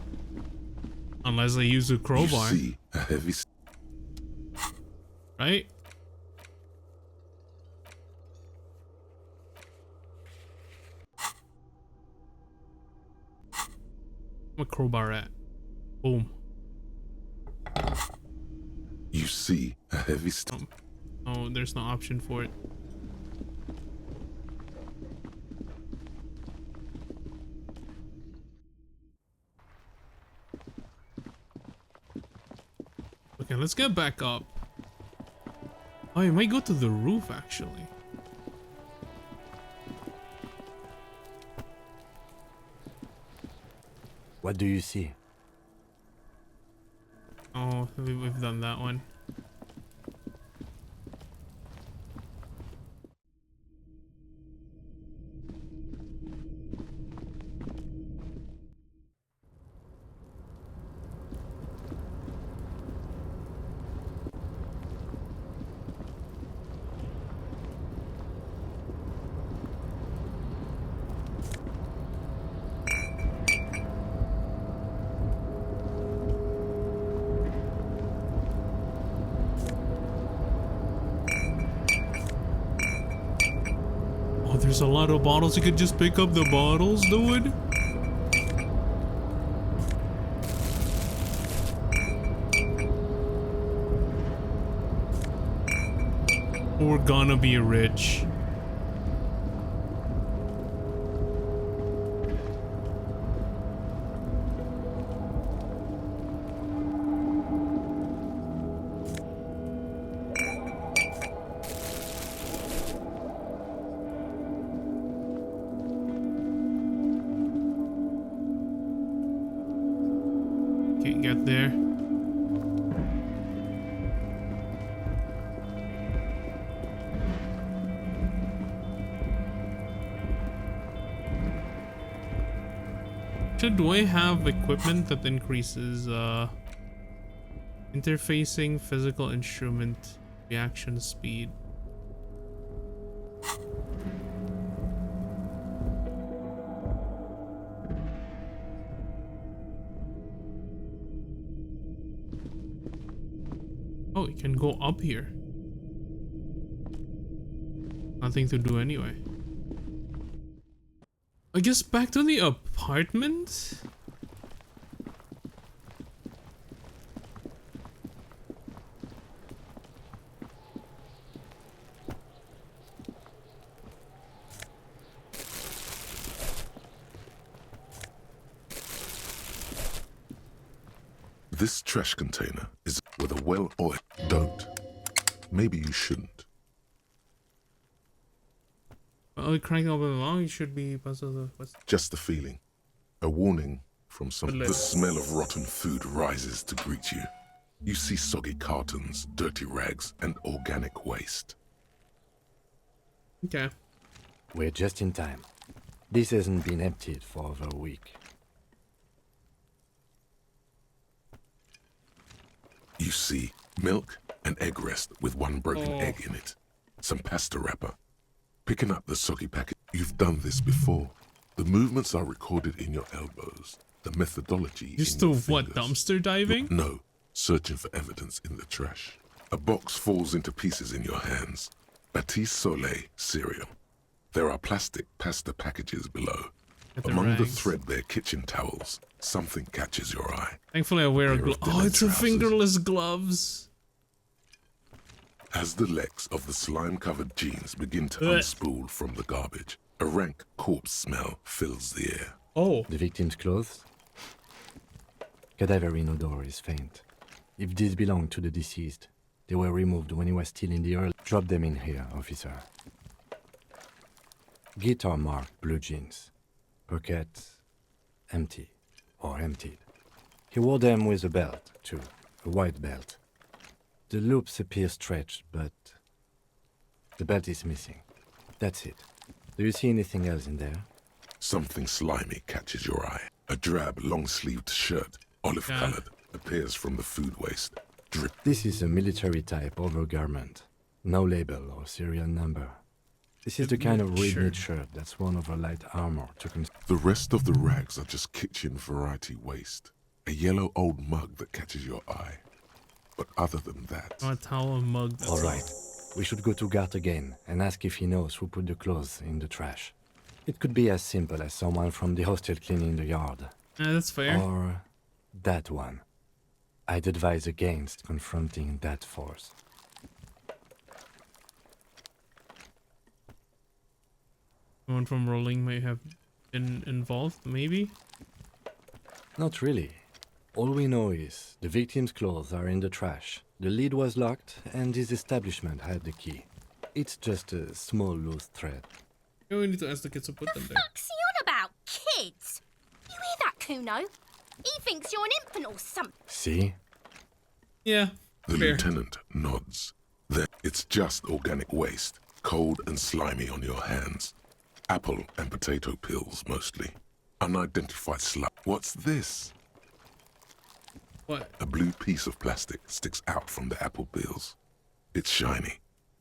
Unless I use a crowbar. You see a heavy... Right? Where's my crowbar at? Boom. You see a heavy... Oh, there's no option for it. Okay, let's get back up. Oh, I might go to the roof actually. What do you see? Oh, we've done that one. Oh, there's a lot of bottles. You could just pick up the bottles, dude. We're gonna be rich. Can't get there. Do I have equipment that increases interfacing physical instrument reaction speed? Oh, you can go up here. Nothing to do anyway. I guess back to the apartment? This trash container is with a well-oiled... Don't. Maybe you shouldn't. Oh, crank open along. You should be puzzled. Just the feeling. A warning from some... The smell of rotten food rises to greet you. You see soggy cartons, dirty rags, and organic waste. Okay. We're just in time. This hasn't been emptied for over a week. You see milk and egg rest with one broken egg in it. Some pasta wrapper. Picking up the soggy packet. You've done this before. The movements are recorded in your elbows. The methodology. Used to what, dumpster diving? No, searching for evidence in the trash. A box falls into pieces in your hands. Batiste Soleil cereal. There are plastic pasta packages below. Among the threadbare kitchen towels, something catches your eye. Thankfully I wear a glove. Oh, it's a fingerless gloves. As the legs of the slime-covered jeans begin to unspool from the garbage, a rank corpse smell fills the air. Oh. The victim's clothes? Cadaverine odor is faint. If these belong to the deceased, they were removed when he was still in the early. Drop them in here, officer. Guitar marked blue jeans. Pockets empty or emptied. He wore them with a belt, too, a white belt. The loops appear stretched, but the belt is missing. That's it. Do you see anything else in there? Something slimy catches your eye. A drab, long-sleeved shirt, olive-colored, appears from the food waste. Drip. This is a military-type overgarment. No label or serial number. This is the kind of red-knit shirt that's worn over light armor to The rest of the rags are just kitchen variety waste. A yellow old mug that catches your eye. But other than that... Oh, a towel mug. All right. We should go to Gart again and ask if he knows who put the clothes in the trash. It could be as simple as someone from the hostel cleaning the yard. Yeah, that's fair. Or that one. I'd advise against confronting that force. Someone from Rolling may have been involved, maybe? Not really. All we know is the victim's clothes are in the trash, the lid was locked, and his establishment had the key. It's just a small loose thread. Yeah, we need to ask the kids to put them there. What's he on about? Kids? You hear that, Kuno? He thinks you're an infant or something. See? Yeah. The fair. lieutenant nods. Then it's just organic waste, cold and slimy on your hands. Apple and potato peels, mostly. Unidentified slug. What's this? What? A blue piece of plastic sticks out from the apple peels. It's shiny.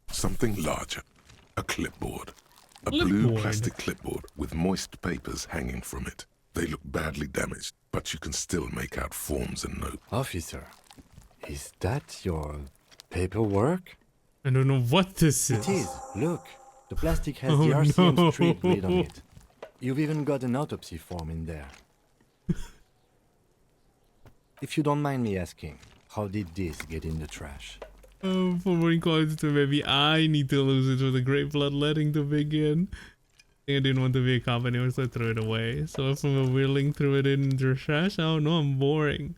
Something larger. A clipboard. A blue plastic clipboard with moist papers hanging from it. They look badly damaged, but you can still make out forms and notes. Officer, is that your paperwork? I don't know what this is. It is. Look, the plastic has the RCM street grid on it. You've even got an autopsy form in there. If you don't mind me asking, how did this get in the trash? For more inquires, maybe I need to lose it with a great bloodletting to begin. I didn't want to be a cop anymore, so I threw it away. So if I'm a willing threw it in the trash, oh no, I'm boring.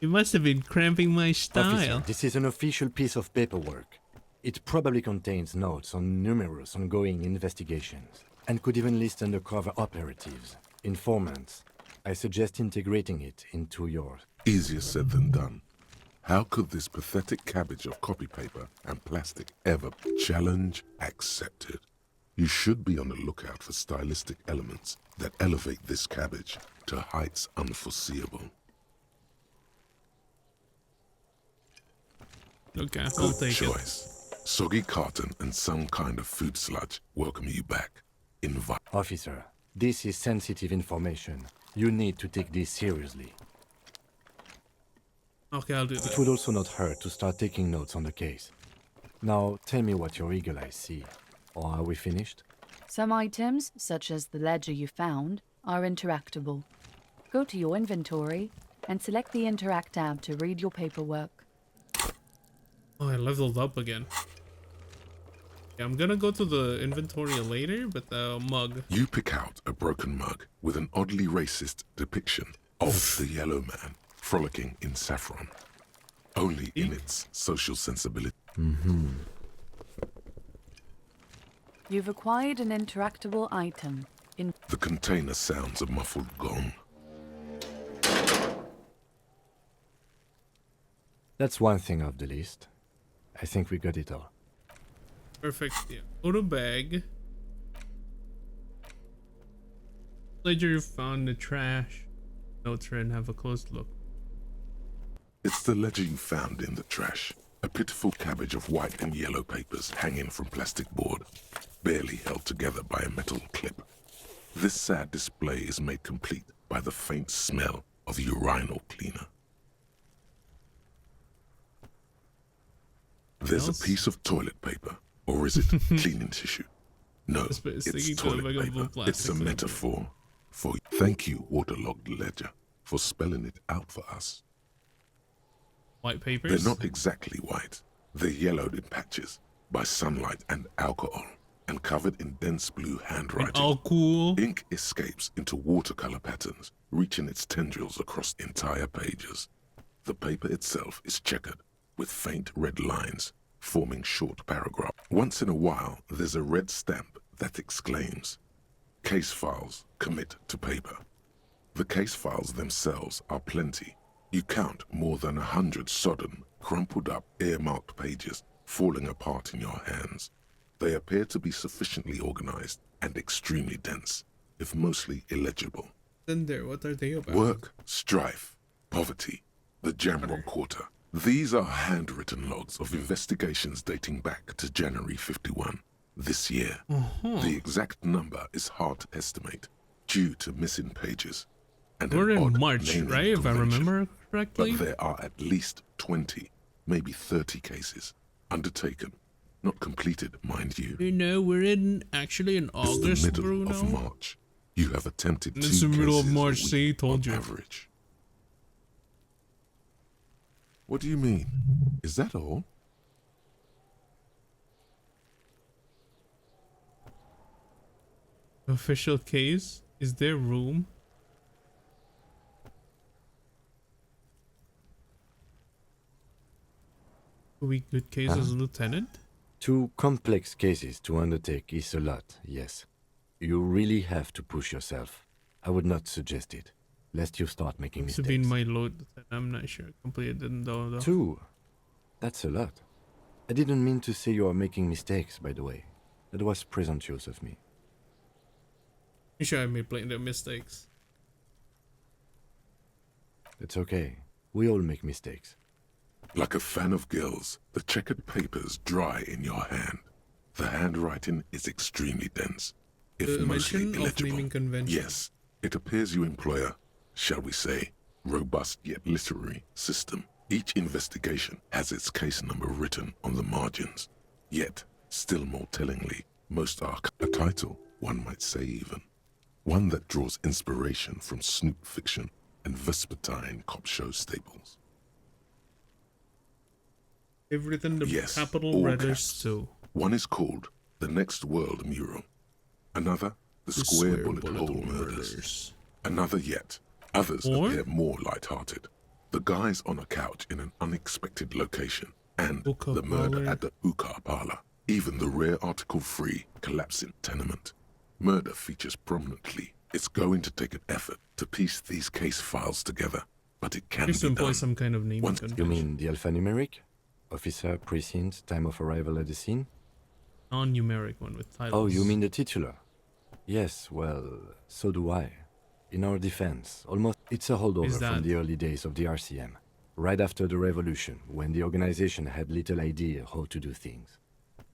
You must have been cramping my style. Officer, this is an official piece of paperwork. It probably contains notes on numerous ongoing investigations, and could even list undercover operatives, informants. I suggest integrating it into yours. Easier said than done. How could this pathetic cabbage of copy paper and plastic ever challenge accepted? You should be on the lookout for stylistic elements that elevate this cabbage to heights unforeseeable. Okay, I'll take choice. Soggy carton and some kind of food sludge welcome you back. Invite. Officer, this is sensitive information. You need to take this seriously. Okay, I'll do that. It would also not hurt to start taking notes on the case. Now, tell me what your eagle eyes see. Or are we finished? Some items, such as the ledger you found, are interactable. Go to your inventory and select the Interact tab to read your paperwork. Oh, I leveled up again. Yeah, I'm gonna go to the inventory later, but the mug. You pick out a broken mug with an oddly racist depiction of the yellow man frolicking in saffron. Only in its social sensibility. You've acquired an interactable item. The container sounds a muffled gong. That's one thing off the list. I think we got it all. Perfect. Yeah. Photo bag. Ledger you found in the trash. Notes her and have a close look. It's the ledger you found in the trash. A pitiful cabbage of white and yellow papers hanging from plastic board, barely held together by a metal clip. This sad display is made complete by the faint smell of urinal cleaner. There's a piece of toilet paper, or is it cleaning tissue? No, it's toilet paper. It's a metaphor for thank you, waterlogged ledger, for spelling it out for us. White papers? They're not exactly white. They're yellowed in patches by sunlight and alcohol, and covered in dense blue handwriting. Ink escapes into watercolor patterns, reaching its tendrils across entire pages. The paper itself is checkered, with faint red lines, forming short paragraphs. Once in a while, there's a red stamp that exclaims, "Case files commit to paper." The case files themselves are plenty. You count more than 100 sodden, crumpled up, earmarked pages falling apart in your hands. They appear to be sufficiently organized and extremely dense, if mostly illegible. Then what are they about? Work, strife, poverty, the Jamrock Quarter. These are handwritten logs of investigations dating back to January 51, this year. The exact number is hard to estimate, due to missing pages. And we're in March, naming right? If I remember correctly. But there are at least 20, maybe 30 cases undertaken, not completed, mind you. You know, we're actually in August, it's the middle Bruno. of March. You have attempted it's the middle of March, see, told you. Average. What do you mean? Is that all? Official case? Is there room? We good cases, Lieutenant? 2 complex cases to undertake is a lot, yes. You really have to push yourself. I would not suggest it, lest you start making mistakes. It's been my load. I'm not sure. Completed though. 2? That's a lot. I didn't mean to say you are making mistakes, by the way. That was presumptuous of me. You sure I made plenty of mistakes. It's okay. We all make mistakes. Like a fan of gills, the checkered papers dry in your hand. The handwriting is extremely dense, if mostly illegible. Yes, it appears you employ a, shall we say, robust yet literary system. Each investigation has its case number written on the margins. Yet, still more tellingly, most are a title, one might say even. One that draws inspiration from snoop fiction and vespertine cop show staples. They've written the capital all letters caps. too. One is called The Next World Mural. Another, The Square Bullet Hole Murders. Another yet. Others appear more light-hearted. The guys on a couch in an unexpected location. And the murder at the hookah parlor. Even the rare article-free collapsing tenement. Murder features prominently. It's going to take an effort to piece these case files together. But it can be done. Some kind of name. You mean the alphanumeric? Officer, precinct, time of arrival at the scene? Non-numeric one with titles. Oh, you mean the titular? Yes, well, so do I. In our defense, almost it's a holdover from the early days of the RCM. Right after the revolution, when the organization had little idea how to do things.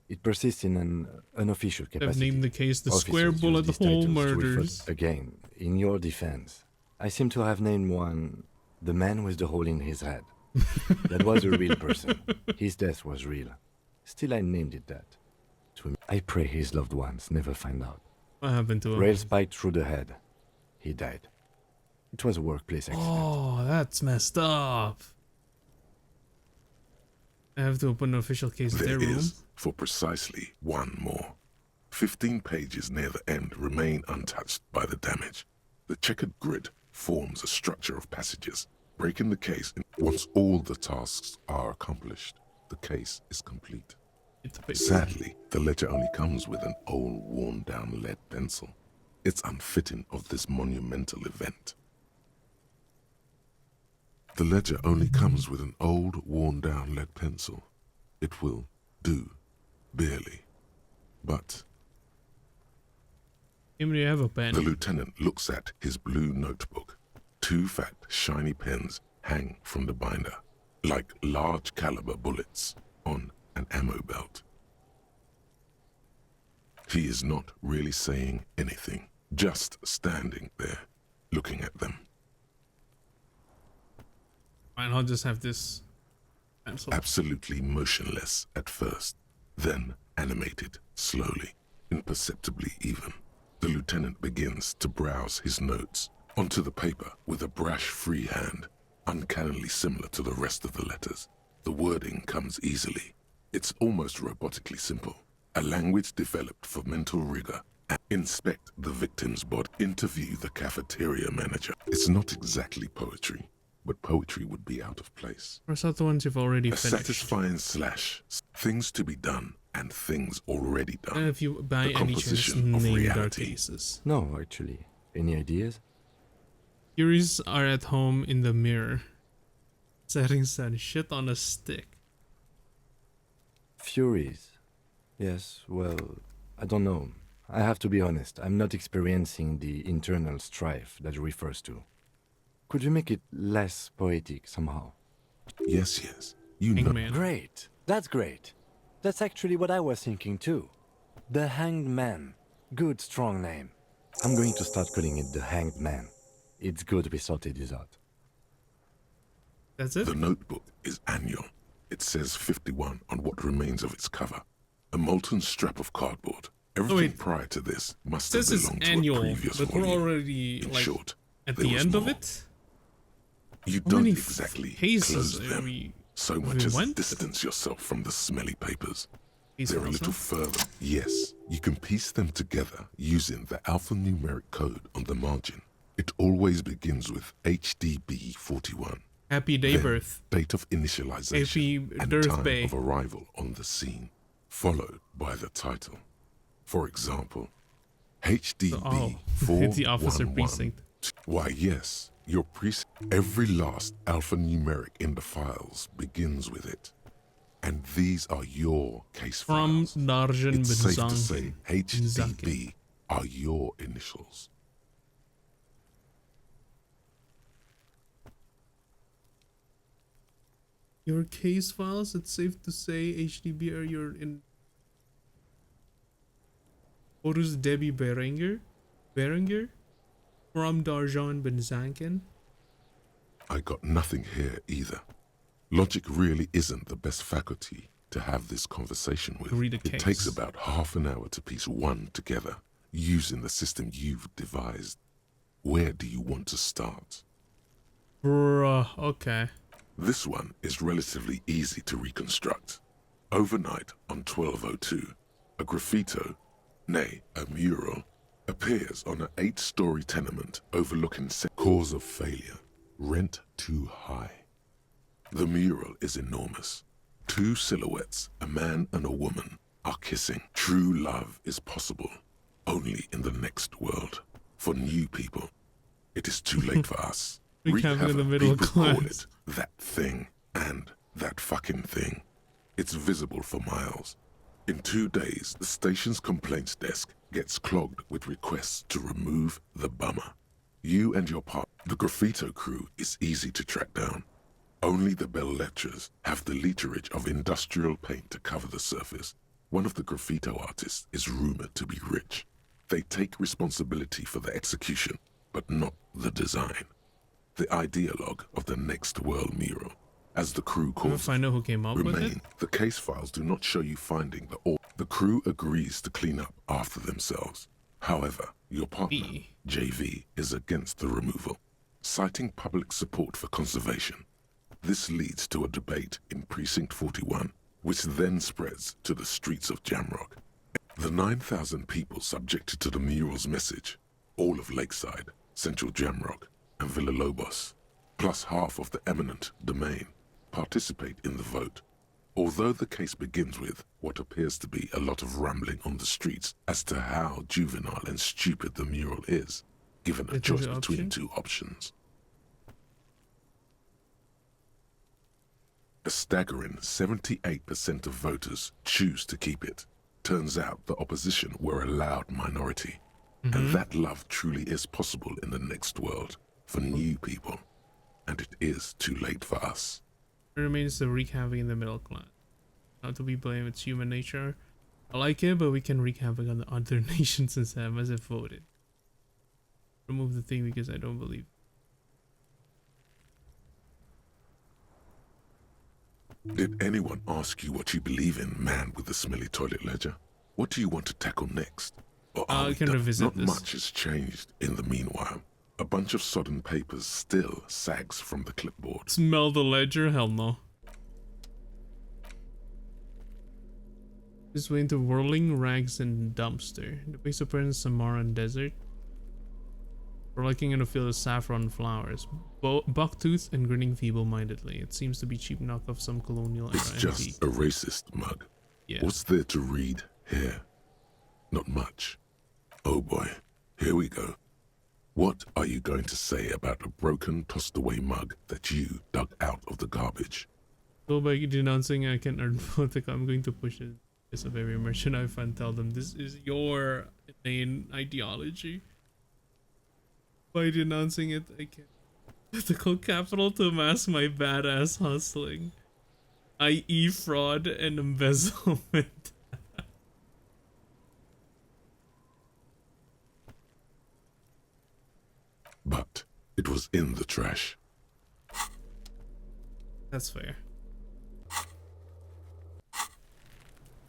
It persists in an unofficial capacity. I've named the case the Square Bullet Hole Murders. Again, in your defense, I seem to have named one the man with the hole in his head. That was a real person. His death was real. Still, I named it that. I pray his loved ones never find out. What happened to him? Rail spiked through the head. He died. It was a workplace accident. Oh, that's messed up. I have to open an official case in their room. There is, for precisely one more. 15 pages near the end remain untouched by the damage. The checkered grid forms a structure of passages, breaking the case. Once all the tasks are accomplished, the case is complete. Sadly, the ledger only comes with an old, worn-down lead pencil. It's unfitting of this monumental event. The ledger only comes with an old, worn-down lead pencil. It will do, barely. But you have a pen. The lieutenant looks at his blue notebook. 2 fat, shiny pens hang from the binder, like large caliber bullets on an ammo belt. He is not really saying anything. just standing there, looking at them. Fine, I'll just have this pencil. Absolutely motionless at first, then animated slowly, imperceptibly even. The lieutenant begins to browse his notes onto the paper with a brash free hand, uncannily similar to the rest of the letters. The wording comes easily. It's almost robotically simple. A language developed for mental rigor. Inspect the victim's body. Interview the cafeteria manager. It's not exactly poetry, but poetry would be out of place. Or the ones you've already A finished. satisfying slash. Things to be done and things already done. And if you by the any chance composition of named our reality. cases. No, actually. Any ideas? Furies are at home in the mirror. Settings and shit on a stick. Furies. Yes, well, I don't know. I have to be honest, I'm not experiencing the internal strife that it refers to. Could you make it less poetic somehow? Yes, yes. You know. Great. That's great. That's actually what I was thinking too. The Hanged Man. Good, strong name. I'm going to start calling it the Hanged Man. It's good we sorted this out. That's it? The notebook is annual. It says 51 on what remains of its cover. A molten strap of cardboard. Everything prior to this must have This is belonged to a annual, previous but we're volume. already In like short, at there the was end of more. it. You How don't many exactly cases close them we so much as went distance yourself from the smelly papers. These They're a ones, little huh? further. Yes, you can piece them together using the alphanumeric code on the margin. It always begins with HDB 41. Happy day Then, birth. date of initialization Happy and Dearth time Bay. of arrival on the scene, followed by the title. For example, HDB the officer 411. precinct. Why, yes, your precinct. Every last alphanumeric in the files begins with it. And these are your case From files. Darjan It's safe to say Benzankin. HDB are your initials. Your case files, it's safe to say HDB are your in. Horus Debbie Berenger? From Darjan Benzankin? I got nothing here either. Logic really isn't the best faculty to have this conversation with. Read a It case. takes about half an hour to piece one together using the system you've devised. Where do you want to start? Bruh, okay. This one is relatively easy to reconstruct. Overnight on 1202, a graffito, nay, a mural, appears on an 8-story tenement overlooking cause of failure, rent too high. The mural is enormous. 2 silhouettes, a man and a woman, are kissing. True love is possible only in the next world. For new people, it is too late for us. We can't be in the middle people call class. it that thing and that fucking thing. It's visible for miles. In 2 days, the station's complaints desk gets clogged with requests to remove the bummer. You and your partner, the graffito crew, is easy to track down. Only the bell lectures have the literage of industrial paint to cover the surface. One of the graffito artists is rumored to be rich. They take responsibility for the execution, but not the design. The ideologue of the next world mural, as the crew calls If I know who came up with it. remain. The case files do not show you finding the or. The crew agrees to clean up after themselves. However, your partner, JV, is against the removal, citing public support for conservation. This leads to a debate in Precinct 41, which then spreads to the streets of Jamrock. The 9,000 people subjected to the mural's message, all of Lakeside, Central Jamrock, and Villalobos, plus half of the eminent domain, participate in the vote. Although the case begins with what appears to be a lot of rambling on the streets as to how juvenile and stupid the mural is, given a choice between 2 options. A staggering 78% of voters choose to keep it. Turns out the opposition were a loud minority. And that love truly is possible in the next world for new people. And it is too late for us. It remains to wreak havoc in the middle class. Not to be blamed, it's human nature. I like it, but we can wreak havoc on the other nations instead as if voted. Remove the thing because I don't believe. Did anyone ask you what you believe in, man with the smelly toilet ledger? What do you want to tackle next? Or are I we can done? revisit Not this. much has changed in the meanwhile. A bunch of sodden papers still sags from the clipboard. Smell the ledger? Hell no. This way into whirling rags and dumpster. The base appearance Samaran Desert. Frolicking in a field of saffron flowers. Bucktooth and grinning feeble-mindedly. It seems to be cheap knock of some colonial era It's just antique. a racist mug. Yeah. What's there to read here? Not much. Oh boy, here we go. What are you going to say about a broken, tossed-away mug that you dug out of the garbage? So by denouncing I can earn political, I'm going to push it. It's of every merchant I find, tell them this is your main ideology. By denouncing it, I can political capital to mask my badass hustling, i.e. fraud and embezzlement. But it was in the trash. That's fair.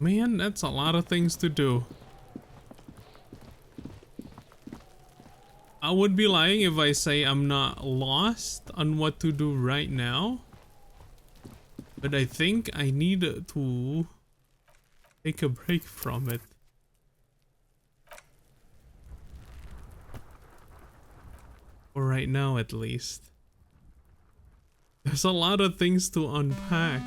Man, that's a lot of things to do. I would be lying if I say I'm not lost on what to do right now. But I think I need to take a break from it. For right now, at least. There's a lot of things to unpack.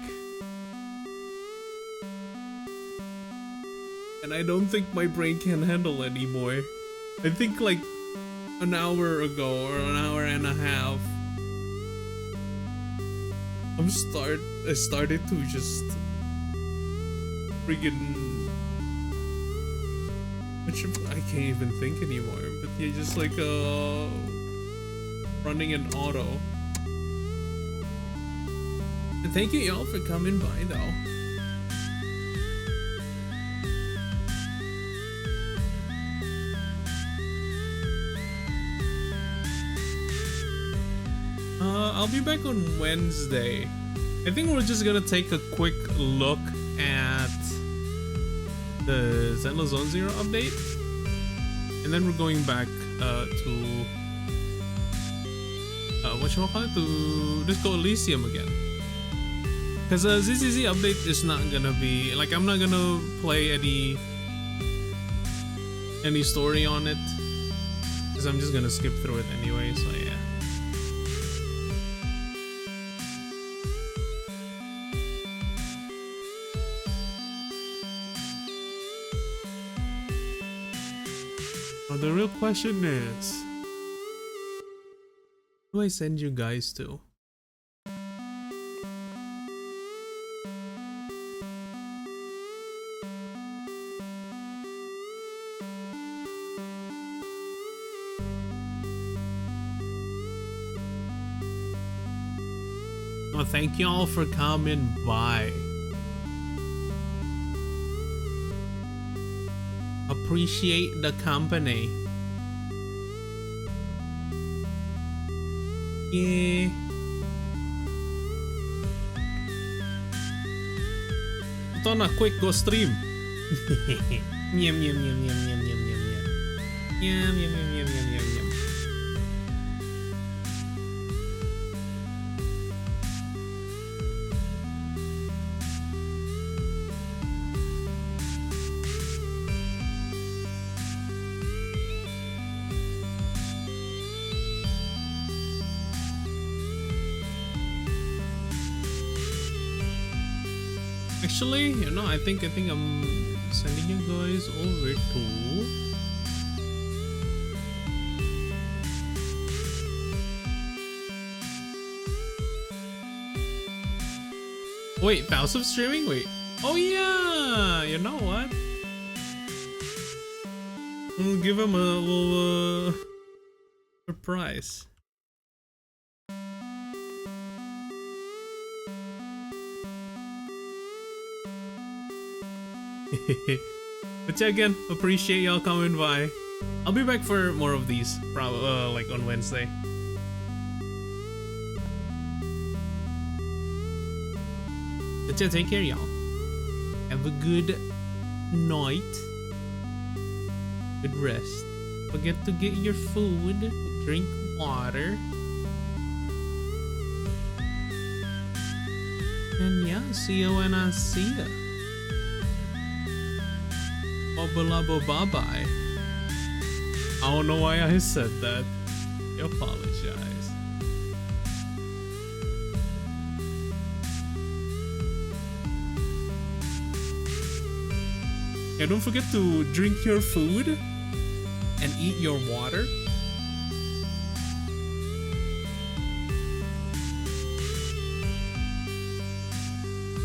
And I don't think my brain can handle anymore. I think like an hour ago or an hour and a half, I started to just friggin' I can't even think anymore. But yeah, just like running an auto. And thank you y'all for coming by though. I'll be back on Wednesday. I think we're just gonna take a quick look at the Zenless Zone Zero update, and then we're going back to whatchamacallit, to Disco Elysium again. Because ZZZ update is not gonna be like, I'm not gonna play any story on it, because I'm just gonna skip through it anyway. So yeah. The real question is, who do I send you guys to? Well, thank y'all for coming by. Appreciate the company. Yeah. Ito na, quick, go stream. Yum, yum, yum, yum, yum, yum, yum, yum. Yum, yum, yum, yum, yum, yum, yum. Actually, you know, I think I'm sending you guys over to wait, House of Streaming? Wait. Oh yeah! You know what? We'll give him a little surprise. But yeah, again, appreciate y'all coming by. I'll be back for more of these, probably like on Wednesday. But yeah, take care, y'all. Have a good night. Good rest. Forget to get your food, drink water. And yeah, see you when I see ya. Bye-bye. I don't know why I said that. I apologize. Yeah, don't forget to drink your food and eat your water.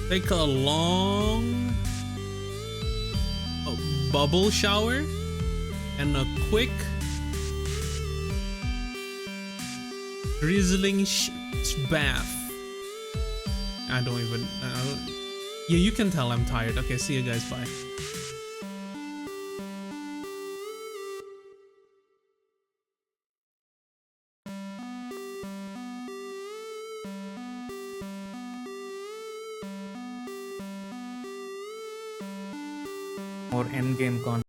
Take a long bubble shower and a quick drizzling bath. I don't even. Yeah, you can tell I'm tired. Okay, see you guys. Bye. More endgame content.